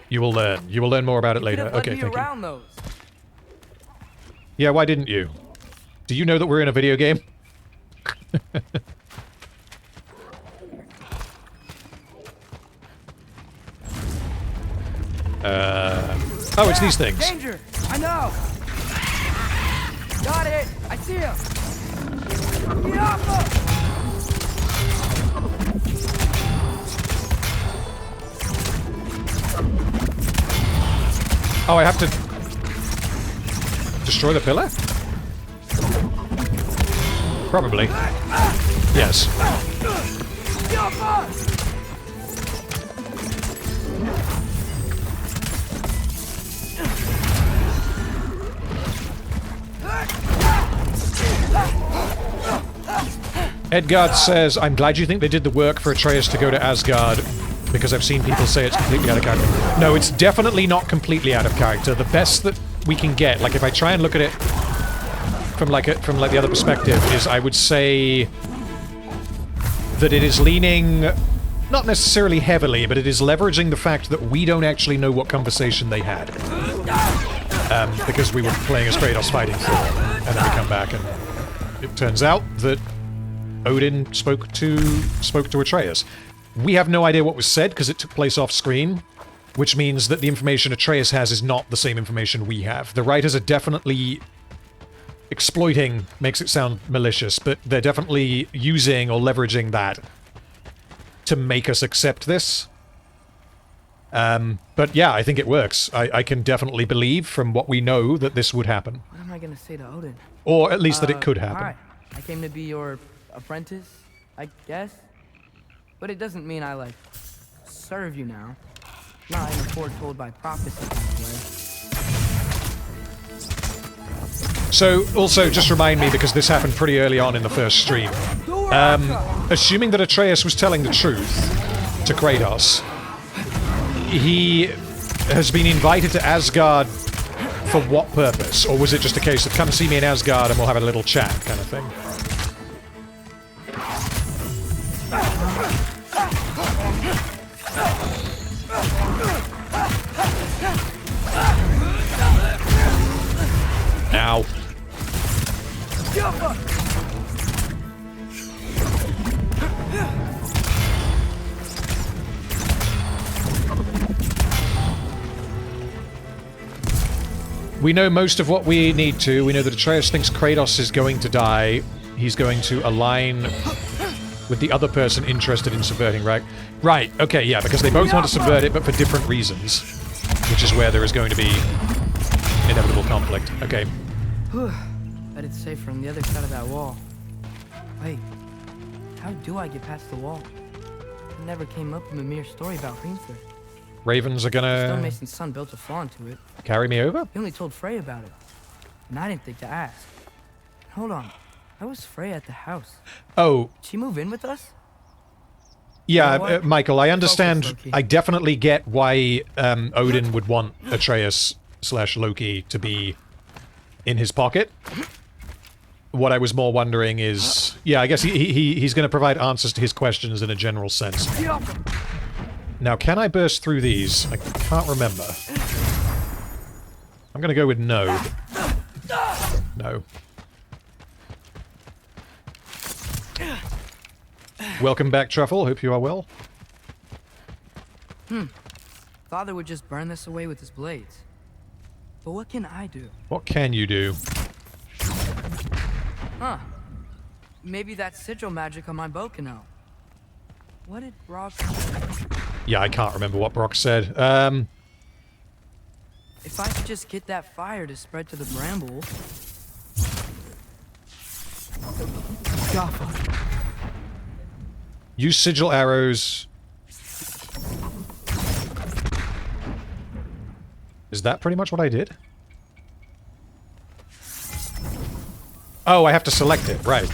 You will learn. You will learn more about it later. Okay, thank you. Yeah, why didn't you? Do you know that we're in a video game? Oh, it's these things. Danger! I know! Got it! I see him! Oh, I have to destroy the pillar? Probably. Yes. Edgard says, I'm glad you think they did the work for Atreus to go to Asgard, because I've seen people say it's completely out of character. No, it's definitely not completely out of character. The best that we can get, like if I try and look at it from the other perspective, is I would say that it is leaning, not necessarily heavily, but it is leveraging the fact that we don't actually know what conversation they had. Because we were playing as Kratos fighting Thor, and then we come back and it turns out that Odin spoke to Atreus. We have no idea what was said because it took place off screen, which means that the information Atreus has is not the same information we have. The writers are definitely exploiting, makes it sound malicious, but they're definitely using or leveraging that to make us accept this. But yeah, I think it works. I can definitely believe from what we know that this would happen. What am I gonna say to Odin? Or at least that it could happen. Hi. I came to be your apprentice, I guess. But it doesn't mean I, like, serve you now. Not in a foretold by prophecy kind of way. So, also, just remind me, because this happened pretty early on in the first stream. Assuming that Atreus was telling the truth to Kratos, he has been invited to Asgard for what purpose? Or was it just a case of, come see me in Asgard and we'll have a little chat kind of thing? Ow. We know most of what we need to. We know that Atreus thinks Kratos is going to die. He's going to align with the other person interested in subverting Right, okay, yeah, because they both want to subvert it, but for different reasons. Which is where there is going to be inevitable conflict. Okay. Bet it's safer on the other side of that wall. Wait, how do I get past the wall? It never came up in the mere story about Hrimthur. Ravens are gonna... Stonemason's son built a flaw into it. Carry me over? He only told Freya about it. And I didn't think to ask. Hold on. How was Freya at the house? Oh. Did she move in with us? Yeah, Michael, I understand. I definitely get why Odin would want Atreus/Loki to be in his pocket. What I was more wondering is... Yeah, I guess he's going to provide answers to his questions in a general sense. Now, can I burst through these? I can't remember. I'm going to go with no. No. Welcome back, Truffle. Hope you are well. Father would just burn this away with his blades. But what can I do? What can you do? Huh. Maybe that sigil magic on my bow can help. What did Brock say? Yeah, I can't remember what Brock said. If I could just get that fire to spread to the bramble... Gaffa. Use sigil arrows. Is that pretty much what I did? Oh, I have to select it, right.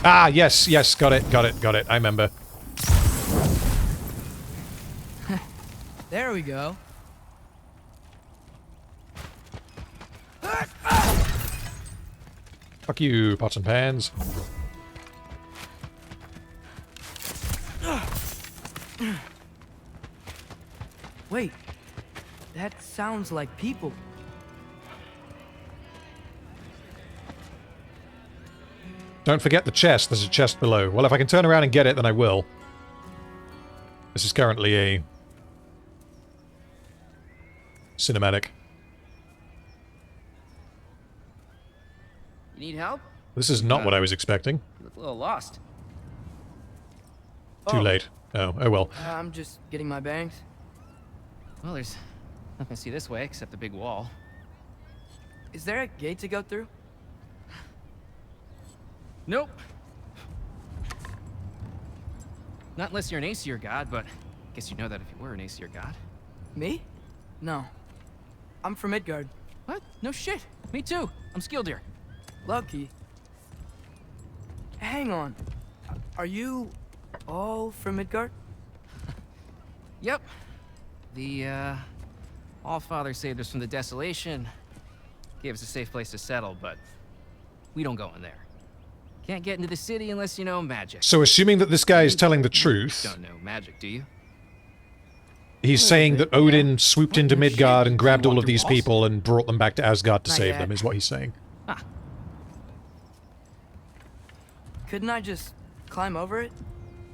Ah, yes, yes, got it, got it, got it. I remember. There we go. Fuck you, pots and pans. Wait, that sounds like people. Don't forget the chest. There's a chest below. Well, if I can turn around and get it, then I will. This is currently a cinematic. You need help? This is not what I was expecting. You look a little lost. Too late. Oh well. I'm just getting my bangs. Well, there's nothing to see this way except the big wall. Is there a gate to go through? Nope. Not unless you're an Aesir god, but I guess you'd know that if you were an Aesir god. Me? No. I'm from Midgard. What? No shit. Me too. I'm Skildir. Lucky. Hang on. Are you all from Midgard? Yep. The, Allfather saved us from the desolation. Gave us a safe place to settle, but we don't go in there. Can't get into the city unless you know magic. So assuming that this guy is telling the truth... Don't know magic, do you? He's saying that Odin swooped into Midgard and grabbed all of these people and brought them back to Asgard to save them, is what he's saying. Ah. Couldn't I just climb over it?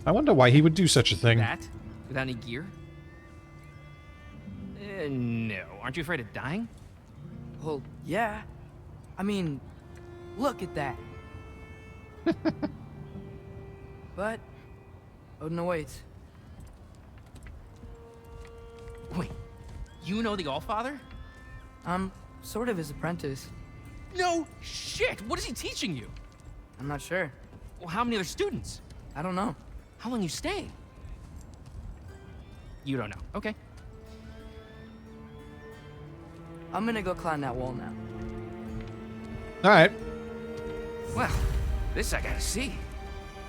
I wonder why he would do such a thing. That? Without any gear? No. Aren't you afraid of dying? Well, yeah. I mean, look at that. But Odin awaits. Wait, you know the Allfather? I'm sort of his apprentice. No shit! What is he teaching you? I'm not sure. Well, how many other students? I don't know. How long you stay? You don't know. Okay. I'm gonna go climb that wall now. Alright. Well, this I gotta see.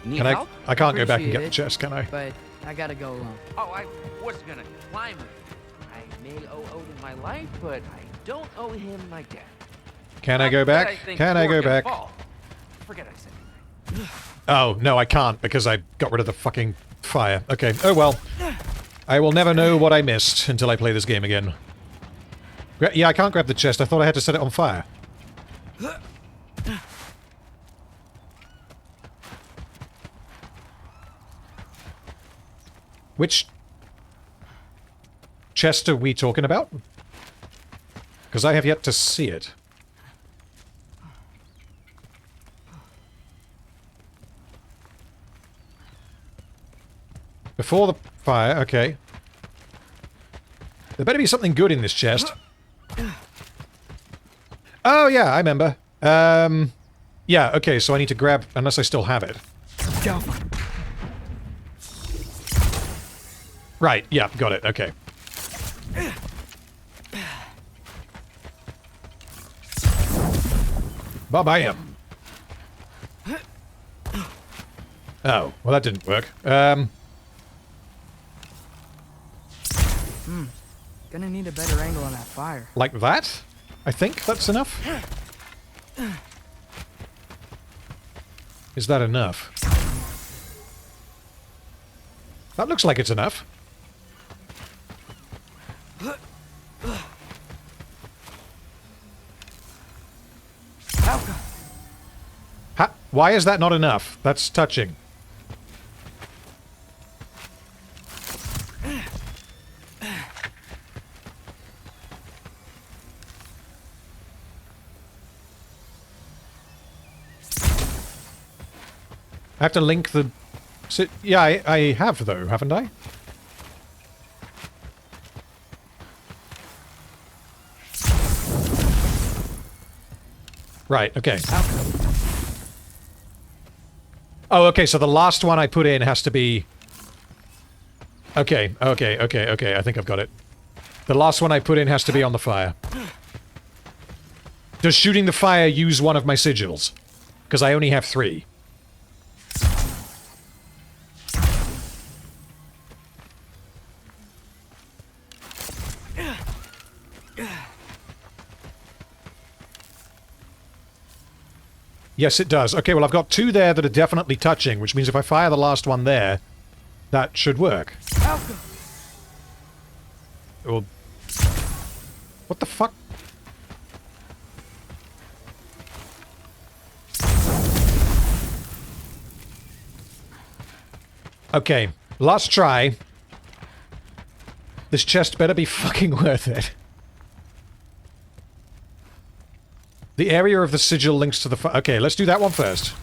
You need Can help? I can't go back and get Appreciate the chest, can I? But I gotta go alone. Oh, I was gonna climb it. I may owe Odin my life, but I don't owe him my death. Can I go back? Can I go back? Forget I said anything. Oh, no, I can't because I got rid of the fucking fire. Okay, oh well. I will never know what I missed until I play this game again. Yeah, I can't grab the chest. I thought I had to set it on fire. Which chest are we talking about? Because I have yet to see it. Before the fire, okay. There better be something good in this chest. Oh, yeah, I remember. Yeah, okay, so I need to grab... Unless I still have it. Right, yeah, got it, okay. Bam. Oh, well that didn't work. Gonna need a better angle on that fire. Like that? I think that's enough. Is that enough? That looks like it's enough. Why is that not enough? That's touching. I have to link the... Yeah, I have, though, haven't I? Right, okay. Oh, okay, so the last one I put in has to be... Okay, I think I've got it. The last one I put in has to be on the fire. Does shooting the fire use one of my sigils? Because I only have 3. Yes, it does. Okay, well, I've got 2 there that are definitely touching, which means if I fire the last one there, that should work. Well, what the fuck? Okay, last try. This chest better be fucking worth it. The area of the sigil links to the okay, let's do that one first.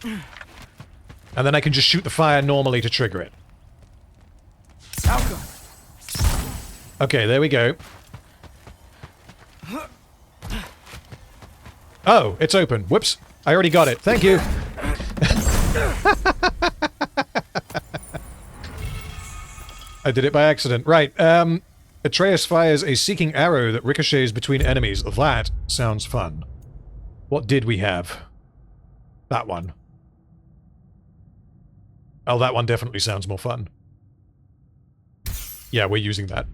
And then I can just shoot the fire normally to trigger it. Okay, there we go. Oh, it's open. Whoops. I already got it. Thank you. I did it by accident. Right, Atreus fires a seeking arrow that ricochets between enemies. That sounds fun. What did we have? That one. Oh, that one definitely sounds more fun. Yeah, we're using that.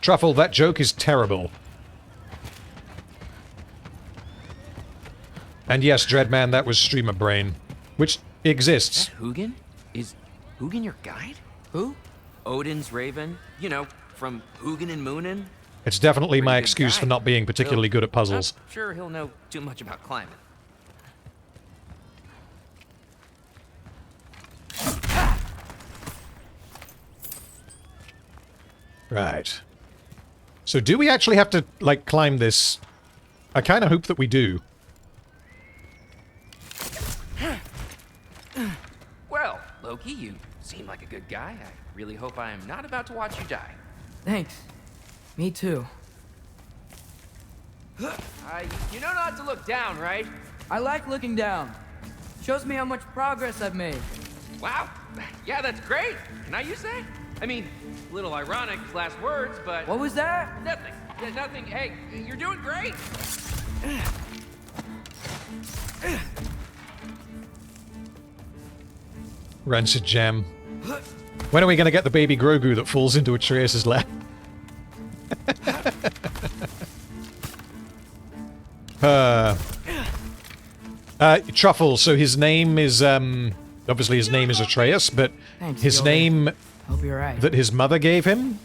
Truffle, that joke is terrible. And yes, Dreadman, that was streamer brain. Which exists. Is that Hugin? Is Hugin your guide? Who? Odin's raven. You know, from Hugin and Moonin. It's definitely Pretty my good excuse guy. for not being particularly good at puzzles. Not sure he'll know too much about climbing. Right. So do we actually have to, like, climb this? I kind of hope that we do. Well, Loki, you seem like a good guy. I really hope I am not about to watch you die. Thanks. Me too. You know not to look down, right? I like looking down. Shows me how much progress I've made. Wow. Yeah, that's great. Can I use that? I mean, a little ironic, last words, but... What was that? Nothing. Yeah, nothing. Hey, you're doing great. Rancid jam. When are we going to get the baby Grogu that falls into Atreus' lap? Truffle, so his name is, obviously his name is Atreus, but Thanks, his name Hope you're right. that his mother gave him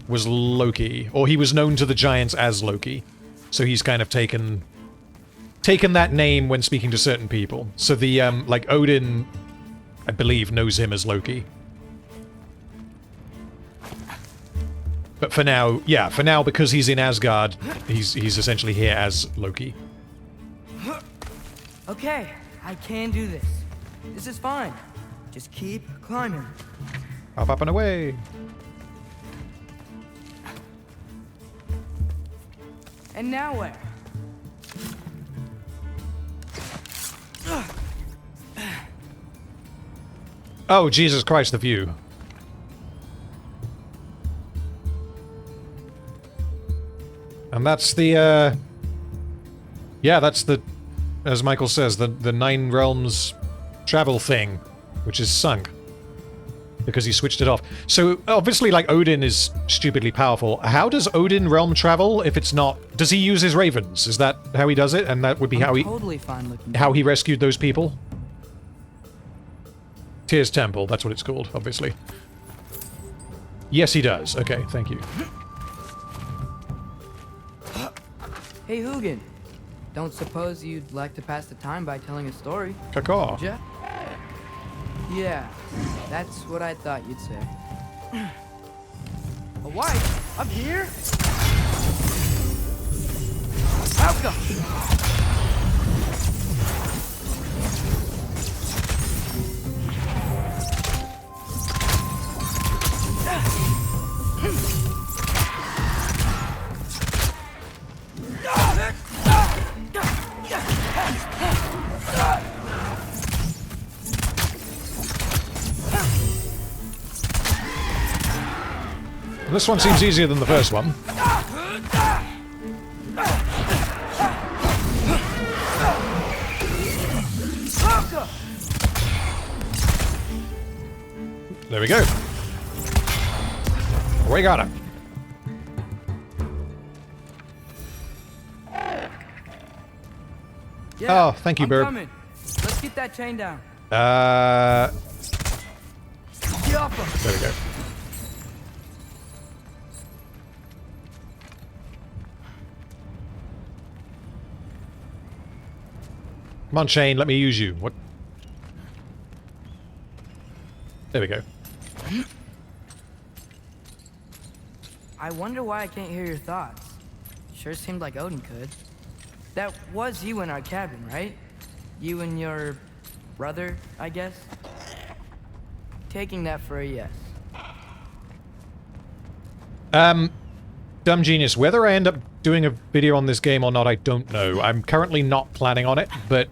was Loki, or he was known to the giants as Loki. So he's kind of taken that name when speaking to certain people. So the, like, Odin, I believe, knows him as Loki. But for now, yeah, for now, because he's in Asgard, he's essentially here as Loki. Okay, I can do this. This is fine. Just keep climbing. Up and away. And now where? Oh, Jesus Christ, the view. And that's the, yeah, that's the, as Michael says, the Nine Realms travel thing, which is sunk. Because he switched it off. So, obviously, like, Odin is stupidly powerful. How does Odin realm travel if it's not... Does he use his ravens? Is that how he does it? And that would be how he... Totally fine looking. How he rescued those people? Tyr's Temple, that's what it's called, obviously. Yes, he does. Okay, thank you. Hey, Hugin. Don't suppose you'd like to pass the time by telling a story? Caw-caw. Would ya? Yeah, that's what I thought you'd say. A wife? Up here? Welcome! This one seems easier than the first one. There we go. We got him. Yeah, oh, thank you, I'm Bird. coming. Let's get that chain down. There we go. Come on, Shane, let me use you. What? There we go. I wonder why I can't hear your thoughts. Sure seemed like Odin could. That was you in our cabin, right? You and your brother, I guess? Taking that for a yes. Dumb genius. Whether I end up doing a video on this game or not, I don't know. I'm currently not planning on it, but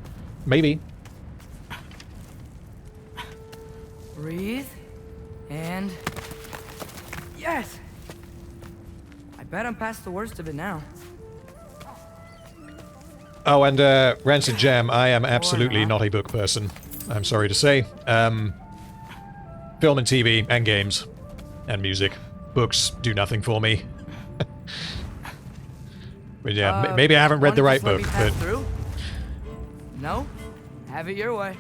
maybe. Breathe. And... yes! I bet I'm past the worst of it now. Oh, and Rancid Jam, I am absolutely not a book person. I'm sorry to say. Film and TV, and games, and music. Books do nothing for me. But yeah, maybe I haven't read the right book, but... Through? No? Have it your way.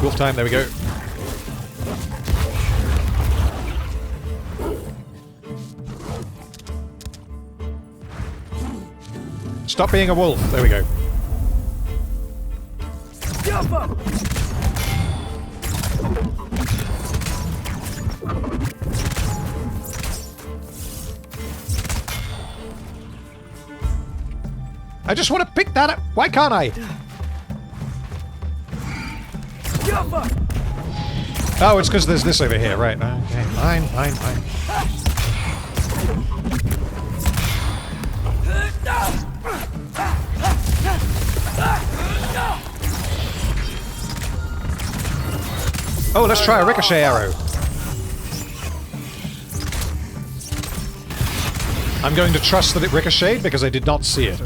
Wolf time, there we go. Stop being a wolf, there we go. I just want to pick that up. Why can't I? Oh, it's because there's this over here, right? Okay, fine. Oh, let's try a ricochet arrow. I'm going to trust that it ricocheted because I did not see it.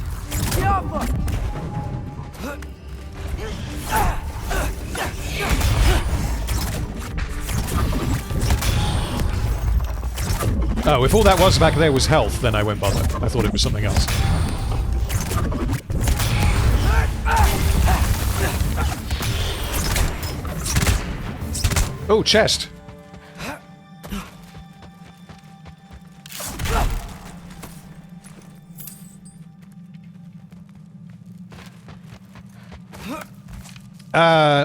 Oh, if all that was back there was health, then I won't bother. I thought it was something else. Oh, chest.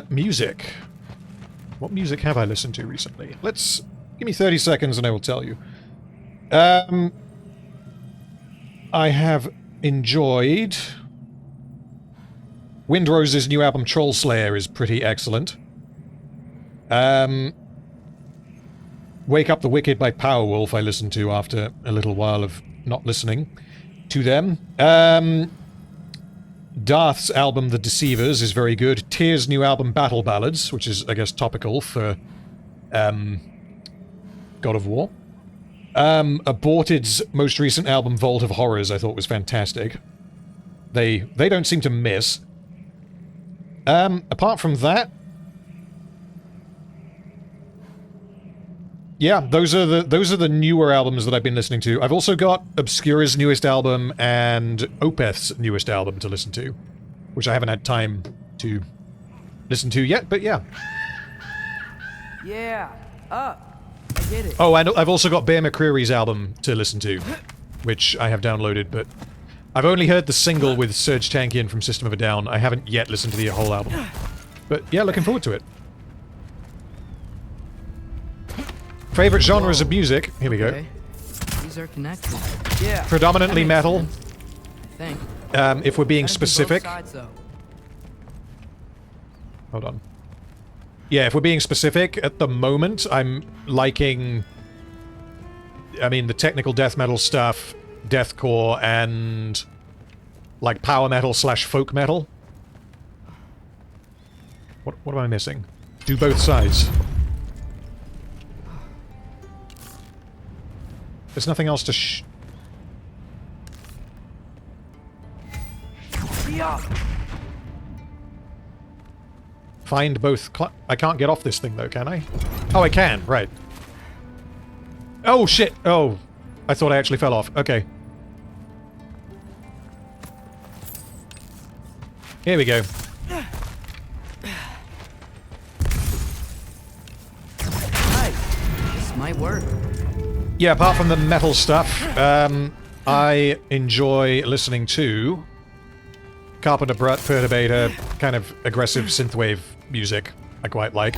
Music. What music have I listened to recently? Give me 30 seconds and I will tell you. I have enjoyed... Windrose's new album Troll Slayer is pretty excellent. Wake Up the Wicked by Powerwolf I listened to after a little while of not listening to them. Darth's album The Deceivers is very good. Tyr's new album Battle Ballads, which is, I guess, topical for God of War. Aborted's most recent album Vault of Horrors I thought was fantastic. They don't seem to miss. Apart from that, yeah, those are the newer albums that I've been listening to. I've also got Obscura's newest album and Opeth's newest album to listen to, which I haven't had time to listen to yet, but yeah. Yeah, I get it. Oh, and I've also got Bear McCreary's album to listen to, which I have downloaded, but I've only heard the single with Serge Tankian from System of a Down. I haven't yet listened to the whole album. But yeah, looking forward to it. Favorite genres of music? Here we go. These are connected. Yeah. Predominantly metal. I think. If we're being specific. Hold on. Yeah, if we're being specific, at the moment, I'm liking... I mean, the technical death metal stuff, deathcore, and... like, power metal / folk metal. What am I missing? Do both sides. There's nothing else to Find both I can't get off this thing, though, can I? Oh, I can, right. Oh, shit. Oh, I thought I actually fell off. Okay. Here we go. This might work. Yeah, apart from the metal stuff, I enjoy listening to Carpenter Brut Perturbator, kind of aggressive synthwave music. I quite like.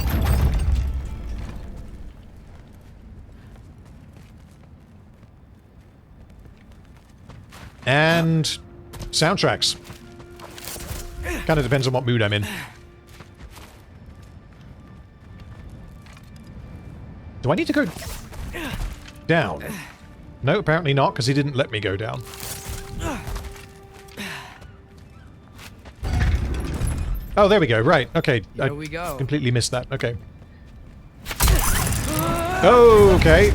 And soundtracks. Kind of depends on what mood I'm in. Do I need to go down? No, apparently not, because he didn't let me go down. Oh, there we go. Right. Okay. Here we go. Completely missed that. Okay. Okay.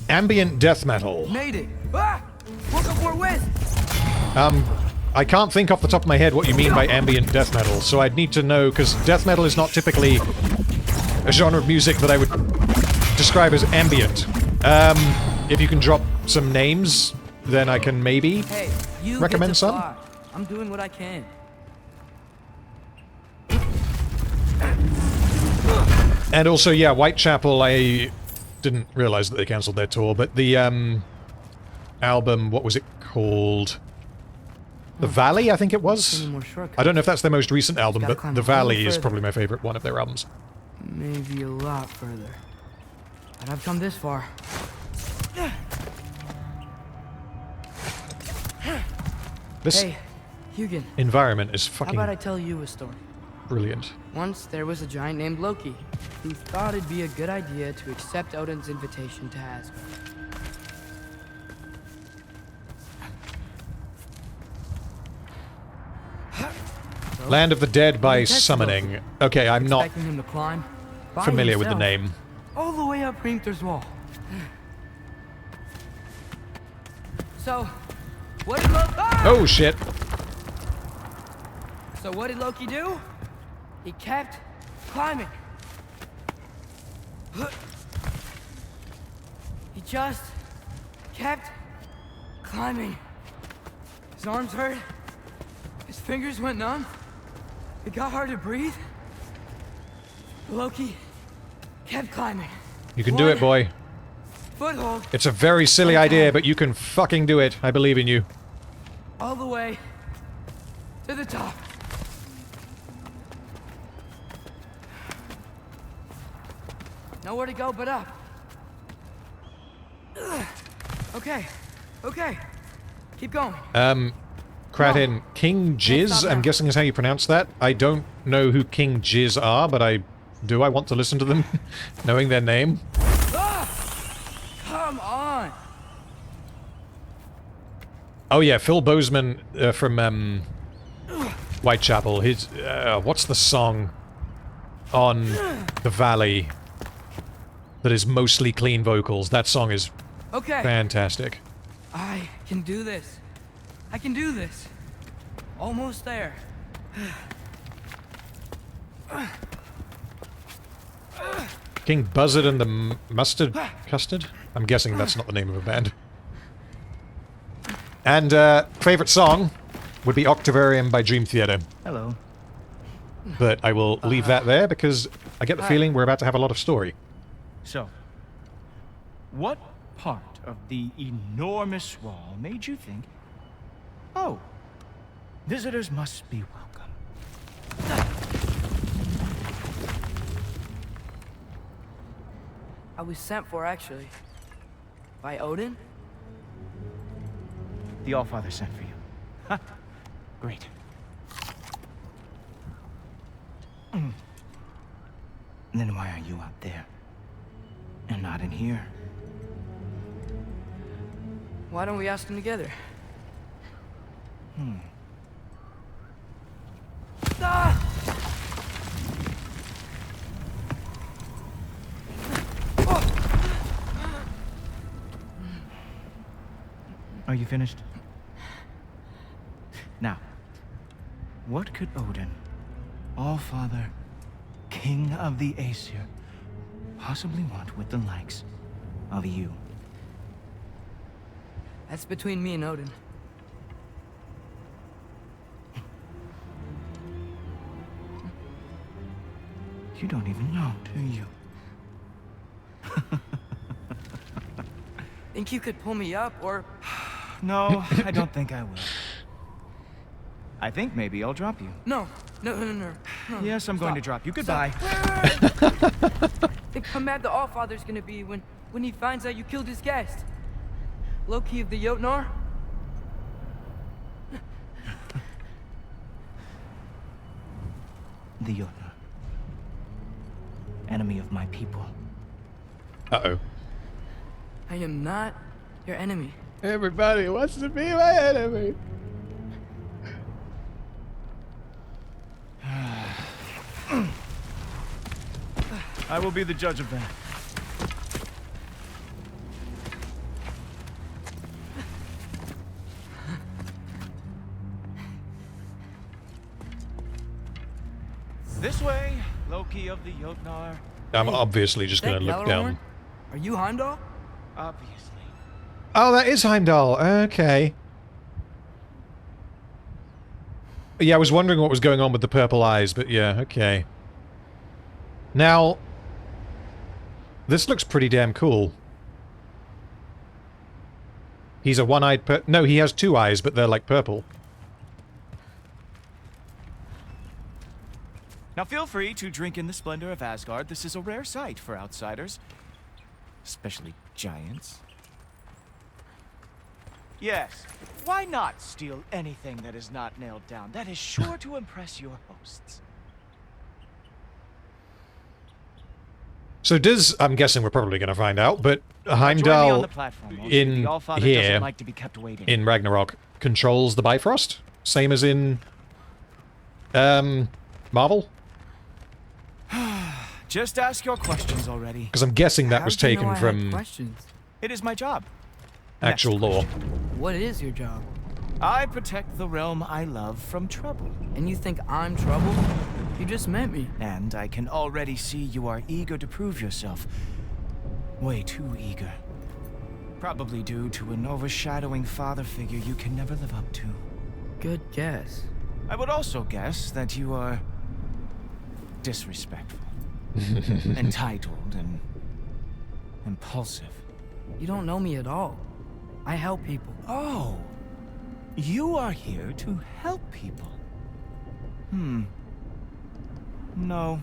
Ambient death metal. Made it. Welcome for West. I can't think off the top of my head what you mean by ambient death metal, so I'd need to know, because death metal is not typically a genre of music that I would describe as ambient. If you can drop some names, then I can maybe recommend some. I'm doing what I can. And also, yeah, Whitechapel, I didn't realize that they cancelled their tour, but the album, what was it called? The Valley, I think it was? I don't know if that's their most recent album, but The Valley is probably my favorite one of their albums. Maybe a lot further. But I've come this far. This hey, Hugin. Environment is fucking... How about I tell you a story? Brilliant. Once there was a giant named Loki, who thought it'd be a good idea to accept Odin's invitation to Asgard. Land of the Dead by Summoning. Okay, I'm not him to climb familiar with the name. All the way up Hrimthur's wall. So, what did Loki... Oh, shit. So what did Loki do? He kept climbing. He just kept climbing. His arms hurt. His fingers went numb. It got hard to breathe. Loki kept climbing. You can do it, boy. Foothold. It's a very silly idea, but you can fucking do it. I believe in you. All the way to the top. Nowhere to go but up. Okay, okay. Keep going. Kratin, King Jizz, I'm guessing is how you pronounce that. I don't know who King Jizz are, but I want to listen to them, knowing their name. Come on. Oh yeah, Phil Bozeman from Whitechapel. His what's the song on The Valley that is mostly clean vocals? That song is fantastic. I can do this. I can do this. Almost there. King Buzzard and the Mustard Custard? I'm guessing that's not the name of a band. And favorite song would be Octavarium by Dream Theater. Hello. But I will leave that there because I get the feeling we're about to have a lot of story. So, what part of the enormous wall made you think, oh, visitors must be welcome? I was sent for, actually. By Odin? The Allfather sent for you. Ha! Great. Then why are you out there? And not in here? Why don't we ask them together? Ah! Are you finished? Now, what could Odin, Allfather, King of the Aesir, possibly want with the likes of you? That's between me and Odin. You don't even know, do you? Think you could pull me up, or... No, I don't think I will. I think maybe I'll drop you. No. Yes, I'm going to drop you. Goodbye. Think how mad the Allfather's gonna be when he finds out you killed his guest. Loki of the Jotnar? The Jotnar. Enemy of my people. Uh-oh. I am not your enemy. Everybody wants to be my enemy. I will be the judge of that. This way, Loki of the Jotnar. I'm obviously just going to look down. Are you Heimdall? Obviously. Oh, that is Heimdall. Okay. Yeah, I was wondering what was going on with the purple eyes, but yeah, okay. Now, this looks pretty damn cool. He's a one-eyed no, he has two eyes, but they're like purple. Now feel free to drink in the splendor of Asgard. This is a rare sight for outsiders. Especially giants. Yes, why not steal anything that is not nailed down? That is sure to impress your hosts. So does, I'm guessing we're probably going to find out, but Heimdall in here, in Ragnarok, controls the Bifrost? Same as in, Marvel? Just ask your questions already. Because I'm guessing that was taken from It is my job. actual lore. What is your job? I protect the realm I love from trouble. And you think I'm trouble? You just met me. And I can already see you are eager to prove yourself. Way too eager. Probably due to an overshadowing father figure you can never live up to. Good guess. I would also guess that you are disrespectful, entitled, and impulsive. You don't know me at all. I help people. Oh, you are here to help people. No.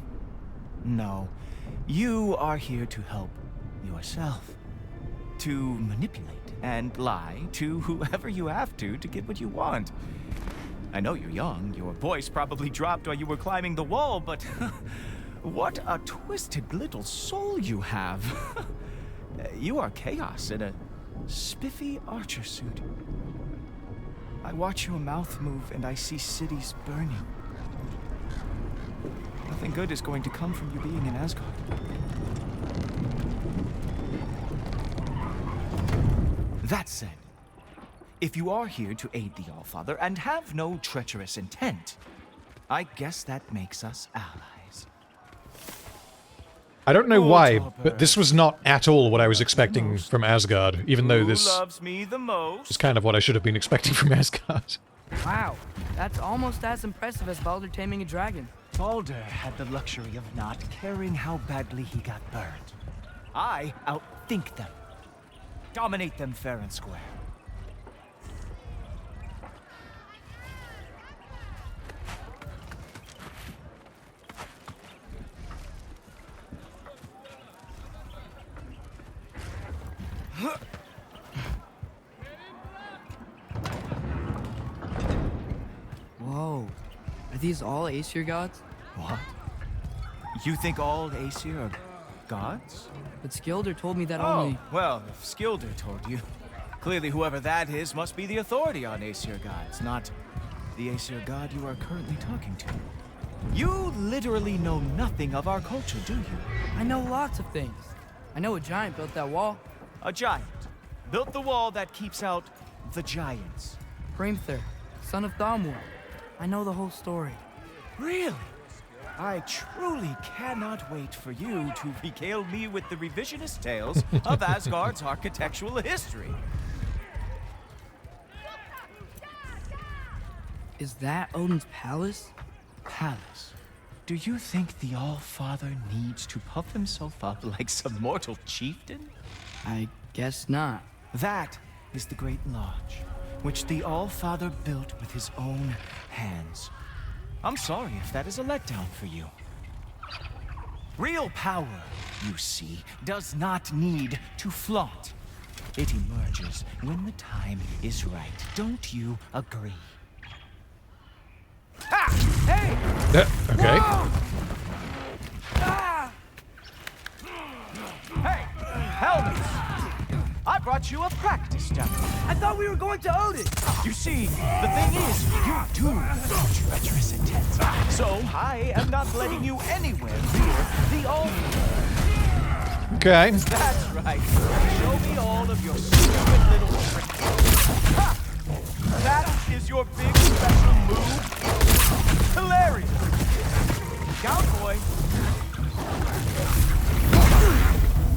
You are here to help yourself. To manipulate and lie to whoever you have to get what you want. I know you're young. Your voice probably dropped while you were climbing the wall, but what a twisted little soul you have. You are chaos in a spiffy archer suit. I watch your mouth move and I see cities burning. Nothing good is going to come from you being in Asgard. That said, if you are here to aid the Allfather and have no treacherous intent, I guess that makes us allies. I don't know why, but this was not at all what I was expecting from Asgard, even though this loves me the most? is kind of what I should have been expecting from Asgard. Wow, that's almost as impressive as Baldur taming a dragon. Baldur had the luxury of not caring how badly he got burned. I outthink them. Dominate them fair and square. Whoa. Are these all Aesir gods? What? You think all Aesir are gods? But Skilder told me that only... well, if Skilder told you, clearly whoever that is must be the authority on Aesir gods, not the Aesir god you are currently talking to. You literally know nothing of our culture, do you? I know lots of things. I know a giant built that wall. A giant built the wall that keeps out the giants. Hrimthur, son of Thamur. I know the whole story. Really? I truly cannot wait for you to regale me with the revisionist tales of Asgard's architectural history. Is that Odin's palace? Palace? Do you think the All-Father needs to puff himself up like some mortal chieftain? I guess not. That is the Great Lodge, which the All-Father built with his own hands. I'm sorry if that is a letdown for you. Real power, you see, does not need to flaunt. It emerges when the time is right. Don't you agree? Ah! Hey! Okay. Ah! Hey! Helmets! I brought you a practice dummy. I thought we were going to Odin! You see, the thing is, you do have treacherous intent. So I am not letting you anywhere near the altar. Okay. That's right. Show me all of your stupid little tricks. Ha! That is your big special move? Hilarious! Cowboy!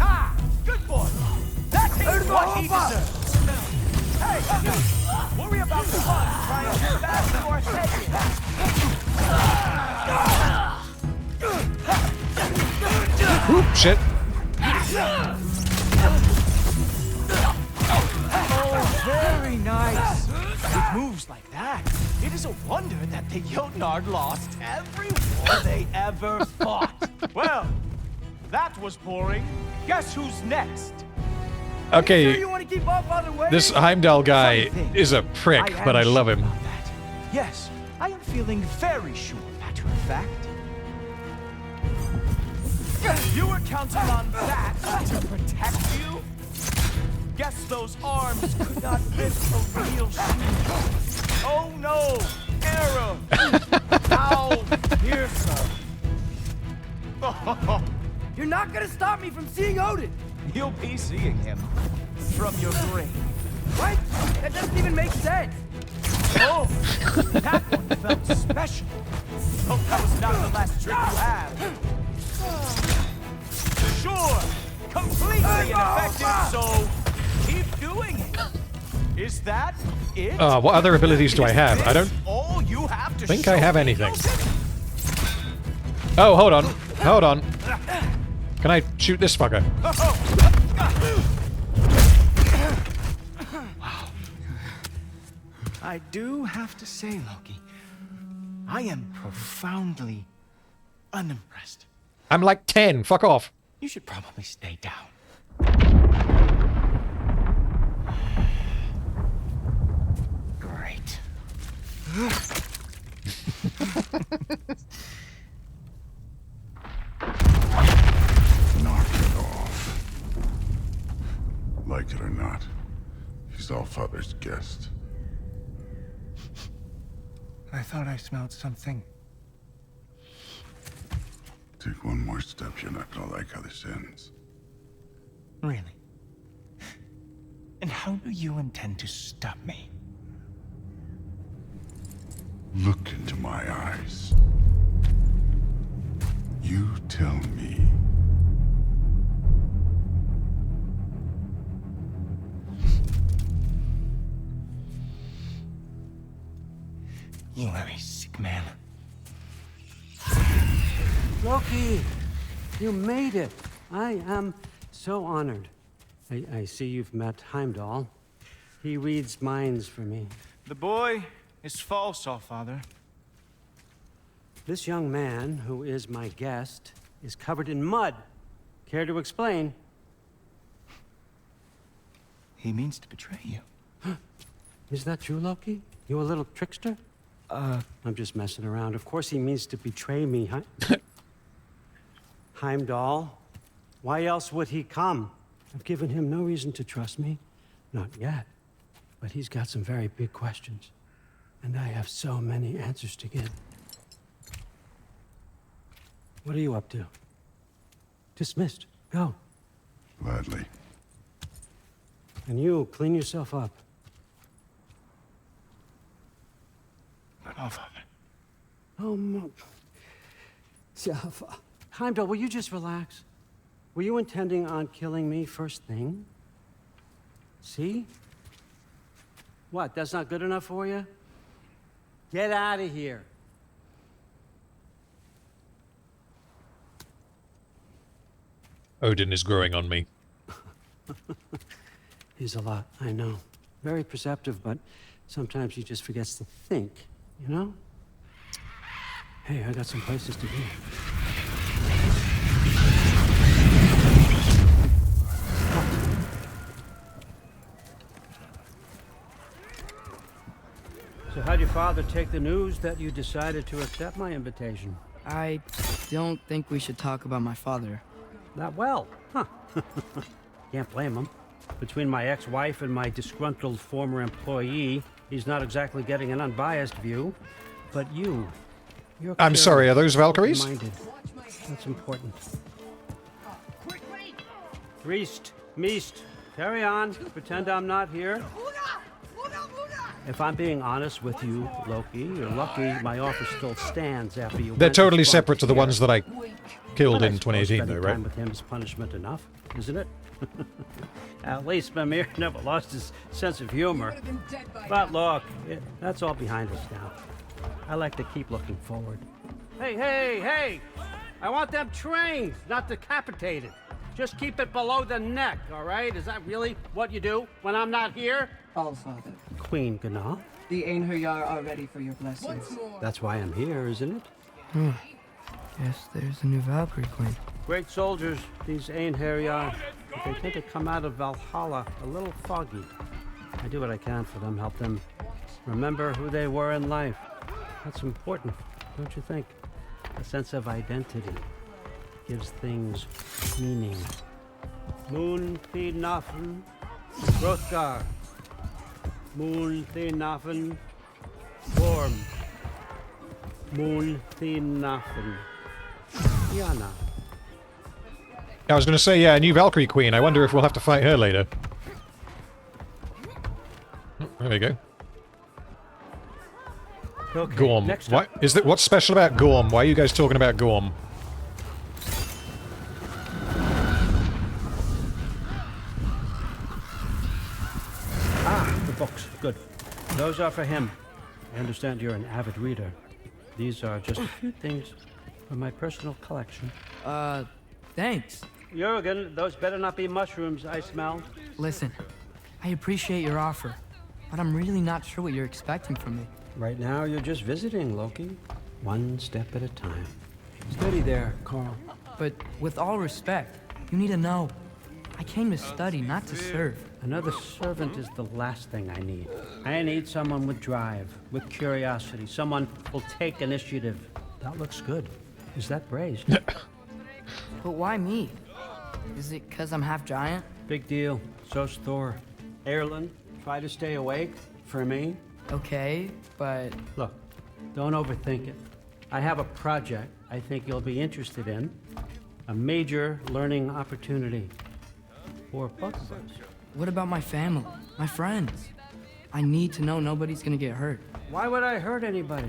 Ah! Good boy! That is what he deserves! Hey! Worry about the fun trying to get back to our head! Oop, shit. Oh, very nice! With moves like that, it is a wonder that the Jotnar lost every war they ever fought. Well, that was boring. Guess who's next? Okay, Sure you want to keep off other ways? this Heimdall guy is a prick, but I love him. Yes, I am feeling very sure, matter of fact. You were counting on that to protect you? Guess those arms could not lift a real shield. Oh no! Arrow! Ow! Here's some. You're not gonna stop me from seeing Odin! You'll be seeing him from your grave. What? That doesn't even make sense! Oh! That one felt special. Hope that was not the last trick you have. Sure! Completely ineffective, so keep doing it. Is that it? What other abilities do I have? I don't all you have to think I have anything. Oh, hold on. Hold on. Can I shoot this fucker? Wow. I do have to say, Loki, I am profoundly unimpressed. I'm like 10. Fuck off. You should probably stay down. Great. Knock it off. Like it or not, he's Allfather's guest. I thought I smelled something. Take one more step, you're not gonna like how this ends. Really? And how do you intend to stop me? Look into my eyes. You tell me. You are a sick man. Loki, you made it. I am so honored. I see you've met Heimdall. He reads minds for me. The boy is false, Allfather. This young man, who is my guest, is covered in mud. Care to explain? He means to betray you. Is that true, Loki? You a little trickster? I'm just messing around. Of course he means to betray me, Heimdall. Why else would he come? I've given him no reason to trust me. Not yet. But he's got some very big questions. And I have so many answers to give. What are you up to? Dismissed. Go. Gladly. And you, clean yourself up. Allfather. Oh, Jaffa. Heimdall, will you just relax? Were you intending on killing me first thing? See? What, that's not good enough for you? Get out of here. Odin is growing on me. He's a lot, I know. Very perceptive, but sometimes he just forgets to think, you know? Hey, I got some places to be. So how'd your father take the news that you decided to accept my invitation? I don't think we should talk about my father. Not well, huh? Can't blame him. Between my ex-wife and my disgruntled former employee, he's not exactly getting an unbiased view. But you're I'm sorry, are those Valkyries? Minded. That's important. Priest, Meest, carry on. Pretend I'm not here. If I'm being honest with you, Loki, you're lucky my offer still stands after you. They're totally separate to the ones that I killed in 2018, though, right? Time with him is punishment enough, isn't it? At least Mimir never lost his sense of humor. But look, that's all behind us now. I like to keep looking forward. Hey, hey, hey! I want them trained, not decapitated. Just keep it below the neck, all right? Is that really what you do when I'm not here? Allfather. Queen Gná. The Einherjar are ready for your blessings. That's why I'm here, isn't it? Guess there's a new Valkyrie Queen. Great soldiers, these Einherjar. But they tend to come out of Valhalla a little foggy. I do what I can for them, help them remember who they were in life. That's important, don't you think? A sense of identity gives things meaning. Moon Thinafen, Hrothgar. Moon Thinafen, Gorm. Moon Thinafen, Yana. I was going to say, yeah, a new Valkyrie Queen. I wonder if we'll have to fight her later. Oh, there we go. Okay, Gorm. next What is that? What's special about Gorm? Why are you guys talking about Gorm? The books. Good. Those are for him. I understand you're an avid reader. These are just a few things from my personal collection. Thanks. Jurgen, those better not be mushrooms I smell. Listen, I appreciate your offer, but I'm really not sure what you're expecting from me. Right now, you're just visiting, Loki. One step at a time. Steady there, Carl. But with all respect, you need to know. I came to study, not to serve. Another servant is the last thing I need. I need someone with drive, with curiosity, someone who'll take initiative. That looks good. Is that braised? But why me? Is it because I'm half giant? Big deal. So's Thor. Erlen, try to stay awake for me. Okay, but... Look, don't overthink it. I have a project I think you'll be interested in. A major learning opportunity. For both of us. What about my family? My friends? I need to know nobody's gonna get hurt. Why would I hurt anybody?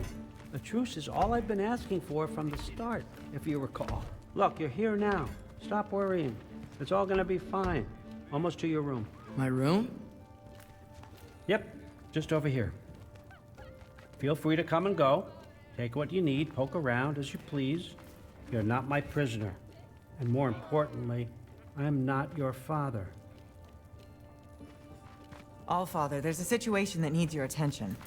A truce is all I've been asking for from the start, if you recall. Look, you're here now. Stop worrying. It's all gonna be fine. Almost to your room. My room? Yep, just over here. Feel free to come and go. Take what you need, poke around as you please. You're not my prisoner. And more importantly, I'm not your father. Allfather, there's a situation that needs your attention.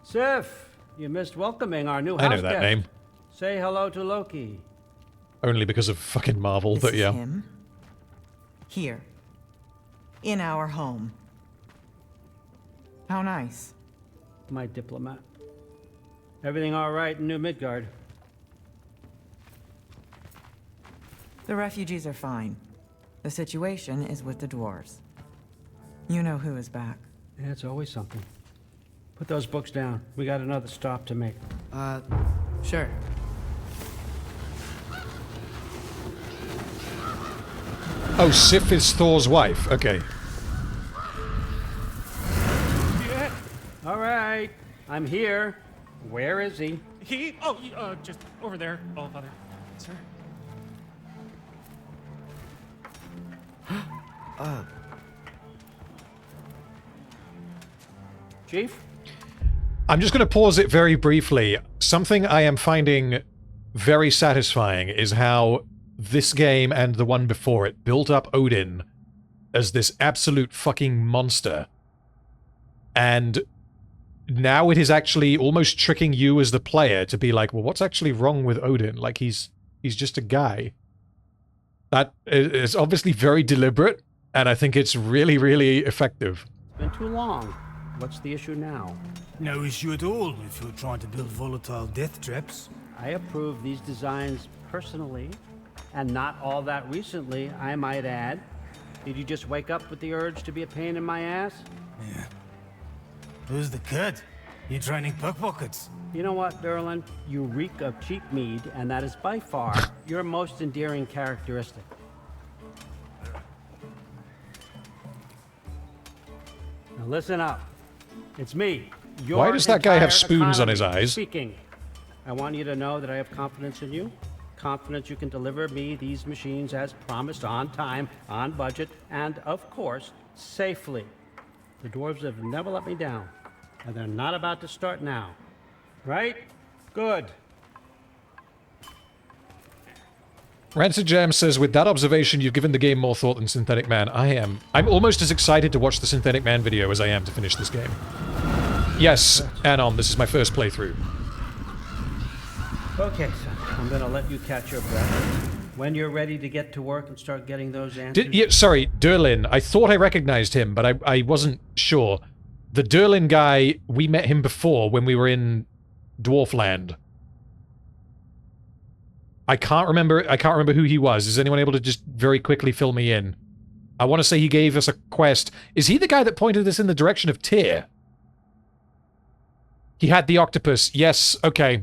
Sif, you missed welcoming our new house I know that guest. name. Say hello to Loki. Only because of fucking Marvel, but yeah. Him? Here. In our home. How nice. My diplomat. Everything all right in New Midgard? The refugees are fine. The situation is with the dwarves. You know who is back. Yeah, it's always something. Put those books down. We got another stop to make. Sure. Oh, Sif is Thor's wife. Okay. Yeah. All right. I'm here. Where is he? Just over there, Allfather. Sir? Chief? I'm just going to pause it very briefly. Something I am finding very satisfying is how this game and the one before it built up Odin as this absolute fucking monster. And now it is actually almost tricking you as the player to be like, well, what's actually wrong with Odin? Like, he's just a guy. That is obviously very deliberate, and I think it's really, really effective. It's been too long. What's the issue now? No issue at all if you're trying to build volatile death traps. I approve these designs personally, and not all that recently, I might add. Did you just wake up with the urge to be a pain in my ass? Yeah. Who's the kid? You training pickpockets? You know what, Derlin? You reek of cheap mead, and that is by far your most endearing characteristic. Now listen up. It's me. Why does that guy have spoons on his eyes? Speaking. I want you to know that I have confidence in you. Confidence you can deliver me these machines as promised, on time, on budget, and, of course, safely. The dwarves have never let me down, and they're not about to start now. Right? Good. Rancid Jam says, with that observation, you've given the game more thought than Synthetic Man. I'm almost as excited to watch the Synthetic Man video as I am to finish this game. Yes, Anon, this is my first playthrough. Okay, son. I'm gonna let you catch your breath. When you're ready to get to work and start getting those answers... Sorry, Derlin. I thought I recognized him, but I wasn't sure. The Derlin guy, we met him before when we were in Dwarfland. I can't remember who he was. Is anyone able to just very quickly fill me in? I want to say he gave us a quest. Is he the guy that pointed us in the direction of Tyr? He had the octopus. Yes, okay.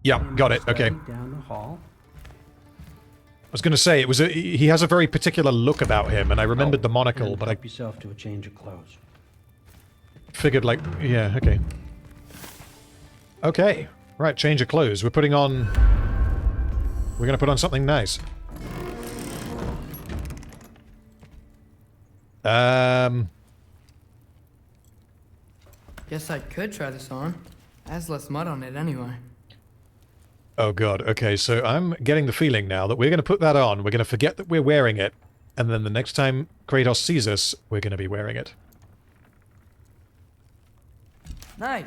Yeah, got it. Okay. Down the hall. I was going to say, he has a very particular look about him, and I remembered the monocle, but I... Help yourself to a change of clothes. Figured, like, yeah, okay. Okay. Right, change of clothes. We're putting on... We're going to put on something nice. Guess I could try this on. Has less mud on it anyway. Oh god, okay, so I'm getting the feeling now that we're going to put that on, we're going to forget that we're wearing it, and then the next time Kratos sees us, we're going to be wearing it. Nice.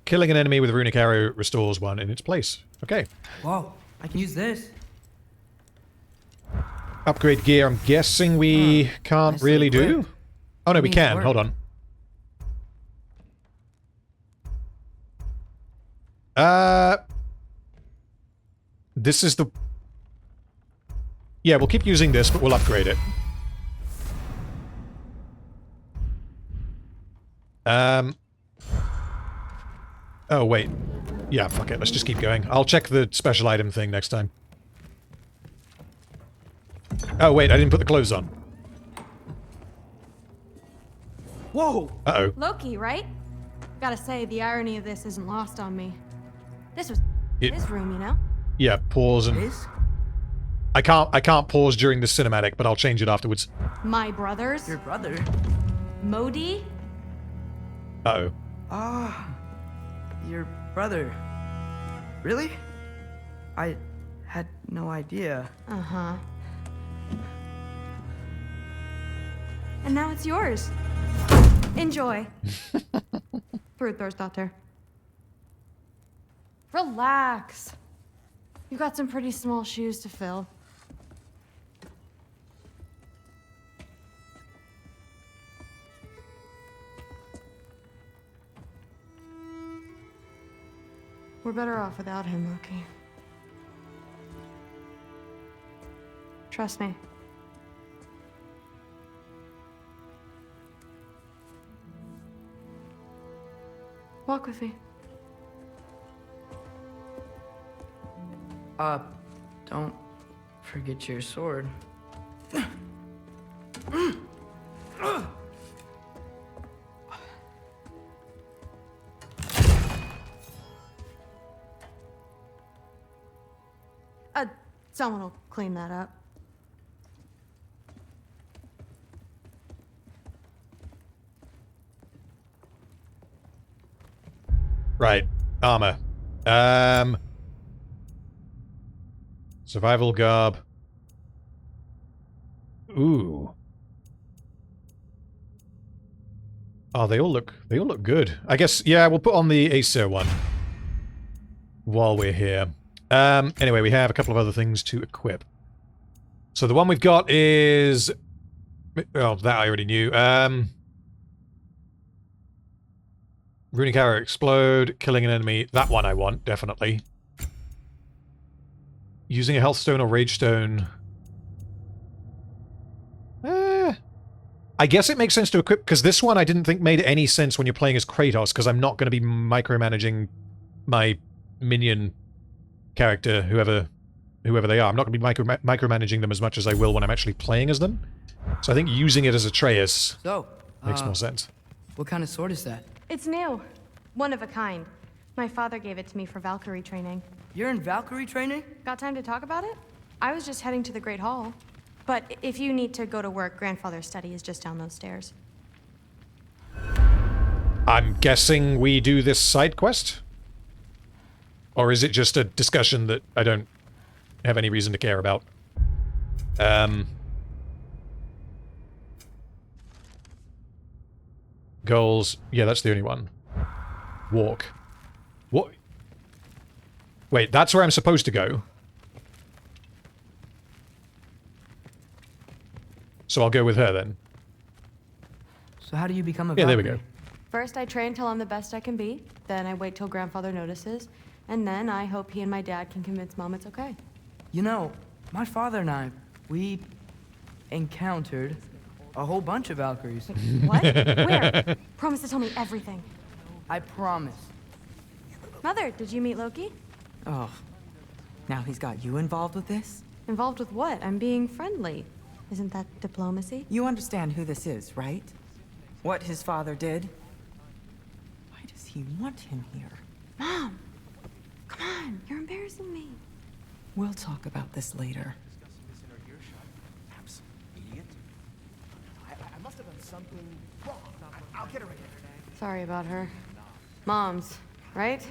Killing an enemy with a runic arrow restores one in its place. Okay. Whoa, I can use this. Upgrade gear, I'm guessing we can't really do? Oh no, we can, hold on. This is the... Yeah, we'll keep using this, but we'll upgrade it. Oh, wait. Yeah, fuck it, let's just keep going. I'll check the special item thing next time. Oh, wait, I didn't put the clothes on. Whoa! Uh-oh. Loki, right? Gotta say, the irony of this isn't lost on me. This was his room, you know? Yeah, pause and... I can't pause during the cinematic, but I'll change it afterwards. My brothers? Your brother? Modi? Uh-oh. Ah, your brother. Really? I had no idea. Uh-huh. And now it's yours. Enjoy. Fruther's Relax. You've got some pretty small shoes to fill. We're better off without him, Loki. Trust me. Walk with me. Don't forget your sword. Someone will clean that up. Right. Armor. Survival garb. Ooh. Oh, they all look good. I guess, yeah, we'll put on the Aesir one while we're here. Anyway, we have a couple of other things to equip. So the one we've got is... Oh, that I already knew. Runic arrow explode, killing an enemy. That one I want, definitely. Using a health stone or rage stone. I guess it makes sense to equip, because this one I didn't think made any sense when you're playing as Kratos, because I'm not going to be micromanaging my minion character, whoever they are. I'm not going to be micromanaging them as much as I will when I'm actually playing as them. So I think using it as Atreus makes more sense. What kind of sword is that? It's new. One of a kind. My father gave it to me for Valkyrie training. You're in Valkyrie training? Got time to talk about it? I was just heading to the Great Hall. But if you need to go to work, Grandfather's study is just down those stairs. I'm guessing we do this side quest? Or is it just a discussion that I don't have any reason to care about? Goals. Yeah, that's the only one. Walk. What? Wait, that's where I'm supposed to go? So I'll go with her then. So how do you become a Yeah, there we Valkyrie? go. First, I train till I'm the best I can be. Then I wait till Grandfather notices. And then I hope he and my dad can convince Mom it's okay. You know, my father and I, we encountered a whole bunch of Valkyries. What? Where? Promise to tell me everything. I promise. Mother, did you meet Loki? Oh, now he's got you involved with this? Involved with what? I'm being friendly. Isn't that diplomacy? You understand who this is, right? What his father did? Why does he want him here? Mom! Come on, you're embarrassing me. We'll talk about this later. I must have done something wrong. I'll get her again. Sorry about her. Mom's, right?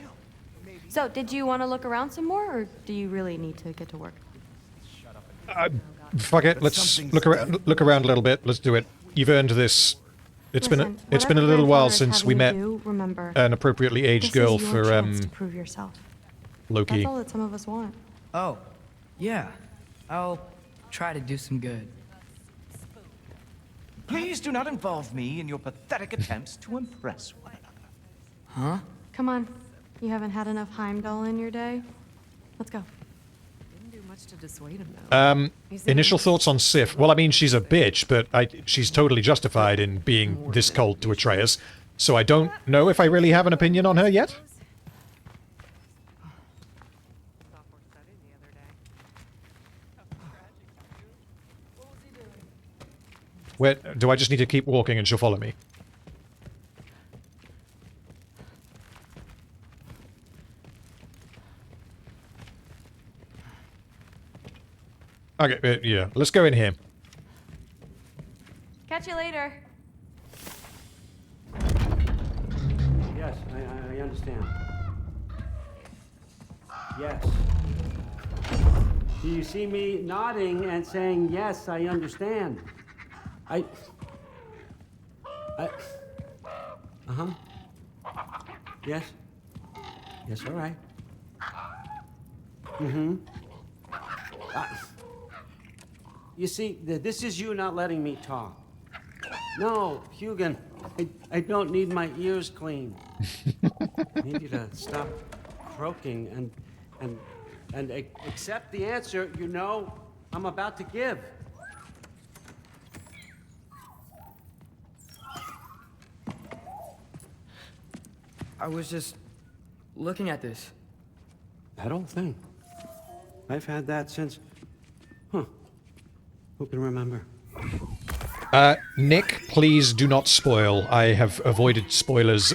So, did you want to look around some more, or do you really need to get to work? Fuck it. Let's look around a little bit. Let's do it. You've earned this. It's been a little while since we met an appropriately aged girl for to prove yourself. Loki. That's all that some of us want. Oh, yeah. I'll try to do some good. Please do not involve me in your pathetic attempts to impress one another. Huh? Come on. You haven't had enough Heimdall in your day? Let's go. Didn't do much to dissuade him, though. Initial thoughts on Sif. Well, I mean, she's a bitch, but she's totally justified in being this cold to Atreus. So I don't know if I really have an opinion on her yet. Where do I just need to keep walking and she'll follow me? Okay, yeah, let's go in here. Catch you later. Yes, I understand. Yes. Do you see me nodding and saying, yes, I understand? Uh-huh. Yes. Yes, all right. Mm-hmm. You see, this is you not letting me talk. No, Hugin, I don't need my ears cleaned. I need you to stop croaking and accept the answer you know I'm about to give. I was just looking at this. That old thing. I've had that since... Huh. Who can remember? Nick, please do not spoil. I have avoided spoilers.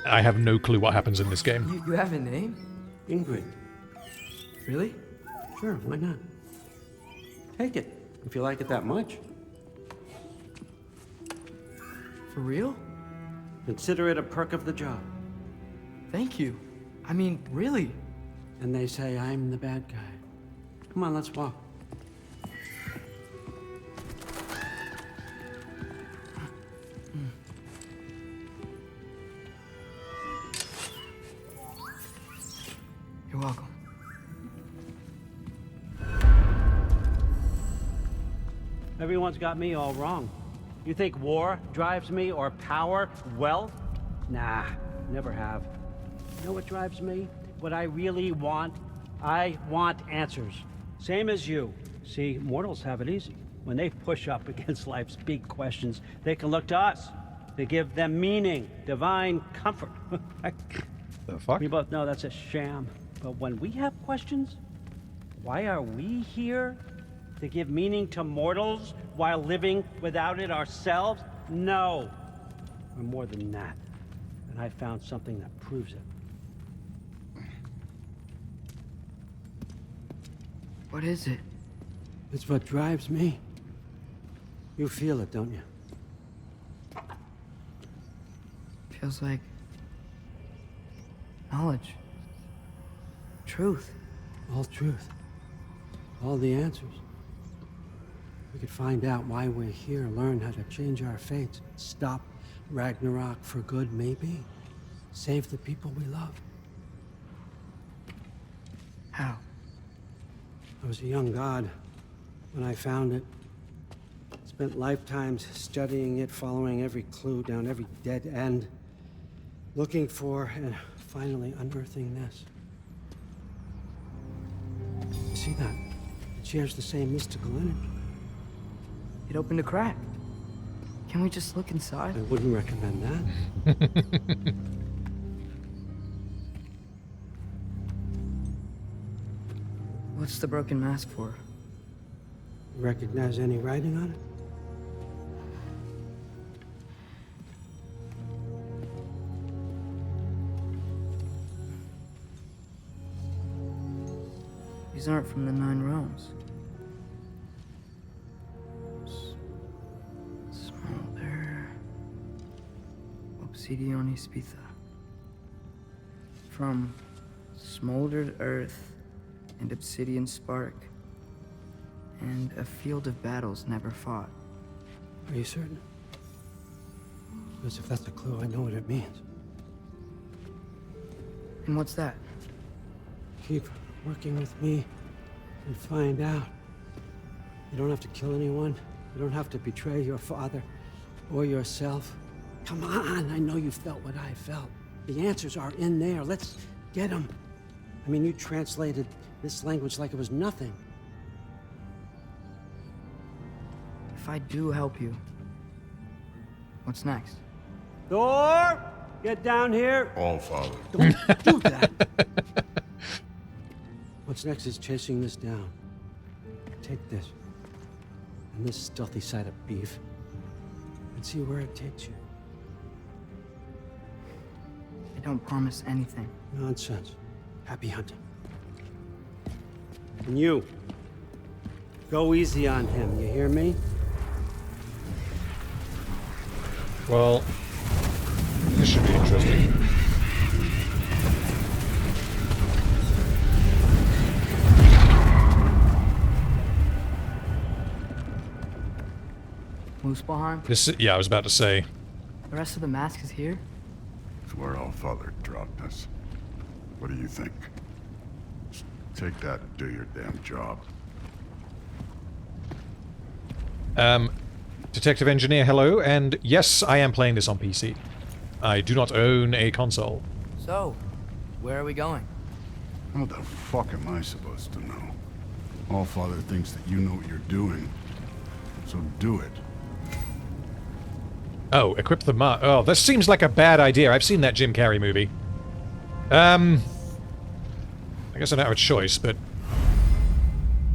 I have no clue what happens in this game. You have a name? Ingrid. Really? Sure, why not? Take it, if you like it that much. For real? Consider it a perk of the job. Thank you. I mean, really. And they say I'm the bad guy. Come on, let's walk. You're welcome. Everyone's got me all wrong. You think war drives me, or power, wealth? Nah, never have. You know what drives me? What I really want? I want answers. Same as you. See, mortals have it easy. When they push up against life's big questions, they can look to us to give them meaning, divine comfort. The fuck? We both know that's a sham. But when we have questions, why are we here? To give meaning to mortals while living without it ourselves? No. We're more than that. And I found something that proves it. What is it? It's what drives me. You feel it, don't you? Feels like knowledge. Truth. All truth. All the answers. We could find out why we're here, learn how to change our fates, stop Ragnarok for good, maybe. Save the people we love. How? I was a young god when I found it. Spent lifetimes studying it, following every clue down every dead end, looking for and finally unearthing this. You see that? It shares the same mystical energy. It opened a crack. Can we just look inside? I wouldn't recommend that. What's the broken mask for? You recognize any writing on it? These aren't from the Nine Realms. Smolder. Obsidione Spitha. From smoldered earth and obsidian spark, and a field of battles never fought. Are you certain? Because if that's a clue, I know what it means. And what's that? Keep working with me and find out. You don't have to kill anyone. You don't have to betray your father or yourself. Come on, I know you felt what I felt. The answers are in there. Let's get them. I mean, you translated this language like it was nothing. If I do help you, what's next? Thor, get down here. All father. Don't do that. What's next is chasing this down. Take this and this stealthy side of beef and see where it takes you. I don't promise anything. Nonsense. Happy hunting. And you, go easy on him, you hear me? Well, this should be interesting. Muspelheim? Yeah, I was about to say. The rest of the mask is here? It's where All Father dropped us. What do you think? Just take that and do your damn job. Detective Engineer, hello, and yes, I am playing this on PC. I do not own a console. So, where are we going? How the fuck am I supposed to know? All Father thinks that you know what you're doing, so do it. Oh, equip the oh, this seems like a bad idea. I've seen that Jim Carrey movie. I guess I don't have a choice, but...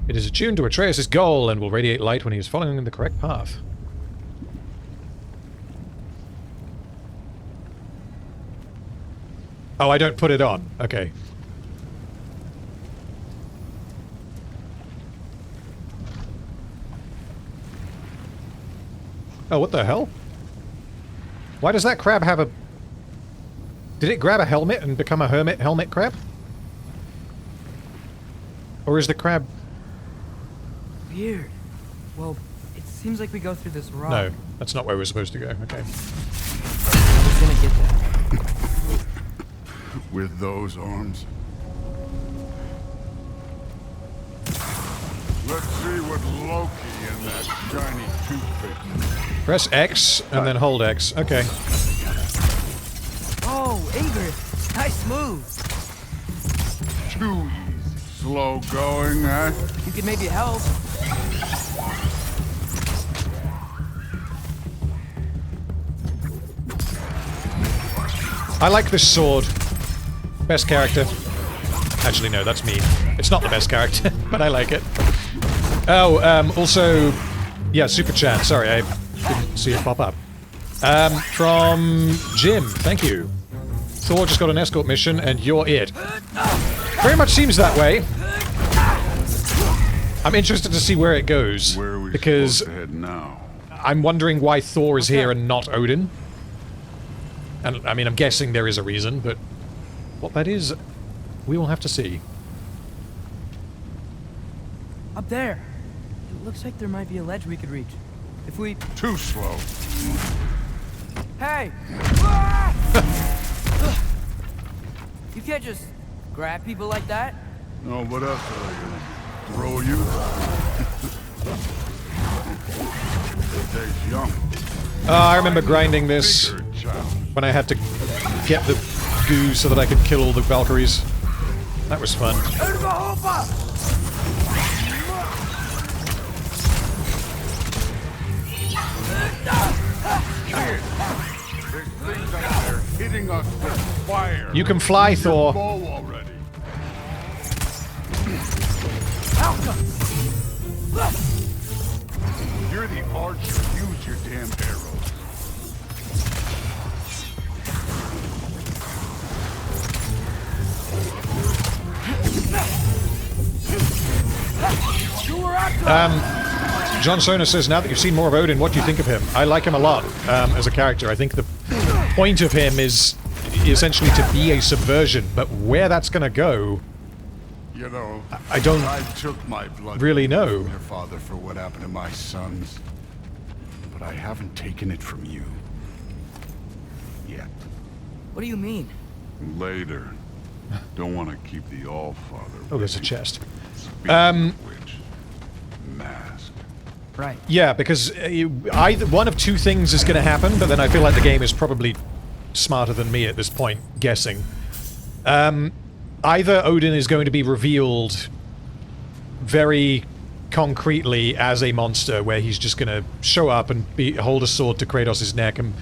It is attuned to Atreus' goal and will radiate light when he is following the correct path. Oh, I don't put it on. Okay. Oh, what the hell? Why does that crab have a... Did it grab a helmet and become a helmet crab? Or is the crab... Weird. Well, it seems like we go through this rock. No, that's not where we're supposed to go. Okay. We're gonna get there. With those arms? Let's see what Loki and that shiny toothpick. Press X and then hold X. Okay. Oh, Ingrid. Nice move. Too easy. Slow going, huh? You could maybe help. I like this sword. Best character. Actually, no, that's me. It's not the best character, but I like it. Oh, also... Yeah, super chat. Sorry, I didn't see it pop up. From Jim. Thank you. Thor just got an escort mission, and you're it. Very much seems that way. I'm interested to see where it goes. Where are we because supposed to head now? I'm wondering why Thor is here and not Odin. And, I mean, I'm guessing there is a reason, but what that is, we will have to see. Up there. It looks like there might be a ledge we could reach. If we... Too slow. Hey! You can't just grab people like that. No, what else are they gonna do? Throw you? Stays young. I remember grinding this when I had to get the goo so that I could kill all the Valkyries. That was fun. Hitting us with fire. You can fly, Thor. Already. You're the archer. Use your damn arrows. John Sona says, now that you've seen more of Odin, what do you think of him? I like him a lot as a character. I think the point of him is essentially to be a subversion, but where that's going to go, You know, I don't took my blood really know. from your father for what happened to my sons, but I haven't taken it from you yet. What do you mean? Later. Don't want to keep the All-Father. Oh, there's a chest. Mask. Right. Yeah, because either one of two things is going to happen, but then I feel like the game is probably smarter than me at this point, guessing. Either Odin is going to be revealed very concretely as a monster, where he's just going to show up and hold a sword to Kratos' neck and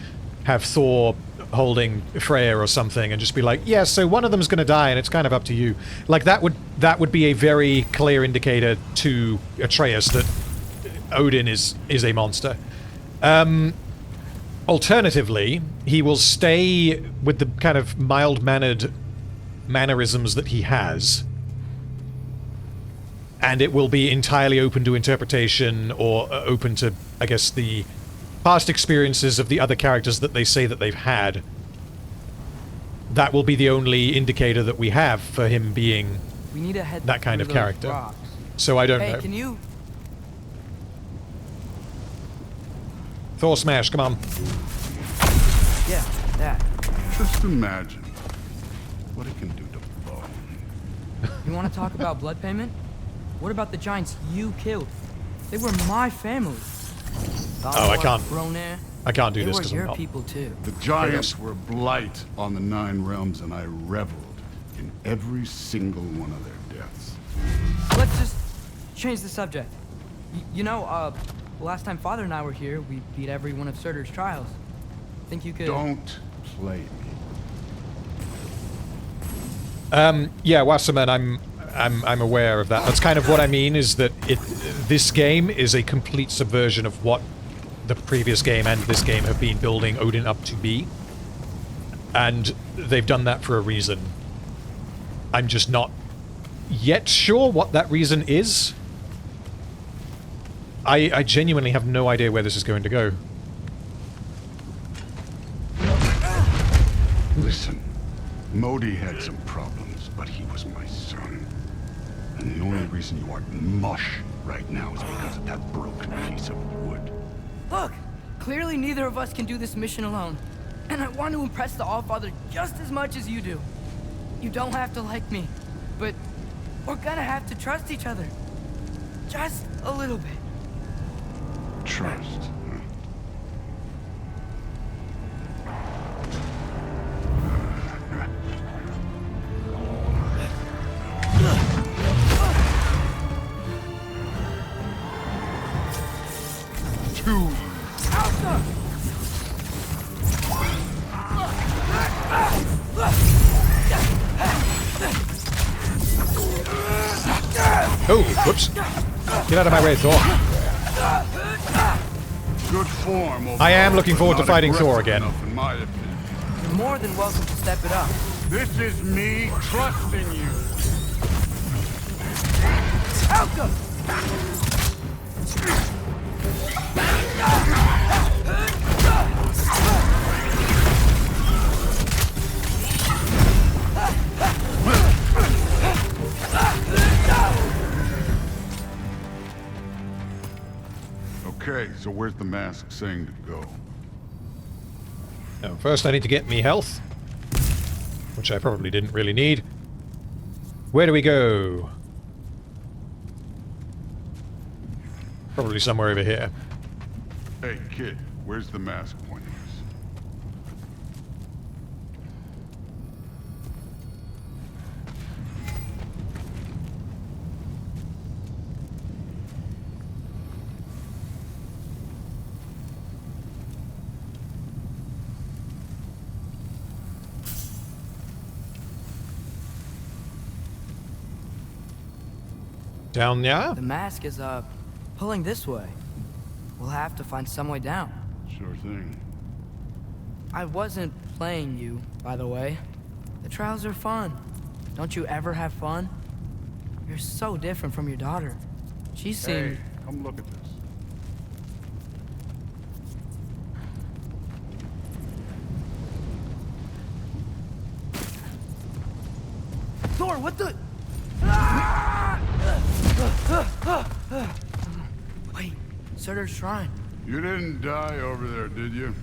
have Thor holding Freyr or something and just be like, yeah, so one of them's going to die and it's kind of up to you. Like, that would be a very clear indicator to Atreus that Odin is a monster. Alternatively, he will stay with the kind of mild-mannered mannerisms that he has, and it will be entirely open to interpretation or open to, I guess, the past experiences of the other characters that they say that they've had. That will be the only indicator that we have for him being We need to head that kind of through those character. rocks. So I don't Hey, know. can you... Thor smash, come on. Yeah, that. Just imagine what it can do to bone. You want to talk about blood payment? What about the giants you killed? They were my family. Oh, I can't. Ronir, I can't do they this were because I'm your not. people too. The giants were blight on the 9 realms, and I reveled in every single one of their deaths. Let's just change the subject. You know, last time Father and I were here, we beat every one of Surtur's trials. Think you could... Don't play me. Yeah, Wasserman, I'm aware of that. That's kind of what I mean, is that this game is a complete subversion of what the previous game and this game have been building Odin up to be. And they've done that for a reason. I'm just not yet sure what that reason is. I genuinely have no idea where this is going to go. Odie had some problems, but he was my son. And the only reason you aren't mush right now is because of that broken piece of wood. Look! Clearly neither of us can do this mission alone. And I want to impress the Allfather just as much as you do. You don't have to like me, but we're gonna have to trust each other. Just a little bit. Trust. Oh, whoops. Get out of my way, Thor. Good form. I am looking forward to fighting Thor again. In my opinion. You're more than welcome to step it up. This is me trusting you. Outcome! Okay, so where's the mask saying to go? Now, first I need to get me health, which I probably didn't really need. Where do we go? Probably somewhere over here. Hey, kid, where's the mask pointing us? Down there? The mask is, pulling this way. We'll have to find some way down. Sure thing. I wasn't playing you, by the way. The trials are fun. Don't you ever have fun? You're so different from your daughter. She seemed... Hey, come look at this. Thor, what the... Wait, Surtur's shrine. You didn't die over there, did you?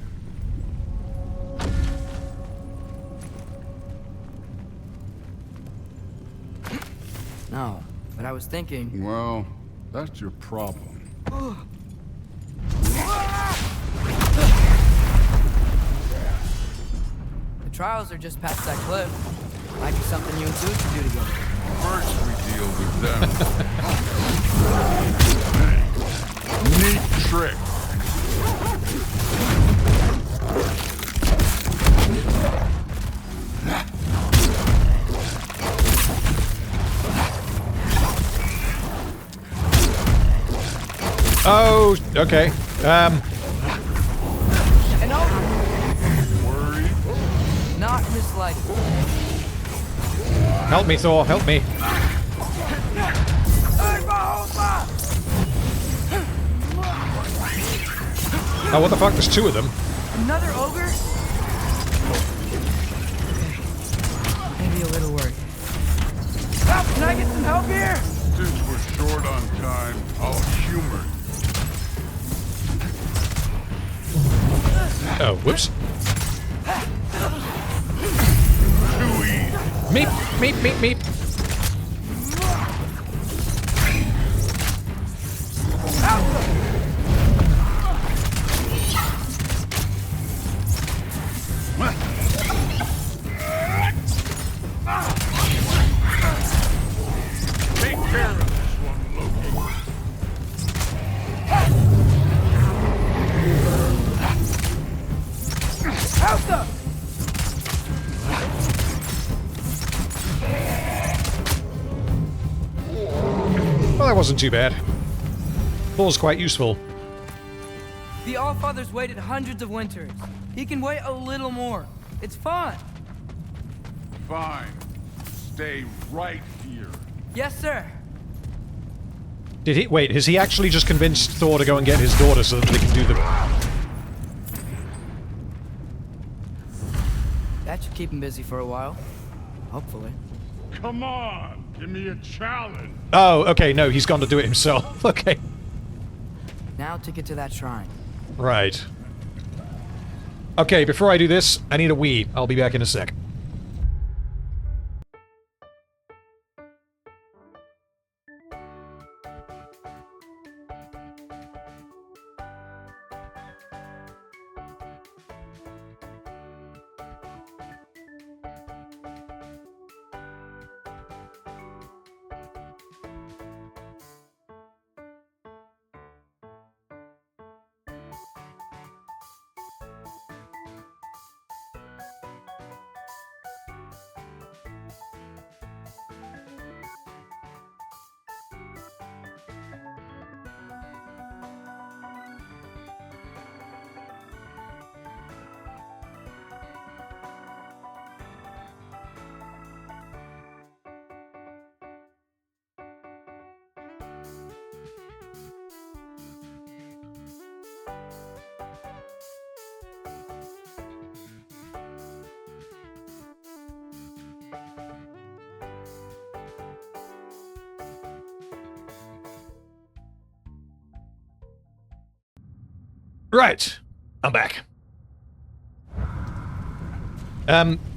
No, but I was thinking... Well, that's your problem. The trials are just past that cliff. Might be something you and Sue should do together. First we deal with them. Neat trick. Oh, okay. Worried? Not in the slightest. Help me, Thor, help me. Oh, what the fuck? There's two of them. Another ogre? Okay. Maybe a little worried. Help! Can I get some help here? Since we're short on time, I'll humor you. Oh, whoops. Too easy. Meep, meep, meep, meep. Take care of this one, Loki. Alpha! Well, that wasn't too bad. Thor's quite useful. The Allfather's waited hundreds of winters. He can wait a little more. It's fun. Fine. Stay right here. Yes, sir. Did he- wait, has he actually just convinced Thor to go and get his daughter so that they can do the... That should keep him busy for a while. Hopefully. Come on, give me a challenge. Oh, okay, no, he's gone to do it himself. Okay. Now to get to that shrine. Right. Okay, before I do this, I need a wee. I'll be back in a sec. Right. I'm back.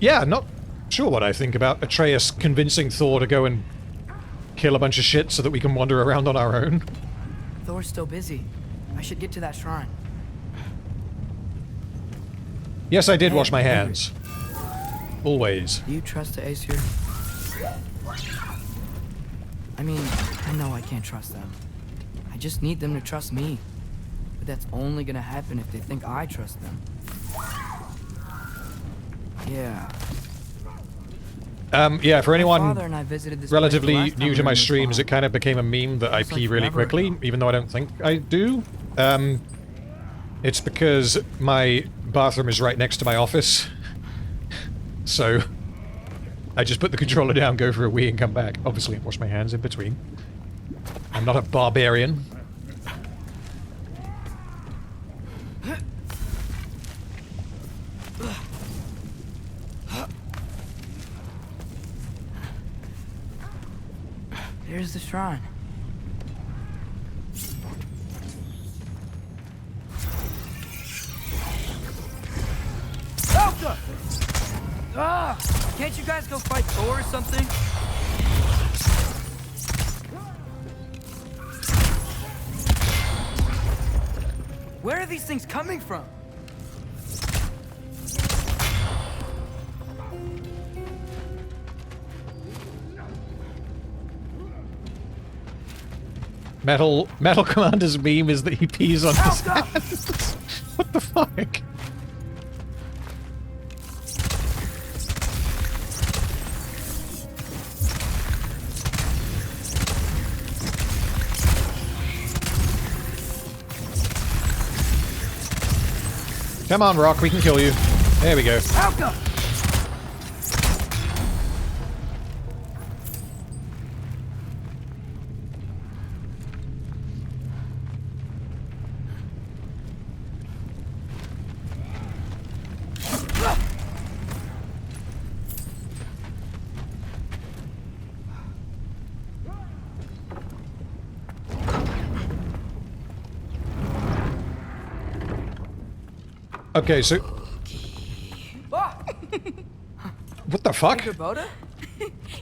Yeah, not sure what I think about Atreus convincing Thor to go and kill a bunch of shit so that we can wander around on our own. Thor's still busy. I should get to that shrine. Yes, I did wash my hands. Always. Do you trust the Aesir? I mean, I know I can't trust them. I just need them to trust me. But that's only gonna happen if they think I trust them. Yeah. Yeah, for anyone relatively place new to my streams, it kind of became a meme that I pee really quickly, even though I don't think I do. It's because my bathroom is right next to my office. So, I just put the controller down, go for a wee, and come back. Obviously, wash my hands in between. I'm not a barbarian. There's the shrine. Elka! Ah! Can't you guys go fight Thor or something? Where are these things coming from? Metal Commander's meme is that he pees on his hands. What the fuck? Come on, Rock, we can kill you. There we go. Alka! Okay, so... What the fuck?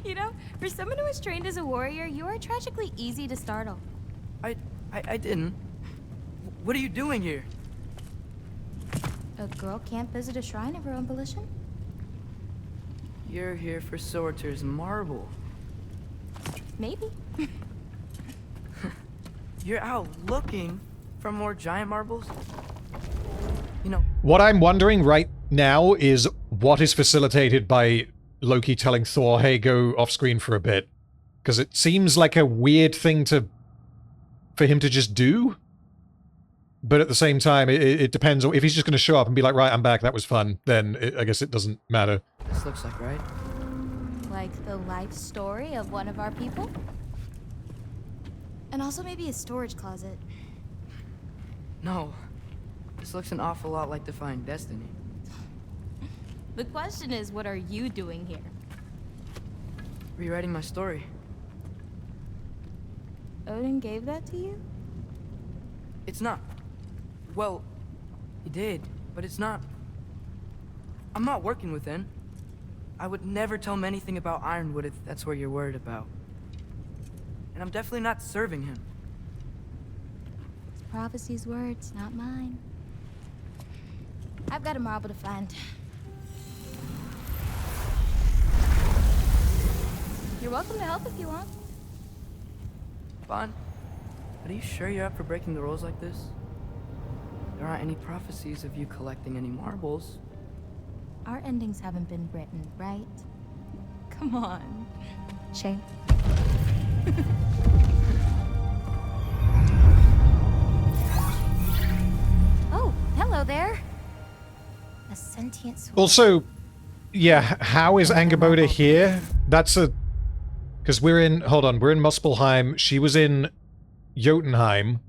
You know, for someone who is trained as a warrior, you are tragically easy to startle. I didn't. What are you doing here? A girl can't visit a shrine of her own volition? You're here for Sorter's marble. Maybe. You're out looking for more giant marbles? You know... What I'm wondering right now is what is facilitated by Loki telling Thor, hey, go off-screen for a bit. Because it seems like a weird thing for him to just do. But at the same time, it depends. If he's just going to show up and be like, right, I'm back, that was fun, then I guess it doesn't matter. This looks like right. Like the life story of one of our people? And also maybe a storage closet. No. This looks an awful lot like Defying Destiny. The question is, what are you doing here? rewriting my story. Odin gave that to you? It's not. Well, he did, but it's not. I'm not working with him. I would never tell him anything about Ironwood if that's what you're worried about. And I'm definitely not serving him. It's prophecy's words, not mine. I've got a marble to find. You're welcome to help if you want. Fine. But are you sure you're up for breaking the rules like this? There aren't any prophecies of you collecting any marbles. Our endings haven't been written, right? Come on. Shame. Oh, hello there. A sentient sword. Also, yeah, how is Angerboda here? That's a... Because we're in... Hold on, we're in Muspelheim. She was in Jotunheim.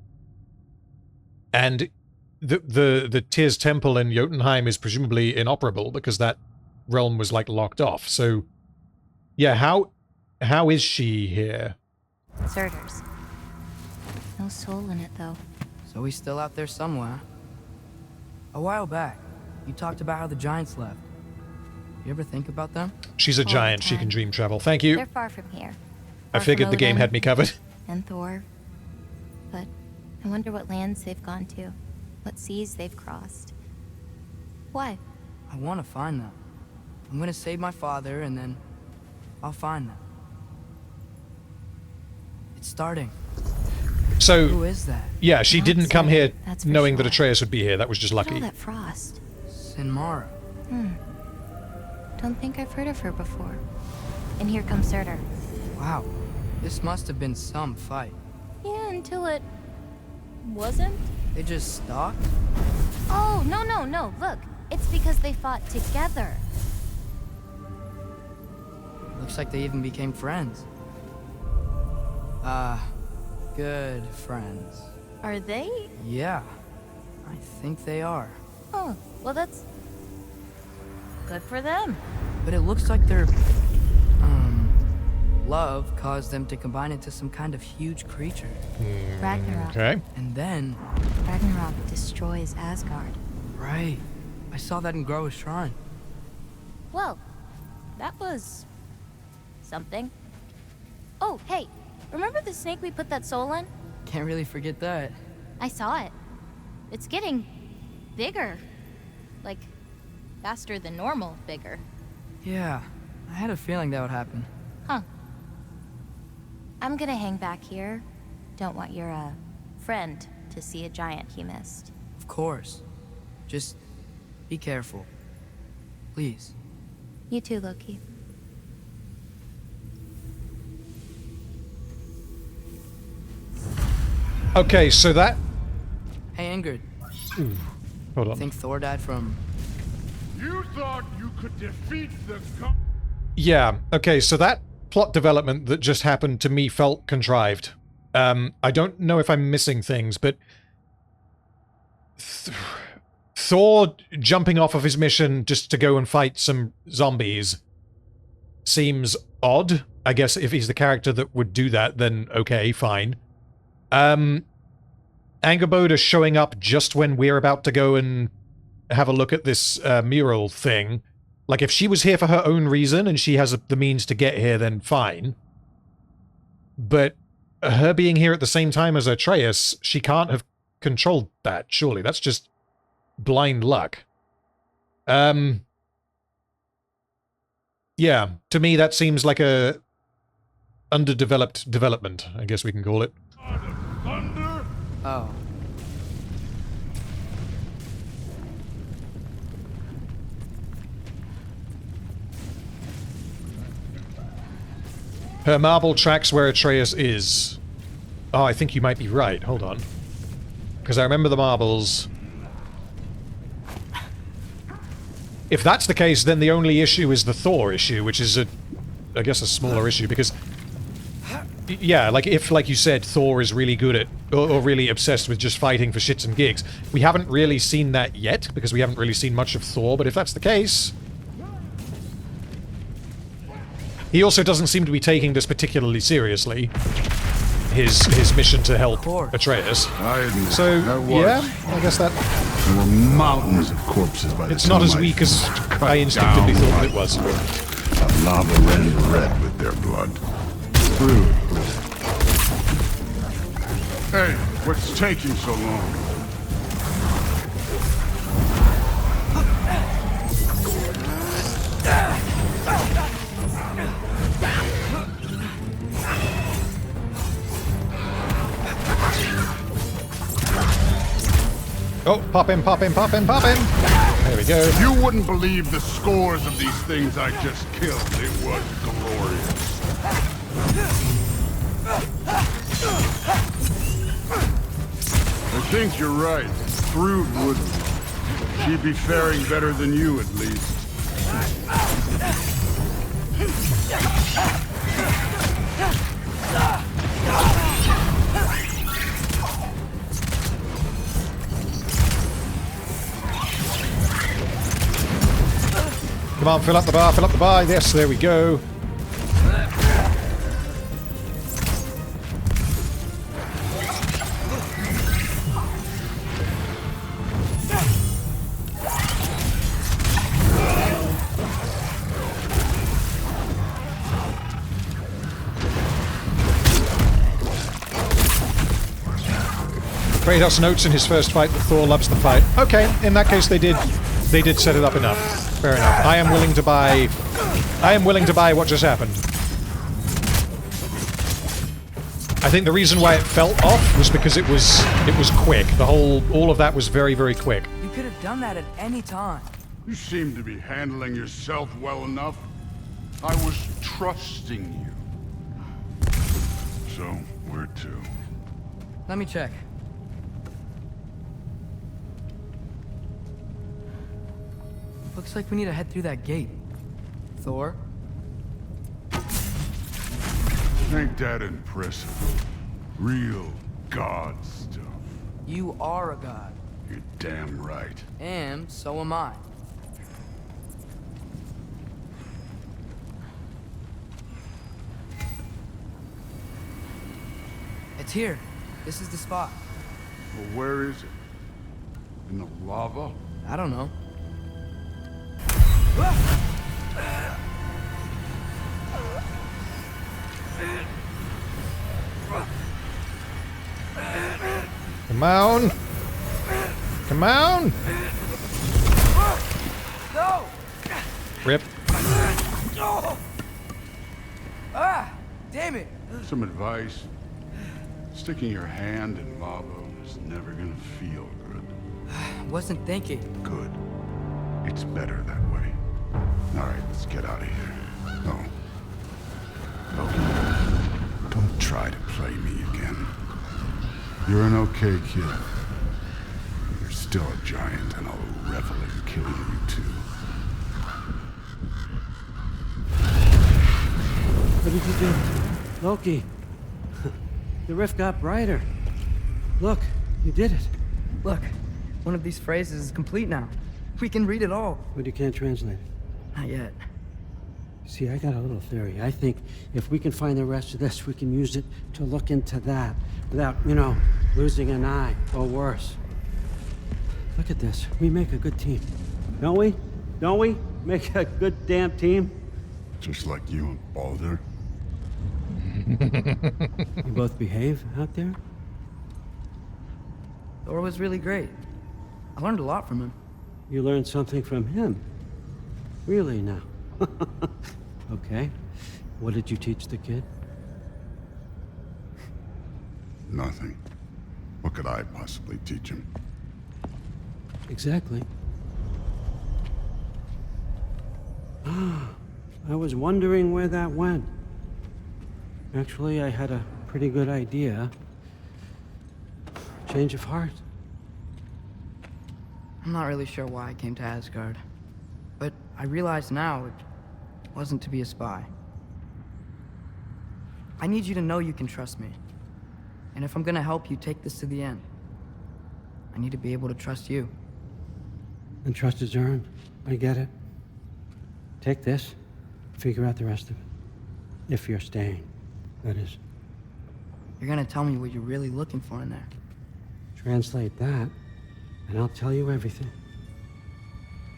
And the Tyr's Temple in Jotunheim is presumably inoperable because that realm was, like, locked off. So, yeah, how is she here? Surtur's. No soul in it, though. So he's still out there somewhere. A while back, you talked about how the giants left. You ever think about them? She's a giant. She can dream travel. Thank you. They're far from here. I figured the game had me covered. And Thor. But I wonder what lands they've gone to. What seas they've crossed. Why? I want to find them. I'm gonna save my father, and then I'll find them. It's starting. So, who is that? Yeah, she didn't come here knowing sure. that Atreus would be here. That was just lucky. All that frost. Sinmara. Don't think I've heard of her before. And here comes Surtur. Wow. This must have been some fight. Yeah, until it wasn't. They just stalked? Oh, no. Look, it's because they fought together. Looks like they even became friends. Good friends. Are they? Yeah, I think they are. Oh, well that's good for them. But it looks like their, love caused them to combine into some kind of huge creature. Ragnarok. Okay. And then... Ragnarok destroys Asgard. Right. I saw that in Groa's shrine. Well, that was... something. Oh, hey, remember the snake we put that soul in? Can't really forget that. I saw it. It's getting bigger. Like, faster than normal bigger. Yeah, I had a feeling that would happen. Huh. I'm gonna hang back here. Don't want your, friend to see a giant he missed. Of course. Just be careful. Please. You too, Loki. Okay, so that... Hey, Ingrid. Hold on. Think Thor died from... You thought you could defeat the god? Yeah, okay, so that plot development that just happened to me felt contrived. I don't know if I'm missing things, but... Thor jumping off of his mission just to go and fight some zombies seems odd. I guess if he's the character that would do that, then okay, fine. Angerboda showing up just when we're about to go and have a look at this mural thing. Like, if she was here for her own reason and she has the means to get here, then fine. But her being here at the same time as Atreus, she can't have controlled that, surely. That's just blind luck. Yeah, to me that seems like a underdeveloped development, I guess we can call it. Oh. Her marble tracks where Atreus is. Oh, I think you might be right. Hold on. Because I remember the marbles. If that's the case, then the only issue is the Thor issue, which is I guess a smaller issue, because... Yeah, like, if, like you said, Thor is really good at, or really obsessed with just fighting for shits and gigs. We haven't really seen that yet, because we haven't really seen much of Thor, but if that's the case... He also doesn't seem to be taking this particularly seriously. His mission to help Atreus. I admit, So, that was. yeah, I guess that... There were mountains of corpses by the It's not as time weak as I instinctively thought it was. The lava ran red with their blood. True. Hey, what's taking so long? Oh, pop in, pop in, pop in, pop in! There we go. You wouldn't believe the scores of these things I just killed. It was glorious. I think you're right. Thrud wouldn't. She'd be faring better than you, at least. Come on, fill up the bar, fill up the bar. Yes, there we go. Kratos notes in his first fight that Thor loves the fight. Okay, in that case they did set it up enough. Fair enough. I am willing to buy what just happened. I think the reason why it felt off was because it was quick. All of that was very, very quick. You could have done that at any time. You seem to be handling yourself well enough. I was trusting you. So, where to? Let me check. Looks like we need to head through that gate. Thor? Ain't that impressive? Real god stuff. You are a god. You're damn right. And so am I. It's here. This is the spot. Well, where is it? In the lava? I don't know. Come on! Come on! No! Rip. Ah! Damn it! Some advice. Sticking your hand in lava is never gonna feel good. Wasn't thinking. Good. It's better that way. Alright, let's get out of here. No. Loki, don't try to play me again. You're an okay kid. You're still a giant, and I'll revel in killing you too. What did you do? Loki. The rift got brighter. Look, you did it. Look, one of these phrases is complete now. We can read it all. But you can't translate it. Not yet. See, I got a little theory. I think if we can find the rest of this, we can use it to look into that without, losing an eye or worse. Look at this. We make a good team. Don't we? Don't we? Make a good damn team? Just like you and Baldur. You both behave out there? Thor was really great. I learned a lot from him. You learned something from him? Really now? Okay. What did you teach the kid? Nothing. What could I possibly teach him? Exactly. I was wondering where that went. Actually, I had a pretty good idea. Change of heart. I'm not really sure why I came to Asgard. But I realize now it wasn't to be a spy. I need you to know you can trust me. And if I'm gonna help you take this to the end, I need to be able to trust you. And trust is earned. I get it. Take this. Figure out the rest of it. If you're staying, that is. You're gonna tell me what you're really looking for in there. Translate that, and I'll tell you everything.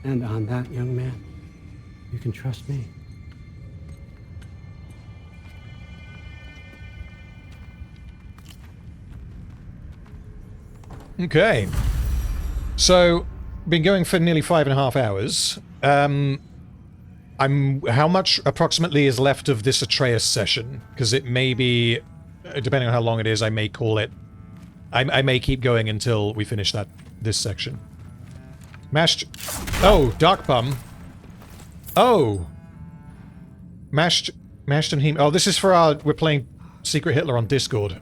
And on that, young man, you can trust me. Okay. So, been going for nearly 5.5 hours. How much approximately is left of this Atreus session? Because it may be, depending on how long it is, I may call it. I may keep going until we finish this section. Mashed. Oh, Dark Bum. Oh. Mashed and Heme. Oh, this is for we're playing Secret Hitler on Discord.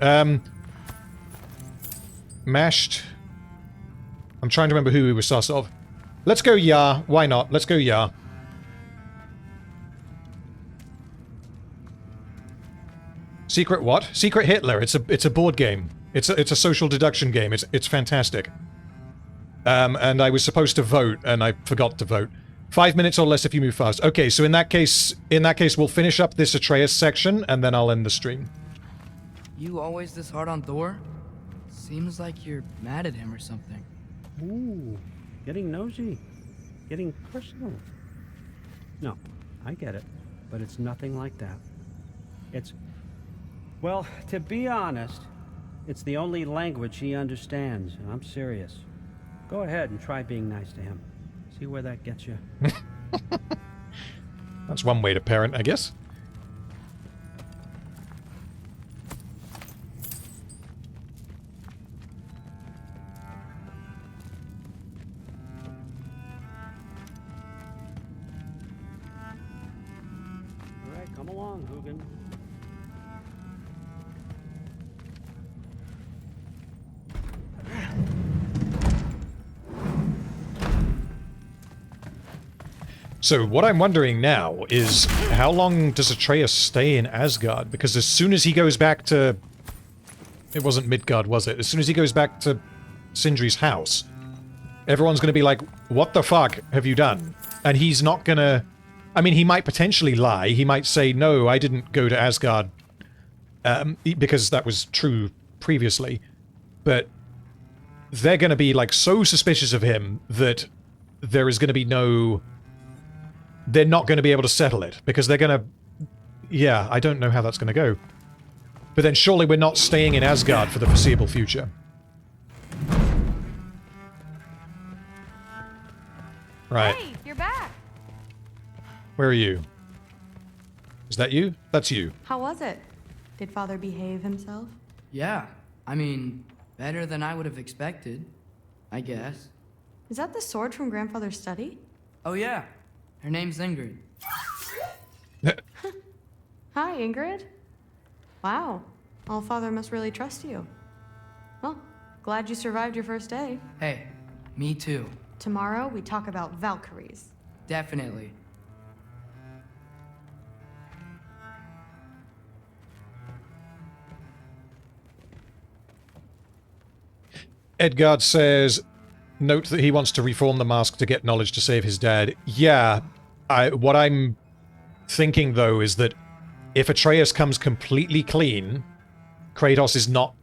Mashed. I'm trying to remember who we were sus of. Let's go Ya. Why not? Let's go Ya. Secret what? Secret Hitler. It's a board game. It's a social deduction game. It's fantastic. And I was supposed to vote, and I forgot to vote. 5 minutes or less if you move fast. Okay, so in that case, we'll finish up this Atreus section, and then I'll end the stream. You always this hard on Thor? Seems like you're mad at him or something. Ooh, getting nosy. Getting personal. No, I get it. But it's nothing like that. It's... Well, to be honest, it's the only language he understands, and I'm serious. Go ahead and try being nice to him. See where that gets you. That's one way to parent, I guess. All right, come along, Hugin. So what I'm wondering now is how long does Atreus stay in Asgard? Because as soon as he goes back to... It wasn't Midgard, was it? As soon as he goes back to Sindri's house, everyone's going to be like, what the fuck have you done? And he's not going to... I mean, he might potentially lie. He might say, no, I didn't go to Asgard because that was true previously. But they're going to be like so suspicious of him that there is going to be no... They're not going to be able to settle it, because they're going to... Yeah, I don't know how that's going to go. But then surely we're not staying in Asgard for the foreseeable future. Right. Hey, you're back. Where are you? Is that you? That's you. How was it? Did Father behave himself? Yeah, I mean, better than I would have expected, I guess. Is that the sword from Grandfather's study? Oh yeah, her name's Ingrid. Hi, Ingrid. Wow, Allfather must really trust you. Well, glad you survived your first day. Hey, me too. Tomorrow, we talk about Valkyries. Definitely. Edgard says, note that he wants to reform the mask to get knowledge to save his dad. Yeah, what I'm thinking, though, is that if Atreus comes completely clean, Kratos is not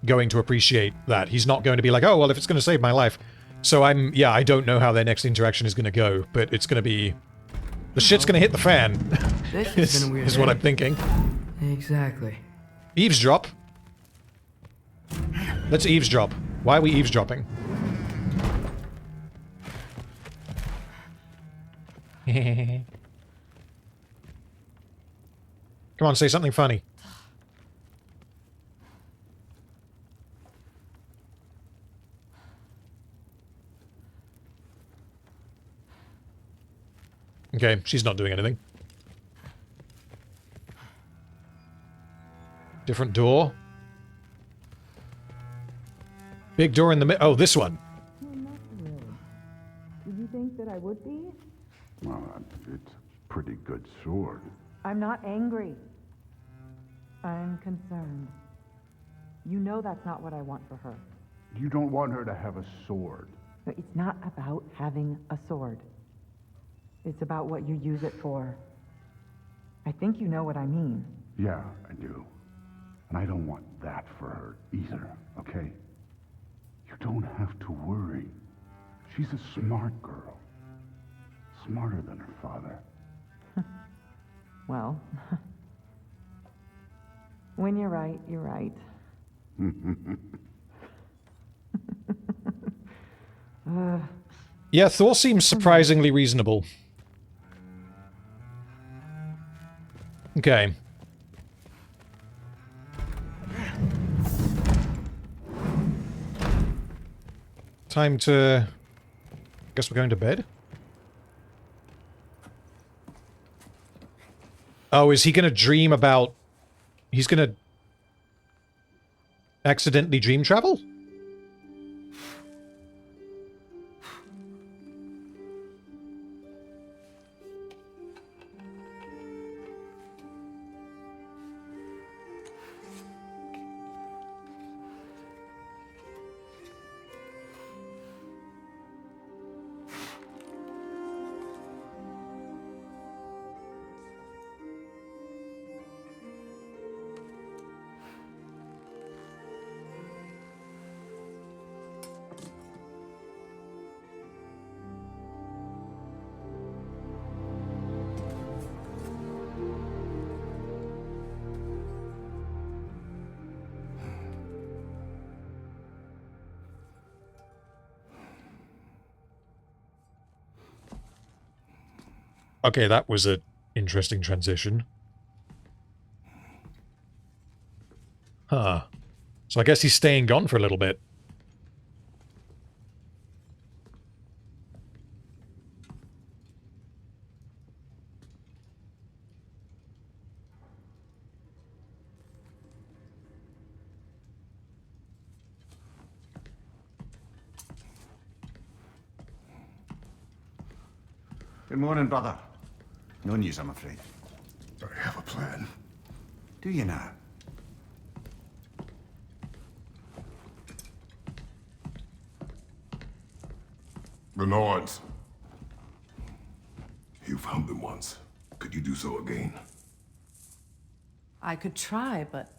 going to appreciate that. He's not going to be like, oh, well, if it's going to save my life. So I don't know how their next interaction is going to go, but it's going to be... The shit's going to hit the fan, is what I'm thinking. Exactly. Eavesdrop. Let's eavesdrop. Why are we eavesdropping? Come on, say something funny. Okay, she's not doing anything. Different door. Big door in the middle. Oh, this one. Did you think that I would be? Well, it's a pretty good sword. I'm not angry. I'm concerned. You know that's not what I want for her. You don't want her to have a sword. But it's not about having a sword. It's about what you use it for. I think you know what I mean. Yeah, I do. And I don't want that for her either, okay? You don't have to worry. She's a smart girl. Smarter than her father. Well, when you're right, you're right. Yeah, Thor seems surprisingly reasonable. Okay. Time to... Guess we're going to bed? Oh, is he gonna dream about... He's gonna... accidentally dream travel? Okay, that was an interesting transition. Huh. So I guess he's staying gone for a little bit. Good morning, brother. No news, I'm afraid. I have a plan. Do you now? The Norns. You found them once. Could you do so again? I could try, but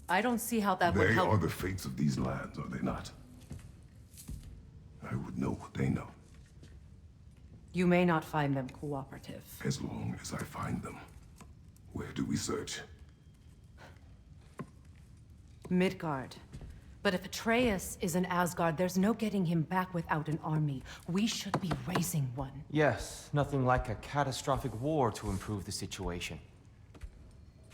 I don't see how that would They help. are the fates of these lands, are they not? I would know what they know. You may not find them cooperative. As long as I find them. Where do we search? Midgard. But if Atreus is in Asgard, there's no getting him back without an army. We should be raising one. Yes, nothing like a catastrophic war to improve the situation.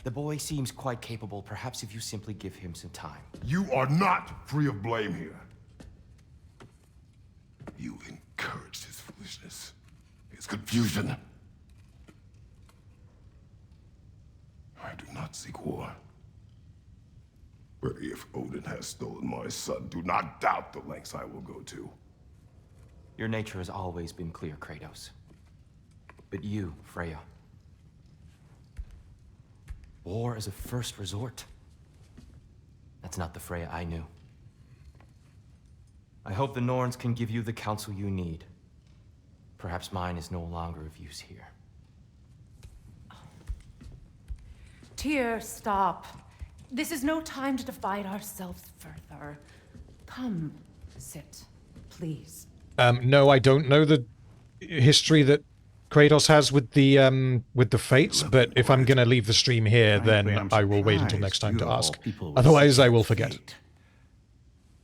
The boy seems quite capable. Perhaps if you simply give him some time. You are not free of blame here. You encouraged his foolishness. His confusion. I do not seek war. But if Odin has stolen my son, do not doubt the lengths I will go to. Your nature has always been clear, Kratos. But you, Freya. War is a first resort. That's not the Freya I knew. I hope the Norns can give you the counsel you need. Perhaps mine is no longer of use here. Tyr, stop. This is no time to divide ourselves further. Come, sit, please. No, I don't know the history that Kratos has with the fates, but if I'm gonna leave the stream here, then I will wait until next time to ask. Otherwise, I will forget.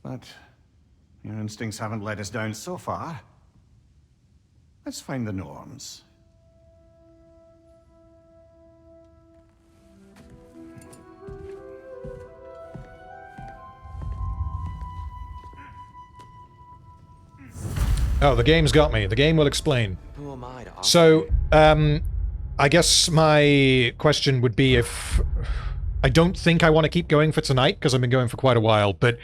But your instincts haven't let us down so far. Let's find the Norns. Oh, the game's got me. The game will explain. Who am I to offer? So, I guess my question would be if... I don't think I want to keep going for tonight, because I've been going for quite a while, but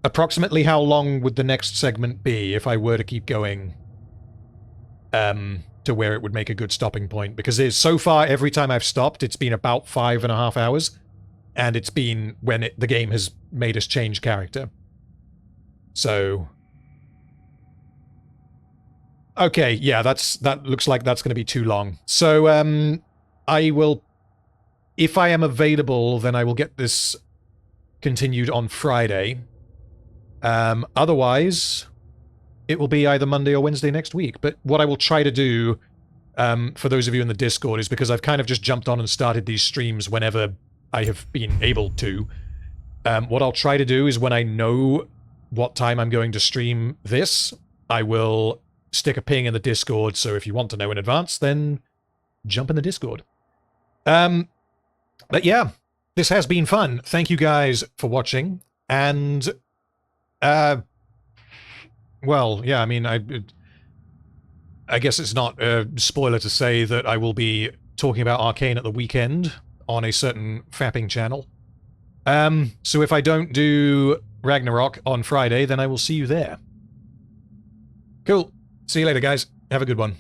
approximately how long would the next segment be if I were to keep going to where it would make a good stopping point? Because so far, every time I've stopped, it's been about 5.5 hours, and it's been when the game has made us change character. So... Okay, yeah, that looks like that's going to be too long. So, I will if I am available, then I will get this continued on Friday. Otherwise, it will be either Monday or Wednesday next week. But what I will try to do, for those of you in the Discord, is because I've kind of just jumped on and started these streams whenever I have been able to. What I'll try to do is when I know what time I'm going to stream this, I will stick a ping in the Discord, so if you want to know in advance, then jump in the Discord. But yeah, this has been fun. Thank you guys for watching, and well, yeah, I mean, I guess it's not a spoiler to say that I will be talking about Arcane at the weekend on a certain fapping channel. So if I don't do Ragnarok on Friday, then I will see you there. Cool. See you later, guys. Have a good one.